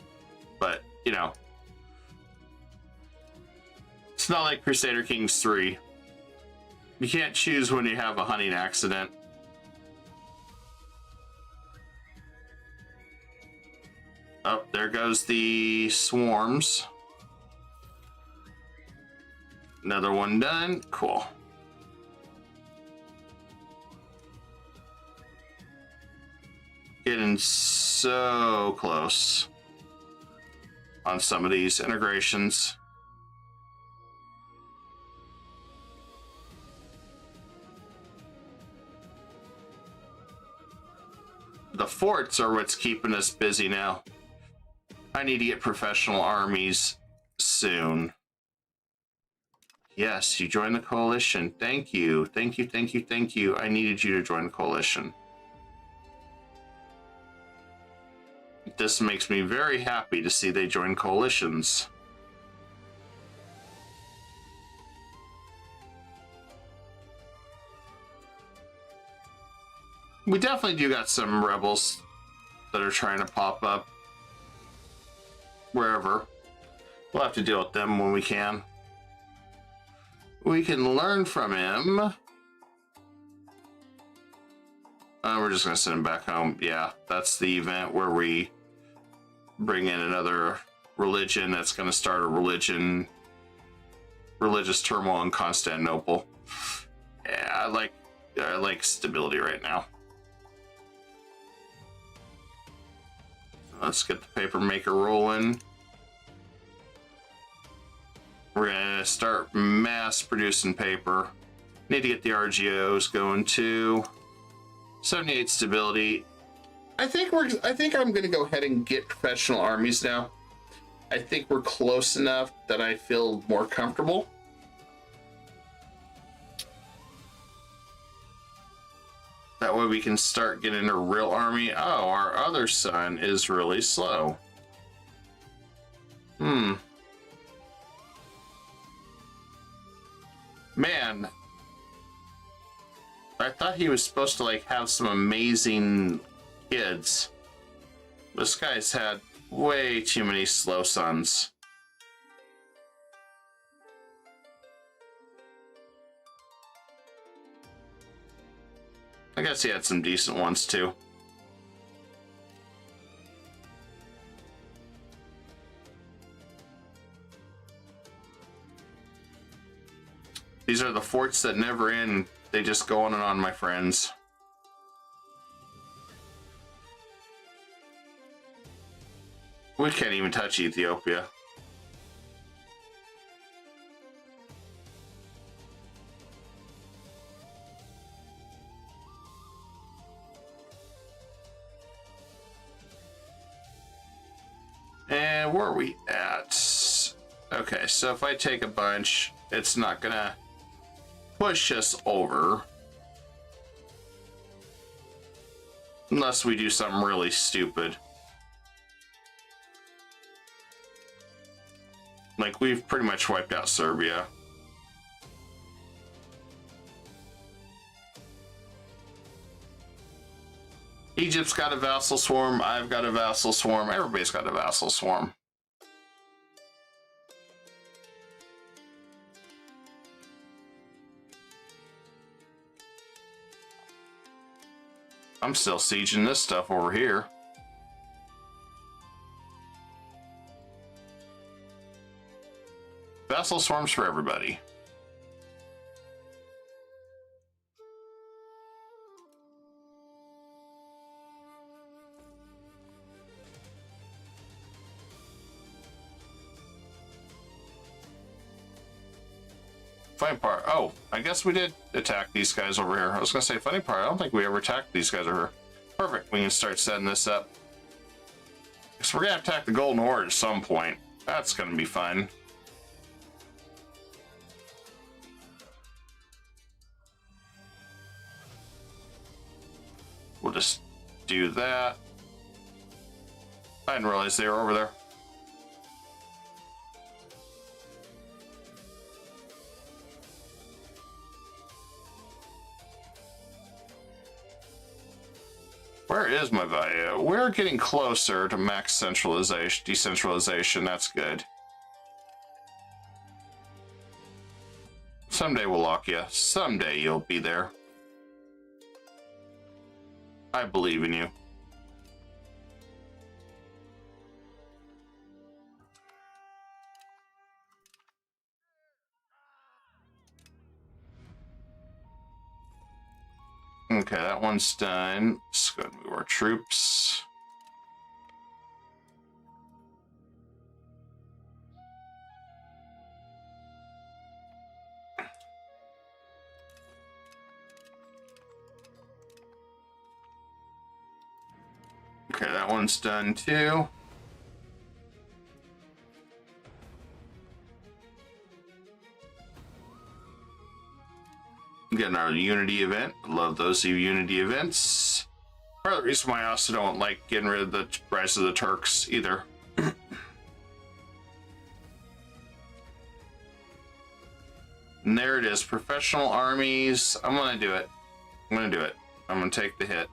But, you know, it's not like Crusader Kings 3. You can't choose when you have a hunting accident. Oh, there goes the swarms. Another one done. Cool. Getting so close on some of these integrations. The forts are what's keeping us busy now. I need to get professional armies soon. Yes, you joined the coalition. Thank you. Thank you, thank you, thank you. I needed you to join the coalition. This makes me very happy to see they join coalitions. We definitely do got some rebels that are trying to pop up wherever. We'll have to deal with them when we can. We can learn from him. We're just going to send him back home. Yeah, that's the event where we bring in another religion that's going to start a religious turmoil in Constantinople. Yeah, I like stability right now. Let's get the paper maker rolling. We're gonna start mass producing paper. Need to get the RGOs going too. 78 stability. I think I'm gonna go ahead and get professional armies now. I think we're close enough that I feel more comfortable. That way we can start getting a real army. Oh, our other son is really slow. Man. I thought he was supposed to like have some amazing kids. This guy's had way too many slow sons. I guess he had some decent ones too. These are the forts that never end. They just go on and on, my friends. We can't even touch Ethiopia. And where are we at? Okay, so if I take a bunch, it's not gonna push us over. Unless we do something really stupid. Like, we've pretty much wiped out Serbia. Egypt's got a vassal swarm, I've got a vassal swarm, everybody's got a vassal swarm. I'm still sieging this stuff over here. Vessel swarms for everybody. Funny part, oh, I guess we did attack these guys over here. I was gonna say, funny part, I don't think we ever attacked these guys over here. Perfect, we can start setting this up. So we're gonna attack the Golden Horde at some point. That's gonna be fun. We'll just do that. I didn't realize they were over there. Where is my value? We're getting closer to max centralization, decentralization. That's good. Someday we'll lock you. Someday you'll be there. I believe in you. Okay, that one's done. Let's go ahead and move our troops. Okay, that one's done too. Getting our Unity event. Love those Unity events. Part of the reason why I also don't like getting rid of the Rise of the Turks either. And there it is. Professional armies. I'm gonna do it. I'm gonna do it. I'm gonna take the hit.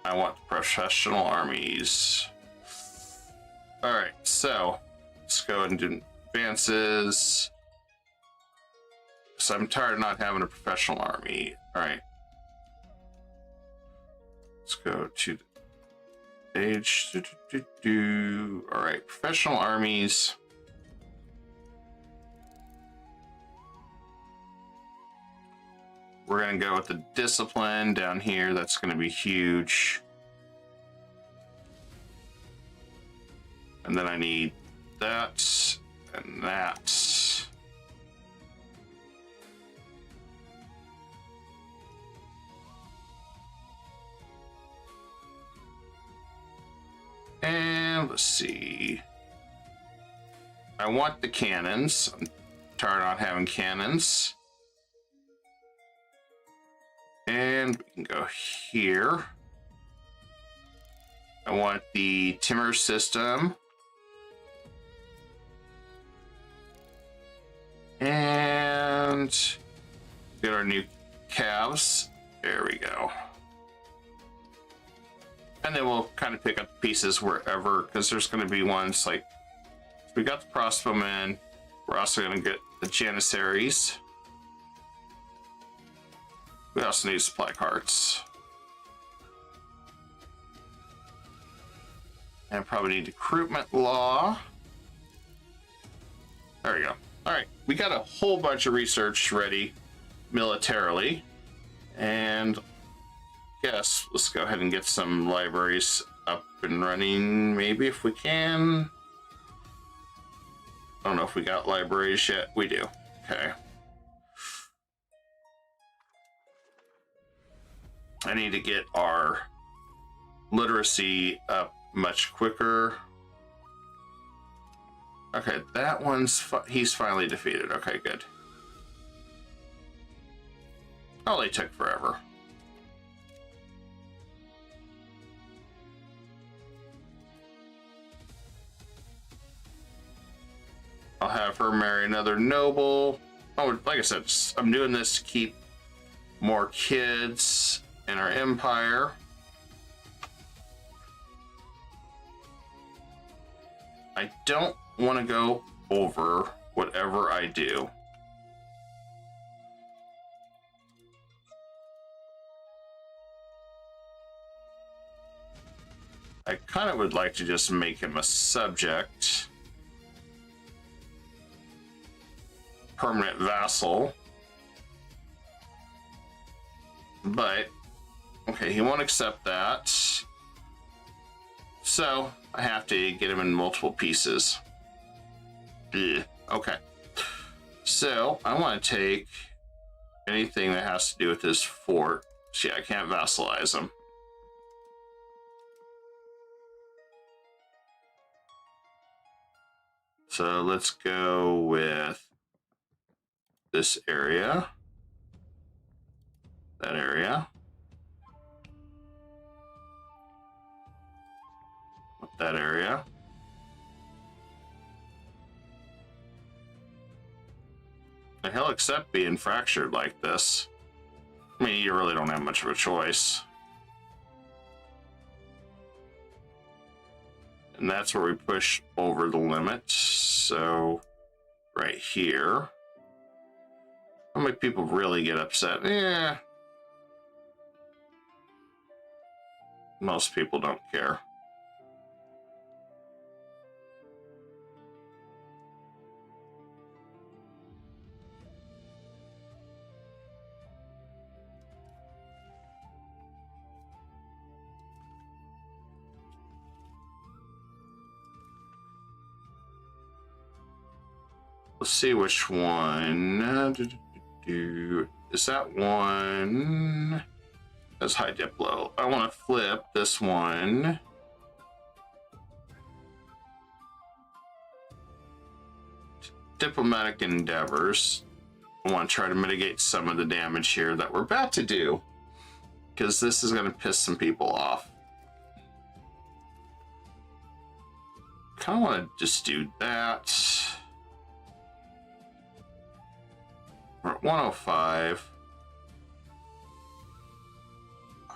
I want professional armies. Alright, so let's go and do advances. So I'm tired of not having a professional army. Alright. Let's go to the page. Alright, professional armies. We're going to go with the discipline down here. That's going to be huge. And then I need that and that. And let's see. I want the cannons. I'm tired of not having cannons. And we can go here. I want the timber system. And get our new calves. There we go. And then we'll kind of pick up pieces wherever, because there's going to be ones like, we got the crossbowmen. We're also going to get the janissaries. We also need supply carts. And probably need recruitment law. There we go. All right, we got a whole bunch of research ready militarily. And yes, let's go ahead and get some libraries up and running, maybe if we can. I don't know if we got libraries yet. We do. Okay. I need to get our literacy up much quicker. Okay, that one's he's finally defeated. Okay, good. Oh, they took forever. I'll have her marry another noble. Oh, like I said, I'm doing this to keep more kids in our empire. I don't want to go over whatever I do. I kind of would like to just make him a subject. Permanent vassal. But, okay, he won't accept that. So, I have to get him in multiple pieces. Ugh. Okay. So, I want to take anything that has to do with this fort. See, I can't vassalize him. So, let's go with this area. That area. That area. And he'll accept being fractured like this. I mean, you really don't have much of a choice. And that's where we push over the limit. So, right here. How many people really get upset? Yeah. Most people don't care. Let's see which one. Is that one? That's high diplo. I want to flip this one. Diplomatic endeavors. I want to try to mitigate some of the damage here that we're about to do, because this is going to piss some people off. Kind of want to just do that. We're at 105.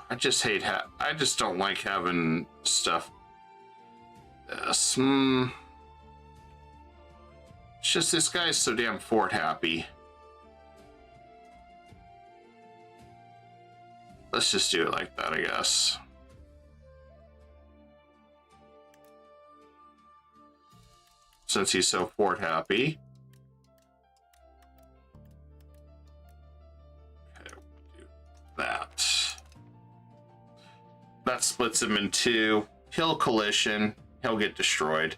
I just hate I just don't like having stuff. It's just this guy's so damn fort happy. Let's just do it like that, I guess. Since he's so fort happy. Okay, we'll do that. That splits him in two. He'll collision. He'll get destroyed.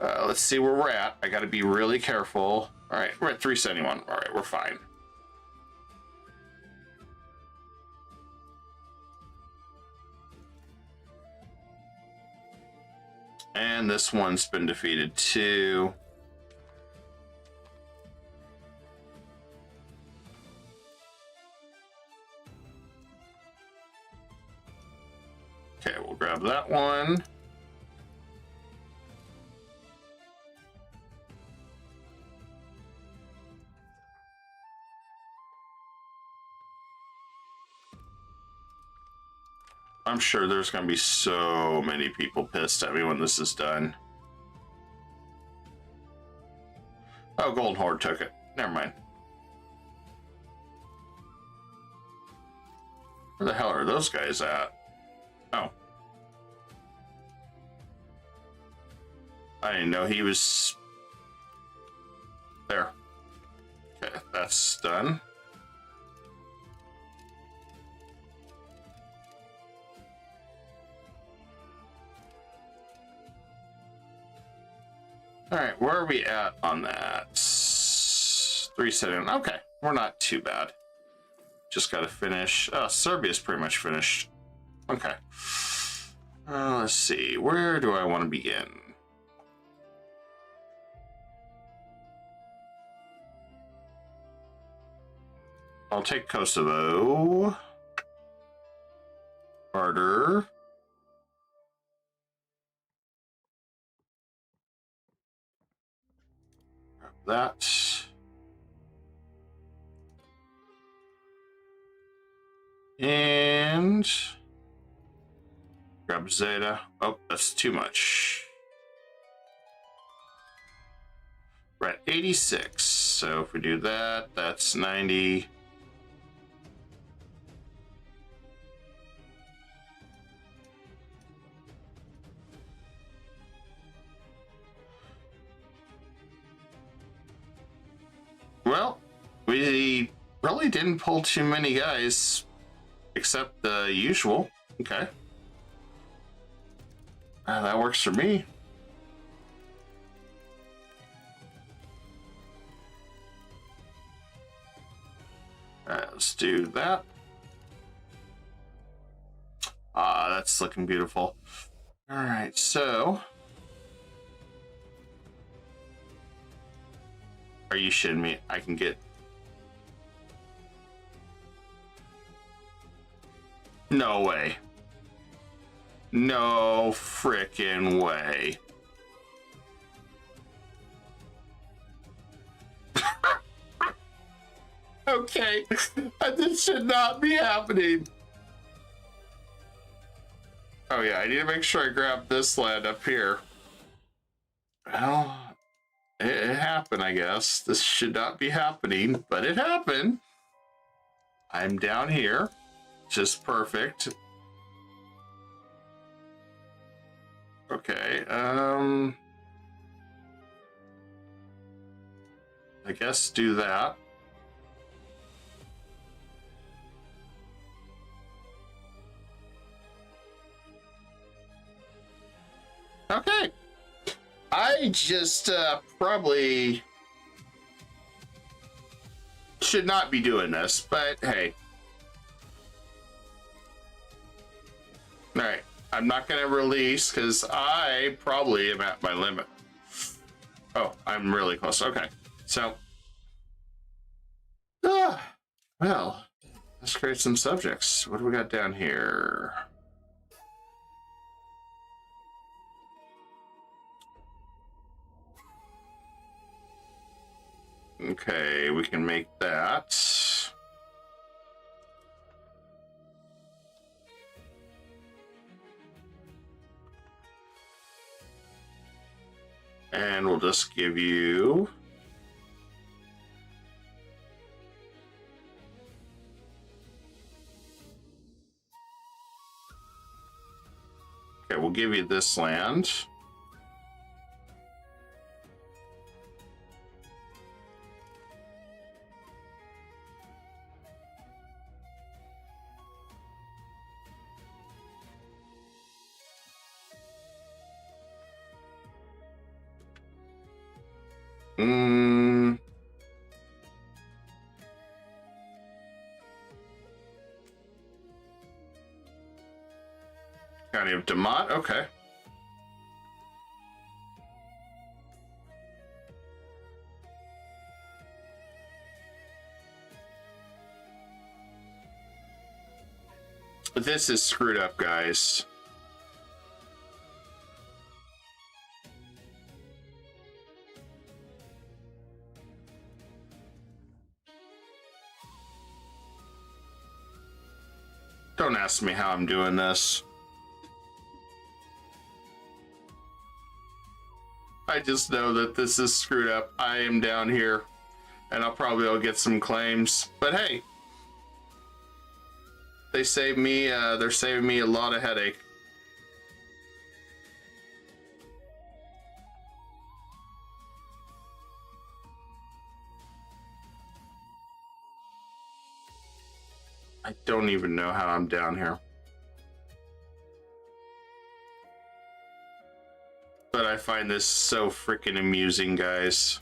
Let's see where we're at. I got to be really careful. All right, we're at 371. All right, we're fine. And this one's been defeated too. Okay, we'll grab that one. I'm sure there's going to be so many people pissed at me when this is done. Oh, Golden Horde took it. Never mind. Where the hell are those guys at? Oh. I didn't know he was there. Okay, that's done. All right, where are we at on that? 379. Okay, we're not too bad. Just got to finish. Serbia's pretty much finished. Okay. Let's see. Where do I want to begin? I'll take Kosovo. Carter. That. And grab Zeta. Oh, that's too much. We're at 86. So if we do that, that's 90. really didn't pull too many guys, except the usual. Okay. That works for me. Let's do that. That's looking beautiful. All right, so are you shitting me? I can get... No way. No frickin' way. Okay, this should not be happening. Oh yeah, I need to make sure I grab this land up here. Well, it happened, I guess. This should not be happening, but it happened. I'm down here, just perfect. Okay, I guess do that. Okay. I just probably should not be doing this, but hey. All right. I'm not going to release because I probably am at my limit. Oh, I'm really close. Okay. So, well, let's create some subjects. What do we got down here? Okay, we can make that. And we'll just give you okay, we'll give you this land. County of Demont, okay. But this is screwed up, guys. Don't ask me how I'm doing this. I just know that this is screwed up. I am down here, and I'll get some claims. But hey, they saved me. They're saving me a lot of headache. I don't even know how I'm down here. But I find this so freaking amusing, guys.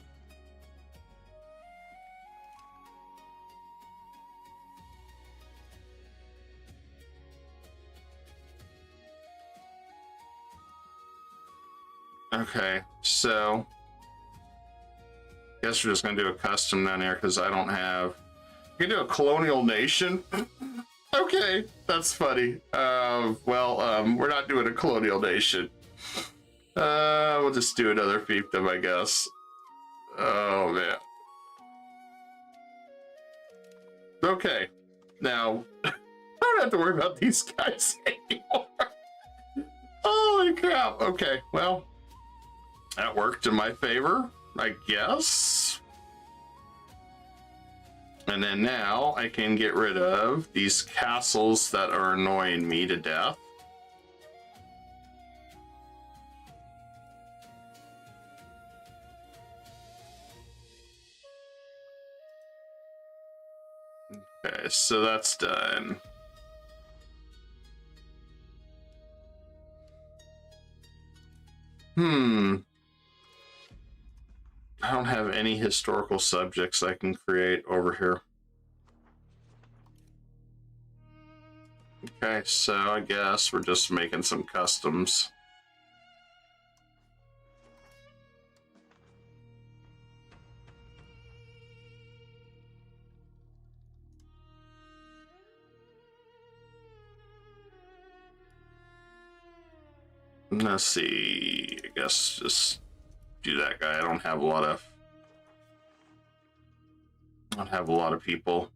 Okay, so guess we're just gonna do a custom down here because I don't have. You can do a colonial nation. Okay, that's funny. We're not doing a colonial nation. We'll just do another fiefdom, I guess. Oh man. Okay, now I don't have to worry about these guys anymore. Holy crap. Okay, well, that worked in my favor, I guess. And then now I can get rid of these castles that are annoying me to death. Okay, so that's done. I don't have any historical subjects I can create over here. Okay, so I guess we're just making some customs. Let's see, I guess just do that guy. I don't have a lot of people.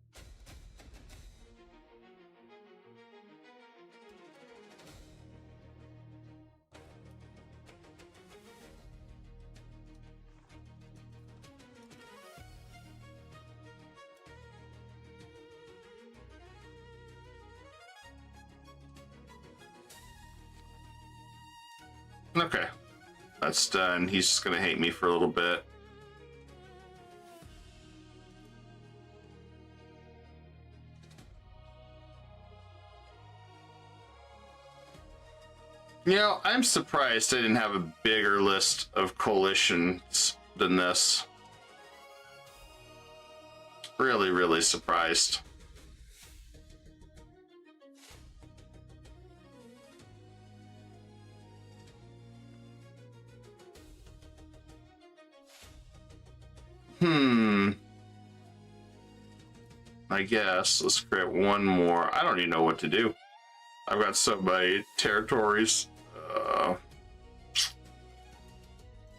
Okay, that's done. He's just gonna hate me for a little bit. You know, I'm surprised I didn't have a bigger list of coalitions than this. Really, really surprised. I guess let's create one more. I don't even know what to do. I've got so many territories.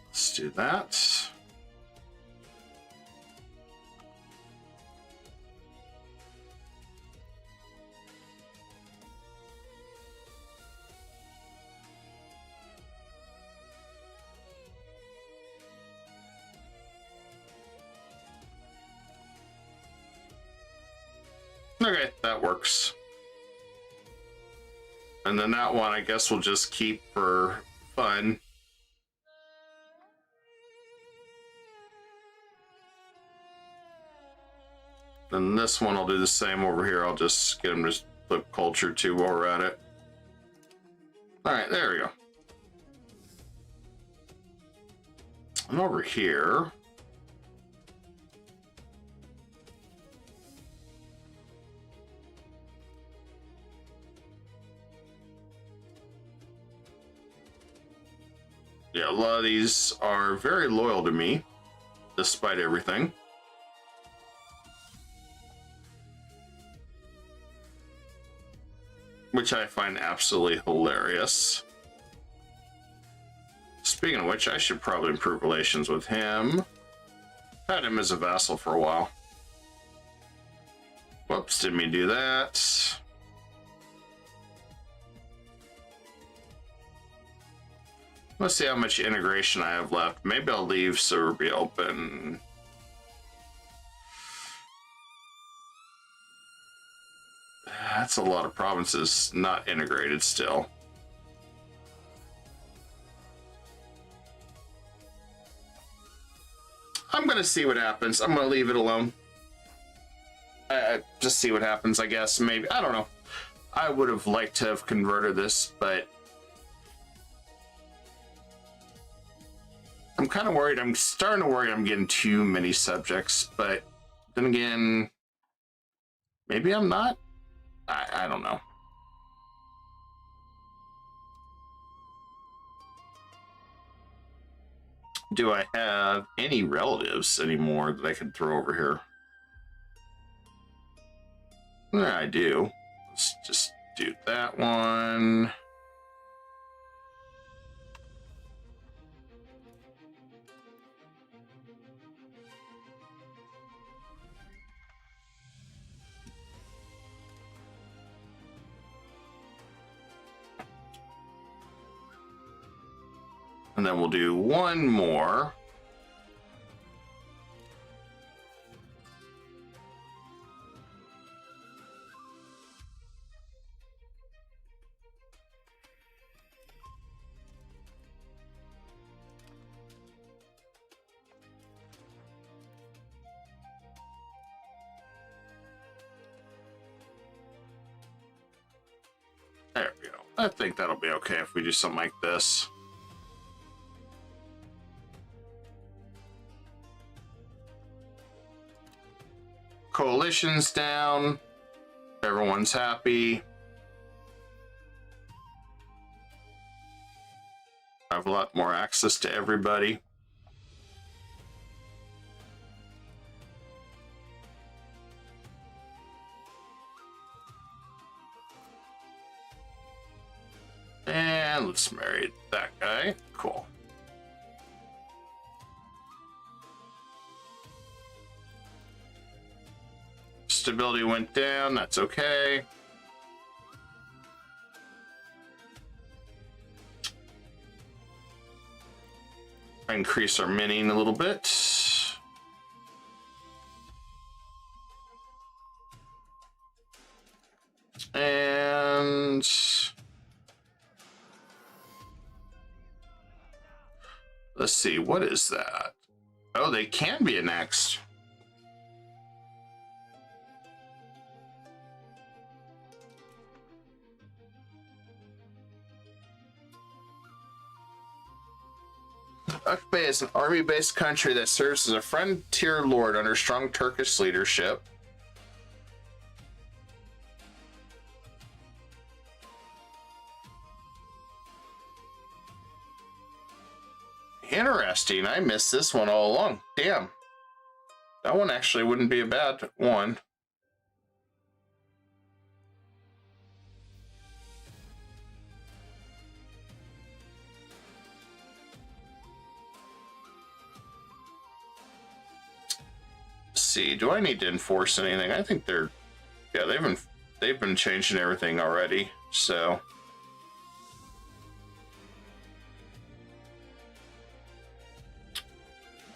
Let's do that. Okay, that works. And then that one, I guess we'll just keep for fun. And this one, I'll do the same over here. I'll just get them to flip culture too while we're at it. All right, there we go. And over here, yeah, a lot of these are very loyal to me, despite everything. Which I find absolutely hilarious. Speaking of which, I should probably improve relations with him. Had him as a vassal for a while. Whoops, didn't mean to do that. Let's see how much integration I have left. Maybe I'll leave Serbia open. That's a lot of provinces not integrated still. I'm gonna see what happens. I'm gonna leave it alone. Just see what happens, I guess. Maybe, I don't know. I would have liked to have converted this, but I'm kind of worried. I'm starting to worry I'm getting too many subjects, but then again, maybe I'm not. I don't know. Do I have any relatives anymore that I can throw over here? Yeah, I do. Let's just do that one. And then we'll do one more. I think that'll be okay if we do something like this. Coalition's down. Everyone's happy. I have a lot more access to everybody. And let's marry that guy. Cool. Stability went down. That's okay. Increase our mining a little bit. And let's see, what is that? Oh, they can be annexed. Akbay is an army-based country that serves as a frontier lord under strong Turkish leadership. Interesting. I missed this one all along. Damn. That one actually wouldn't be a bad one. See, do I need to enforce anything? I think they're, yeah, they've been changing everything already, so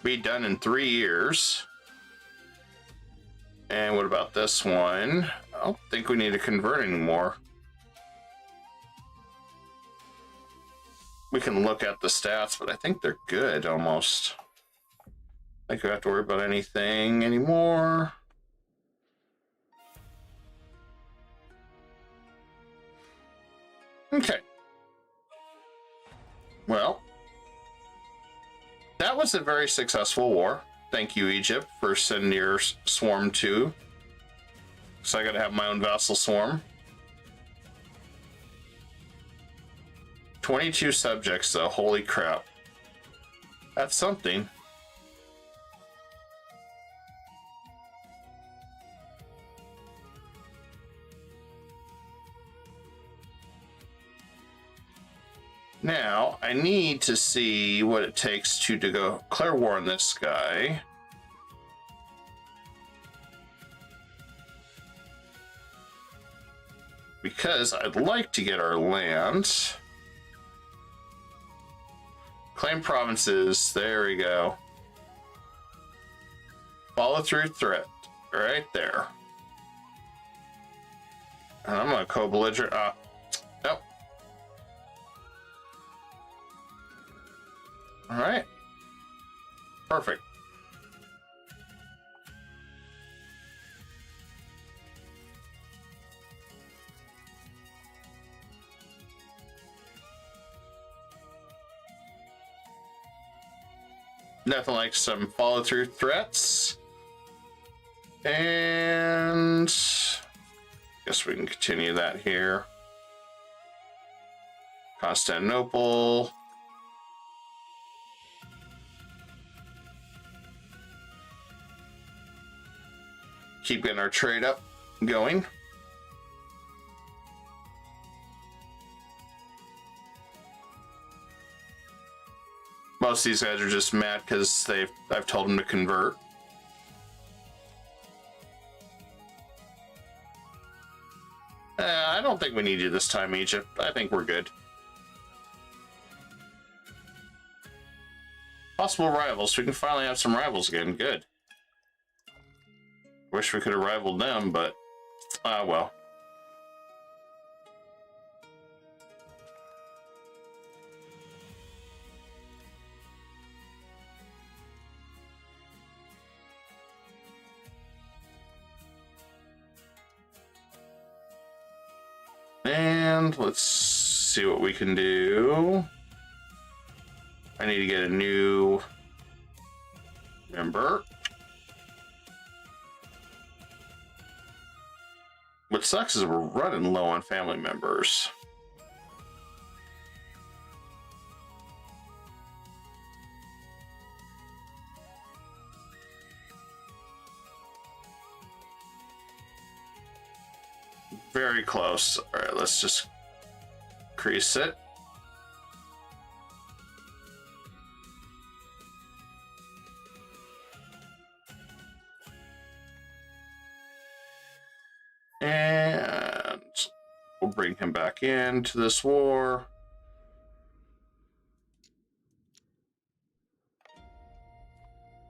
be done in 3 years. And what about this one? I don't think we need to convert anymore. We can look at the stats, but I think they're good almost. I think we don't have to worry about anything anymore. Okay. Well, that was a very successful war. Thank you, Egypt, for sending your swarm too. So I gotta have my own vassal swarm. 22 subjects though, holy crap. That's something. Now, I need to see what it takes to declare war on this guy. Because I'd like to get our land. Claim provinces, there we go. Follow through threat, right there. And I'm gonna co-belligerent, nope. All right. Perfect. Nothing like some follow-through threats. And guess we can continue that here. Constantinople. Keep getting our trade up going. Most of these guys are just mad because I've told them to convert. I don't think we need you this time, Egypt. I think we're good. Possible rivals. We can finally have some rivals again. Good. Wish we could have rivaled them, but well. And let's see what we can do. I need to get a new member. What sucks is we're running low on family members. Very close. All right, let's just increase it. And we'll bring him back into this war.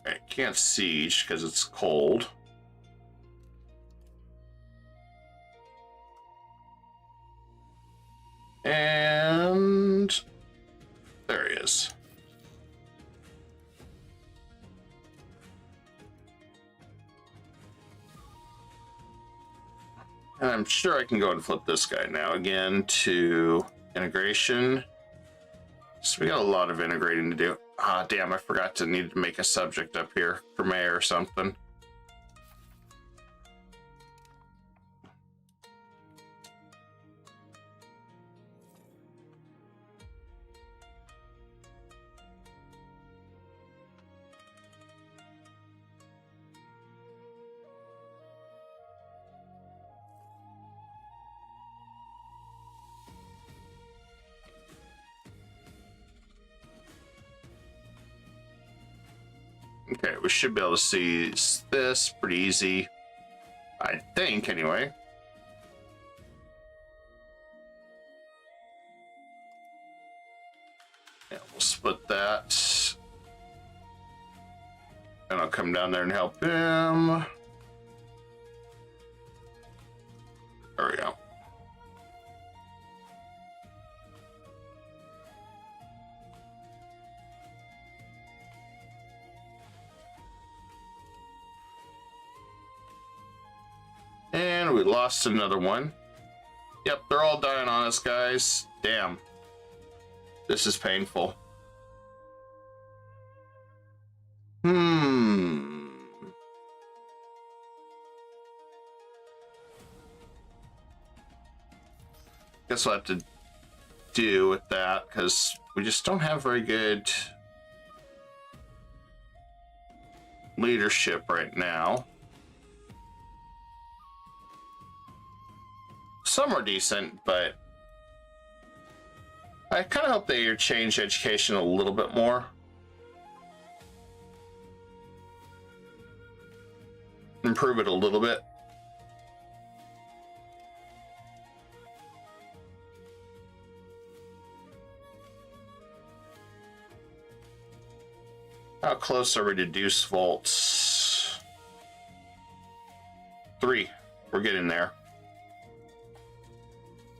I can't siege because it's cold. And there he is. And I'm sure I can go and flip this guy now again to integration. So we got a lot of integrating to do. Ah, damn, I forgot to need to make a subject up here for mayor or something. Okay, we should be able to see this pretty easy. I think, anyway. Yeah, we'll split that. And I'll come down there and help him. There we go. And we lost another one. Yep, they're all dying on us, guys. Damn. This is painful. Guess we'll have to do with that because we just don't have very good leadership right now. Some are decent, but I kind of hope they change education a little bit more. Improve it a little bit. How close are we to Deuce Volts? 3. We're getting there.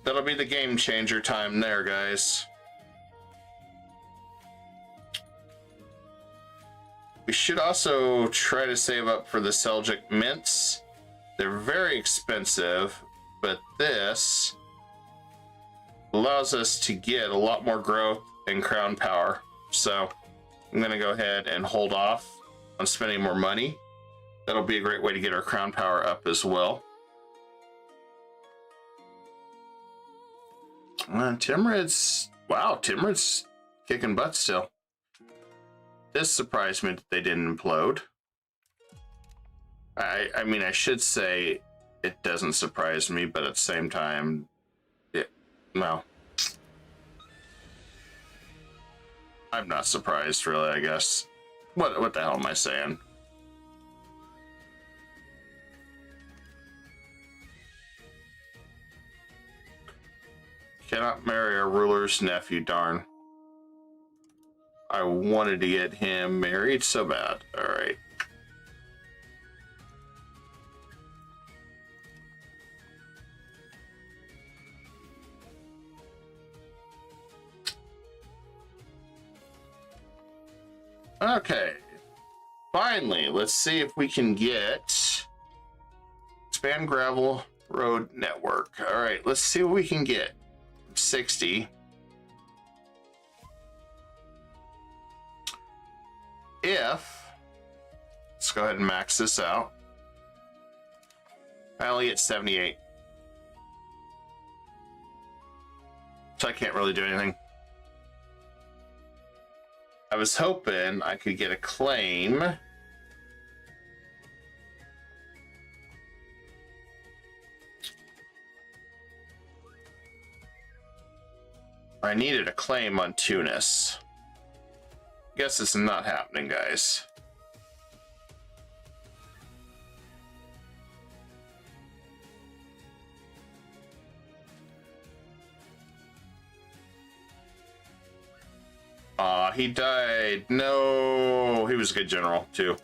That'll be the game changer time there, guys. We should also try to save up for the Seljuk mints. They're very expensive, but this allows us to get a lot more growth and crown power. So I'm going to go ahead and hold off on spending more money. That'll be a great way to get our crown power up as well. Timurid's, wow, Timurid's kicking butt still. This surprised me that they didn't implode. I mean, I should say it doesn't surprise me, but at the same time, no. I'm not surprised, really, I guess. What the hell am I saying? Cannot marry a ruler's nephew, darn. I wanted to get him married so bad. All right. Okay. Finally, let's see if we can get expand gravel road network. All right, let's see what we can get. 60. Let's go ahead and max this out. I only get 78. So I can't really do anything. I was hoping I could get a claim. I needed a claim on Tunis. Guess this is not happening, guys. He died. No, he was a good general too.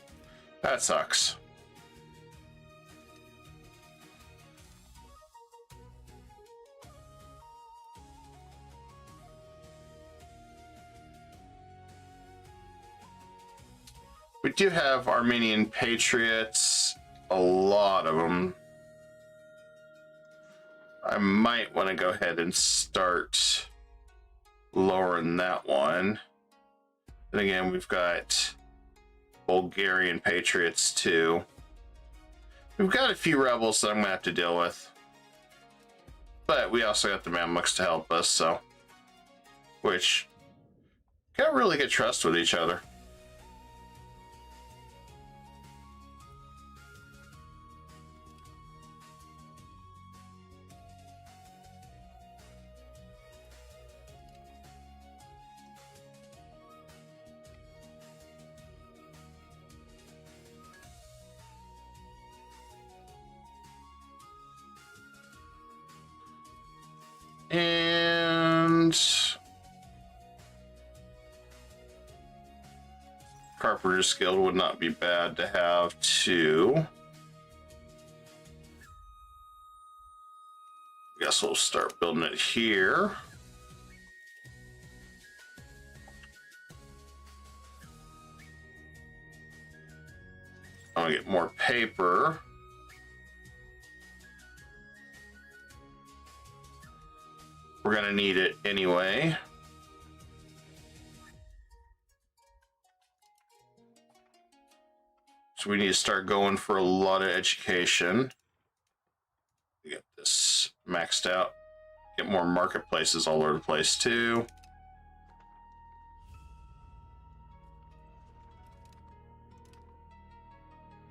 That sucks. We do have Armenian patriots, a lot of them. I might want to go ahead and start lowering that one. And again, we've got Bulgarian patriots too. We've got a few rebels that I'm gonna have to deal with. But we also got the Mamluks to help us, so. Which, got really good trust with each other. And Carpenter's Guild would not be bad to have too. Guess we'll start building it here. I want to get more paper. We're gonna need it anyway. So we need to start going for a lot of education. Get this maxed out. Get more marketplaces all over the place too.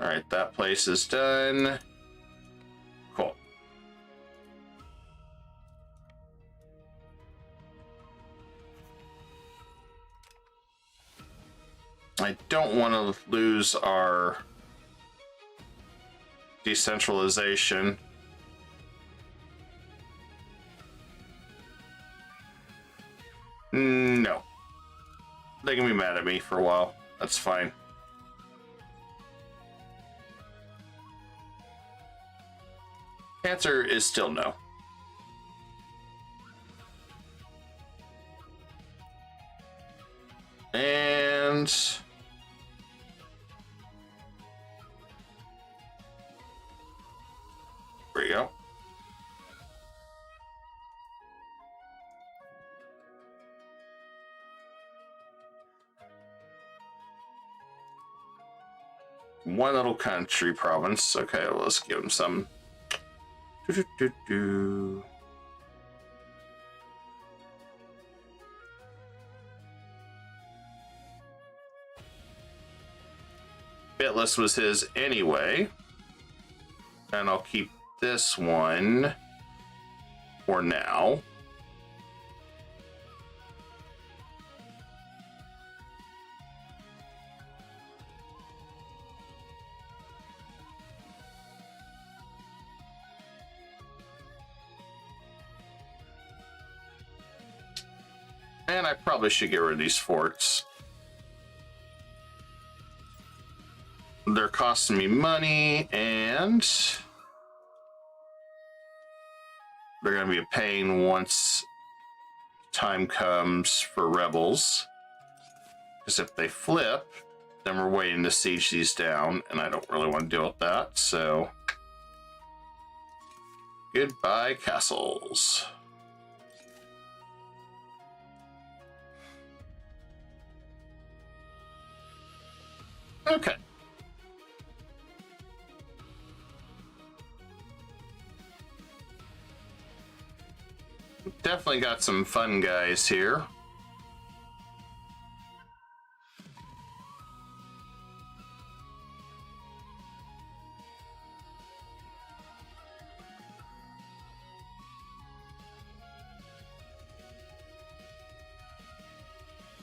All right, that place is done. Cool. I don't want to lose our decentralization. No. They can be mad at me for a while. That's fine. Answer is still no. And there you go. One little country province. Okay, well, let's give them some. Bitless was his anyway. And I'll keep this one for now. And I probably should get rid of these forts. They're costing me money, and they're going to be a pain once time comes for rebels. Because if they flip, then we're waiting to siege these down, and I don't really want to deal with that, so goodbye, castles. Okay. Definitely got some fun guys here.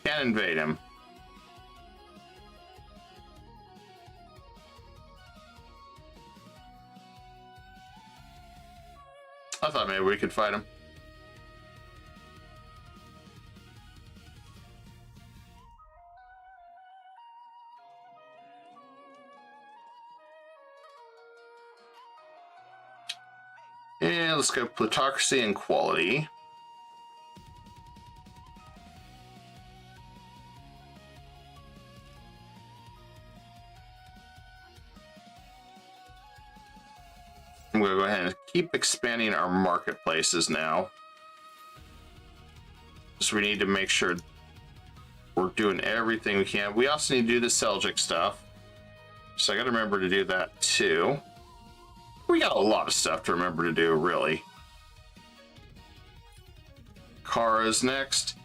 Can't invade him. I thought maybe we could fight him. And let's go plutocracy and quality. I'm going to go ahead and keep expanding our marketplaces now. So we need to make sure we're doing everything we can. We also need to do the Seljuk stuff. So I got to remember to do that too. We got a lot of stuff to remember to do, really. Kara's next.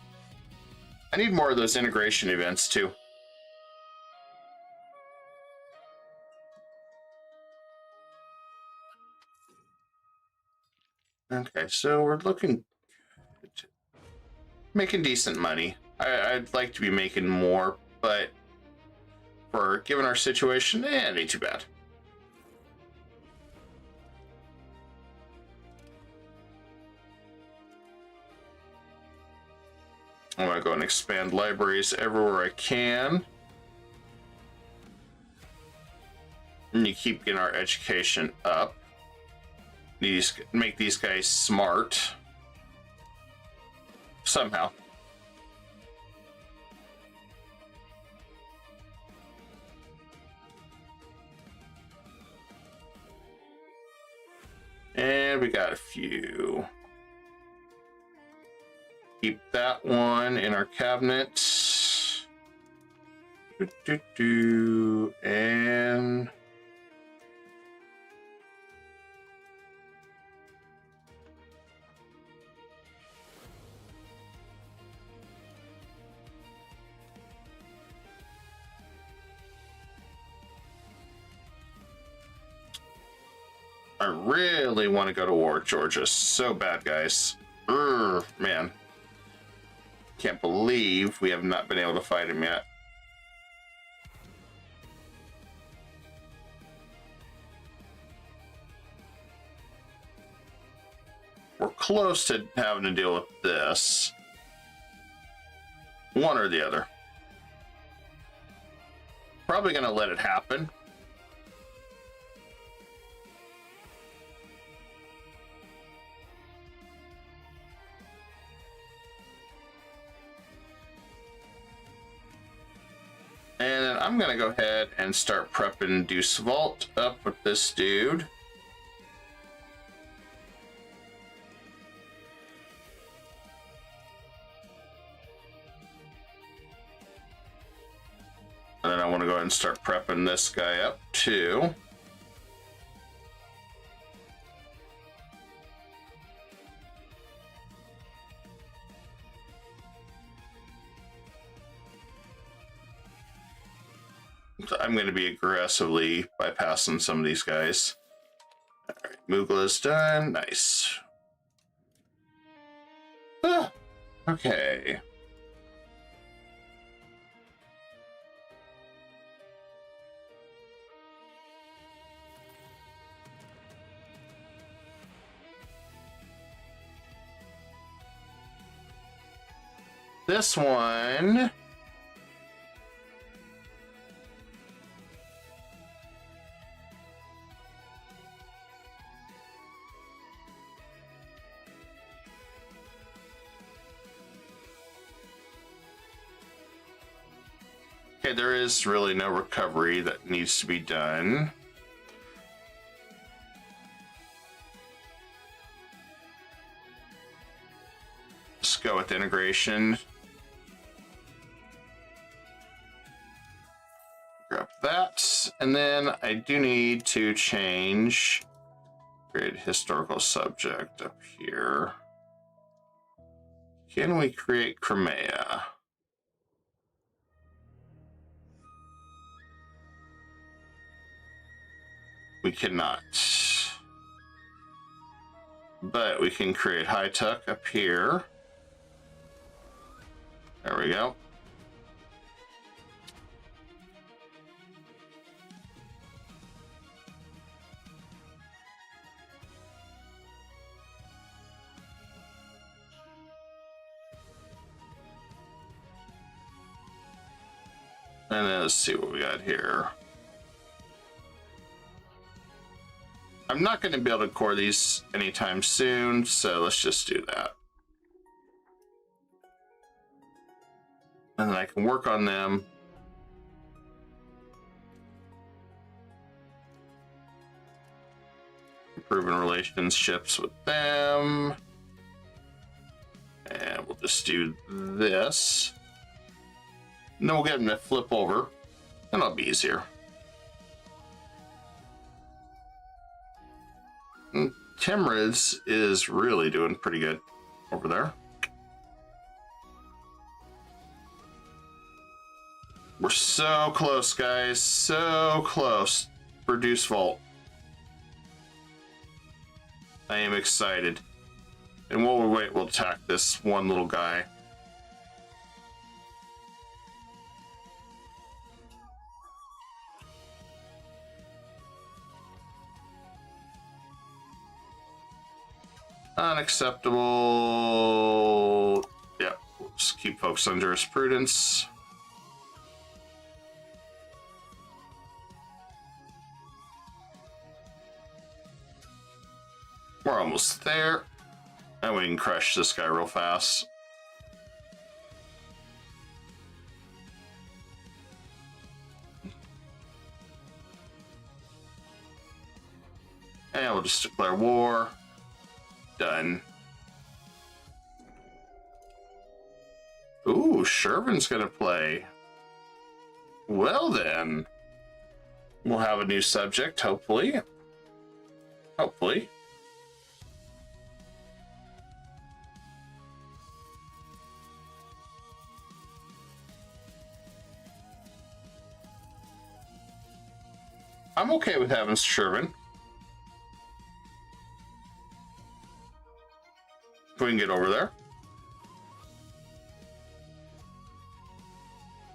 I need more of those integration events too. Okay, so we're looking good. Making decent money. I'd like to be making more, but for given our situation, it ain't too bad. I'm gonna go and expand libraries everywhere I can. And you keep getting our education up. Make these guys smart. Somehow. And we got a few. Keep that one in our cabinet. And I really want to go to war with Georgia so bad, guys. Man. Can't believe we have not been able to fight him yet. We're close to having to deal with this. One or the other. Probably going to let it happen. And I'm going to go ahead and start prepping Deuce Vault up with this dude. And then I want to go ahead and start prepping this guy up too. I'm going to be aggressively bypassing some of these guys. All right, Mugla's done. Nice. Okay. This one. Okay, there is really no recovery that needs to be done. Let's go with integration. Grab that. that. And then I do need to change, create historical subject up here. Can we create Crimea? We cannot. But we can create High Tuck up here. There we go. And then let's see what we got here. I'm not going to be able to core these anytime soon, so let's just do that. And then I can work on them. Improving relationships with them. And we'll just do this. And then we'll get them to flip over, and it'll be easier. And Timurids is really doing pretty good over there. We're so close, guys. So close. Produce Vault. I am excited. And while we wait, we'll attack this one little guy. Unacceptable. Yeah, we'll just keep focused on jurisprudence. We're almost there. And we can crush this guy real fast. And we'll just declare war. Done. Ooh, Shervin's gonna play. Well then. We'll have a new subject, hopefully. Hopefully. I'm okay with having Shervin. If we can get over there.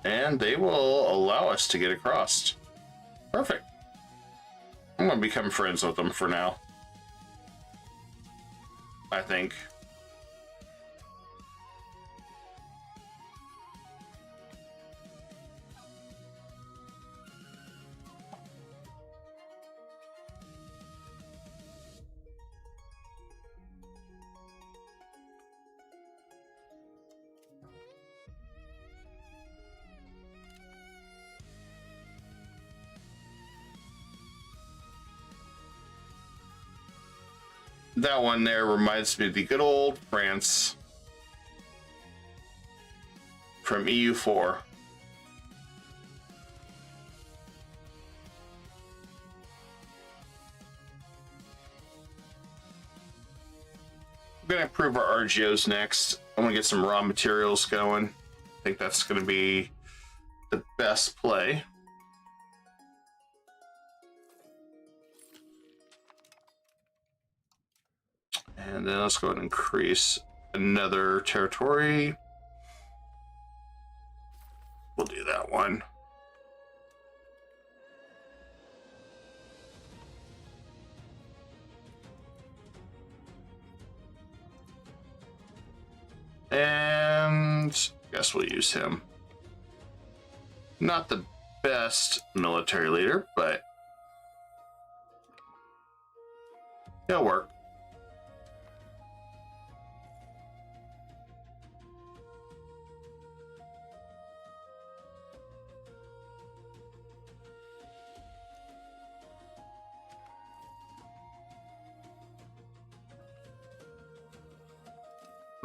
And they will allow us to get across. Perfect. I'm going to become friends with them for now. I think. That one there reminds me of the good old France from EU4. We're going to improve our RGOs next. I'm going to get some raw materials going. I think that's going to be the best play. And then let's go ahead and increase another territory. We'll do that one. And I guess we'll use him. Not the best military leader, but it'll work.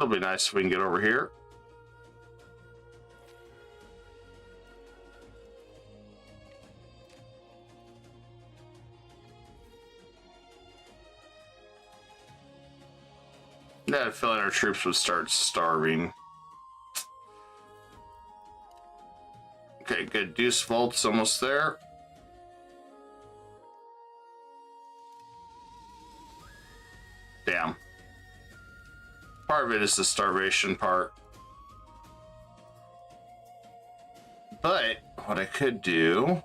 It'll be nice if we can get over here. I had a feeling our troops would start starving. Okay, good. Deuce Volt's almost there. Damn. Part of it is the starvation part. But what I could do...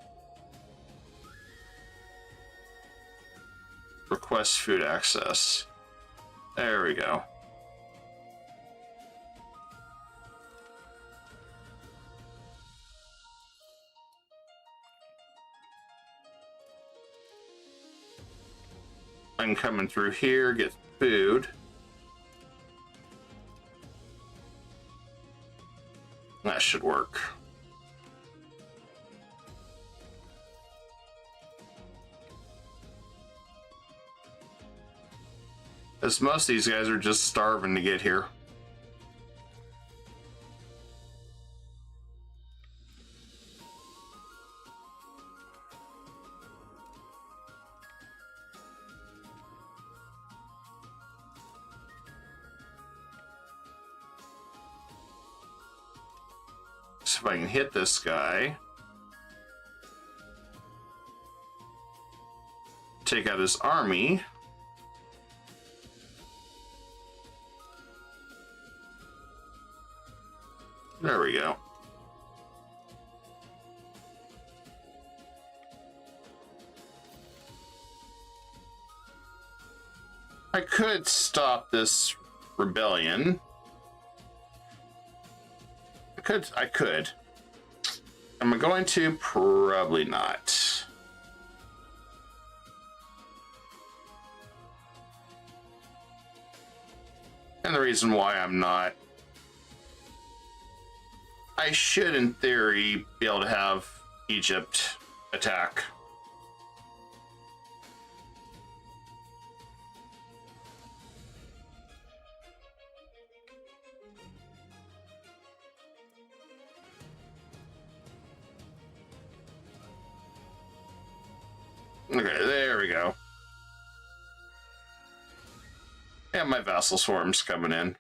request food access. There we go. I'm coming through here, get food. That should work. As most of these guys are just starving to get here. So if I can hit this guy, take out his army. There we go. I could stop this rebellion. I could. Am I going to? Probably not. And the reason why I'm not, I should, in theory, be able to have Egypt attack. Okay, there we go. Yeah, my vassal swarm's coming in.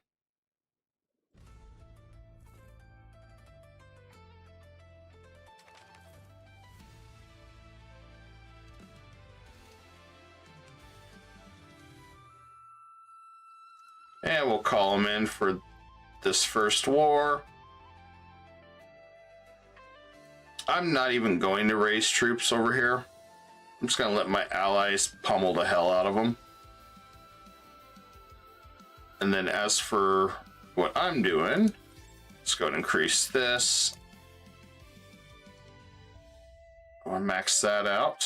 And we'll call them in for this first war. I'm not even going to raise troops over here. I'm just going to let my allies pummel the hell out of them. And then as for what I'm doing, let's go and increase this. I'll max that out.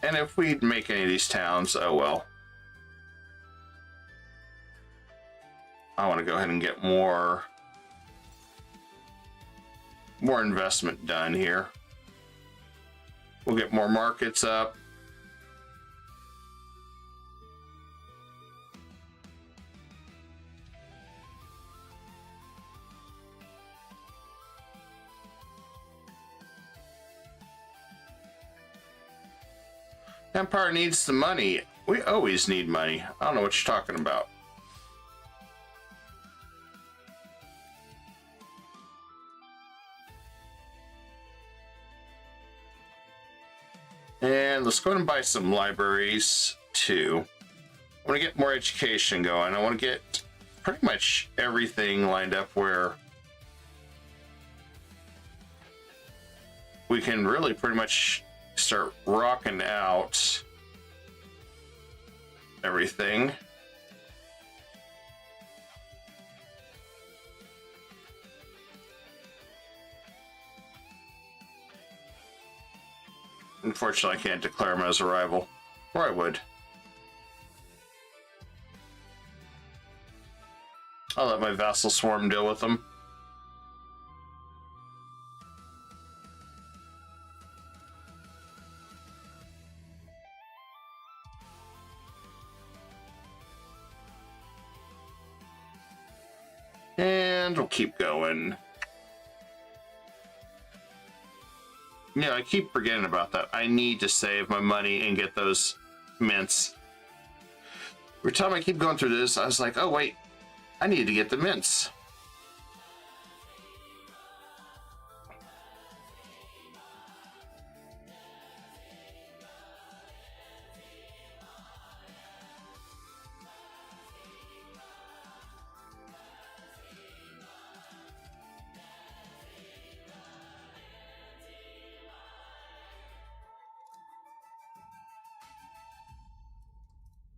And if we make any of these towns, oh well. I want to go ahead and get more investment done here. We'll get more markets up. Empire needs the money. We always need money. I don't know what you're talking about. And let's go ahead and buy some libraries too. I want to get more education going. I want to get pretty much everything lined up where we can really pretty much start rocking out everything. Unfortunately, I can't declare him as a rival, or I would. I'll let my vassal swarm deal with them. And we'll keep going. Yeah, I keep forgetting about that. I need to save my money and get those mints. Every time I keep going through this, I was like, oh wait, I need to get the mints.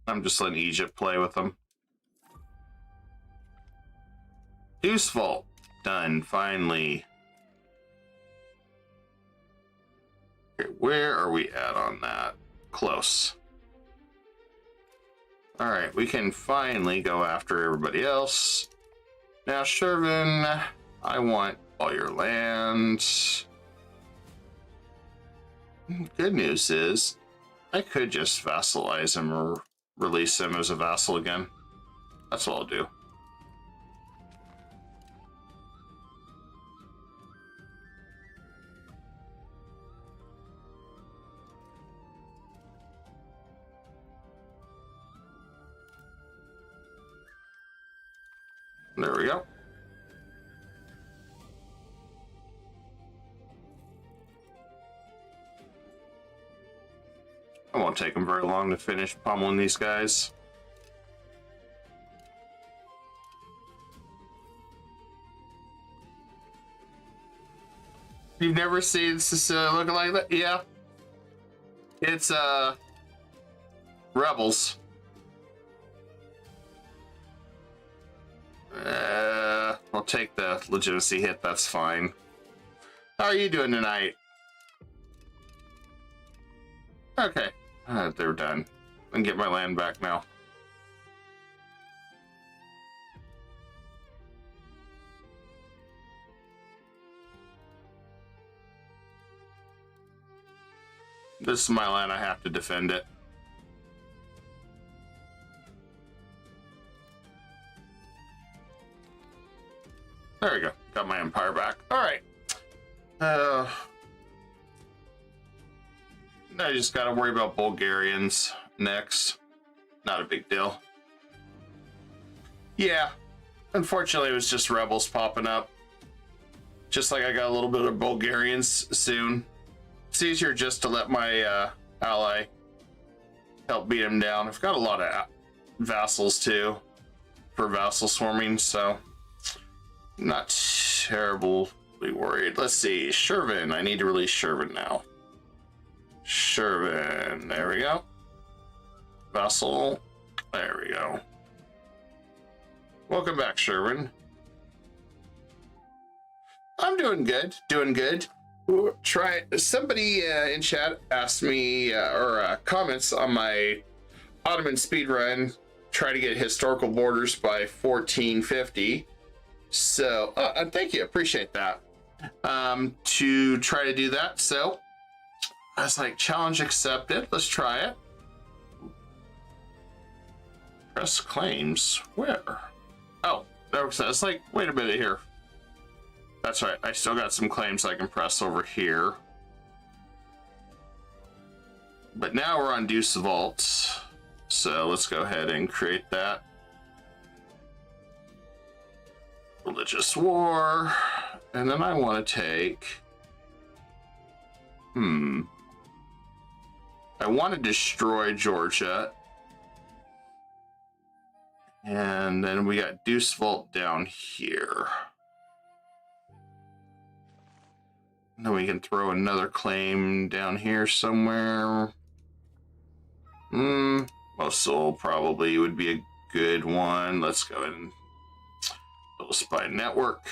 I'm just letting Egypt play with them. Deuce Vault. Done, finally. Okay, where are we at on that? Close. Alright, we can finally go after everybody else. Now, Shervin, I want all your lands. Good news is, I could just vassalize him or release him as a vassal again. That's what I'll do. There we go. It won't take them very long to finish pummeling these guys. You've never seen Sicilia looking like that? Yeah. It's, rebels. I'll take the legitimacy hit, that's fine. How are you doing tonight? Okay, they're done. I can get my land back now. This is my land, I have to defend it. There we go, got my empire back. All right. I just gotta worry about Bulgarians next. Not a big deal. Yeah, unfortunately it was just rebels popping up. Just like I got a little bit of Bulgarians soon. It's easier just to let my ally help beat him down. I've got a lot of vassals too for vassal swarming, so not terribly worried. Let's see, Shervin. I need to release Shervin now. Shervin, there we go. Vassal, there we go. Welcome back, Shervin. I'm doing good, doing good. Somebody in chat asked me, or comments on my Ottoman speedrun, try to get historical borders by 1450. So, thank you, appreciate that. To try to do that, so I was like, challenge accepted, let's try it. Press claims, where? Oh, that was, it's like, wait a minute here. That's right, I still got some claims I can press over here. But now we're on Deuce Vault. So let's go ahead and create that. Religious War. And then I want to take... I want to destroy Georgia. And then we got Deuce Vault down here. And then we can throw another claim down here somewhere. Mosul probably would be a good one. Let's go ahead and build a spy network.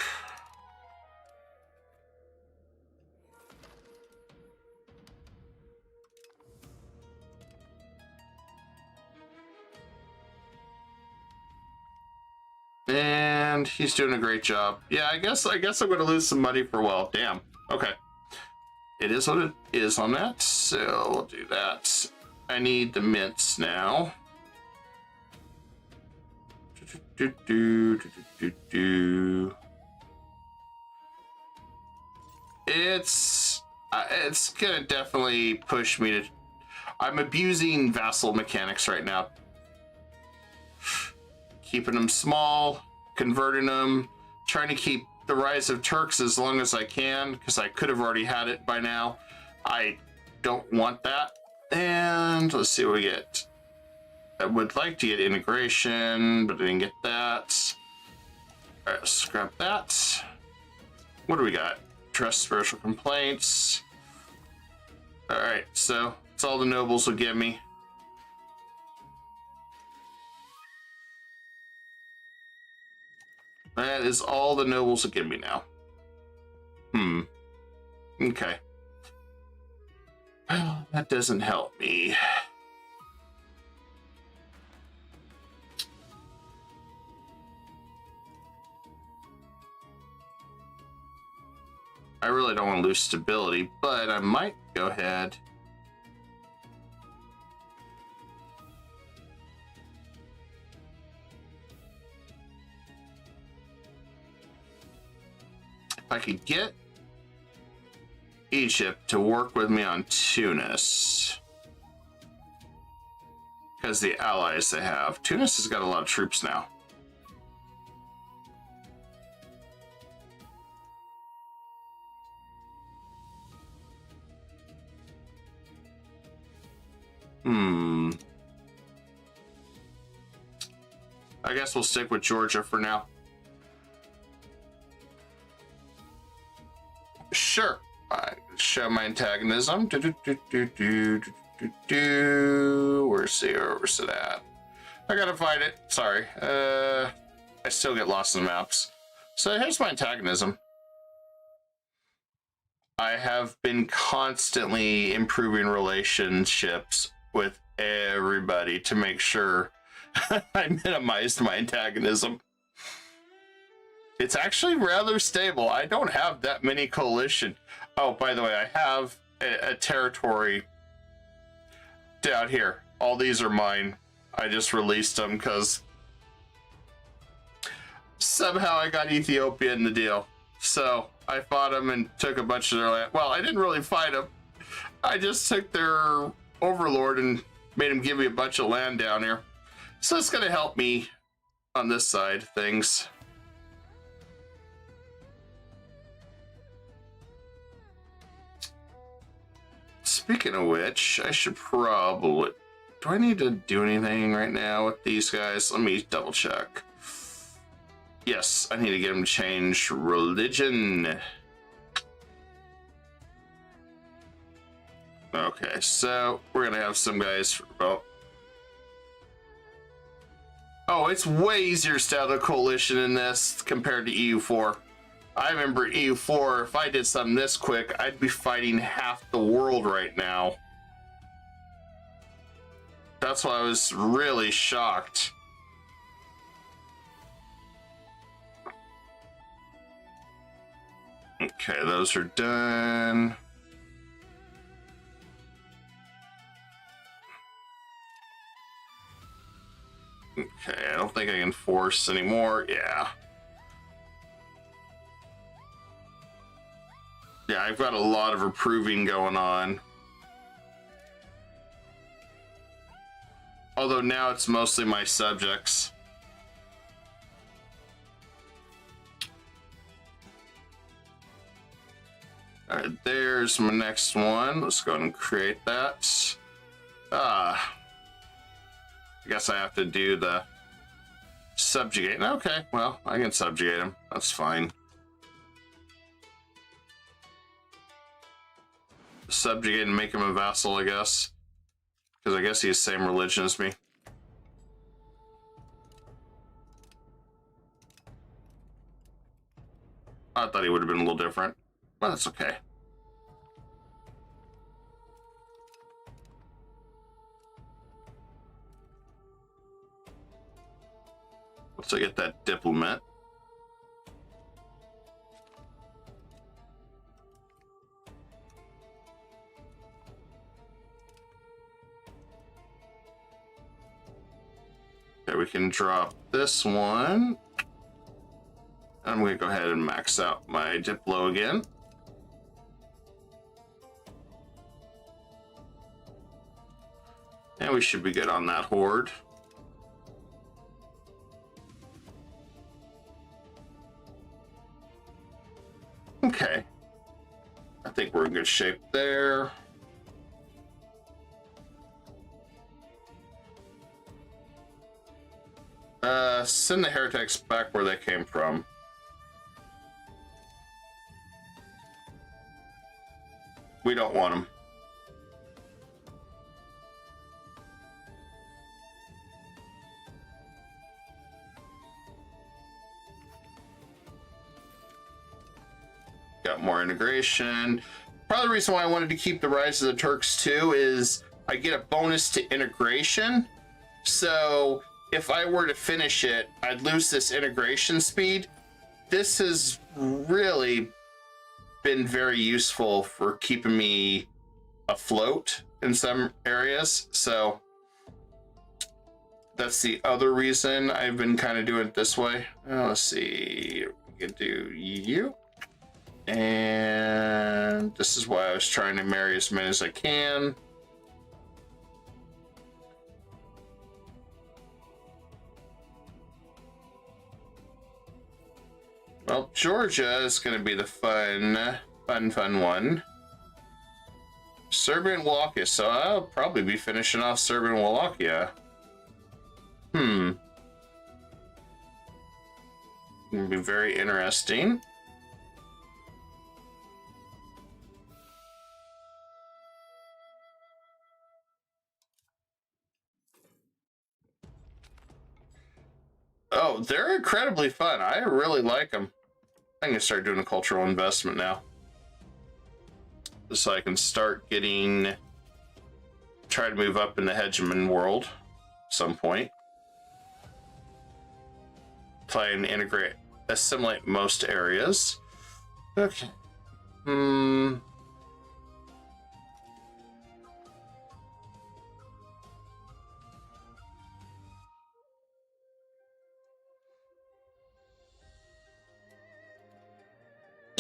And he's doing a great job. Yeah, I guess I'm gonna lose some money for a while. Damn. Okay. It is what it is on that, so we'll do that. I need the mints now. It's It's gonna definitely push me to... I'm abusing vassal mechanics right now. Keeping them small, converting them, trying to keep the rise of Turks as long as I can, because I could have already had it by now. I don't want that. And let's see what we get. I would like to get integration, but I didn't get that. All right, let's scrap that. What do we got? Trust spiritual complaints. All right, so that's all the nobles will give me. That is all the nobles will give me now. Okay. Well, that doesn't help me. I really don't want to lose stability, but I might go ahead. If I could get Egypt to work with me on Tunis, because the allies they have. Tunis has got a lot of troops now. I guess we'll stick with Georgia for now. Sure. I show my antagonism. Where's it at? I gotta find it. Sorry. I still get lost in the maps. So here's my antagonism. I have been constantly improving relationships with everybody to make sure I minimized my antagonism. It's actually rather stable. I don't have that many coalition. Oh, by the way, I have a territory down here. All these are mine. I just released them because somehow I got Ethiopia in the deal. So I fought them and took a bunch of their land. Well, I didn't really fight them. I just took their overlord and made him give me a bunch of land down here. So it's going to help me on this side of things. Speaking of which, I should probably... Do I need to do anything right now with these guys? Let me double check. Yes, I need to get them to change religion. Okay, so we're going to have some guys... Oh, it's way easier to start a coalition in this compared to EU4. I remember EU4, if I did something this quick, I'd be fighting half the world right now. That's why I was really shocked. Okay, those are done. Okay, I don't think I can force anymore. Yeah. Yeah, I've got a lot of approving going on. Although now it's mostly my subjects. All right, there's my next one. Let's go ahead and create that. I guess I have to do the subjugate. Okay, well, I can subjugate him. That's fine. Subjugate and make him a vassal, I guess. Because I guess he's the same religion as me. I thought he would have been a little different. Well, that's okay. Once I get that diplomat. Okay, we can drop this one. I'm going to go ahead and max out my Diplo again. And we should be good on that horde. Okay. I think we're in good shape there. Send the heretics back where they came from. We don't want them. Got more integration. Probably the reason why I wanted to keep the Rise of the Turks too is I get a bonus to integration. So if I were to finish it, I'd lose this integration speed. This has really been very useful for keeping me afloat in some areas. So that's the other reason I've been kind of doing it this way. Let's see, we can do you. And this is why I was trying to marry as many as I can. Well, Georgia is going to be the fun one. Serbia and Wallachia, so I'll probably be finishing off Serbia and Wallachia. It'll be very interesting. Oh, they're incredibly fun. I really like them. I'm going to start doing a cultural investment now. So I can start getting... Try to move up in the hegemon world at some point. Try and integrate, assimilate most areas. Okay.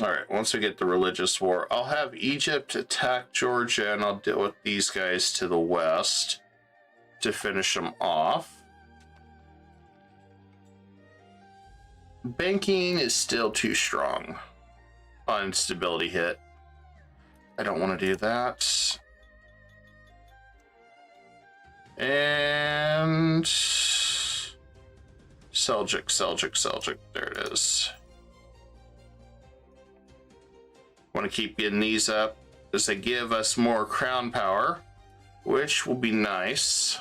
All right, once we get the religious war, I'll have Egypt attack Georgia, and I'll deal with these guys to the west to finish them off. Banking is still too strong on stability hit. I don't want to do that. And Seljuk, there it is. Want to keep getting these up as they give us more crown power, which will be nice.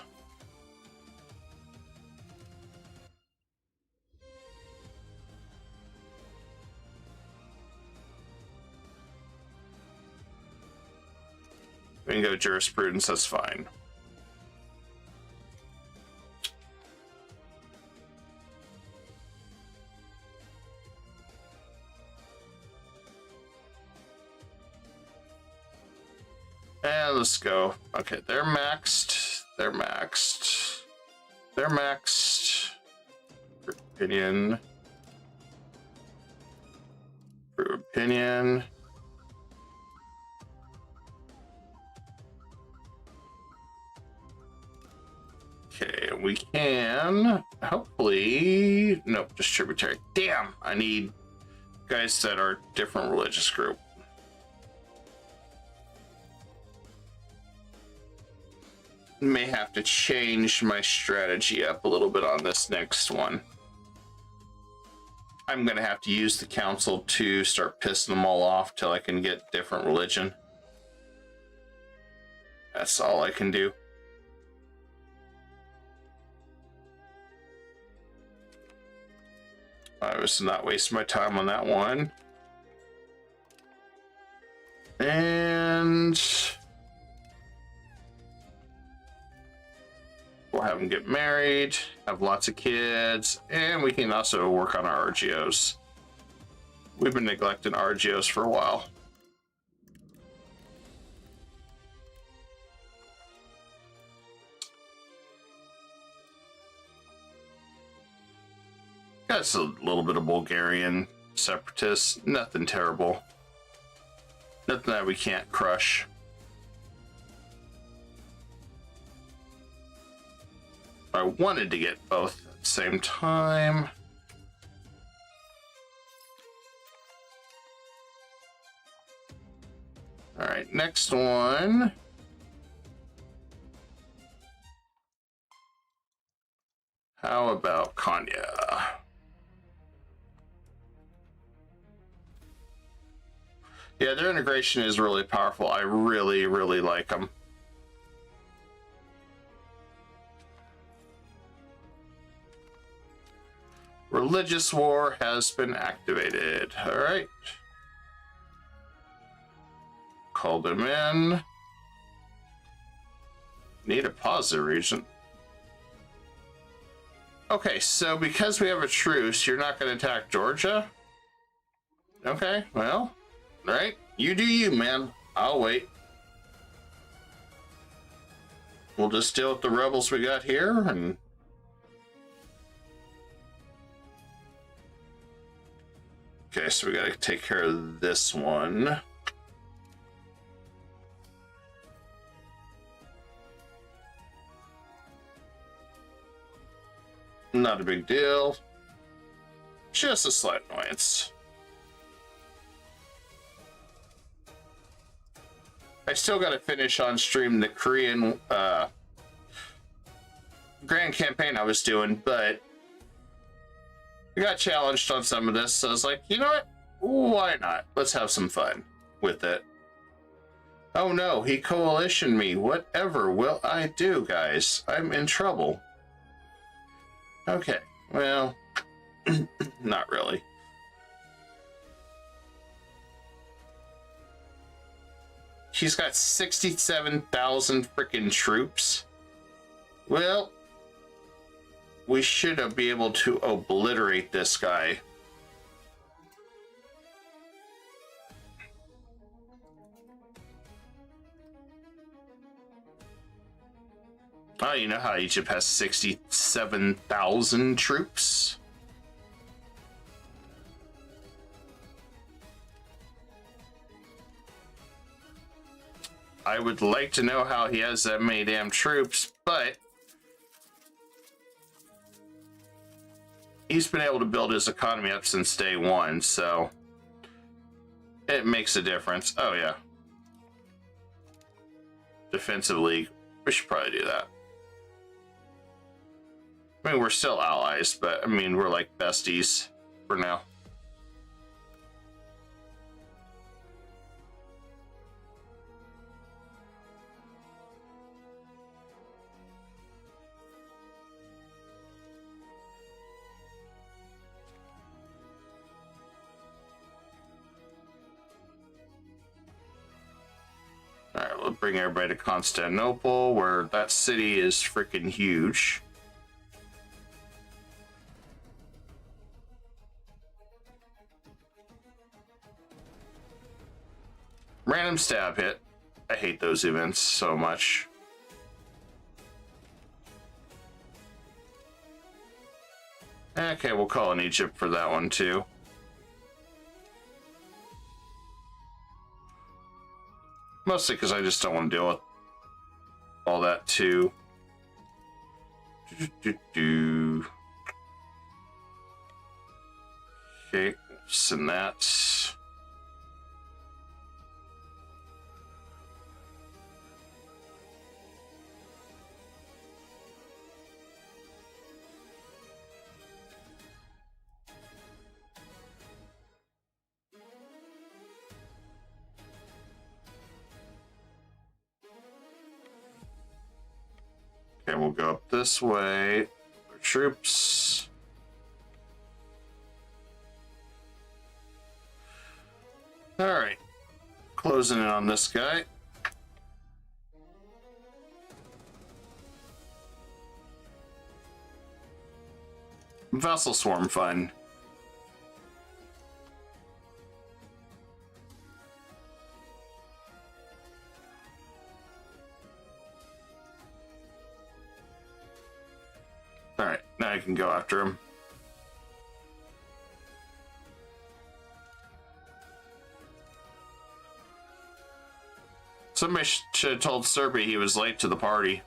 We can go jurisprudence, that's fine. And let's go. Okay, they're maxed. They're maxed. They're maxed. For opinion. For opinion. Okay, we can hopefully. Nope, just tributary. Damn, I need guys that are different religious group. May have to change my strategy up a little bit on this next one. I'm gonna have to use the council to start pissing them all off till I can get different religion. That's all I can do. I was not wasting my time on that one. And we'll have them get married, have lots of kids, and we can also work on our RGOs. We've been neglecting RGOs for a while. Got a little bit of Bulgarian separatists, nothing terrible. Nothing that we can't crush. I wanted to get both at the same time. All right, next one. How about Kanya? Yeah, their integration is really powerful. I really, really like them. Religious war has been activated. All right. Call them in. Need a positive region. Okay, so because we have a truce, you're not going to attack Georgia? Okay, well, all right. You do you, man. I'll wait. We'll just deal with the rebels we got here and... Okay, so we gotta take care of this one. Not a big deal. Just a slight annoyance. I still gotta finish on stream the Korean grand campaign I was doing, but I got challenged on some of this, so I was like, you know what? Why not? Let's have some fun with it. Oh no, he coalitioned me. Whatever will I do, guys? I'm in trouble. Okay, well, not really. He's got 67,000 freaking troops. Well, we should be able to obliterate this guy. Oh, you know how Egypt has 67,000 troops? I would like to know how he has that many damn troops, but he's been able to build his economy up since day one, so it makes a difference. Oh yeah. Defensive League. We should probably do that. I mean, we're still allies, but I mean, we're like besties for now. All right, we'll bring everybody to Constantinople, where that city is freaking huge. Random stab hit. I hate those events so much. Okay, we'll call in Egypt for that one too. Mostly because I just don't want to deal with all that too. Okay, send that. Okay, we'll go up this way. Our troops. All right, closing in on this guy. Vessel swarm fun. All right, now I can go after him. Somebody should have told Serbia he was late to the party.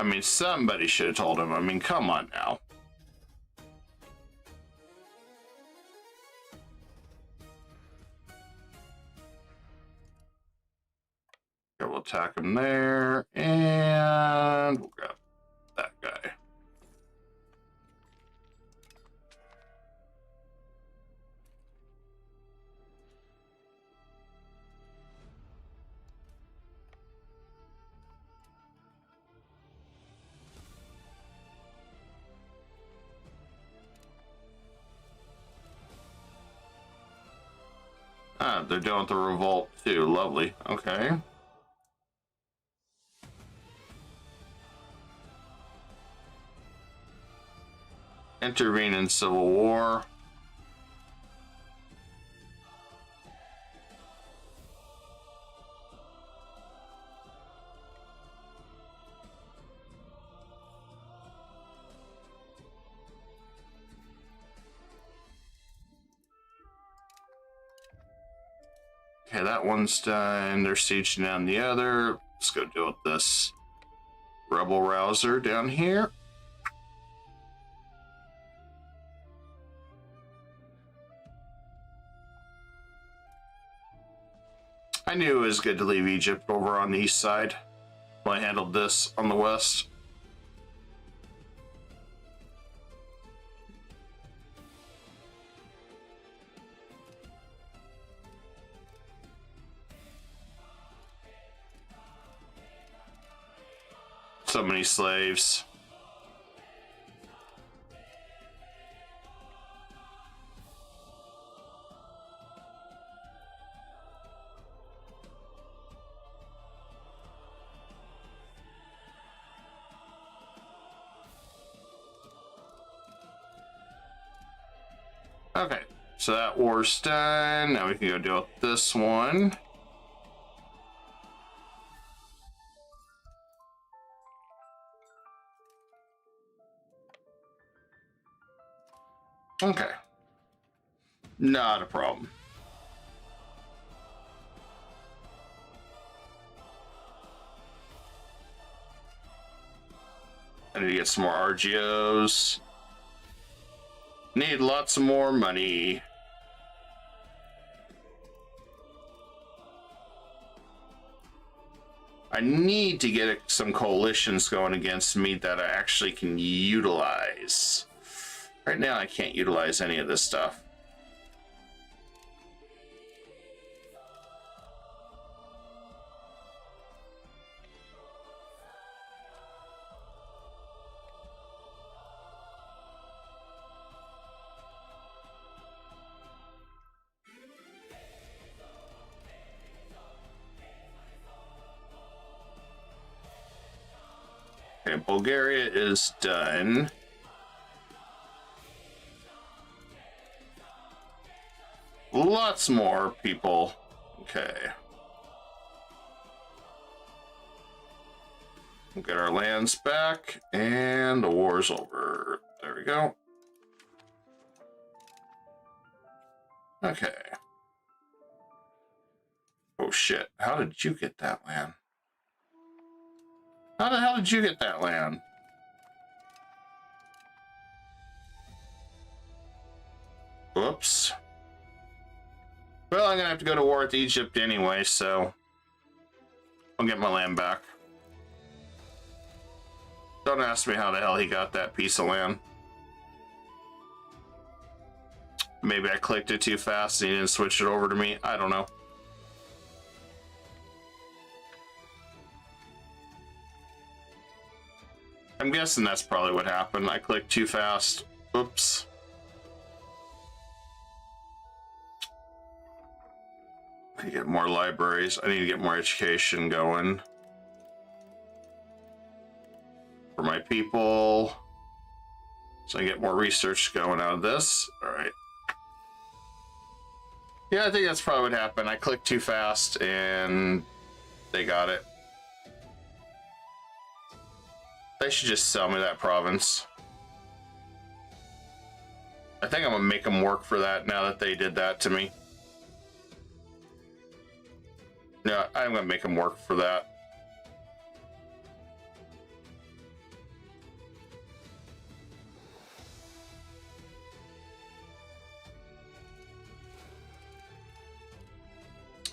mean, somebody should have told him. I mean, come on now. Okay, we'll attack him there, and we'll grab that guy. Ah, they're doing the revolt too. Lovely. Okay. Intervene in civil war. Okay, that one's done. They're sieging down the other. Let's go deal with this rebel rouser down here. I knew it was good to leave Egypt over on the east side when I handled this on the west. So many slaves. Okay, so that war's done. Now we can go deal with this one. Okay. Not a problem. I need to get some more RGOs. Need lots of more money. I need to get some coalitions going against me that I actually can utilize. Right now, I can't utilize any of this stuff. Okay, Bulgaria is done. Lots more people. Okay. We'll get our lands back, and the war's over. There we go. Okay. Oh shit, how did you get that land? How the hell did you get that land? Whoops. Well, I'm gonna have to go to war with Egypt anyway, so I'll get my land back. Don't ask me how the hell he got that piece of land. Maybe I clicked it too fast and he didn't switch it over to me. I don't know. I'm guessing that's probably what happened. I clicked too fast. Oops. I need to get more libraries. I need to get more education going for my people, so I get more research going out of this. All right. Yeah, I think that's probably what happened. I clicked too fast and they got it. They should just sell me that province. I think I'm gonna make them work for that now that they did that to me. No, I'm gonna make them work for that.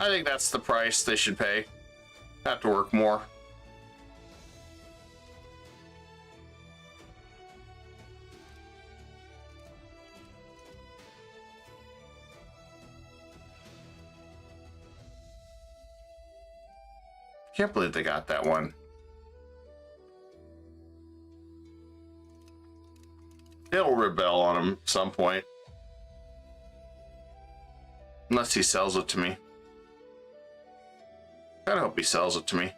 I think that's the price they should pay. Have to work more. Can't believe they got that one. It'll rebel on him at some point. Unless he sells it to me. I hope he sells it to me.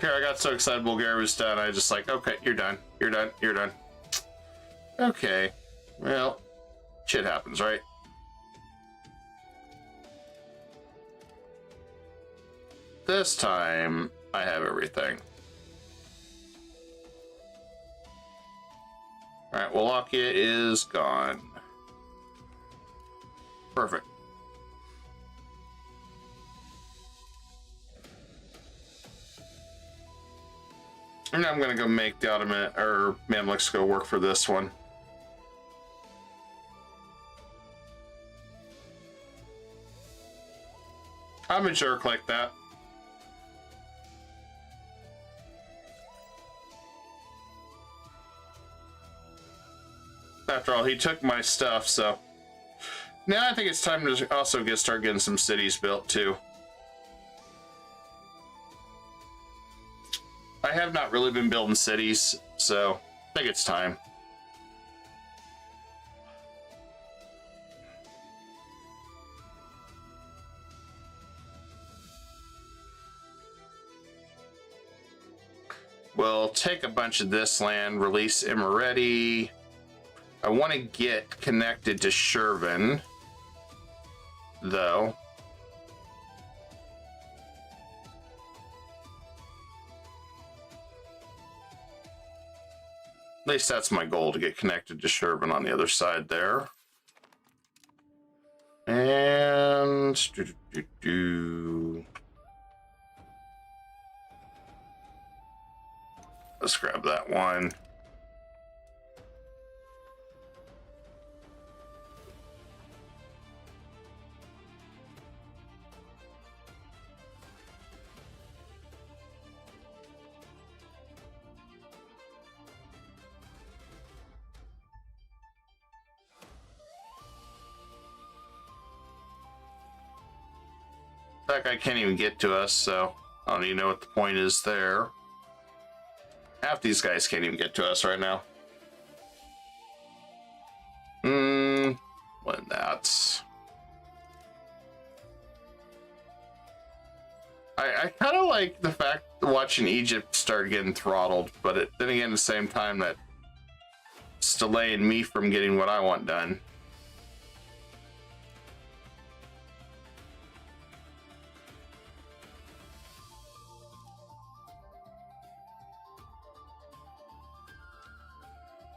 I got so excited Bulgaria was done. I just like, okay, you're done. You're done. You're done. Okay. Well, shit happens, right? This time, I have everything. Alright, Wallachia is gone. Perfect. And I'm gonna go make the Ottoman or Mamluks go work for this one. I'm a jerk like that. After all, he took my stuff, so now I think it's time to also start getting some cities built too. I have not really been building cities, so I think it's time. We'll take a bunch of this land, release Imereti. I want to get connected to Shervin, though. At least that's my goal, to get connected to Shervin on the other side there. And let's grab that one. That guy can't even get to us, so I don't even know what the point is there. Half these guys can't even get to us right now. When that's... I kind of like the fact that watching Egypt start getting throttled, but then again, at the same time, that it's delaying me from getting what I want done.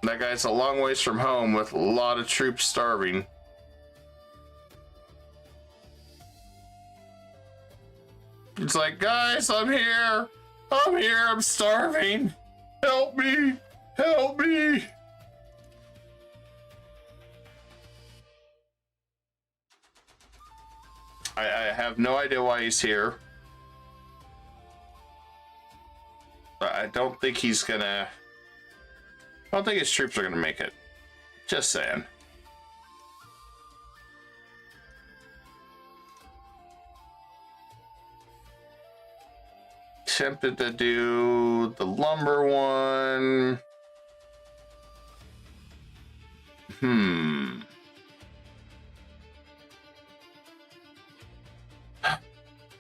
That guy's a long ways from home with a lot of troops starving. It's like, guys, I'm here. I'm here. I'm starving. Help me. Help me. I have no idea why he's here. I don't think he's gonna... I don't think his troops are going to make it. Just saying. Tempted to do the lumber one.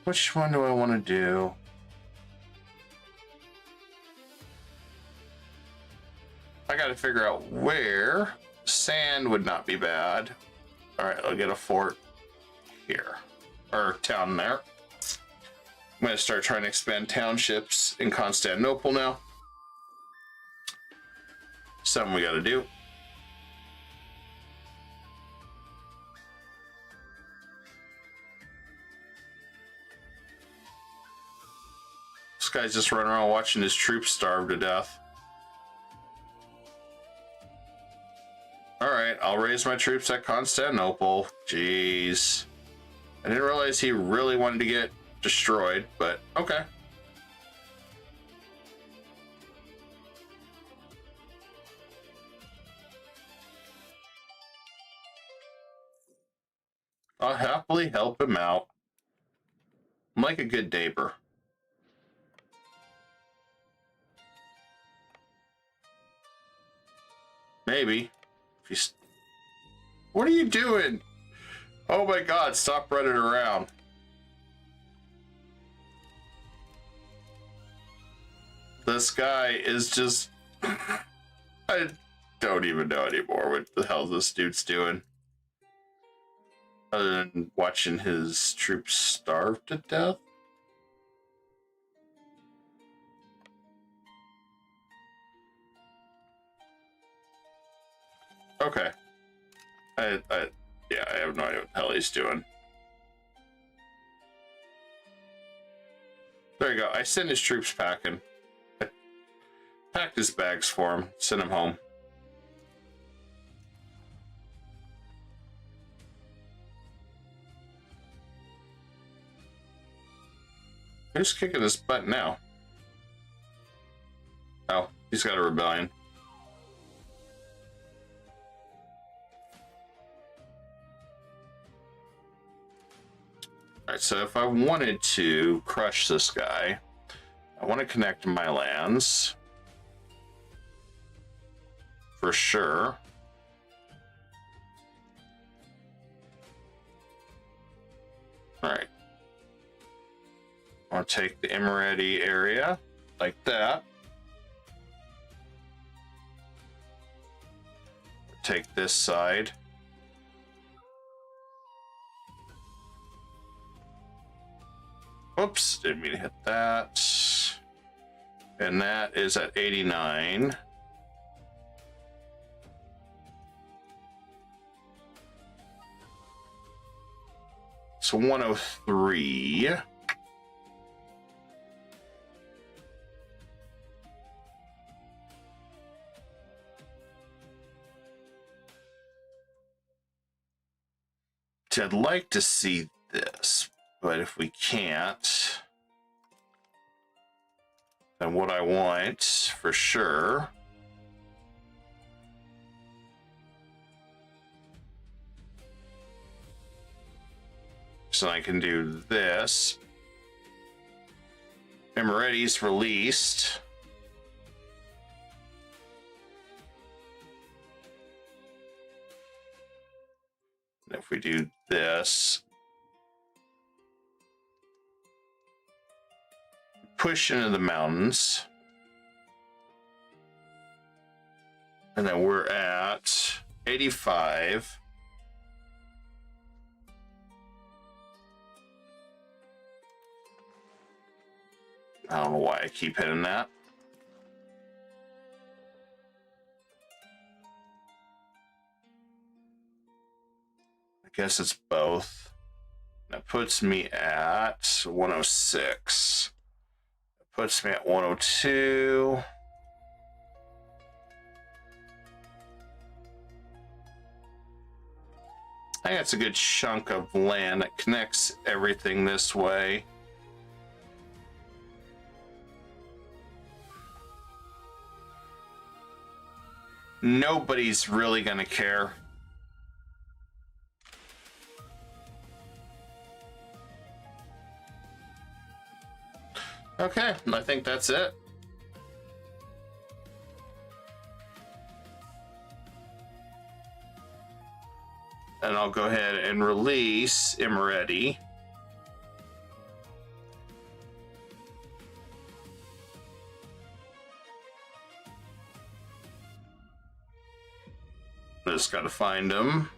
Which one do I want to do? I got to figure out where. Sand would not be bad. All right, I'll get a fort here, or town there. I'm going to start trying to expand townships in Constantinople now. Something we got to do. guy's just running around watching his troops starve to death. Alright, I'll raise my troops at Constantinople. Jeez. I didn't realize he really wanted to get destroyed, but okay. I'll happily help him out. I'm like a good neighbor. Maybe. If he's... What are you doing? Oh my god, stop running around. This guy is just... I don't even know anymore what the hell this dude's doing. Other than watching his troops starve to death. Okay. Yeah, I have no idea what the hell he's doing. There you go. I sent his troops packing. I packed his bags for him. Sent him home. Who's kicking his butt now? Oh, he's got a rebellion. Alright, so if I wanted to crush this guy, I want to connect my lands. For sure. Alright. I'll take the Emirati area like that. Take this side. Oops, didn't mean to hit that. And that is at 89. So 103. I'd like to see this, but if we can't, then what I want for sure so I can do this. Emirati's released. If we do this, push into the mountains, and then we're at 85. I don't know why I keep hitting that. I guess it's both. That puts me at 106. That puts me at 102. I think that's a good chunk of land that connects everything this way. Nobody's really gonna care. Okay, I think that's it. And I'll go ahead and release Emirati. Just gotta find them.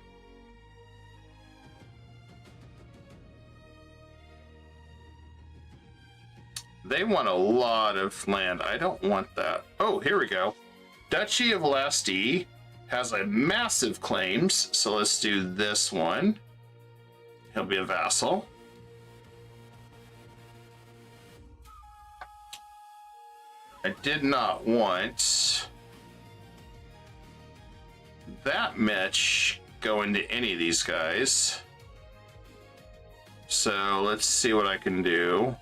They want a lot of land. I don't want that. Oh, here we go. Duchy of Lasti has a massive claims. So let's do this one. He'll be a vassal. I did not want that much go into any of these guys. So let's see what I can do.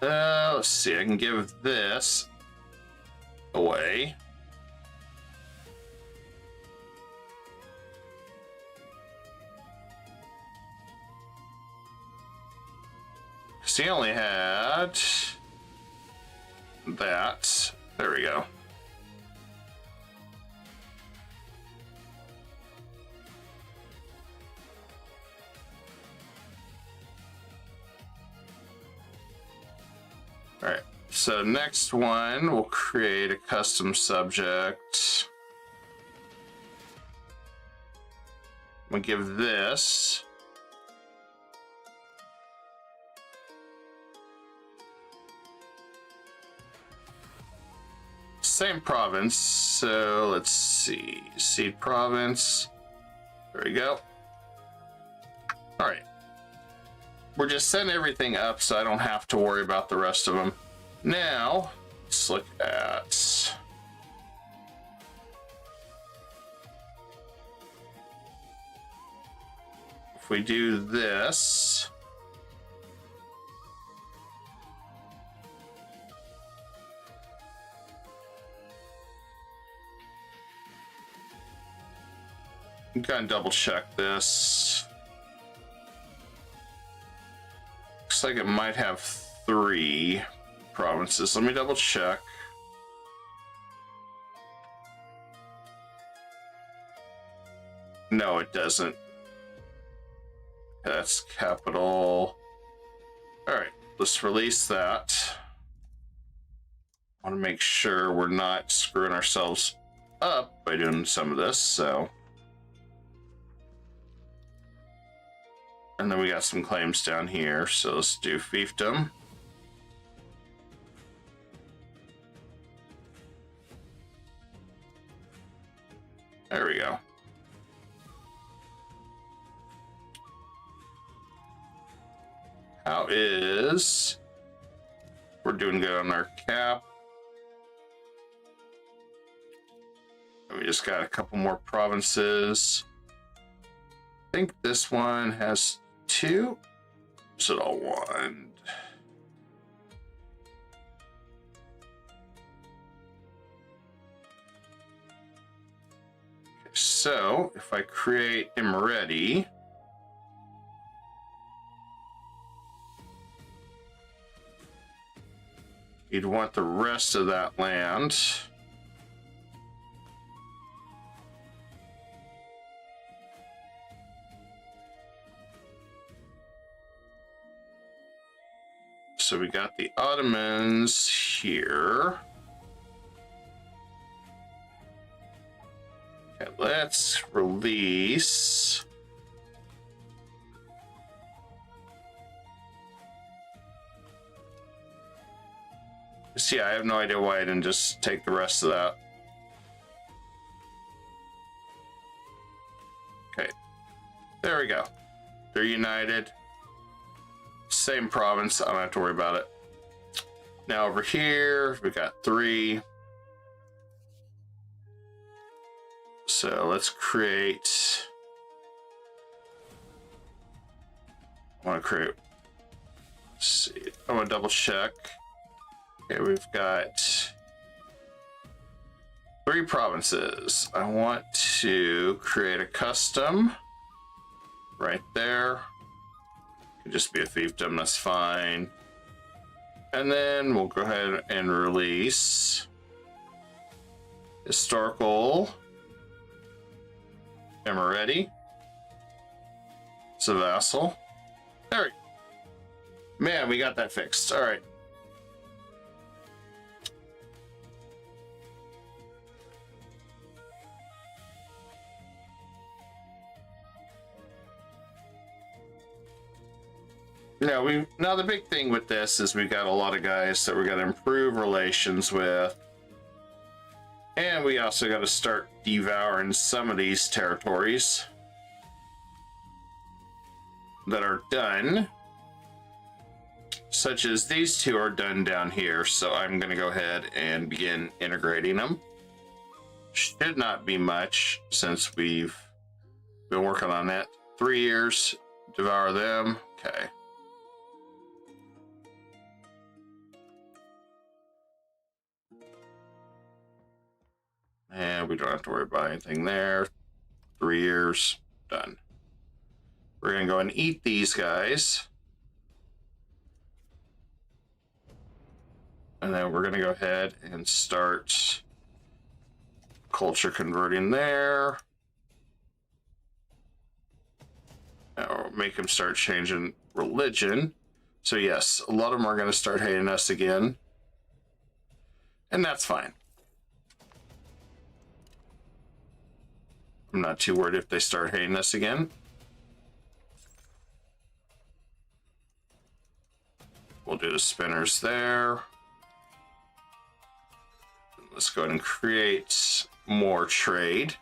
Let's see, I can give this away. So he only had that. There we go. All right, so next one, we'll create a custom subject. We'll give this same province. So let's see, seed province. There we go. All right. We're just setting everything up so I don't have to worry about the rest of them. Now, let's look at... If we do this... I'm gonna double check this. Looks like it might have 3 provinces. Let me double check. No, it doesn't. That's capital. All right, let's release that. I want to make sure we're not screwing ourselves up by doing some of this, so. And then we got some claims down here, so let's do fiefdom. There we go. How is... We're doing good on our cap. We just got a couple more provinces. I think this one has 2. Is it all 1? Okay, so if I create Imereti, you'd want the rest of that land. So we got the Ottomans here. Okay, let's release. See, I have no idea why I didn't just take the rest of that. Okay, there we go. They're united. Same province, I don't have to worry about it. Now over here, we got 3. So let's create... I want to create... Let's see, I want to double check. Okay, we've got 3 provinces. I want to create a custom right there. It can just be a fiefdom, that's fine. And then we'll go ahead and release historical Imereti. It's a vassal. There we go. Man, we got that fixed. All right. Now the big thing with this is we've got a lot of guys that we're going to improve relations with. And we also got to start devouring some of these territories that are done, such as these two are done down here. So I'm going to go ahead and begin integrating them. Should not be much since we've been working on that. 3 years, devour them. Okay. And we don't have to worry about anything there. 3 years, done. We're going to go and eat these guys. And then we're going to go ahead and start culture converting there. Or make them start changing religion. So yes, a lot of them are going to start hating us again. And that's fine. I'm not too worried if they start hating us again. We'll do the spinners there. Let's go ahead and create more trade.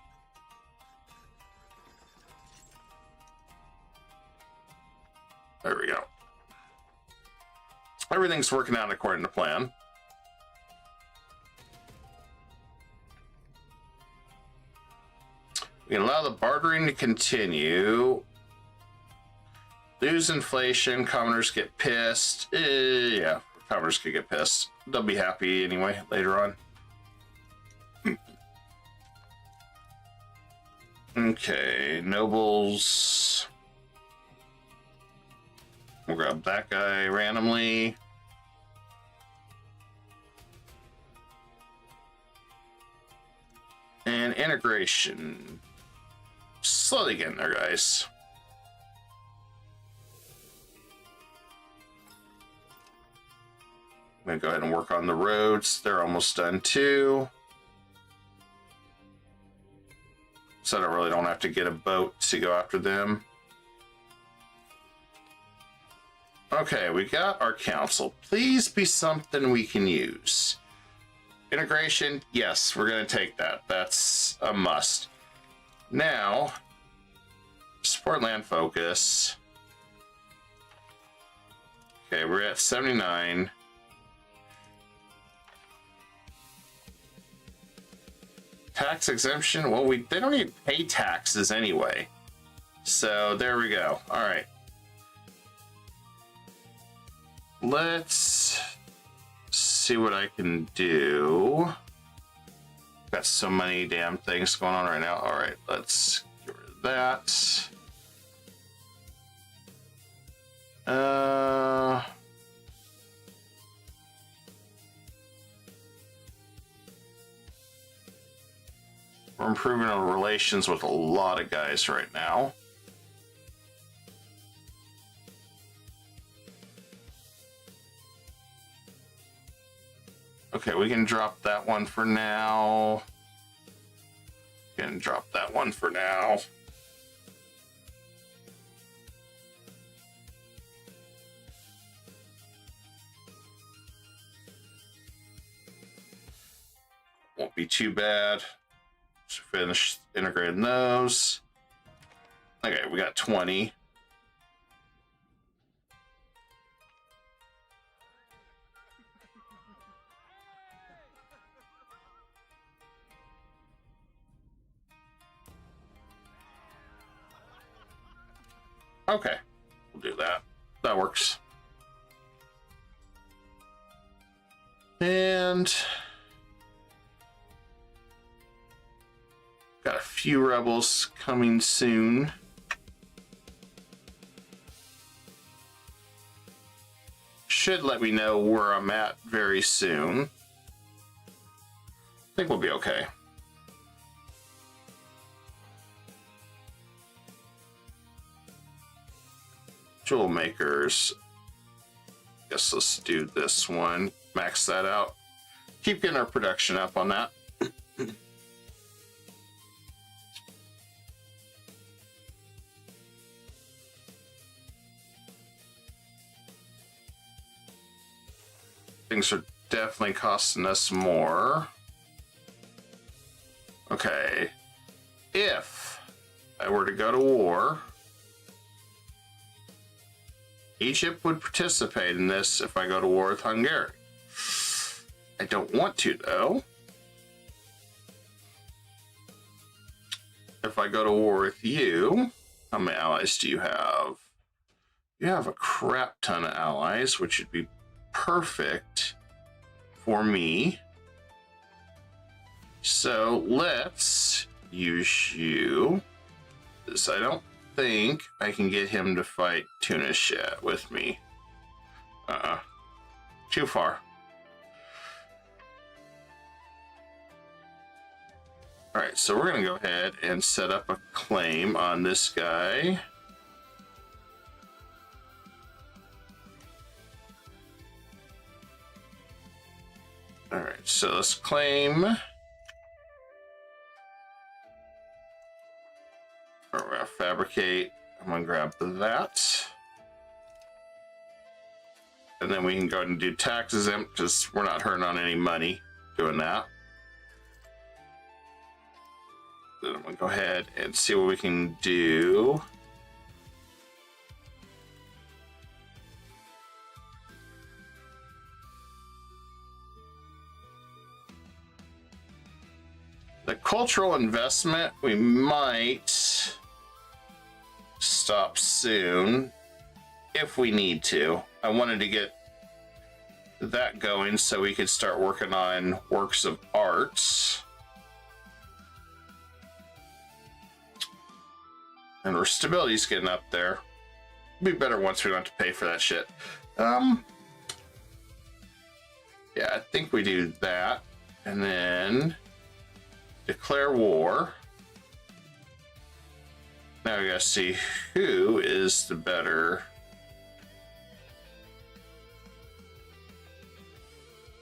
There we go. Everything's working out according to plan. We can allow the bartering to continue. Lose inflation, commoners get pissed. Yeah, commoners could get pissed. They'll be happy anyway later on. Okay, nobles. We'll grab that guy randomly. And integration. Slowly getting there, guys. I'm going to go ahead and work on the roads. They're almost done too. So I really don't have to get a boat to go after them. Okay, we got our council. Please be something we can use. Integration, yes, we're going to take that. That's a must. Now, support land focus. Okay, we're at 79. Tax exemption? Well, they don't even pay taxes anyway. So there we go. All right. Let's see what I can do. Got so many damn things going on right now. All right, let's get rid of that. We're improving our relations with a lot of guys right now. Okay, we can drop that one for now. Can drop that one for now. Won't be too bad. Just finish integrating those. Okay, we got 20. Okay, we'll do that. That works. And got a few rebels coming soon. Should let me know where I'm at very soon. I think we'll be okay. Jewel makers. Guess let's do this one. Max that out. Keep getting our production up on that. Things are definitely costing us more. Okay. If I were to go to war, Egypt would participate in this if I go to war with Hungary. I don't want to, though. If I go to war with you, how many allies do you have? You have a crap ton of allies, which would be perfect for me. So let's use you. This, I don't think I can get him to fight Tunis yet with me. Too far. All right, so we're gonna go ahead and set up a claim on this guy. All right, so let's claim. We're gonna fabricate. I'm gonna grab that. And then we can go ahead and do tax exempt because we're not hurting on any money doing that. Then I'm gonna go ahead and see what we can do. The cultural investment, we might stop soon if we need to. I wanted to get that going so we could start working on works of art. And our stability's getting up there. It'll be better once we don't have to pay for that shit. Yeah, I think we do that. And then declare war. Now we gotta see who is the better.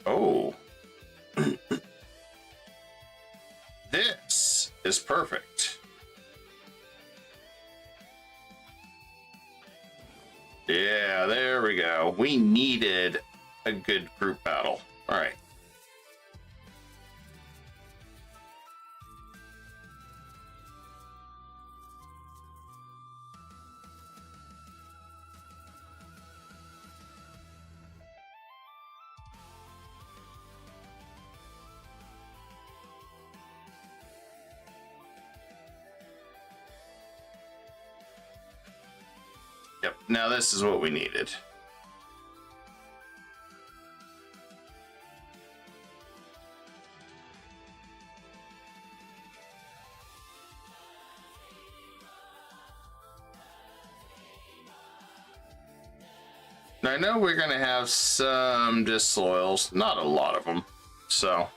Oh. This is perfect. Yeah, there we go. We needed a good group battle. All right. Yep, now this is what we needed. Now I know we're gonna have some disloyals, not a lot of them, so.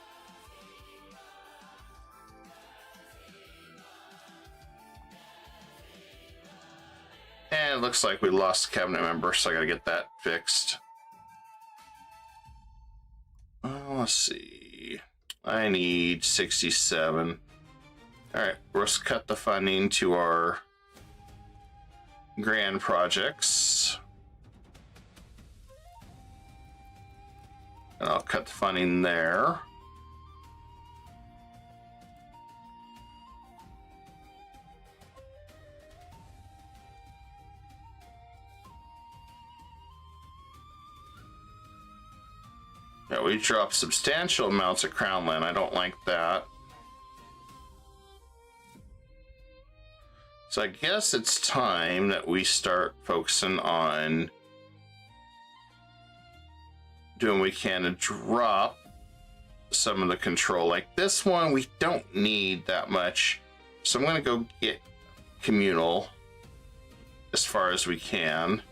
And it looks like we lost a cabinet member, so I gotta get that fixed. Let's see. I need 67. Alright, let's cut the funding to our grand projects. And I'll cut the funding there. Yeah, we dropped substantial amounts of crown land. I don't like that. So I guess it's time that we start focusing on doing what we can to drop some of the control. Like this one, we don't need that much. So I'm going to go get communal as far as we can,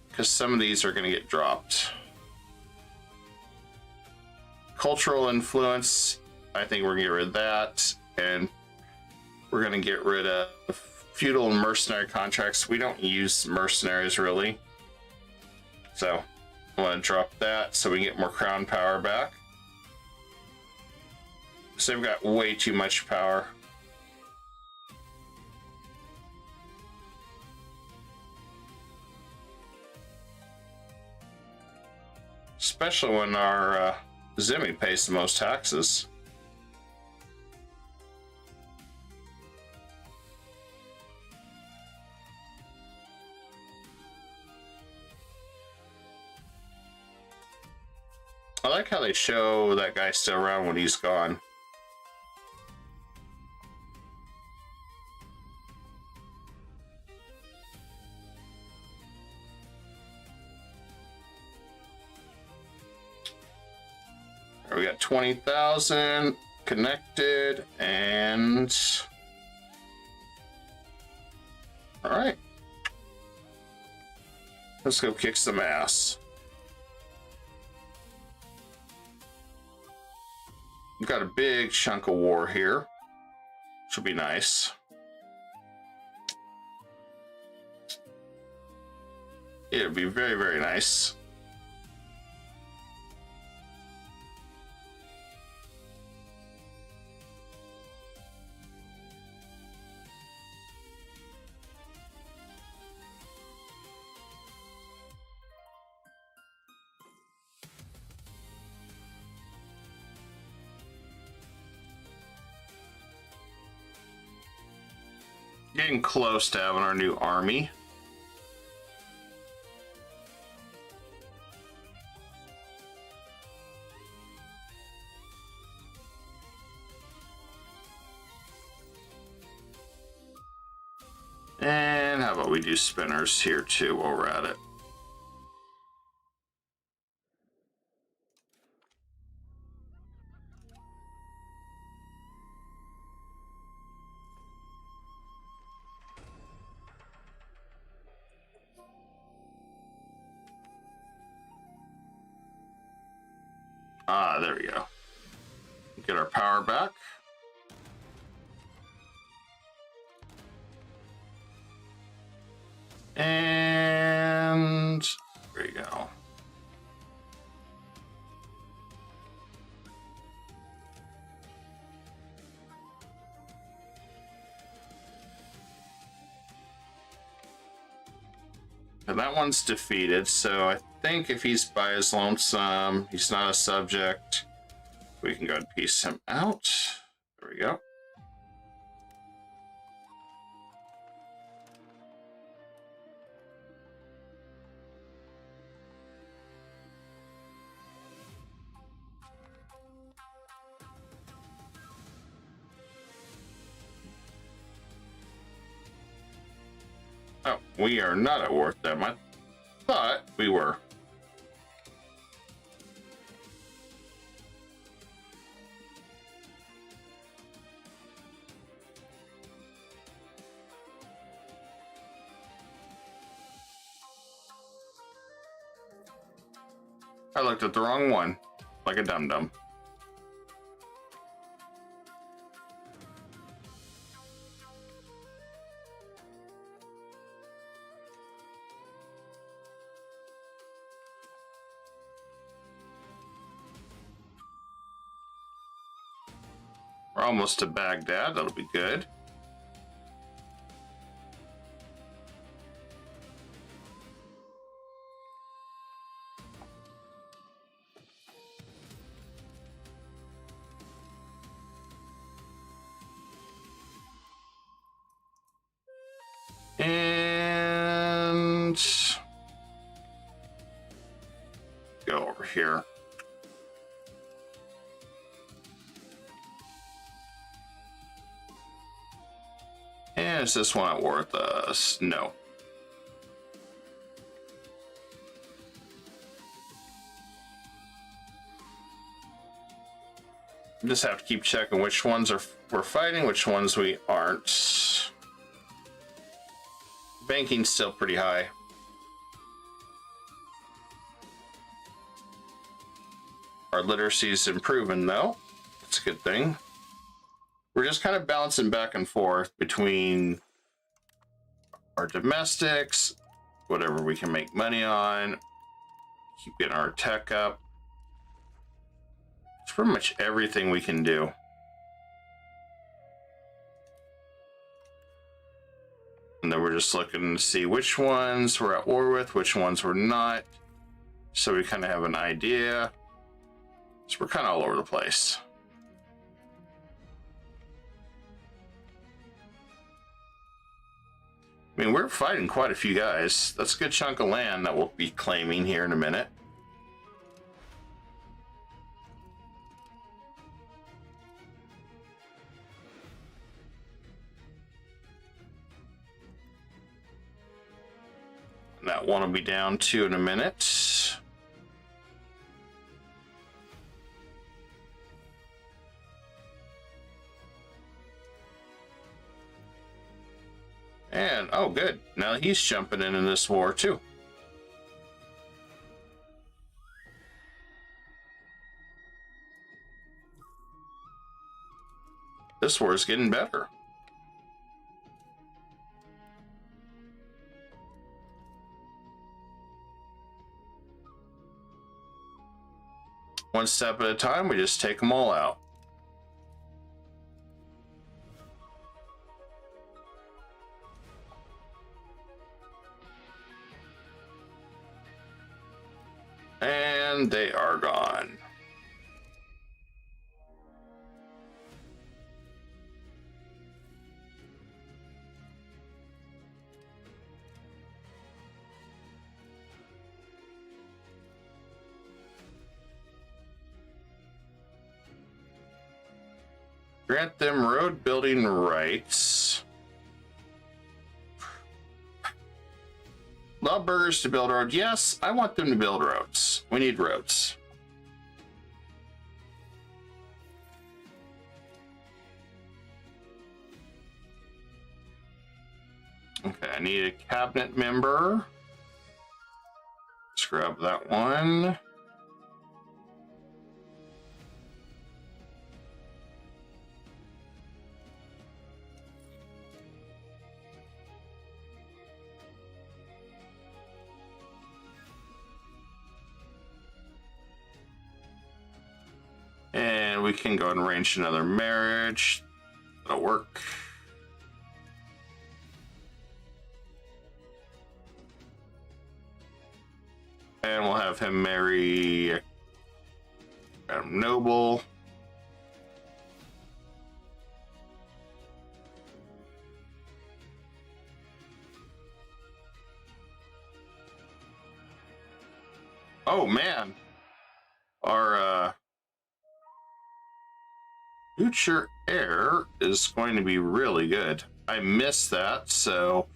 because some of these are going to get dropped. Cultural influence, I think we're going to get rid of that. And we're going to get rid of feudal and mercenary contracts. We don't use mercenaries really. So I want to drop that so we can get more crown power back. So they've got way too much power. Especially when our Zimmy pays the most taxes. I like how they show that guy still around when he's gone. We got 20,000 connected, and all right, let's go kick some ass. We've got a big chunk of war here, which will be nice. It'll be very, very nice. Getting close to having our new army. And how about we do spinners here too while we're at it. Ah, there we go. Get our power back. And there you go. And that one's defeated, so I think if he's by his lonesome, he's not a subject, we can go and piece him out. There we go. Oh, we are not at war with them. I thought we were. I looked at the wrong one, like a dum-dum. We're almost to Baghdad, that'll be good. And go over here. And is this one at war with us? No. Just have to keep checking which ones we're fighting, which ones we aren't. Banking's still pretty high. Our literacy's improving though. That's a good thing. We're just kind of bouncing back and forth between our domestics, whatever we can make money on, keep getting our tech up. It's pretty much everything we can do. And then we're just looking to see which ones we're at war with, which ones we're not, so we kind of have an idea. So we're kind of all over the place. I mean, we're fighting quite a few guys. That's a good chunk of land that we'll be claiming here in a minute. That one will be down too in a minute. And, oh good, now he's jumping in this war too. This war is getting better. One step at a time, we just take them all out. And they are gone. Grant them road building rights. Allow burghers to build roads. Yes, I want them to build roads. We need roads. Okay, I need a cabinet member. Let's grab that one. And we can go and arrange another marriage. That'll work. And we'll have him marry a noble. Oh man. Our future heir is going to be really good. I missed that, so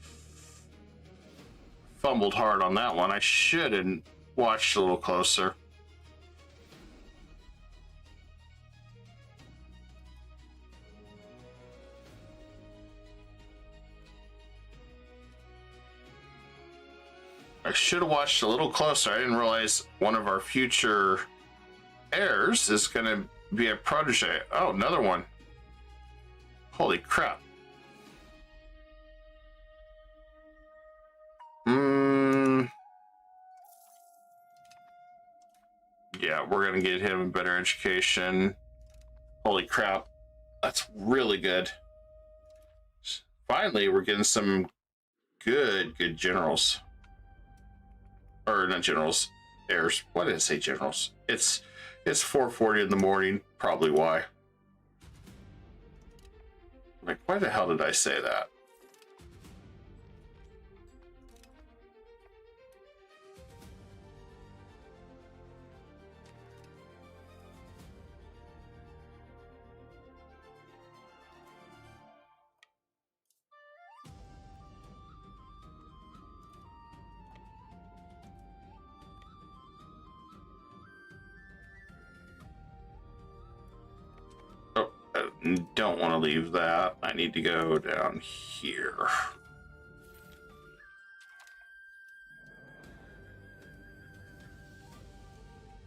fumbled hard on that one. I should have watched a little closer. I should have watched a little closer. I didn't realize one of our future heirs is going to be a protege. Oh, another one. Holy crap. Yeah, we're going to get him a better education. Holy crap. That's really good. Finally, we're getting some good generals. Or not generals, heirs. Why did I say generals? It's 4:40 in the morning, probably why. Like, why the hell did I say that? Don't want to leave that. I need to go down here.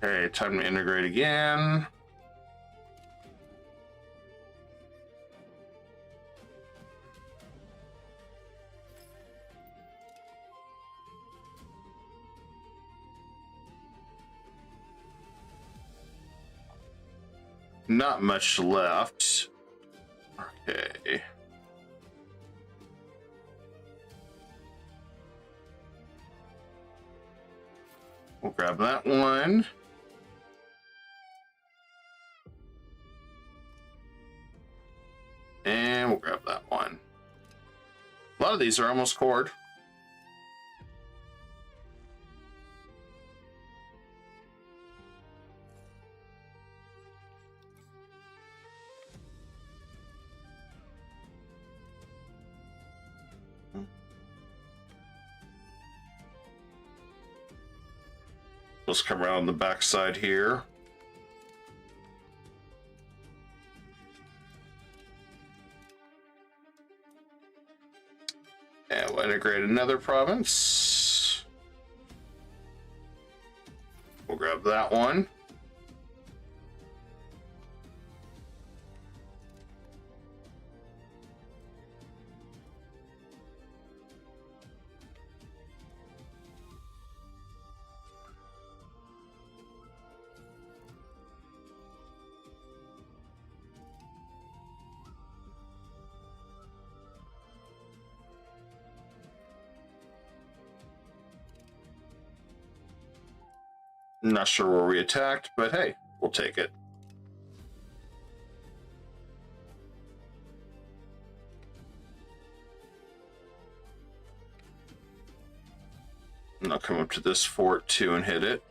Okay, time to integrate again. Not much left. Okay. We'll grab that one. And we'll grab that one. A lot of these are almost cored. Let's come around the backside here. And we'll integrate another province. We'll grab that one. Not sure where we attacked, but hey, we'll take it. And I'll come up to this fort too and hit it.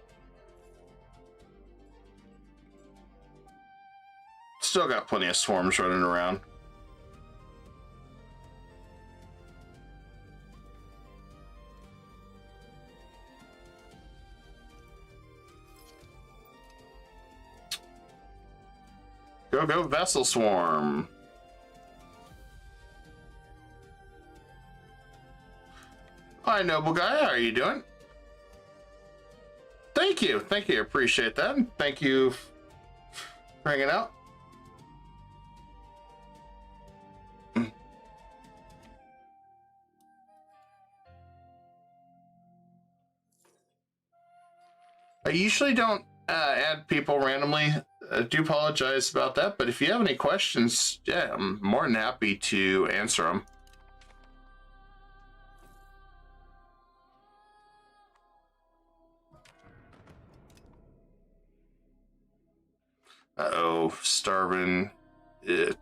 Still got plenty of swarms running around. Go, go, vessel swarm. Hi, noble guy. How are you doing? Thank you. Thank you. Appreciate that. Thank you for hanging out. I usually don't add people randomly. I do apologize about that, but if you have any questions, yeah, I'm more than happy to answer them. Uh-oh, starving,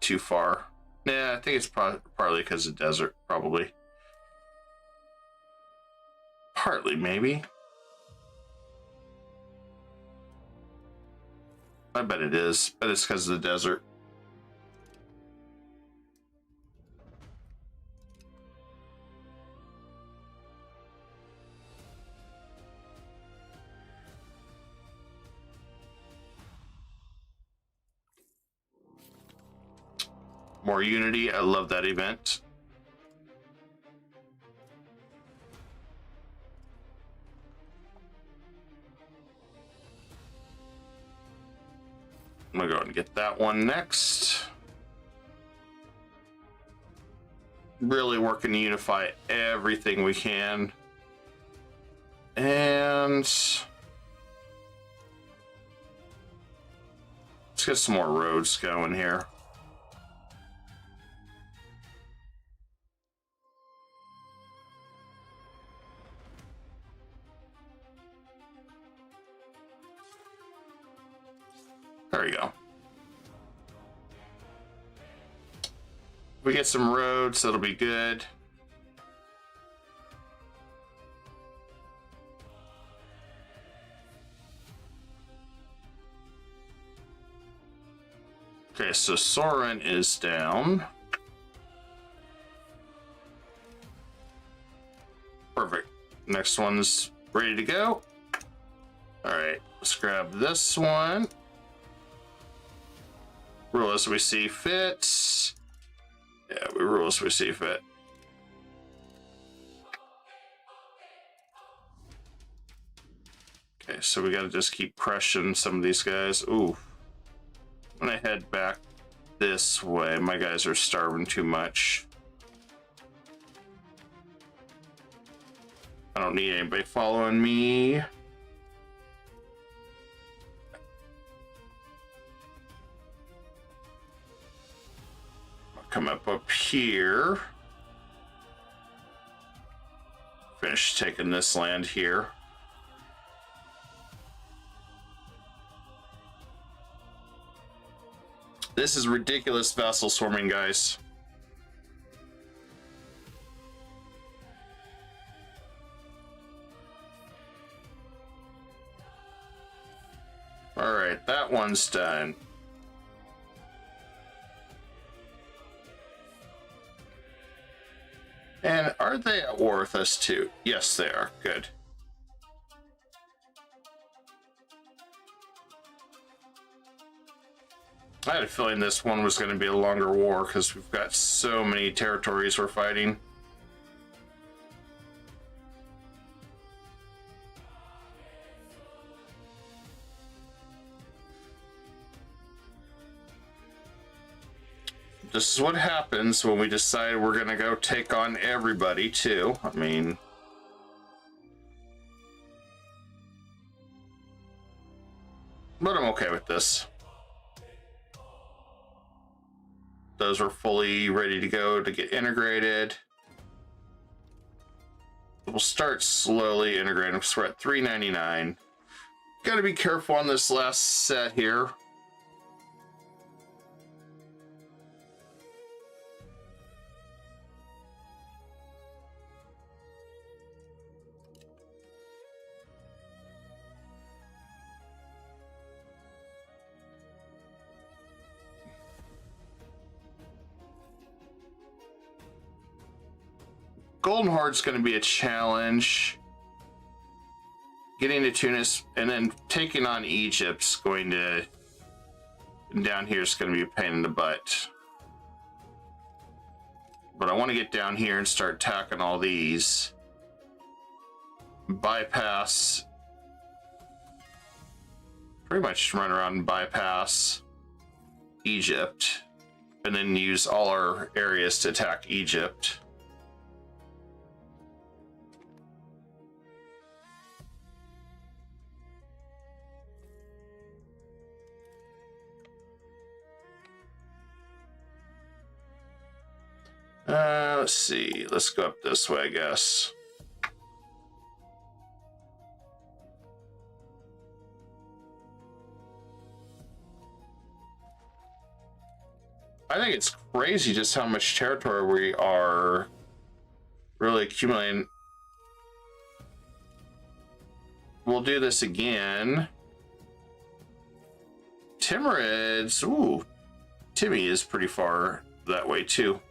too far. Nah, I think it's partly because of desert, probably. Partly, maybe. I bet it is, but it's because of the desert. More unity. I love that event. I'm gonna go and get that one next. Really working to unify everything we can. And let's get some more roads going here. There we go. If we get some roads, that'll be good. Okay, so Soren is down. Perfect. Next one's ready to go. All right, let's grab this one. Rule as we see fit. Yeah, we rule as we see fit. Okay, so we gotta just keep crushing some of these guys. Ooh. When I head back this way, my guys are starving too much. I don't need anybody following me. Come up here. Finish taking this land here. This is ridiculous vassal swarming, guys. All right, that one's done. And are they at war with us too? Yes, they are. Good. I had a feeling this one was going to be a longer war because we've got so many territories we're fighting. This is what happens when we decide we're going to go take on everybody, too. I mean... But I'm okay with this. Those are fully ready to go to get integrated. We'll start slowly integrating. So we're at 399. Got to be careful on this last set here. Golden Horde's going to be a challenge. Getting to Tunis and then taking on Egypt's going to... Down here is going to be a pain in the butt. But I want to get down here and start attacking all these. Bypass. Pretty much run around and bypass Egypt. And then use all our areas to attack Egypt. Let's see. Let's go up this way, I guess. I think it's crazy just how much territory we are really accumulating. We'll do this again. Timurids. Ooh. Timmy is pretty far that way, too.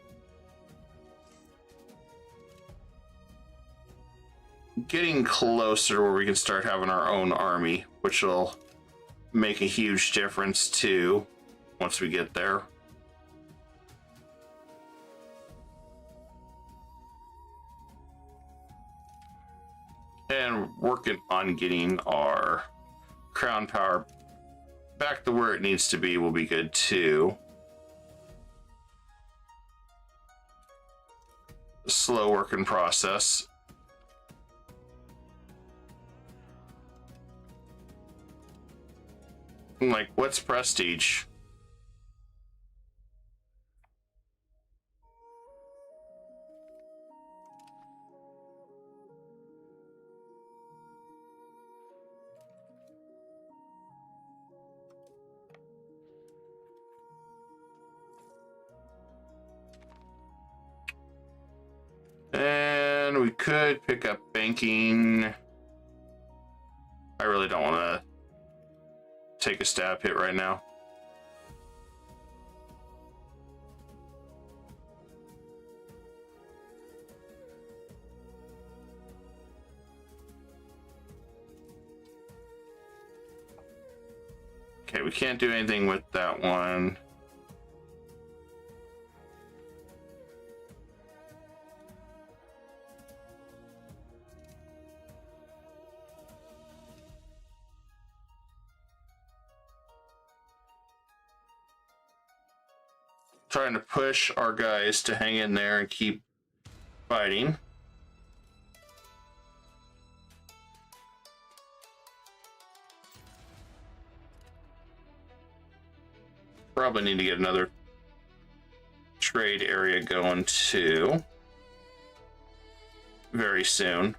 Getting closer where we can start having our own army, which will make a huge difference too once we get there. And working on getting our crown power back to where it needs to be will be good too. Slow working process. Like, what's prestige? And we could pick up banking. I really don't want to take a stab hit right now. Okay, we can't do anything with that one. Trying to push our guys to hang in there and keep fighting. Probably need to get another trade area going too very soon.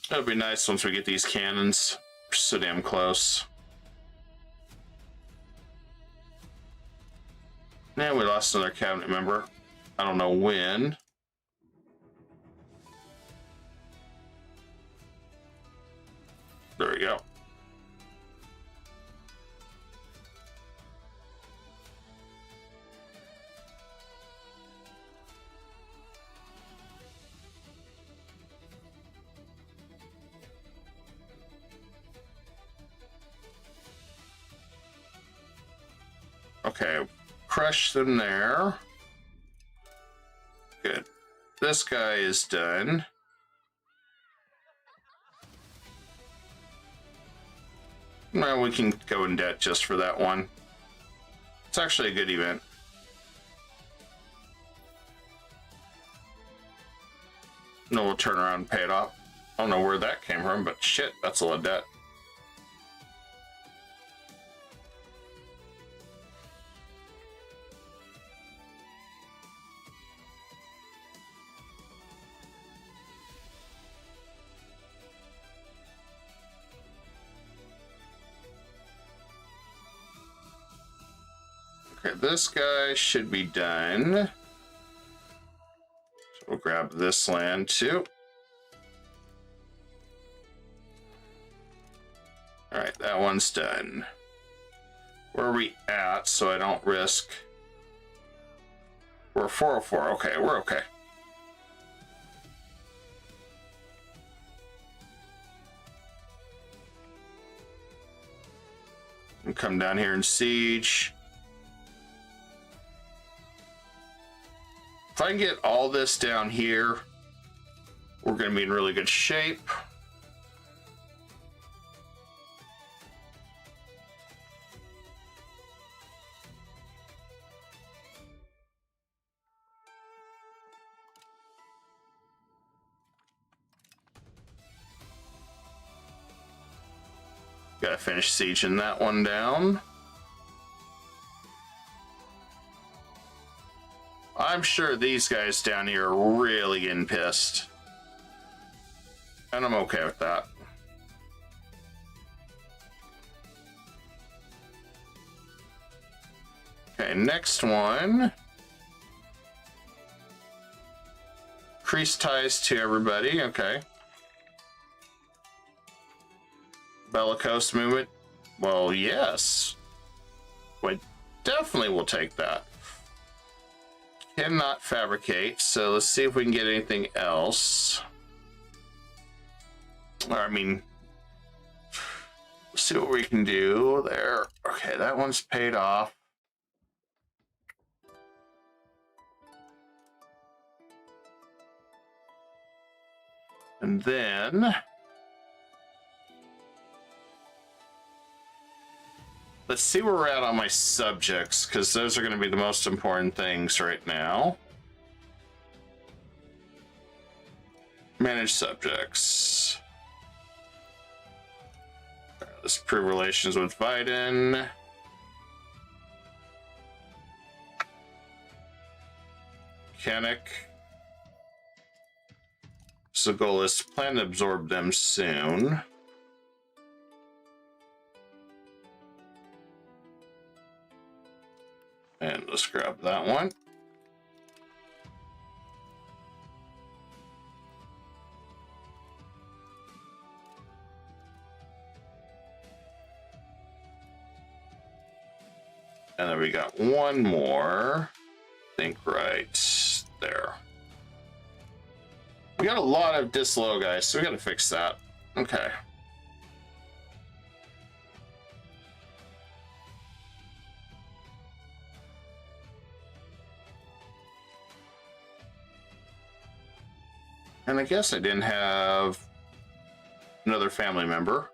That'd be nice once we get these cannons. We're so damn close. And we lost another cabinet member. I don't know when. Okay, crush them there. Good. This guy is done. Well, we can go in debt just for that one. It's actually a good event. No, we'll turn around and pay it off. I don't know where that came from, but shit, that's a lot of debt. Okay, this guy should be done. So we'll grab this land too. All right, that one's done. Where are we at so I don't risk? We're 404. Okay, we're okay. And come down here and siege. If I can get all this down here, we're going to be in really good shape. Gotta finish sieging that one down. I'm sure these guys down here are really getting pissed. And I'm okay with that. Okay, next one. Increase ties to everybody, okay. Bellicose movement? Well, yes. We definitely will take that. Cannot fabricate, so let's see if we can get anything else. Or, I mean, let's see what we can do there. Okay, that one's paid off. And then let's see where we're at on my subjects, because those are going to be the most important things right now. Manage subjects. Let's improve relations with Biden. Mechanic. So the goal is to plan to absorb them soon. And let's grab that one. And then we got one more. I think right there. We got a lot of dislow guys, so we gotta fix that. Okay. And I guess I didn't have another family member.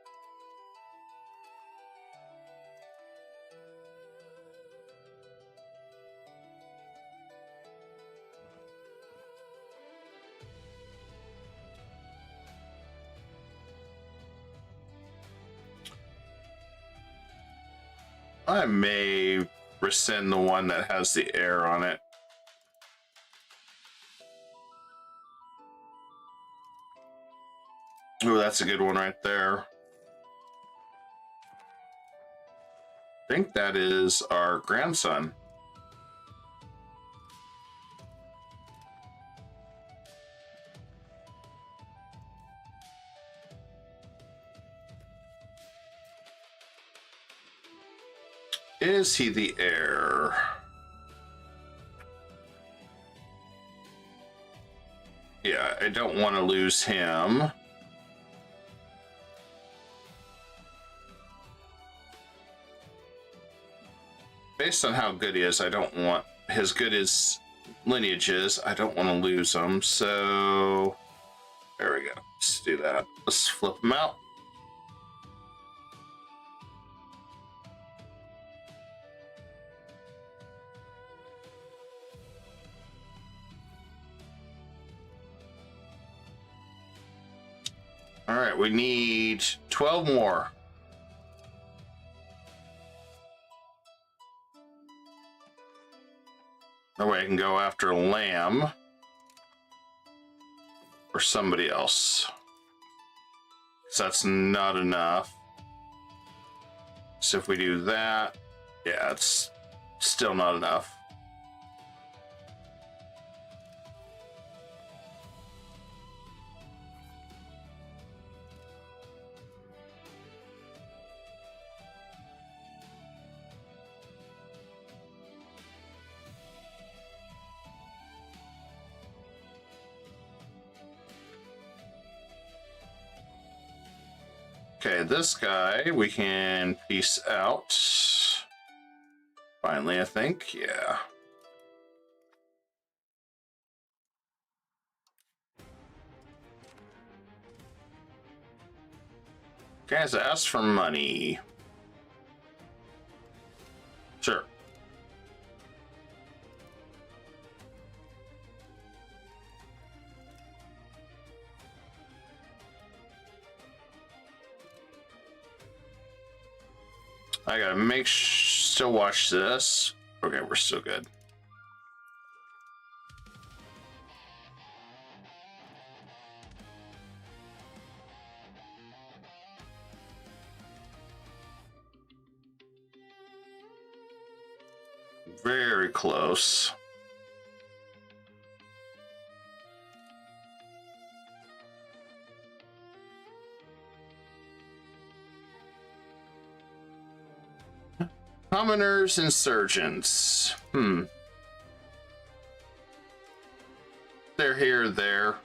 I may rescind the one that has the air on it. Oh, that's a good one right there. I think that is our grandson. Is he the heir? Yeah, I don't want to lose him. based on how good he is, I don't want as good as lineage is. I don't want to lose him. So there we go. Let's do that. Let's flip him out. All right, we need 12 more. That way I can go after Lamb or somebody else. So that's not enough. So if we do that, yeah, it's still not enough. Okay, this guy we can peace out. Finally, I think, yeah. Guys, ask for money. Sure. I gotta still watch this. Okay, we're still good. Very close. Commoners, insurgents. They're here, there.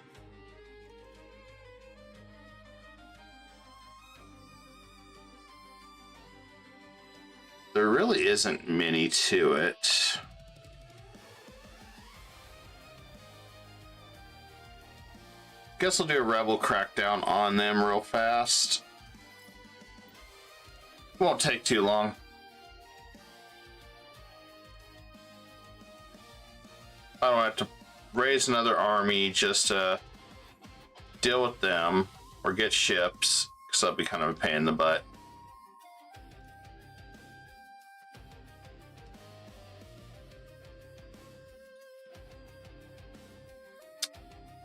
There really isn't many to it. Guess I'll do a rebel crackdown on them real fast. Won't take too long. I don't have to raise another army just to deal with them or get ships, because that'd be kind of a pain in the butt.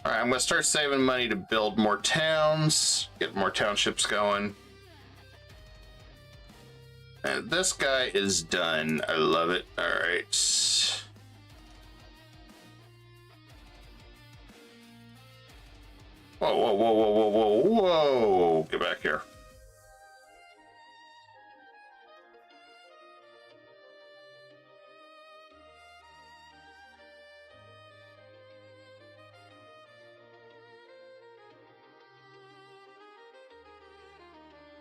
Alright, I'm going to start saving money to build more towns, get more townships going. And this guy is done. I love it. Alright. Whoa, whoa, whoa, whoa, whoa, whoa, whoa. Get back here.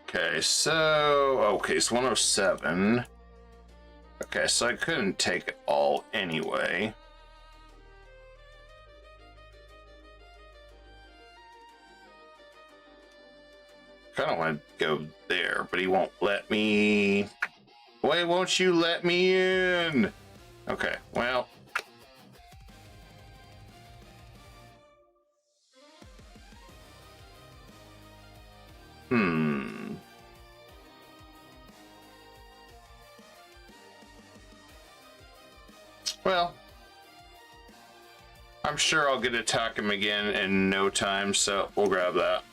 Okay, so it's 107. Okay, so I couldn't take it all anyway. Kind of want to go there, but he won't let me. Why won't you let me in? Okay, well. Well, I'm sure I'll get to attack him again in no time, so we'll grab that.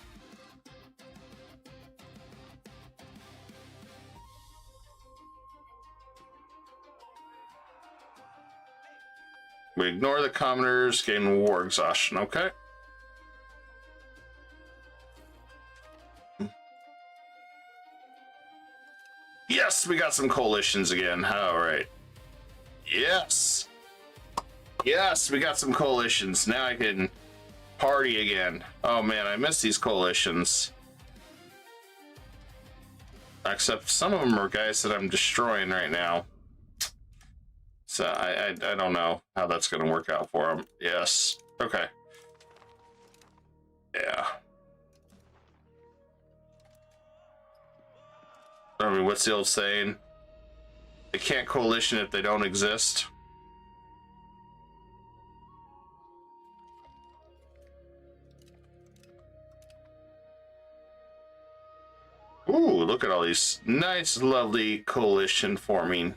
We ignore the commoners, gain war exhaustion, okay? Yes, we got some coalitions again. All right. Yes. Yes, we got some coalitions. Now I can party again. Oh man, I miss these coalitions. Except some of them are guys that I'm destroying right now. So I don't know how that's going to work out for them. Yes. Okay. Yeah. I mean, what's the old saying? They can't coalition if they don't exist. Ooh, look at all these nice, lovely coalition forming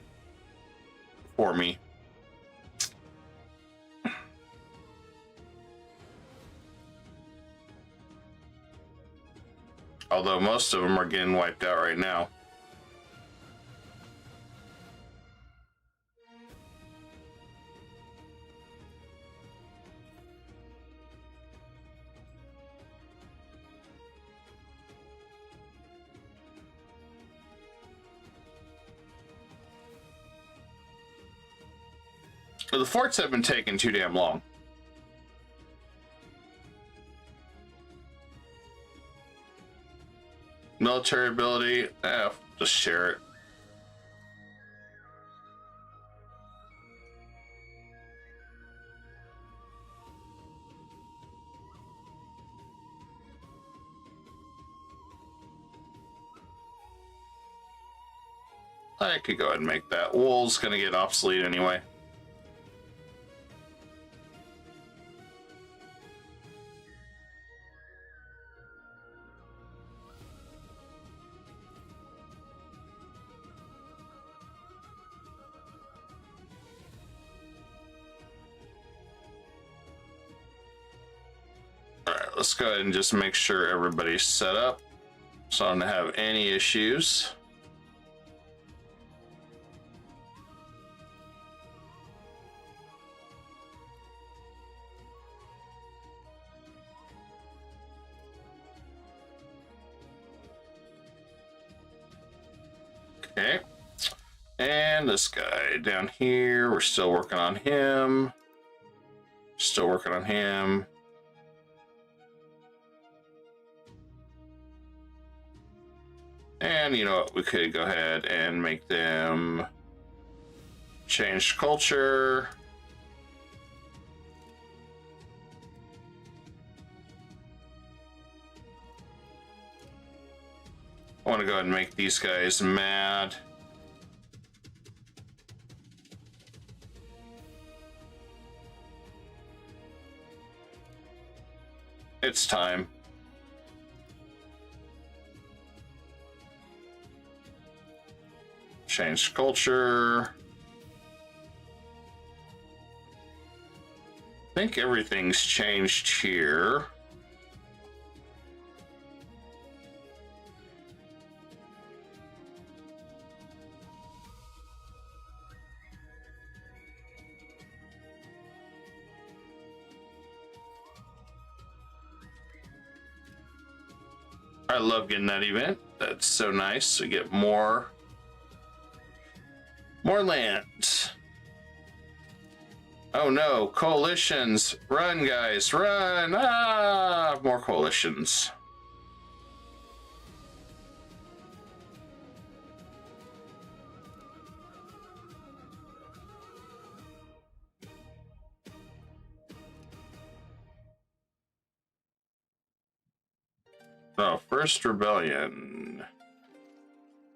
for me. Although most of them are getting wiped out right now. The forts have been taking too damn long. Military ability, just share it. I could go ahead and make that. Wool's gonna get obsolete anyway. Let's go ahead and just make sure everybody's set up so I don't have any issues. Okay. And this guy down here, we're still working on him. Still working on him. And you know what, we could go ahead and make them change culture. I want to go ahead and make these guys mad. It's time. Change culture. I think everything's changed here. I love getting that event. That's so nice. We get more land. Oh no, coalitions. Run, guys, run. Ah, more coalitions. Oh, first rebellion.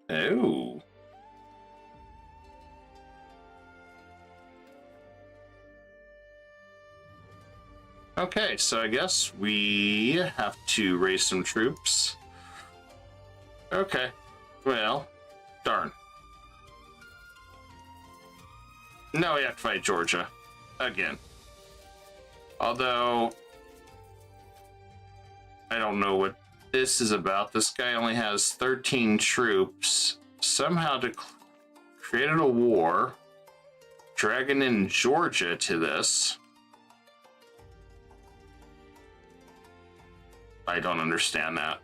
Oh. Okay, so I guess we have to raise some troops. Okay, well, darn. Now we have to fight Georgia again. Although, I don't know what this is about. This guy only has 13 troops. Somehow created a war, dragging in Georgia to this. I don't understand that.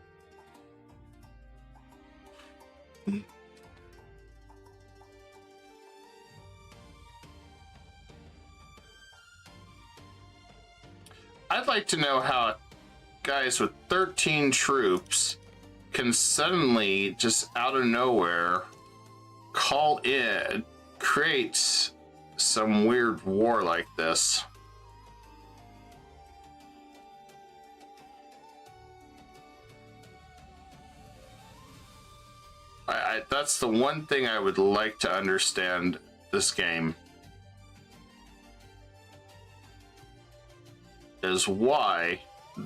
I'd like to know how guys with 13 troops can suddenly, just out of nowhere, call in, create some weird war like this. That's the one thing I would like to understand this game, is why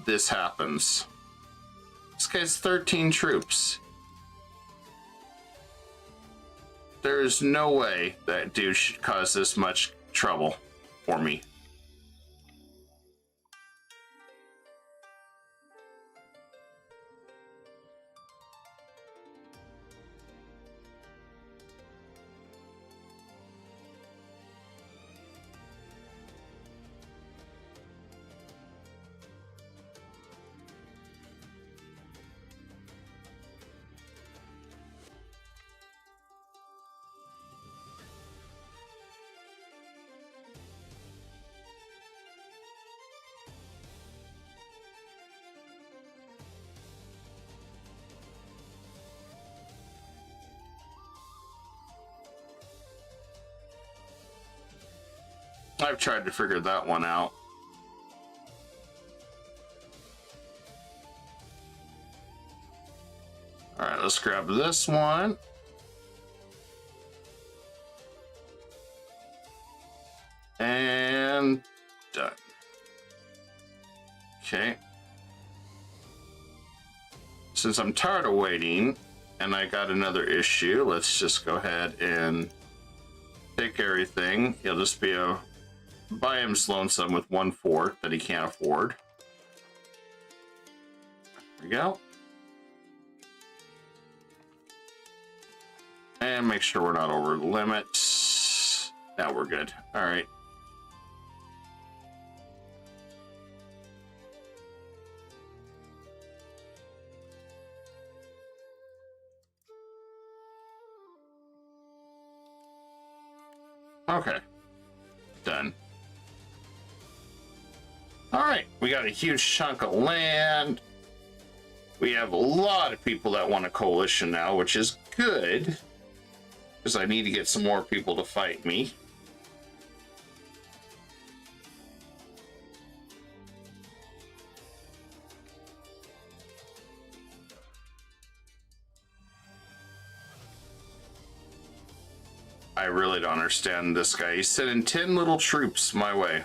this happens. This guy's 13 troops. There is no way that dude should cause this much trouble for me. I've tried to figure that one out. All right, let's grab this one. And done. Okay. Since I'm tired of waiting and I got another issue, let's just go ahead and take everything. He'll just be a buy him lonesome with 1 fort that he can't afford. There we go. And make sure we're not over the limit. Now we're good. All right. Okay. Done. All right, we got a huge chunk of land. We have a lot of people that want a coalition now, which is good, because I need to get some more people to fight me. I really don't understand this guy. He's sending 10 little troops my way.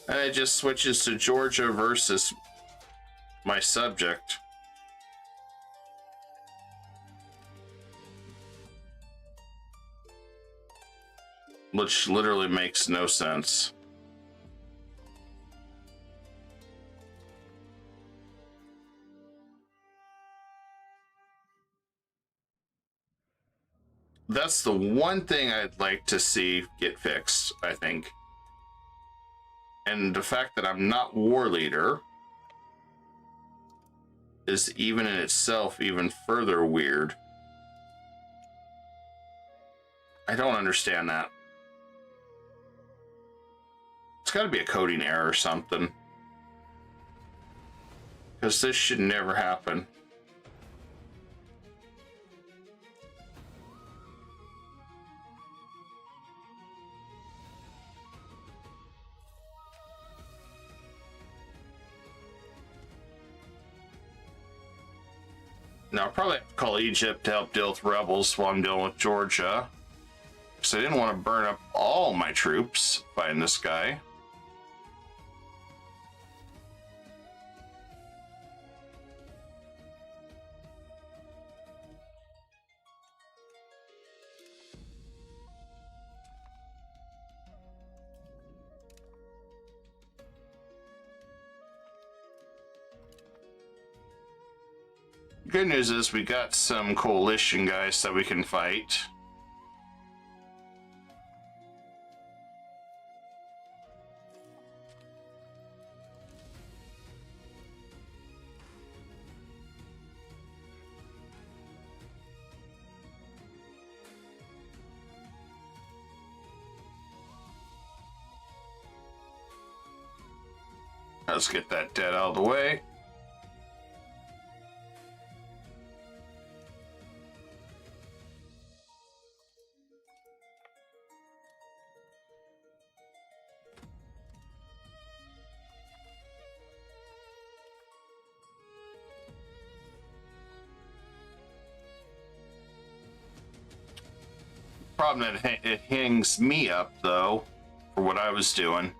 And it just switches to Georgia versus my subject. Which literally makes no sense. That's the one thing I'd like to see get fixed, I think. And the fact that I'm not war leader is even in itself even further weird. I don't understand that. It's got to be a coding error or something. Because this should never happen. Now, I'll probably have to call Egypt to help deal with rebels while I'm dealing with Georgia. Because I didn't want to burn up all my troops fighting this guy. Good news is we got some coalition guys that we can fight. let's get that dead out of the way. Problem that it hangs me up though for what I was doing,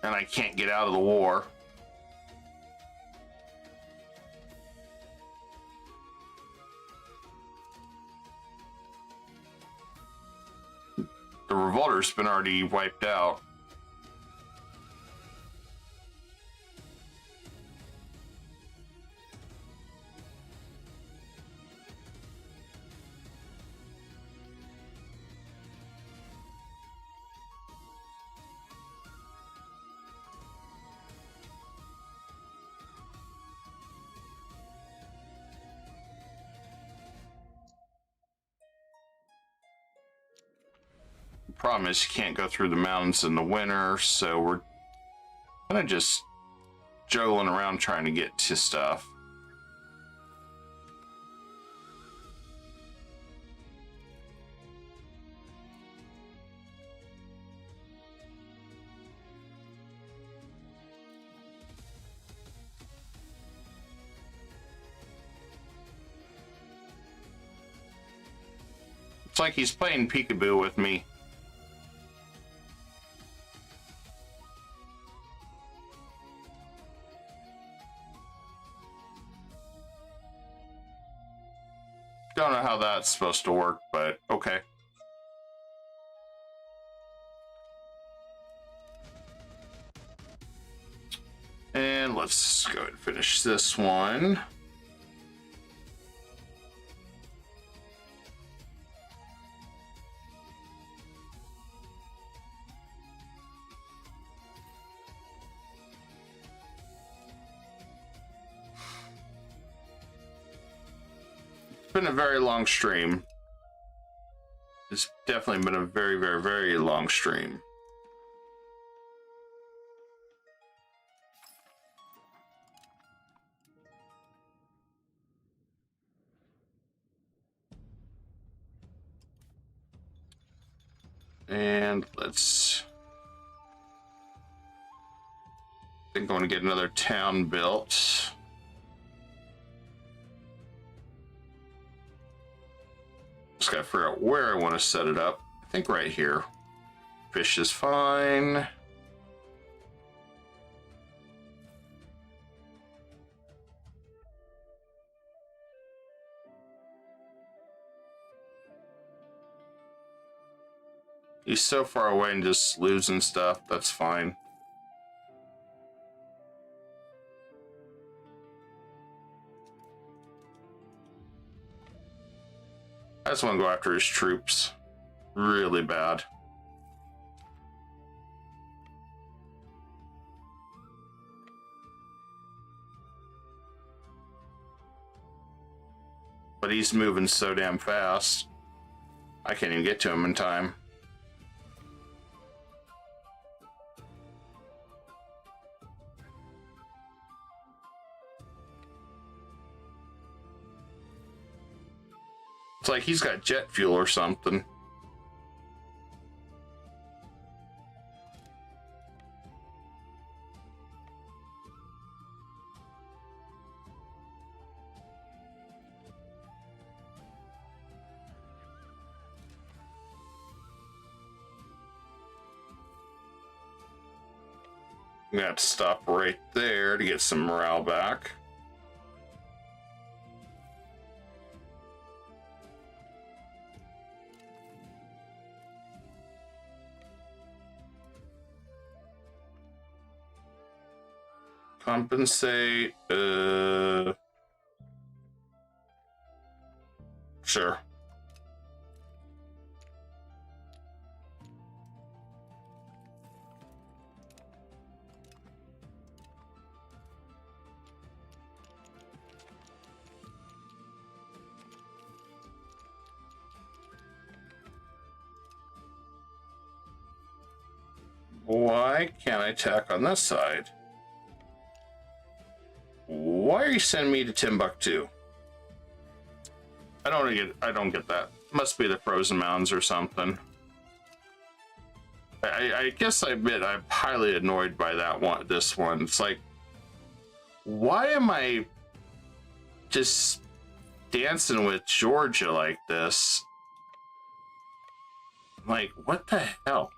and I can't get out of the war. The revolter's been already wiped out. Problem is you can't go through the mountains in the winter, so we're kind of just juggling around trying to get to stuff. It's like he's playing peekaboo with me. Don't know how that's supposed to work, but okay. And let's go ahead and finish this one. It's been a very long stream. It's definitely been a very, very, very long stream. And let's... I think I want to get another town built. Just gotta figure out where I want to set it up. I think right here. Fish is fine. He's so far away and just losing stuff. That's fine. I just want to go after his troops really bad. But he's moving so damn fast. I can't even get to him in time. It's like he's got jet fuel or something. I'm gonna have to stop right there to get some morale back. Compensate, sure. Why can't I attack on this side? Why are you sending me to Timbuktu? I don't get that. Must be the frozen mountains or something. I guess I admit I'm highly annoyed by that one. This one. It's like, why am I just dancing with Georgia like this? Like, what the hell?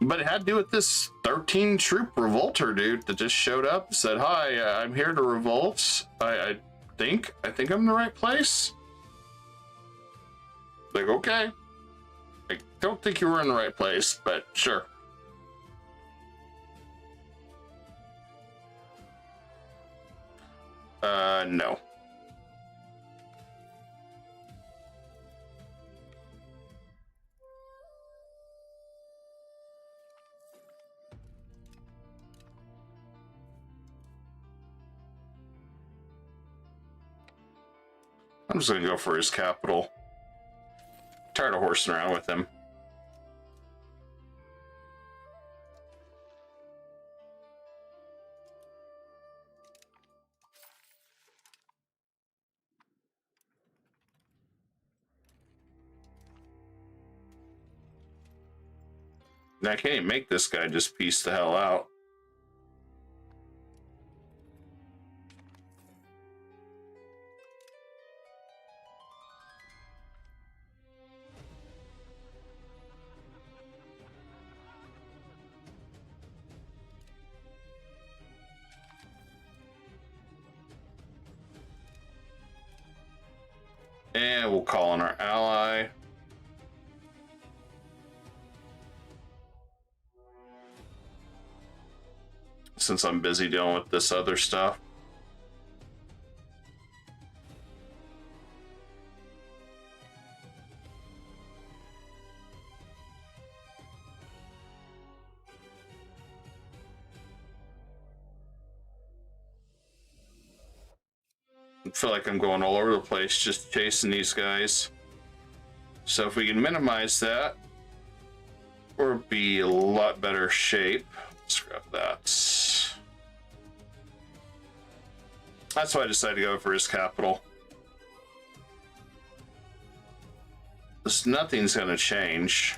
But it had to do with this 13 troop revolter dude that just showed up and said, hi, I'm here to revolt. I think I'm in the right place. Like, okay. I don't think you were in the right place, but sure. No. I'm just gonna go for his capital. Tired of horsing around with him. I can't even make this guy just piece the hell out. And we'll call on our ally. Since I'm busy dealing with this other stuff. I feel like I'm going all over the place just chasing these guys. So if we can minimize that, we'll be a lot better shape. Let's grab that. That's why I decided to go for his capital. This nothing's gonna change.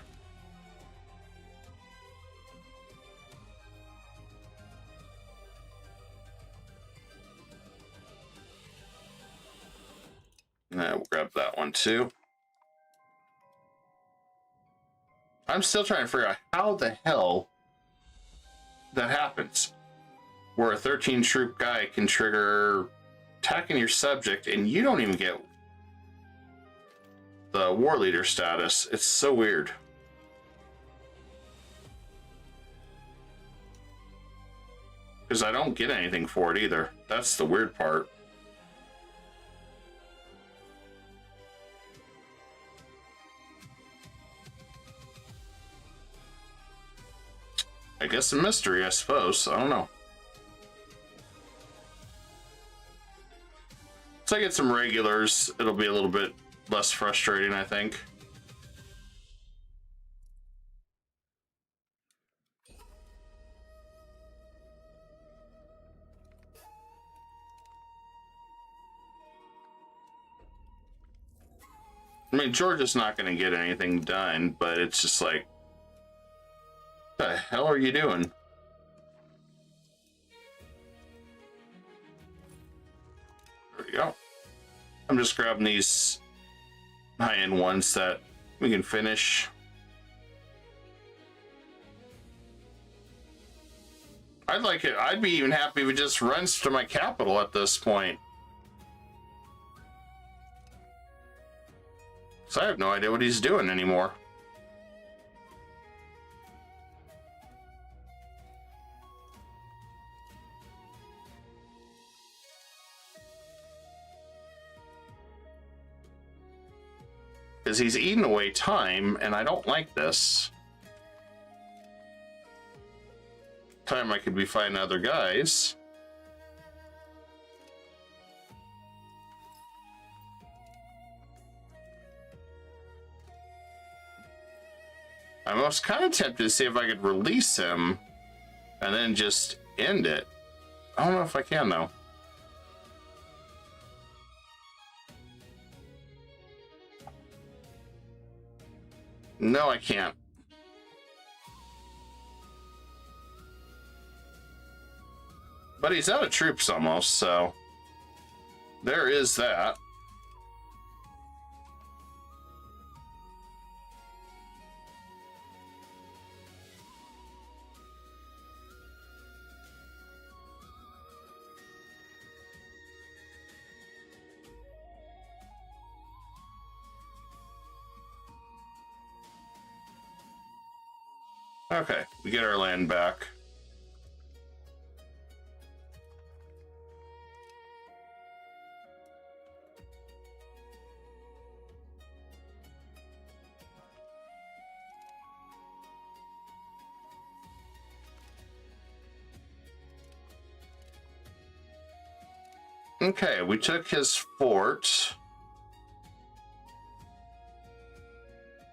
Now we'll grab that one too. I'm still trying to figure out how the hell that happens. Where a 13 troop guy can trigger attacking your subject and you don't even get the war leader status. It's so weird. Because I don't get anything for it either. That's the weird part. I guess a mystery, I suppose. I don't know. Once I get some regulars, it'll be a little bit less frustrating, I think. I mean, Georgia's not going to get anything done, but it's just like, what the hell are you doing? There we go. I'm just grabbing these high-end ones that we can finish. I'd like it. I'd be even happy if it just runs to my capital at this point. So I have no idea what he's doing anymore. Because he's eating away time, and I don't like this. Time I could be fighting other guys. I was kind of tempted to see if I could release him and then just end it. I don't know if I can, though. No, I can't. But he's out of troops almost, so there is that. Okay, we get our land back. Okay, we took his fort.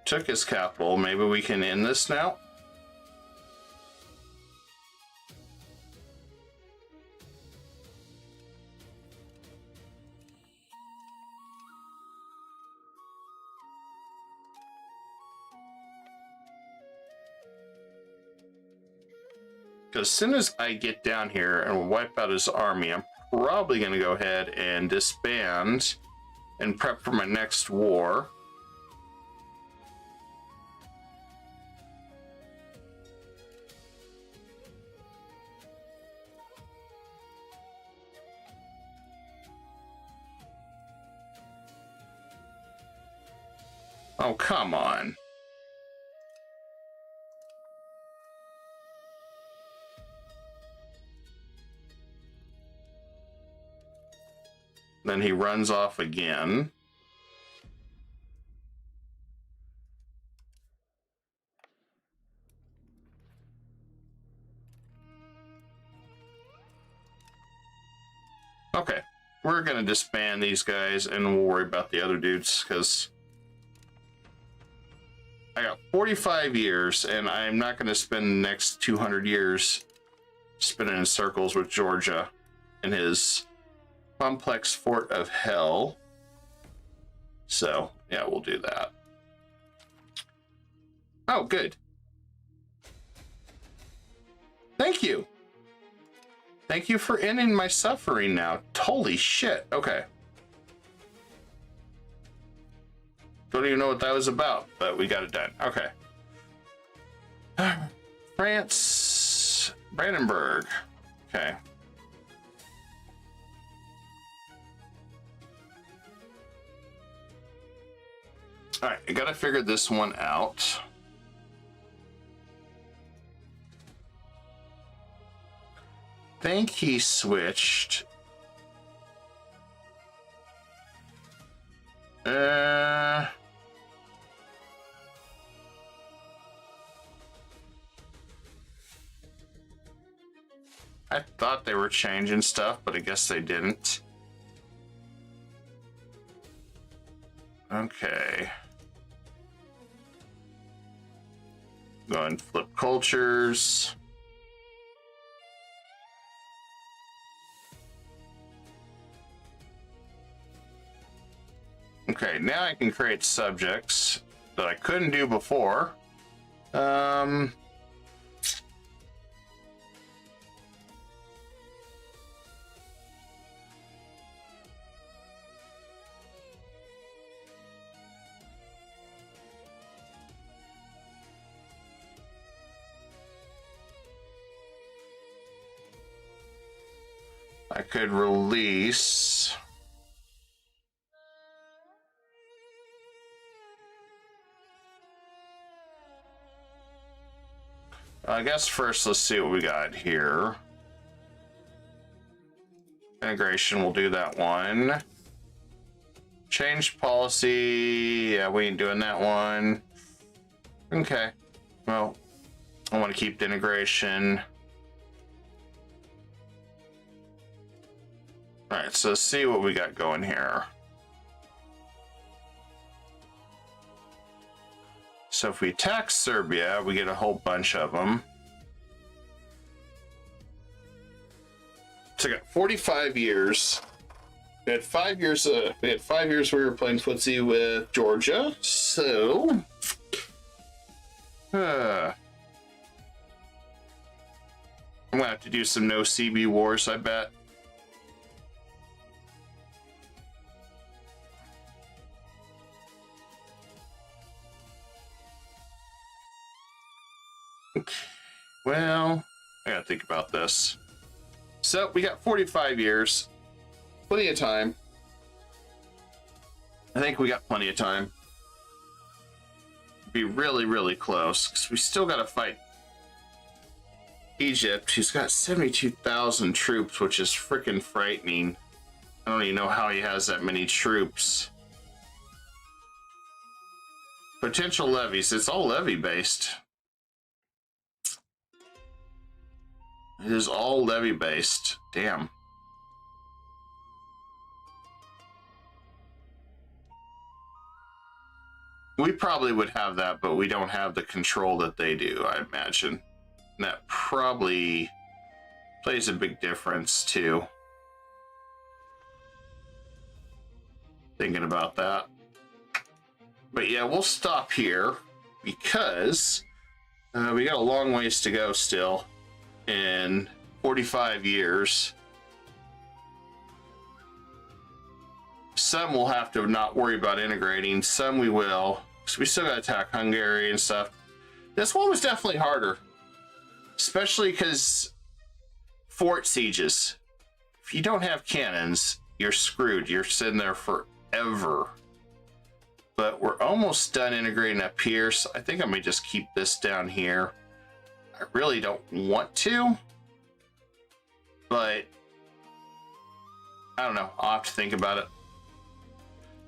Took his capital. Maybe we can end this now? As soon as I get down here and wipe out his army, I'm probably going to go ahead and disband and prep for my next war. Oh, come on. Then he runs off again. Okay, we're gonna disband these guys and we'll worry about the other dudes because I got 45 years and I'm not gonna spend the next 200 years spinning in circles with Georgia and his complex fort of hell. So yeah, we'll do that. Oh, good. Thank you. Thank you for ending my suffering now. Holy shit. Okay. Don't even know what that was about, but we got it done. Okay. France, Brandenburg. Okay. All right, I gotta figure this one out. Think he switched. I thought they were changing stuff, but I guess they didn't. Okay. Go and flip cultures. Okay, now I can create subjects that I couldn't do before. I could release. I guess first let's see what we got here. Integration, we'll do that one. Change policy, yeah, we ain't doing that one. Okay, well, I want to keep the integration. All right, so let's see what we got going here. So if we attack Serbia, we get a whole bunch of them. So I got 45 years. We had 5 years. We had 5 years we were playing footsie with Georgia. So, I'm gonna have to do some no CB wars, I bet. Well, I gotta think about this. So we got 45 years, plenty of time. I think we got plenty of time. Be really, really close because we still got to fight Egypt. He's got 72,000 troops, which is freaking frightening. I don't even know how he has that many troops. Potential levies. It's all levy based. It is all levy based. Damn. We probably would have that, but we don't have the control that they do, I imagine. And that probably plays a big difference too. Thinking about that. But yeah, we'll stop here because we got a long ways to go still. In 45 years, some will have to not worry about integrating, some we will, so we still got to attack Hungary and stuff. This one was definitely harder, especially because fort sieges. If you don't have cannons, you're screwed. You're sitting there forever. But we're almost done integrating up here, so I think I may just keep this down here. I really don't want to, but I don't know. I'll have to think about it.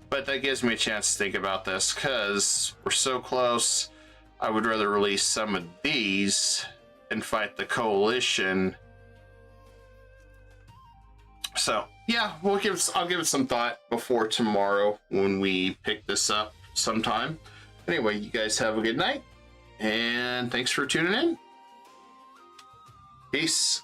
But that gives me a chance to think about this because we're so close. I would rather release some of these and fight the coalition. So yeah, I'll give it some thought before tomorrow when we pick this up sometime. Anyway, you guys have a good night and thanks for tuning in. Peace.